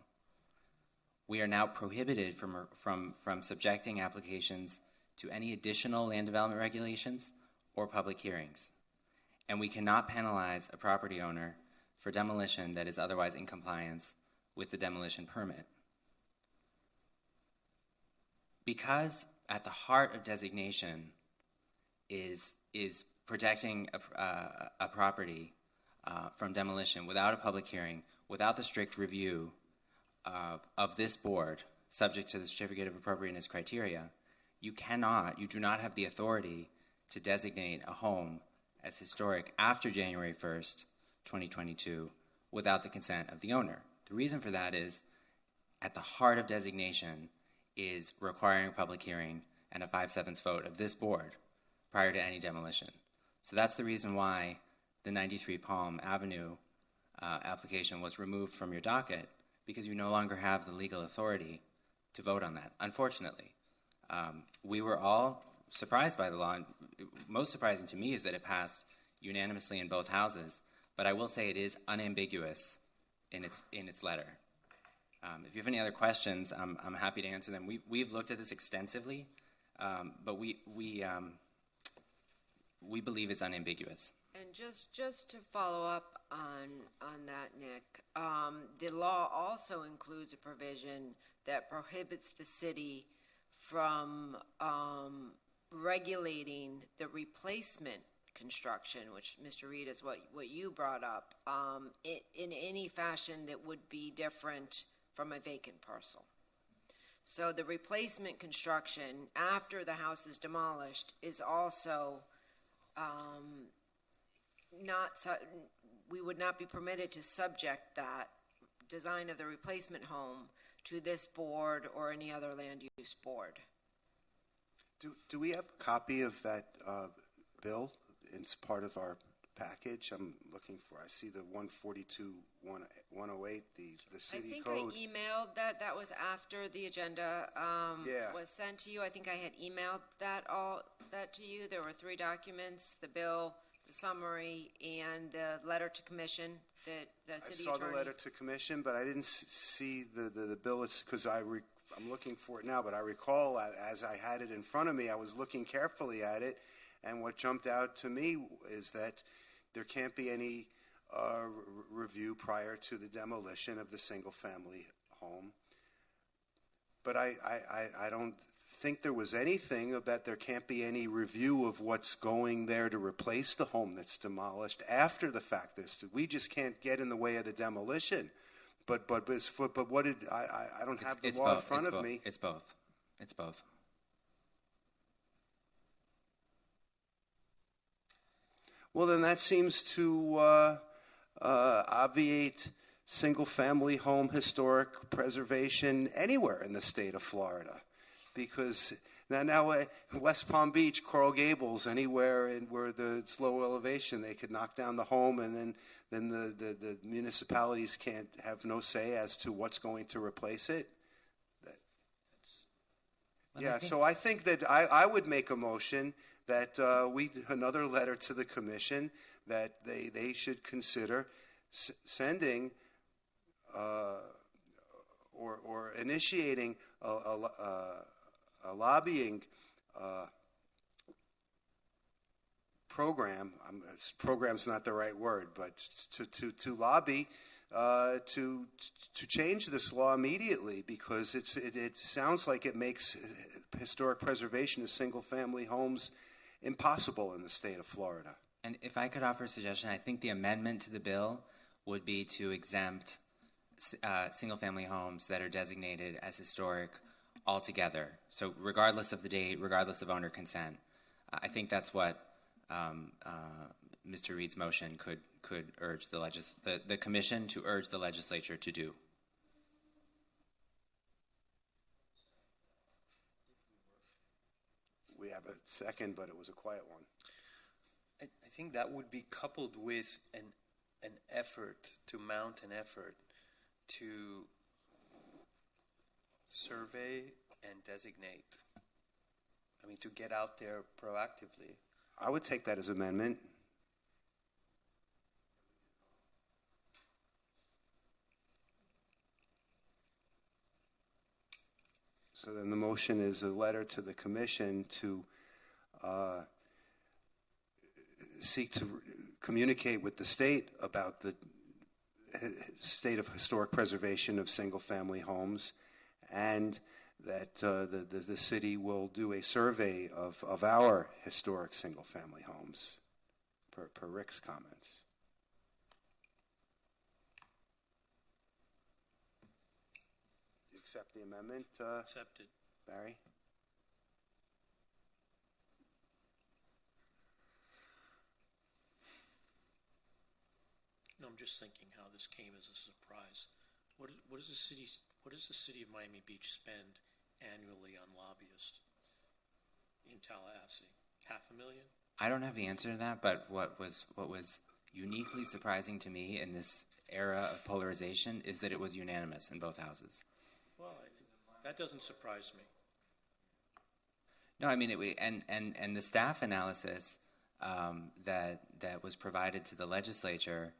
We are now prohibited from subjecting applications to any additional land development regulations or public hearings, and we cannot penalize a property owner for demolition that is otherwise in compliance with the demolition permit. Because at the heart of designation is protecting a property from demolition without a public hearing, without the strict review of this board, subject to the certificate of appropriateness criteria, you do not have the authority to designate a home as historic after January 1st, 2022, without the consent of the owner. The reason for that is, at the heart of designation is requiring a public hearing and a 5/7 vote of this board prior to any demolition. So that's the reason why the 93 Palm Avenue application was removed from your docket, because you no longer have the legal authority to vote on that, unfortunately. We were all surprised by the law, and most surprising to me is that it passed unanimously in both houses, but I will say it is unambiguous in its letter. If you have any other questions, I'm happy to answer them. We've looked at this extensively, but we believe it's unambiguous. And just to follow up on that, Nick, the law also includes a provision that prohibits the city from regulating the replacement construction, which, Mr. Reed, is what you brought up, in any fashion that would be different from a vacant parcel. So the replacement construction after the house is demolished is also we would not be permitted to subject that design of the replacement home to this board or any other land use board. Do we have a copy of that bill? It's part of our package. I'm looking for. I see the 142-108, the city code. I think I emailed that. That was after the agenda was sent to you. I think I had emailed that to you. There were 3 documents: the bill, the summary, and the letter to commission that the city attorney. I saw the letter to commission, but I didn't see the bill. It's because I'm looking for it now, but I recall as I had it in front of me, I was looking carefully at it, and what jumped out to me is that there can't be any review prior to the demolition of the single-family home. But I don't think there was anything of that there can't be any review of what's going there to replace the home that's demolished after the fact. We just can't get in the way of the demolition. But what did I don't have the law in front of me. It's both. It's both. Well, then that seems to obviate single-family home historic preservation anywhere in the state of Florida, because now West Palm Beach, Coral Gables, anywhere where it's low elevation, they could knock down the home, and then the municipalities can't have no say as to what's going to replace it. So I think that I would make a motion that another letter to the commission that they should consider sending or initiating a lobbying program. Program's not the right word, but to lobby to change this law immediately, because it sounds like it makes historic preservation of single-family homes impossible in the state of Florida. And if I could offer a suggestion, I think the amendment to the bill would be to exempt single-family homes that are designated as historic altogether. So regardless of the date, regardless of owner consent. I think that's what Mr. Reed's motion could urge the commission to urge the legislature to do. We have a second, but it was a quiet one. I think that would be coupled with an effort to mount an effort to survey and designate. I mean, to get out there proactively. I would take that as amendment. So then the motion is a letter to the commission to seek to communicate with the state about the state of historic preservation of single-family homes, and that the city will do a survey of our historic single-family homes, per Rick's comments. Do you accept the amendment? Accepted. Barry? No, I'm just thinking how this came as a surprise. What does the city of Miami Beach spend annually on lobbyists in Tallahassee? $500,000? I don't have the answer to that, but what was uniquely surprising to me in this era of polarization is that it was unanimous in both houses. Well, that doesn't surprise me. No, I mean, and the staff analysis that was provided to the legislature.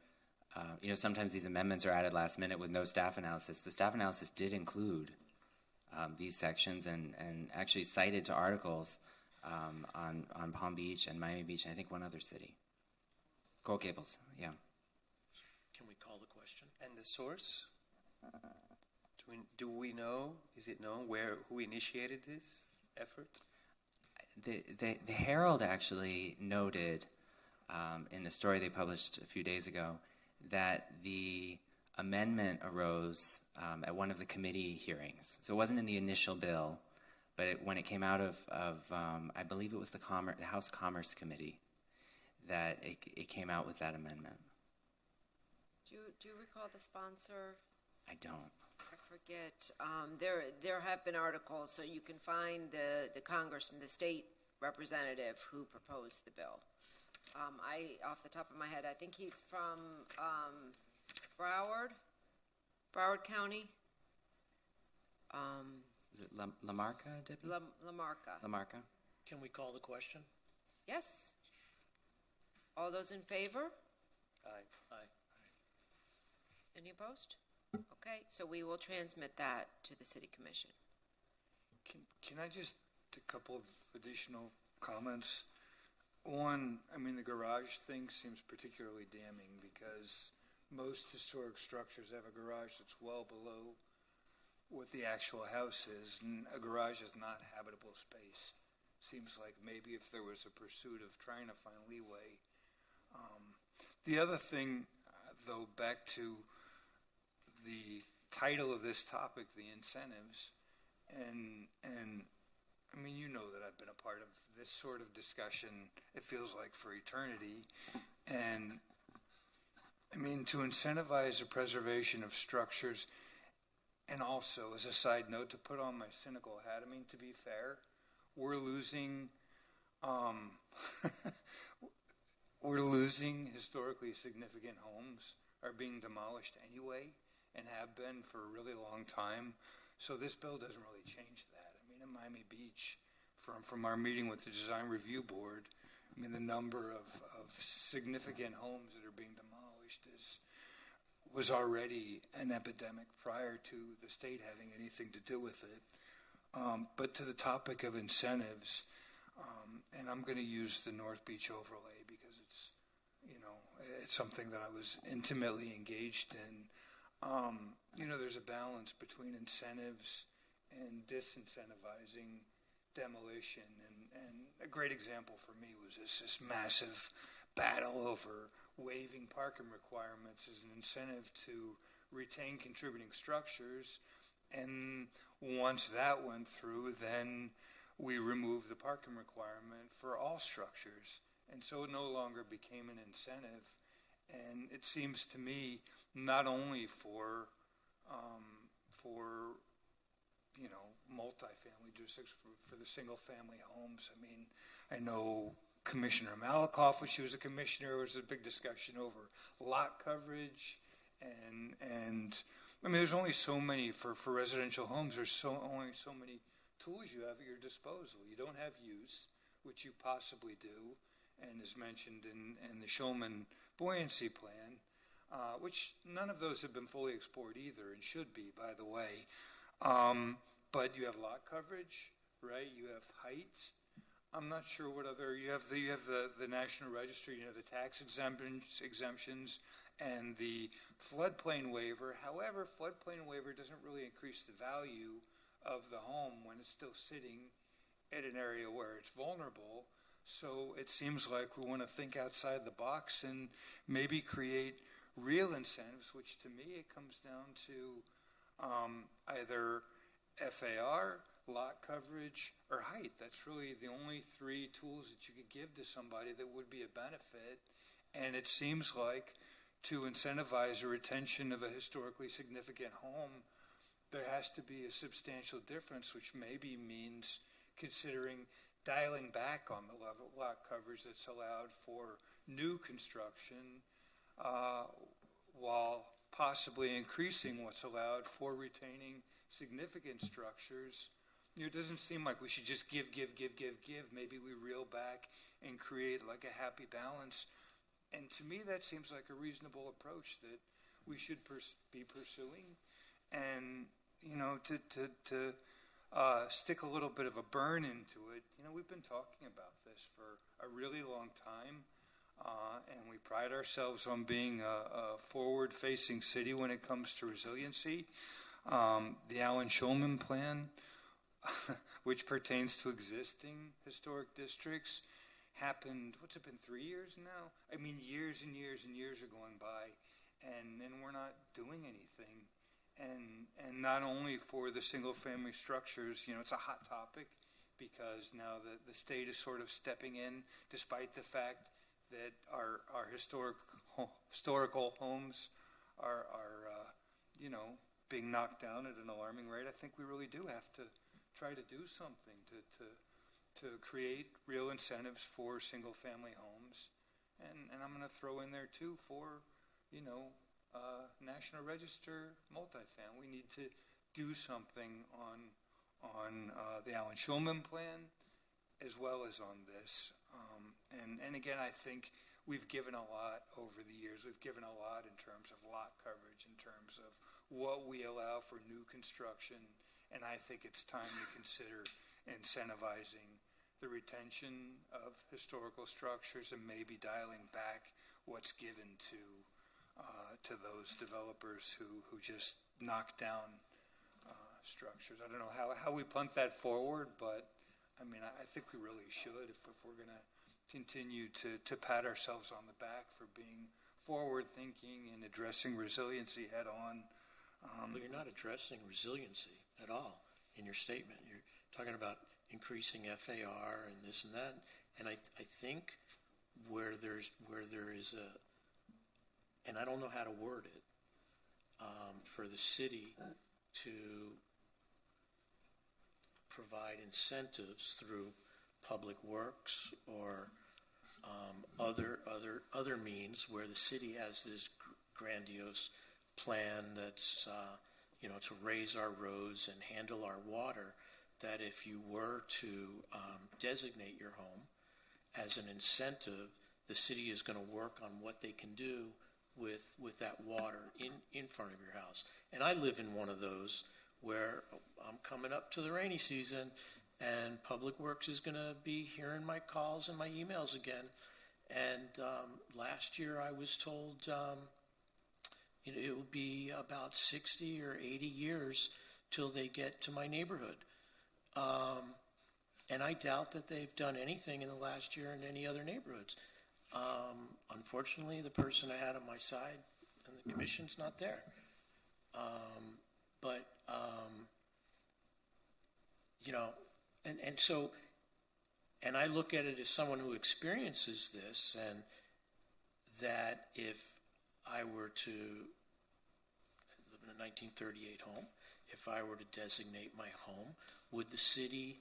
Sometimes these amendments are added last minute with no staff analysis. The staff analysis did include these sections and actually cited to articles on Palm Beach and Miami Beach and I think one other city. Coral Gables, yeah. Can we call the question? And the source? Do we know? Is it known who initiated this effort? The Herald actually noted in a story they published a few days ago that the amendment arose at one of the committee hearings. So it wasn't in the initial bill, but when it came out of I believe it was the House Commerce Committee, that it came out with that amendment. Do you recall the sponsor? I don't. I forget. There have been articles, so you can find the congressman, the state representative who proposed the bill. Off the top of my head, I think he's from Broward County. Is it Lamarca, Debbie? Lamarca. Can we call the question? Yes. All those in favor? Aye. Any opposed? Okay, so we will transmit that to the City Commission. Can I just a couple of additional comments? One, I mean, the garage thing seems particularly damning because most historic structures have a garage that's well below what the actual house is, and a garage is not habitable space. Seems like maybe if there was a pursuit of trying to find leeway. The other thing, though, back to the title of this topic, the incentives, and I mean, you know that I've been a part of this sort of discussion, it feels like, for eternity. And, I mean, to incentivize the preservation of structures, and also, as a side note, to put on my cynical hat, I mean, to be fair, we're losing we're losing historically significant homes, are being demolished anyway, and have been for a really long time. So this bill doesn't really change that. I mean, in Miami Beach, from our meeting with the Design Review Board, I mean, the number of significant homes that are being demolished was already an epidemic prior to the state having anything to do with it. But to the topic of incentives, and I'm going to use the North Beach overlay because it's, you know, it's something that I was intimately engaged in. You know, there's a balance between incentives and disincentivizing demolition. And a great example for me was this massive battle over waiving parking requirements as an incentive to retain contributing structures. And once that went through, then we removed the parking requirement for all structures. And so it no longer became an incentive. And it seems to me not only for you know, multifamily districts, for the single-family homes. I mean, I know Commissioner Malakoff, when she was a commissioner, there was a big discussion over lot coverage, and I mean, there's only so many for residential homes. There's only so many tools you have at your disposal. You don't have use, which you possibly do, and is mentioned in the Shulman Buoyancy Plan, which none of those have been fully explored either, and should be, by the way. But you have lot coverage, right? You have height. I'm not sure what other you have. You have the National Register. You know, the tax exemptions and the floodplain waiver. However, floodplain waiver doesn't really increase the value of the home when it's still sitting at an area where it's vulnerable. So it seems like we want to think outside the box and maybe create real incentives, which to me it comes down to either FAR, lot coverage, or height. That's really the only three tools that you could give to somebody that would be a benefit. And it seems like to incentivize the retention of a historically significant home, there has to be a substantial difference, which maybe means considering dialing back on the level of lot coverage that's allowed for new construction, while possibly increasing what's allowed for retaining significant structures. You know, it doesn't seem like we should just give. Maybe we reel back and create like a happy balance. And to me, that seems like a reasonable approach that we should be pursuing. And, you know, to stick a little bit of a burn into it, you know, we've been talking about this for a really long time. And we pride ourselves on being a forward-facing city when it comes to resiliency. The Alan Shulman Plan, which pertains to existing historic districts, happened, what's it been, 3 years now? I mean, years and years and years are going by, and we're not doing anything. And not only for the single-family structures, you know, it's a hot topic because now the state is sort of stepping in, despite the fact that our historical homes are you know, being knocked down at an alarming rate. I think we really do have to try to do something to create real incentives for single-family homes, and I'm going to throw in there too for, you know, National Register multifamily. We need to do something on the Alan Shulman Plan as well as on this. And again, I think we've given a lot over the years. We've given a lot in terms of lot coverage, in terms of what we allow for new construction, and I think it's time to consider incentivizing the retention of historical structures and maybe dialing back what's given to those developers who just knock down structures. I don't know how we punt that forward, but I mean, I think we really should if we're going to continue to pat ourselves on the back for being forward-thinking and addressing resiliency head-on. But you're not addressing resiliency at all in your statement. You're talking about increasing FAR and this and that. And I think where there is a, and I don't know how to word it, for the city to provide incentives through public works or other means where the city has this grandiose plan that's to raise our roads and handle our water, that if you were to designate your home as an incentive, the city is going to work on what they can do with that water in front of your house. And I live in one of those where I'm coming up to the rainy season and Public Works is going to be hearing my calls and my emails again. And last year I was told it would be about 60 or 80 years till they get to my neighborhood. And I doubt that they've done anything in the last year in any other neighborhoods. Unfortunately, the person I had on my side and the commission's not there. And I look at it as someone who experiences this, and that if I were to live in a 1938 home, if I were to designate my home, would the city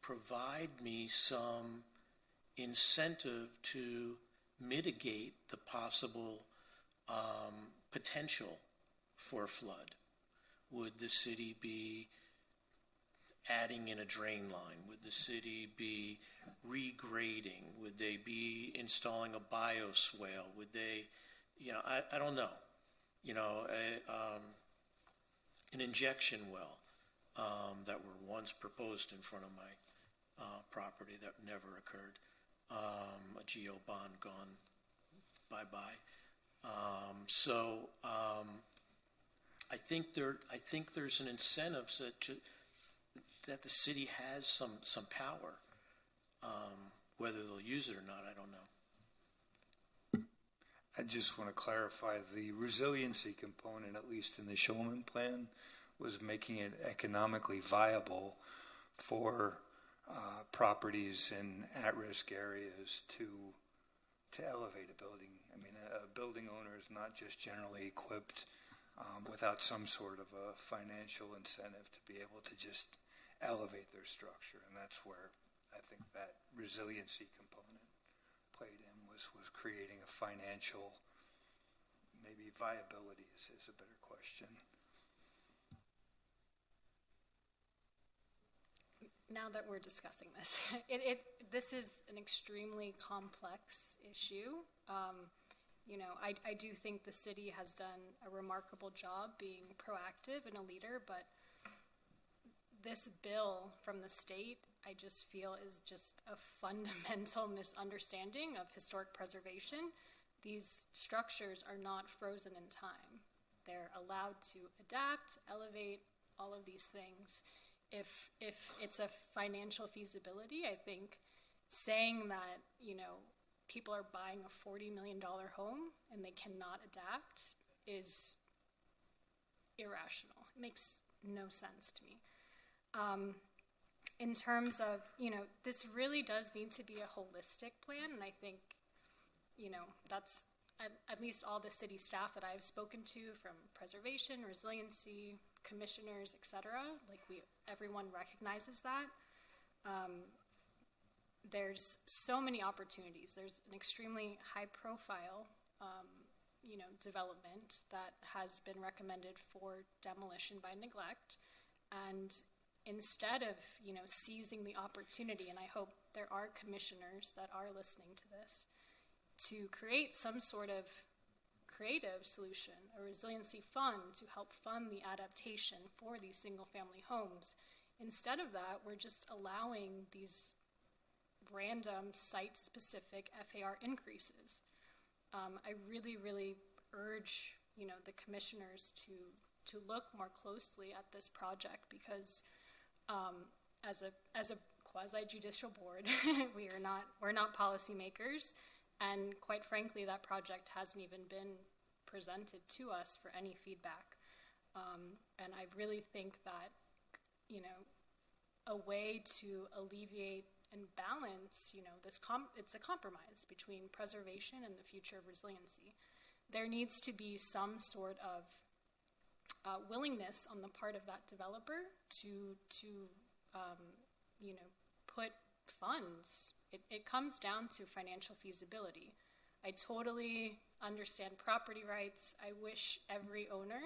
provide me some incentive to mitigate the possible potential for flood? Would the city be adding in a drain line? Would the city be regrading? Would they be installing a bioswale? Would they, I don't know, an injection well that were once proposed in front of my property that never occurred, a geo bond gone bye-bye. I think there's an incentive that the city has some power. Whether they'll use it or not, I don't know. I just want to clarify the resiliency component, at least in the Schulman plan, was making it economically viable for properties in at-risk areas to elevate a building. I mean, a building owner is not just generally equipped without some sort of a financial incentive to be able to just elevate their structure, and that's where I think that resiliency component played in, was creating a financial, maybe viability is a better question. Now that we're discussing this, this is an extremely complex issue. I do think the city has done a remarkable job being proactive and a leader, but this bill from the state, I just feel, is just a fundamental misunderstanding of historic preservation. These structures are not frozen in time. They're allowed to adapt, elevate, all of these things. If it's a financial feasibility, I think saying that, people are buying a $40 million home and they cannot adapt is irrational. It makes no sense to me. In terms of, this really does need to be a holistic plan, and I think, that's at least all the city staff that I've spoken to, from preservation, resiliency, commissioners, etc. Everyone recognizes that. There's so many opportunities. There's an extremely high-profile, development that has been recommended for demolition by neglect, and instead of, seizing the opportunity, and I hope there are commissioners that are listening to this, to create some sort of creative solution, a resiliency fund to help fund the adaptation for these single-family homes. Instead of that, we're just allowing these random site-specific FAR increases. I really, really urge, the commissioners to look more closely at this project because as a quasi-judicial board, we're not policymakers, and quite frankly, that project hasn't even been presented to us for any feedback. And I really think that, a way to alleviate and balance, it's a compromise between preservation and the future of resiliency. There needs to be some sort of willingness on the part of that developer to put funds. It comes down to financial feasibility. I totally understand property rights. I wish every owner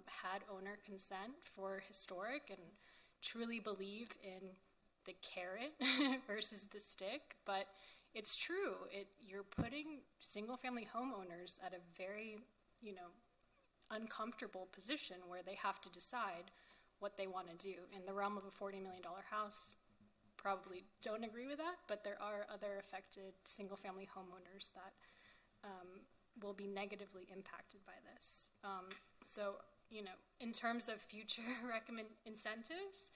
had owner consent for historic and truly believe in the carrot versus the stick, but it's true. You're putting single-family homeowners at a very, uncomfortable position where they have to decide what they want to do. In the realm of a $40 million house, probably don't agree with that, but there are other affected single-family homeowners that will be negatively impacted by this. So, in terms of future incentives,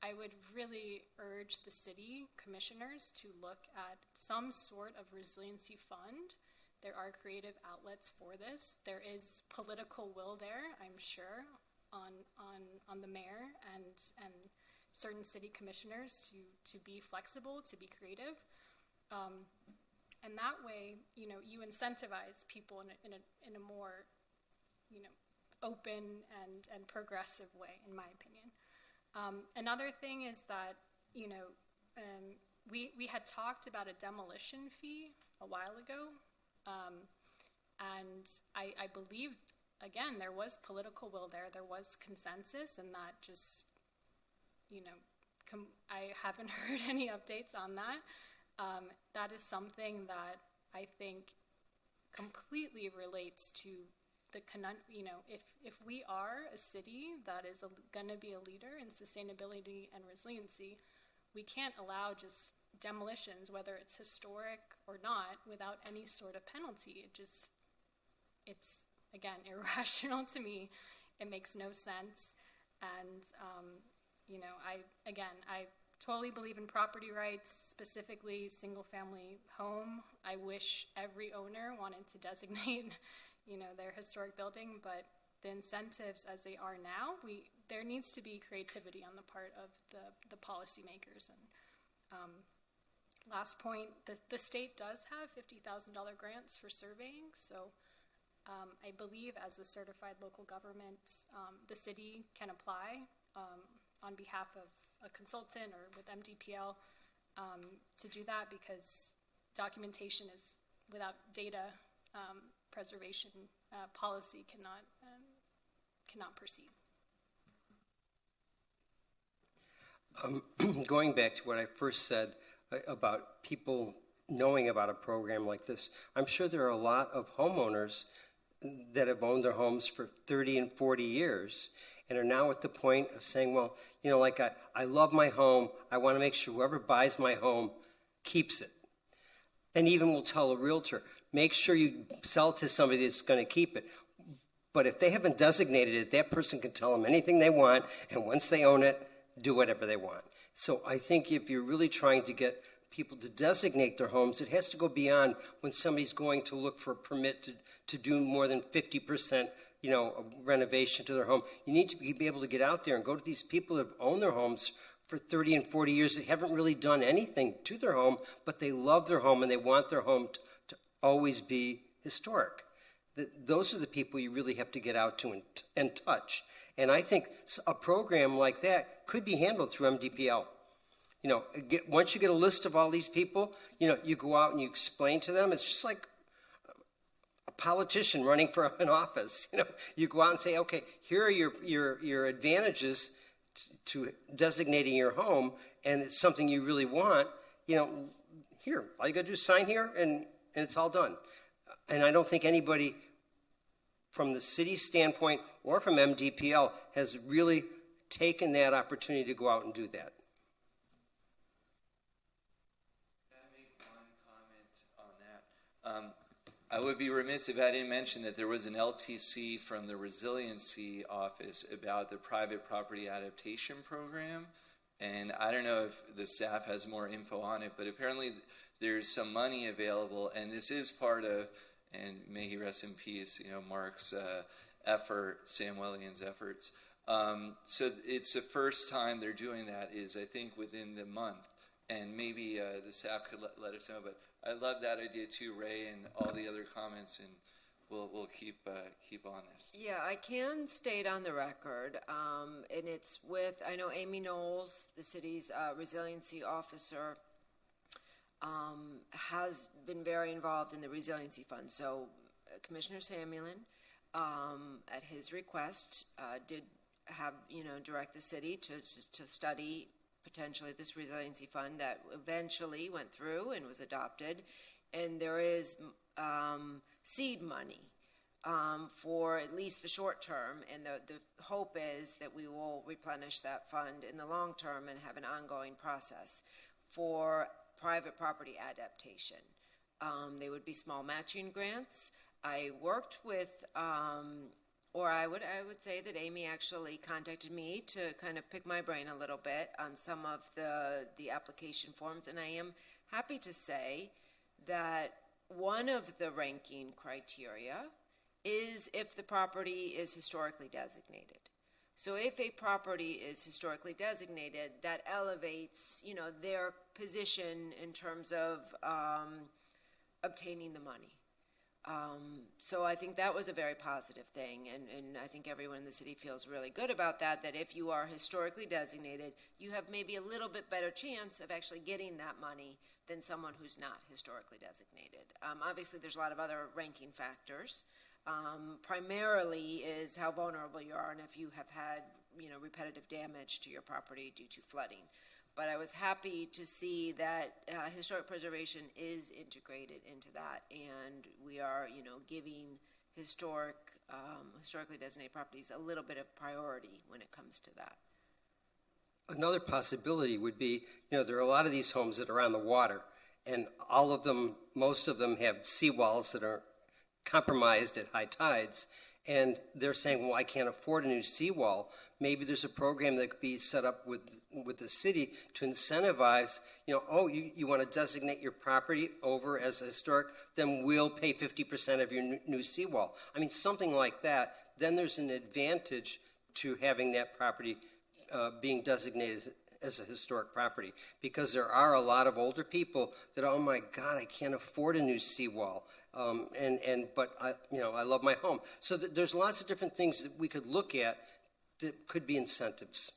I would really urge the city commissioners to look at some sort of resiliency fund. There are creative outlets for this. There is political will there, I'm sure, on the mayor and certain city commissioners to be flexible, to be creative. And that way, you incentivize people in a more, open and progressive way, in my opinion. Another thing is that, we had talked about a demolition fee a while ago, and I believe, again, there was political will there was consensus, and that just, I haven't heard any updates on that. That is something that I think completely relates to the, if we are a city that is going to be a leader in sustainability and resiliency, we can't allow just demolitions, whether it's historic or not, without any sort of penalty. It's again, irrational to me. It makes no sense. And, I totally believe in property rights, specifically single-family home. I wish every owner wanted to designate, their historic building, but the incentives as they are now, there needs to be creativity on the part of the policymakers. And last point, the state does have $50,000 grants for surveying, so I believe as a certified local government, the city can apply on behalf of a consultant or with MDPL to do that, because documentation is, without data, preservation policy cannot proceed. Going back to what I first said about people knowing about a program like this, I'm sure there are a lot of homeowners that have owned their homes for 30 and 40 years and are now at the point of saying, well, I love my home. I want to make sure whoever buys my home keeps it. And even will tell a realtor, make sure you sell to somebody that's going to keep it. But if they haven't designated it, that person can tell them anything they want, and once they own it, do whatever they want. So I think if you're really trying to get people to designate their homes, it has to go beyond when somebody's going to look for a permit to do more than 50%, renovation to their home. You need to be able to get out there and go to these people that have owned their homes for 30 and 40 years that haven't really done anything to their home, but they love their home and they want their home to always be historic. Those are the people you really have to get out to and touch. And I think a program like that could be handled through MDPL. Once you get a list of all these people, you go out and you explain to them. It's just like a politician running for an office. You go out and say, okay, here are your advantages to designating your home, and it's something you really want. Here, all you got to do is sign here, and it's all done. And I don't think anybody from the city standpoint or from MDPL has really taken that opportunity to go out and do that. I would be remiss if I didn't mention that there was an LTC from the Resiliency Office about the private property adaptation program. And I don't know if the staff has more info on it, but apparently there's some money available, and this is part of, and may he rest in peace, Mark's effort, Sam Wellian's efforts. So it's the first time they're doing that is, I think, within the month. And maybe the staff could let us know. But I love that idea too, Ray, and all the other comments, and we'll keep on this. Yeah, I can state on the record, and it's with, I know Amy Knowles, the city's resiliency officer, has been very involved in the resiliency fund. So Commissioner Samulin, at his request, did have, direct the city to study potentially this resiliency fund that eventually went through and was adopted. And there is seed money for at least the short term, and the hope is that we will replenish that fund in the long term and have an ongoing process for private property adaptation. They would be small matching grants. I worked with, or I would say that Amy actually contacted me to kind of pick my brain a little bit on some of the application forms, and I am happy to say that one of the ranking criteria is if the property is historically designated. So if a property is historically designated, that elevates, their position in terms of obtaining the money. So I think that was a very positive thing, and I think everyone in the city feels really good about that if you are historically designated, you have maybe a little bit better chance of actually getting that money than someone who's not historically designated. Obviously, there's a lot of other ranking factors. Primarily is how vulnerable you are and if you have had, repetitive damage to your property due to flooding. But I was happy to see that historic preservation is integrated into that, and we are, giving historically designated properties a little bit of priority when it comes to that. Another possibility would be, there are a lot of these homes that are on the water, and most of them have seawalls that are compromised at high tides, and they're saying, well, I can't afford a new seawall. Maybe there's a program that could be set up with the city to incentivize, you want to designate your property over as a historic, then we'll pay 50% of your new seawall. I mean, something like that. Then there's an advantage to having that property being designated as a historic property, because there are a lot of older people that, oh my God, I can't afford a new seawall, but I love my home. So there's lots of different things that we could look at that could be incentives.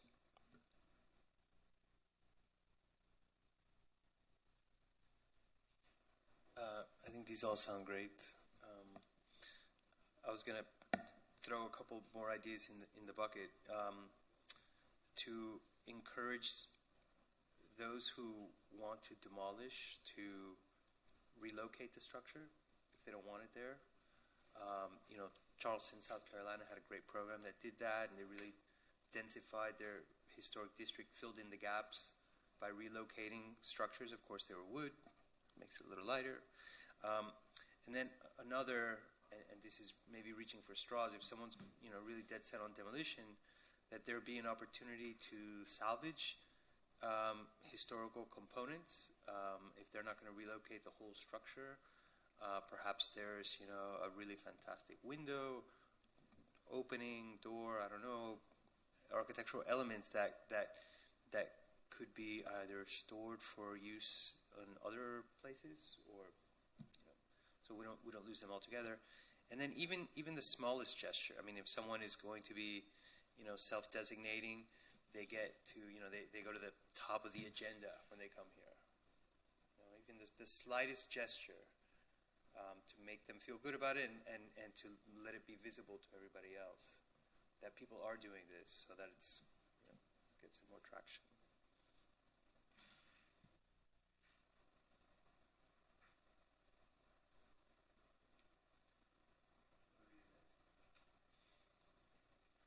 I think these all sound great. I was going to throw a couple more ideas in the bucket to encourage those who want to demolish to relocate the structure if they don't want it there. Charleston, South Carolina had a great program that did that, and they really densified their historic district, filled in the gaps by relocating structures. Of course, they were wood, makes it a little lighter. And then another, and this is maybe reaching for straws, if someone's really dead set on demolition, that there be an opportunity to salvage historical components if they're not going to relocate the whole structure. Perhaps there's a really fantastic window, opening, door, I don't know, architectural elements that could be either stored for use in other places, or so we don't lose them altogether. And then even the smallest gesture. I mean, if someone is going to be self-designating, they get to, they go to the top of the agenda when they come here. Even the slightest gesture to make them feel good about it and to let it be visible to everybody else that people are doing this, so that it's gets some more traction.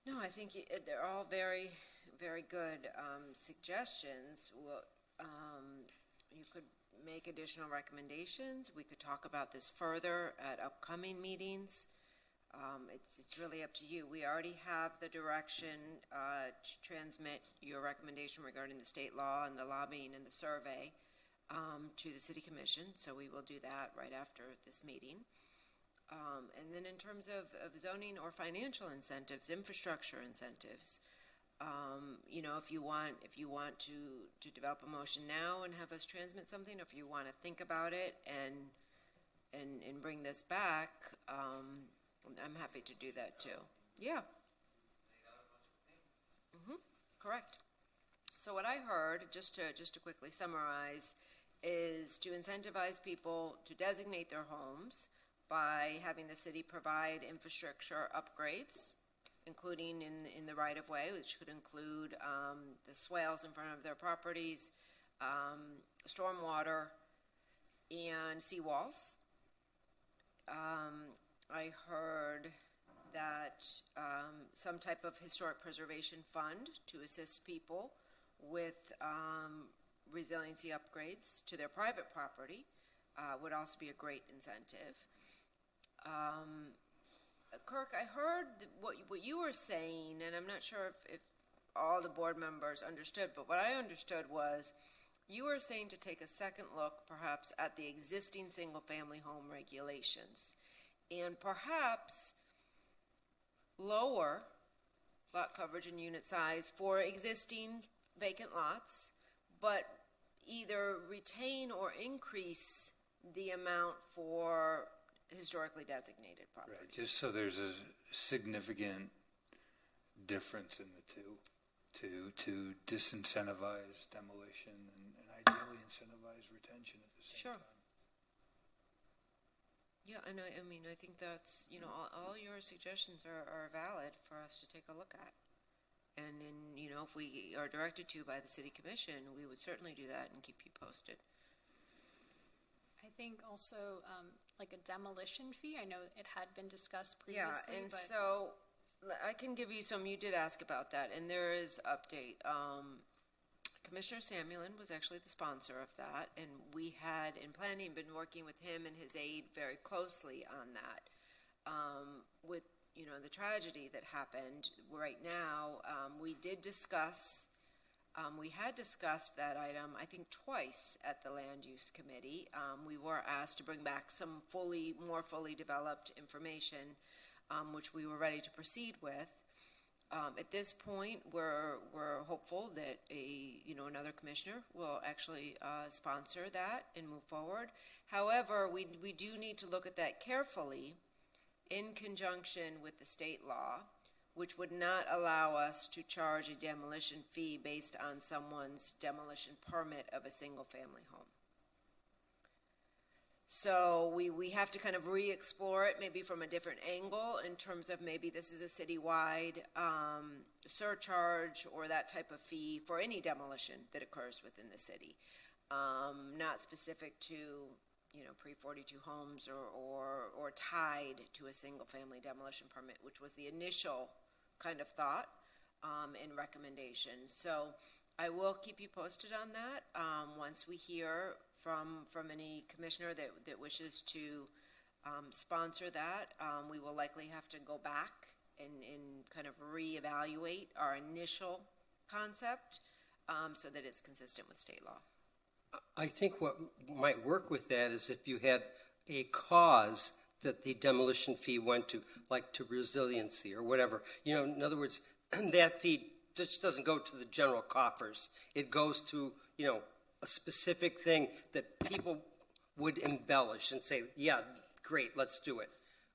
No, I think they're all very, very good suggestions. Well, you could make additional recommendations. We could talk about this further at upcoming meetings. It's really up to you. We already have the direction to transmit your recommendation regarding the state law and the lobbying and the survey to the City Commission, so we will do that right after this meeting. And then in terms of zoning or financial incentives, infrastructure incentives, if you want to develop a motion now and have us transmit something, or if you want to think about it and bring this back, I'm happy to do that too. Yeah. Correct. So what I heard, just to quickly summarize, is to incentivize people to designate their homes by having the city provide infrastructure upgrades, including in the right-of-way, which could include the swales in front of their properties, stormwater, and seawalls. I heard that some type of historic preservation fund to assist people with resiliency upgrades to their private property would also be a great incentive. Kirk, I heard what you were saying, and I'm not sure if all the board members understood, but what I understood was you were saying to take a second look perhaps at the existing single-family home regulations and perhaps lower lot coverage and unit size for existing vacant lots, but either retain or increase the amount for historically designated properties. Right, just so there's a significant difference in the two to disincentivize demolition and ideally incentivize retention at the same time. Yeah, and I mean, I think that's, all your suggestions are valid for us to take a look at. And then, if we are directed to by the City Commission, we would certainly do that and keep you posted. I think also like a demolition fee. I know it had been discussed previously. Yeah, and so I can give you some. You did ask about that, and there is update. Commissioner Samulin was actually the sponsor of that, and we had in planning been working with him and his aide very closely on that. With the tragedy that happened right now, we did discuss. We had discussed that item, I think, twice at the Land Use Committee. We were asked to bring back some more fully developed information, which we were ready to proceed with. At this point, we're hopeful that another commissioner will actually sponsor that and move forward. However, we do need to look at that carefully in conjunction with the state law, which would not allow us to charge a demolition fee based on someone's demolition permit of a single-family home. So we have to kind of re-explore it maybe from a different angle in terms of maybe this is a citywide surcharge or that type of fee for any demolition that occurs within the city, not specific to pre-42 homes or tied to a single-family demolition permit, which was the initial kind of thought and recommendation. So I will keep you posted on that once we hear from any commissioner that wishes to sponsor that. We will likely have to go back and kind of reevaluate our initial concept so that it's consistent with state law. I think what might work with that is if you had a cause that the demolition fee went to, like to resiliency or whatever. In other words, that fee just doesn't go to the general coffers. It goes to, a specific thing that people would embellish and say, yeah, great, let's do it.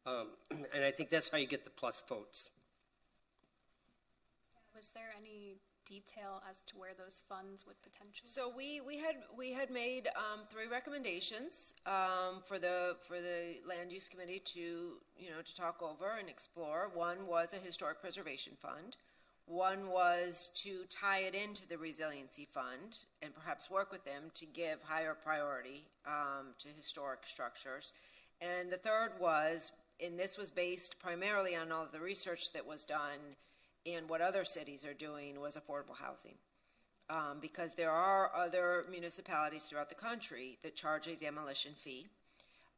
And I think that's how you get the plus votes. Was there any detail as to where those funds would potentially? So we had made 3 recommendations for the Land Use Committee to talk over and explore. One was a historic preservation fund. One was to tie it into the resiliency fund and perhaps work with them to give higher priority to historic structures. And the third was, and this was based primarily on all of the research that was done and what other cities are doing, was affordable housing. because there are other municipalities throughout the country that charge a demolition fee.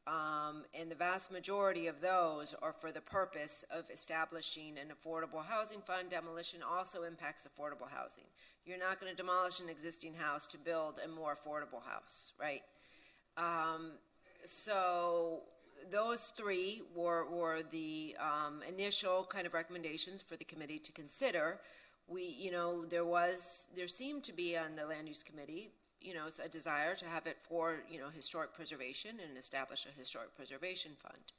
And the vast majority of those are for the purpose of establishing an affordable housing fund. Demolition also impacts affordable housing. You're not going to demolish an existing house to build a more affordable house, right? So those three were the initial kind of recommendations for the committee to consider. There seemed to be on the land use committee, a desire to have it for, historic preservation and establish a historic preservation fund.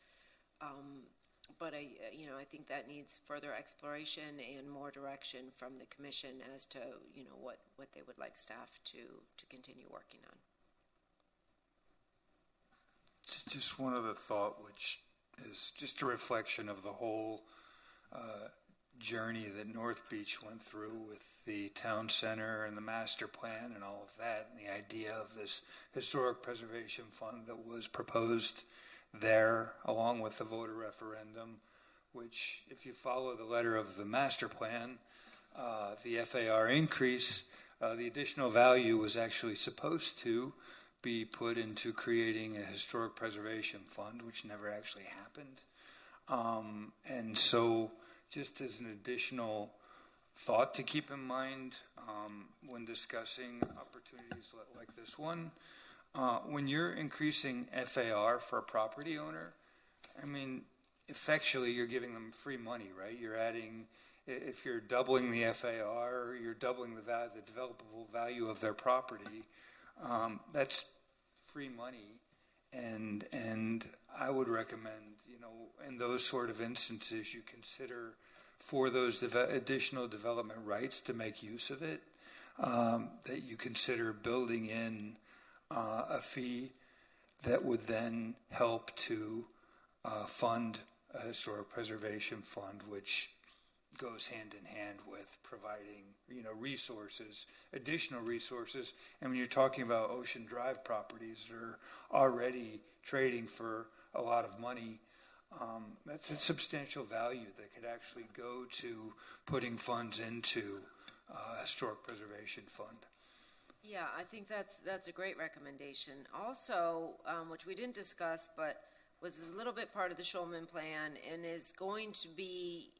But I think that needs further exploration and more direction from the commission as to, what they would like staff to continue working on. Just one other thought, which is just a reflection of the whole journey that North Beach went through with the town center and the master plan and all of that, and the idea of this historic preservation fund that was proposed there along with the voter referendum, which, if you follow the letter of the master plan, the FAR increase, the additional value was actually supposed to be put into creating a historic preservation fund, which never actually happened. And so just as an additional thought to keep in mind when discussing opportunities like this one, when you're increasing FAR for a property owner, I mean, effectually you're giving them free money, right? You're adding, if you're doubling the FAR, you're doubling the developable value of their property. That's free money, and I would recommend, in those sort of instances, you consider for those additional development rights to make use of it, that you consider building in a fee that would then help to fund a historic preservation fund, which goes hand in hand with providing, resources, additional resources. And when you're talking about Ocean Drive properties that are already trading for a lot of money, that's a substantial value that could actually go to putting funds into a historic preservation fund. Yeah, I think that's a great recommendation. Also, which we didn't discuss, but was a little bit part of the Schulman plan and is going to be,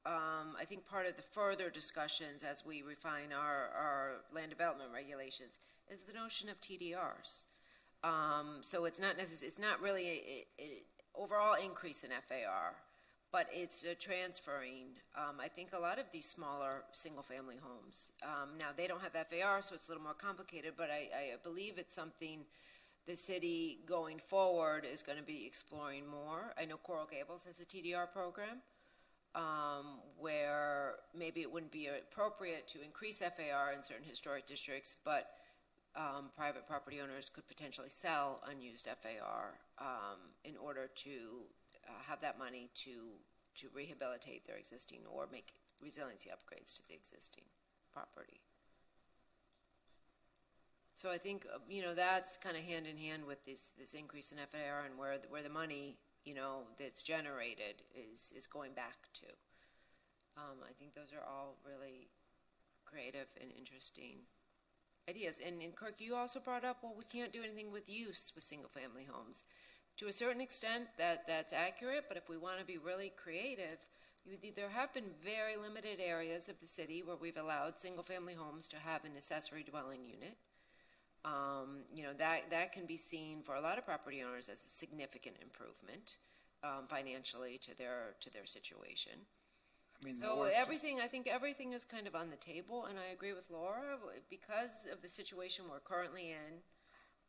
I think, part of the further discussions as we refine our land development regulations, is the notion of TDRs. So it's not really an overall increase in FAR, but it's transferring. I think a lot of these smaller single-family homes, now they don't have FAR, so it's a little more complicated, but I believe it's something the city going forward is going to be exploring more. I know Coral Gables has a TDR program, where maybe it wouldn't be appropriate to increase FAR in certain historic districts, but private property owners could potentially sell unused FAR in order to have that money to rehabilitate their existing or make resiliency upgrades to the existing property. So I think that's kind of hand in hand with this increase in FAR and where the money that's generated is going back to. I think those are all really creative and interesting ideas. And Kirk, you also brought up, well, we can't do anything with use with single-family homes. To a certain extent, that's accurate, but if we want to be really creative, there have been very limited areas of the city where we've allowed single-family homes to have an accessory dwelling unit. That can be seen for a lot of property owners as a significant improvement financially to their situation. I think everything is kind of on the table, and I agree with Laura. Because of the situation we're currently in,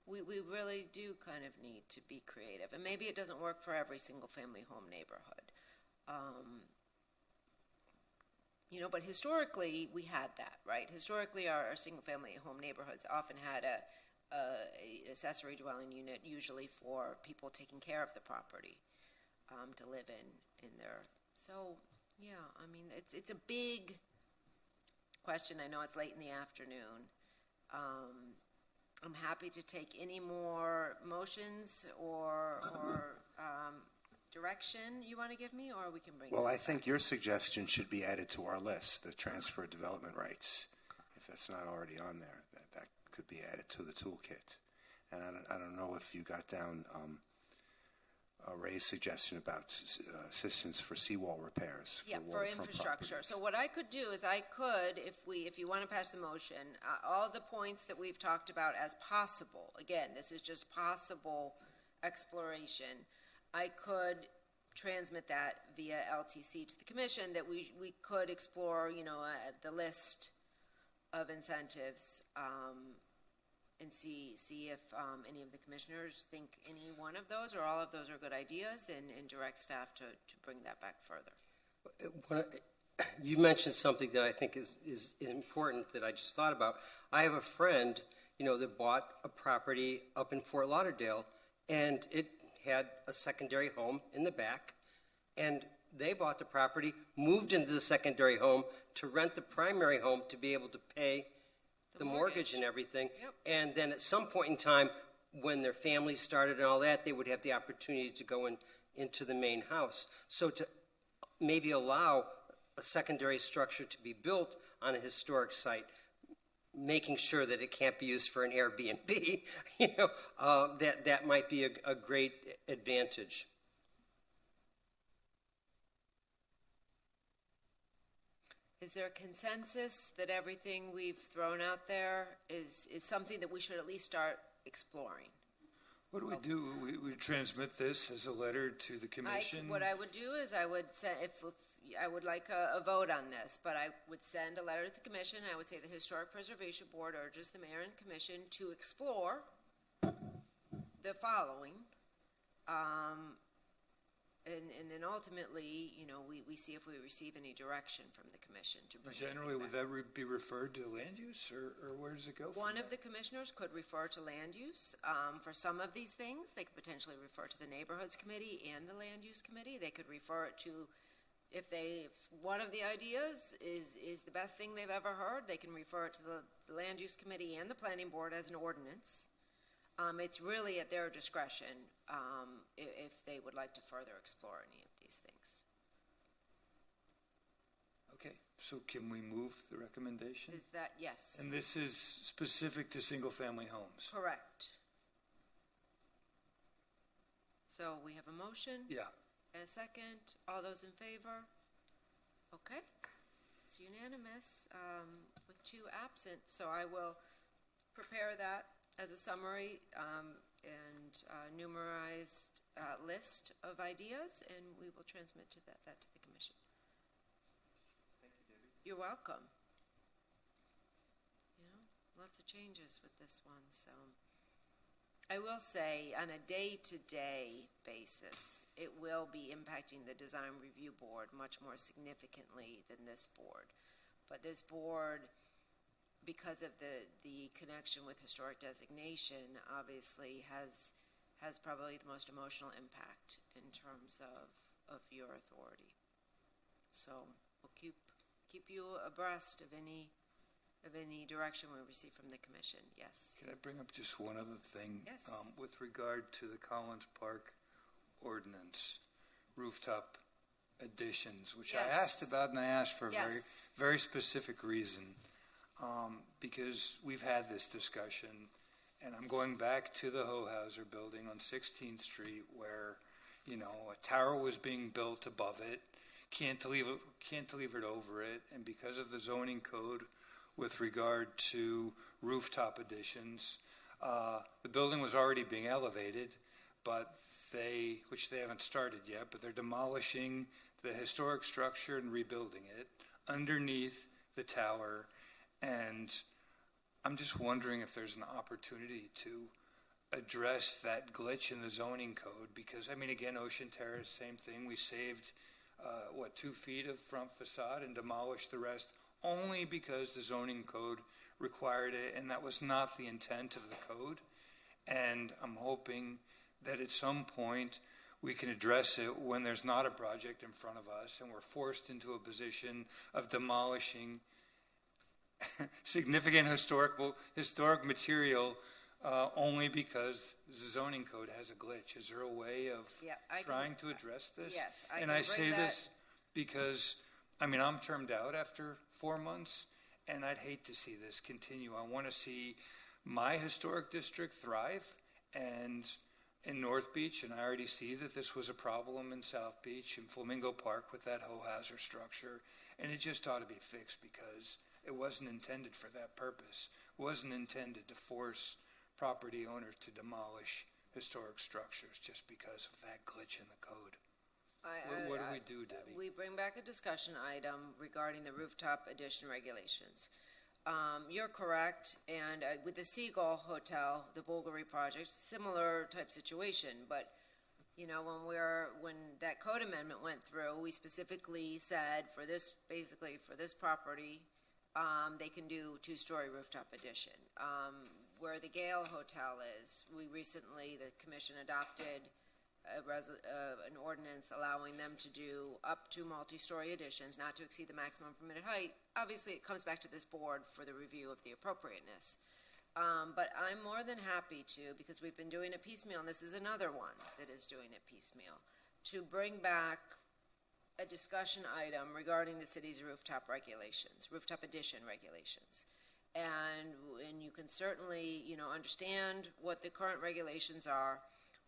we really do kind of need to be creative. And maybe it doesn't work for every single-family home neighborhood. But historically, we had that, right? Historically, our single-family home neighborhoods often had an accessory dwelling unit, usually for people taking care of the property to live in there. So, yeah, I mean, it's a big question. I know it's late in the afternoon. I'm happy to take any more motions or direction you want to give me, or we can bring. Well, I think your suggestion should be added to our list, the transfer development rights. if that's not already on there, that could be added to the toolkit. And I don't know if you got down Ray's suggestion about assistance for seawall repairs. Yeah, for waterfront infrastructure. properties. So what I could do is if you want to pass the motion, all the points that we've talked about as possible, again, this is just possible exploration, I could transmit that via LTC to the commission that we could explore, the list of incentives, and see if any of the commissioners think any one of those or all of those are good ideas, and direct staff to bring that back further. You mentioned something that I think is important that I just thought about. I have a friend, that bought a property up in Fort Lauderdale, and it had a secondary home in the back, and they bought the property, moved into the secondary home to rent the primary home to be able to pay the mortgage and everything. Yep. And then at some point in time, when their family started and all that, they would have the opportunity to go into the main house. So to maybe allow a secondary structure to be built on a historic site, making sure that it can't be used for an Airbnb, that might be a great advantage. Is there a consensus that everything we've thrown out there is something that we should at least start exploring? What do? We transmit this as a letter to the commission? What I would do is I would send, if I would like a vote on this, but I would send a letter to the commission. I would say the Historic Preservation Board urges the mayor and commission to explore the following. And then ultimately, we see if we receive any direction from the commission to bring Generally, would that be referred to land use, or where does it go? One of the commissioners could refer to land use. For some of these things, they could potentially refer to the Neighborhoods Committee and the Land Use Committee. They could refer it to, if one of the ideas is the best thing they've ever heard, they can refer it to the Land Use Committee and the Planning Board as an ordinance. It's really at their discretion if they would like to further explore any of these things. Okay, so can we move the recommendation? Is that, yes. And this is specific to single-family homes? Correct. So we have a motion? Yeah. And a second. All those in favor? Okay. It's unanimous with 2 absent. So I will prepare that as a summary and numerized list of ideas, and we will transmit that to the commission. Thank you, Debbie. You're welcome. Lots of changes with this one. So I will say, on a day-to-day basis, it will be impacting the Design Review Board much more significantly than this board. But this board, because of the connection with historic designation, obviously has probably the most emotional impact in terms of your authority. So we'll keep you abreast of any direction we receive from the commission. Yes. Can I bring up just one other thing? Yes. With regard to the Collins Park ordinance, rooftop additions, which Yes. I asked about, and I asked for a Yes. very, very specific reason. Because we've had this discussion, and I'm going back to the Hohauser building on 16th Street where, a tower was being built above it, cantilevered over it, and because of the zoning code with regard to rooftop additions, the building was already being elevated, but which they haven't started yet, but they're demolishing the historic structure and rebuilding it underneath the tower. And I'm just wondering if there's an opportunity to address that glitch in the zoning code, because, again, Ocean Terrace, same thing. We saved, 2 feet of front facade and demolished the rest only because the zoning code required it, and that was not the intent of the code. And I'm hoping that at some point we can address it when there's not a project in front of us and we're forced into a position of demolishing significant historic material only because the zoning code has a glitch. Is there a way of trying to address this? Yes. I say this because, I'm termed out after 4 months, and I'd hate to see this continue. I want to see my historic district thrive, and in North Beach, and I already see that this was a problem in South Beach and Flamingo Park with that Hohauser structure, and it just ought to be fixed because it wasn't intended for that purpose. It wasn't intended to force property owners to demolish historic structures just because of that glitch in the code. What do we do, Debbie? We bring back a discussion item regarding the rooftop addition regulations. You're correct, and with the Seagull Hotel, the Bulgari project, similar type situation, but you know, when that code amendment went through, we specifically said for this property, they can do two-story rooftop addition. Where the Gale Hotel is, the commission adopted an ordinance allowing them to do up to multi-story additions, not to exceed the maximum permitted height. Obviously, it comes back to this board for the review of the appropriateness. But I'm more than happy to, because we've been doing it piecemeal, and this is another one that is doing it piecemeal, to bring back a discussion item regarding the city's rooftop regulations, rooftop addition regulations. And you can certainly, understand what the current regulations are,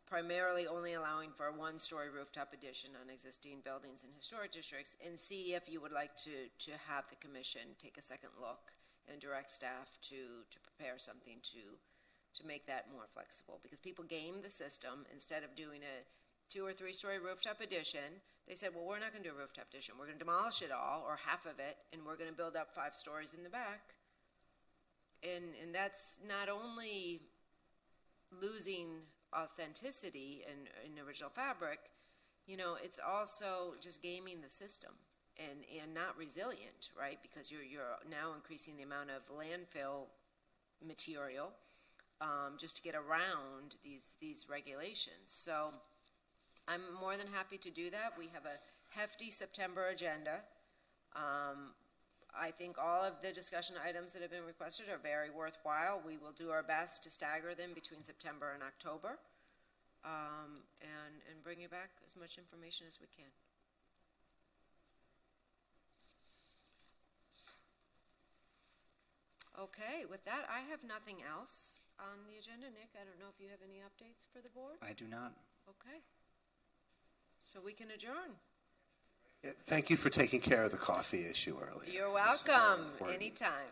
primarily only allowing for a one-story rooftop addition on existing buildings in historic districts, and see if you would like to have the commission take a second look and direct staff to prepare something to make that more flexible. Because people game the system. Instead of doing a 2 or 3 story rooftop addition, they said, well, we're not going to do a rooftop addition. We're going to demolish it all, or half of it, and we're going to build up 5 stories in the back. And that's not only losing authenticity in original fabric, it's also just gaming the system and not resilient, right? Because you're now increasing the amount of landfill material just to get around these regulations. So I'm more than happy to do that. We have a hefty September agenda. I think all of the discussion items that have been requested are very worthwhile. We will do our best to stagger them between September and October, and bring you back as much information as we can. Okay, with that, I have nothing else on the agenda. Nick, I don't know if you have any updates for the board? I do not. Okay. So we can adjourn. Yeah, thank you for taking care of the coffee issue earlier. You're welcome. Anytime.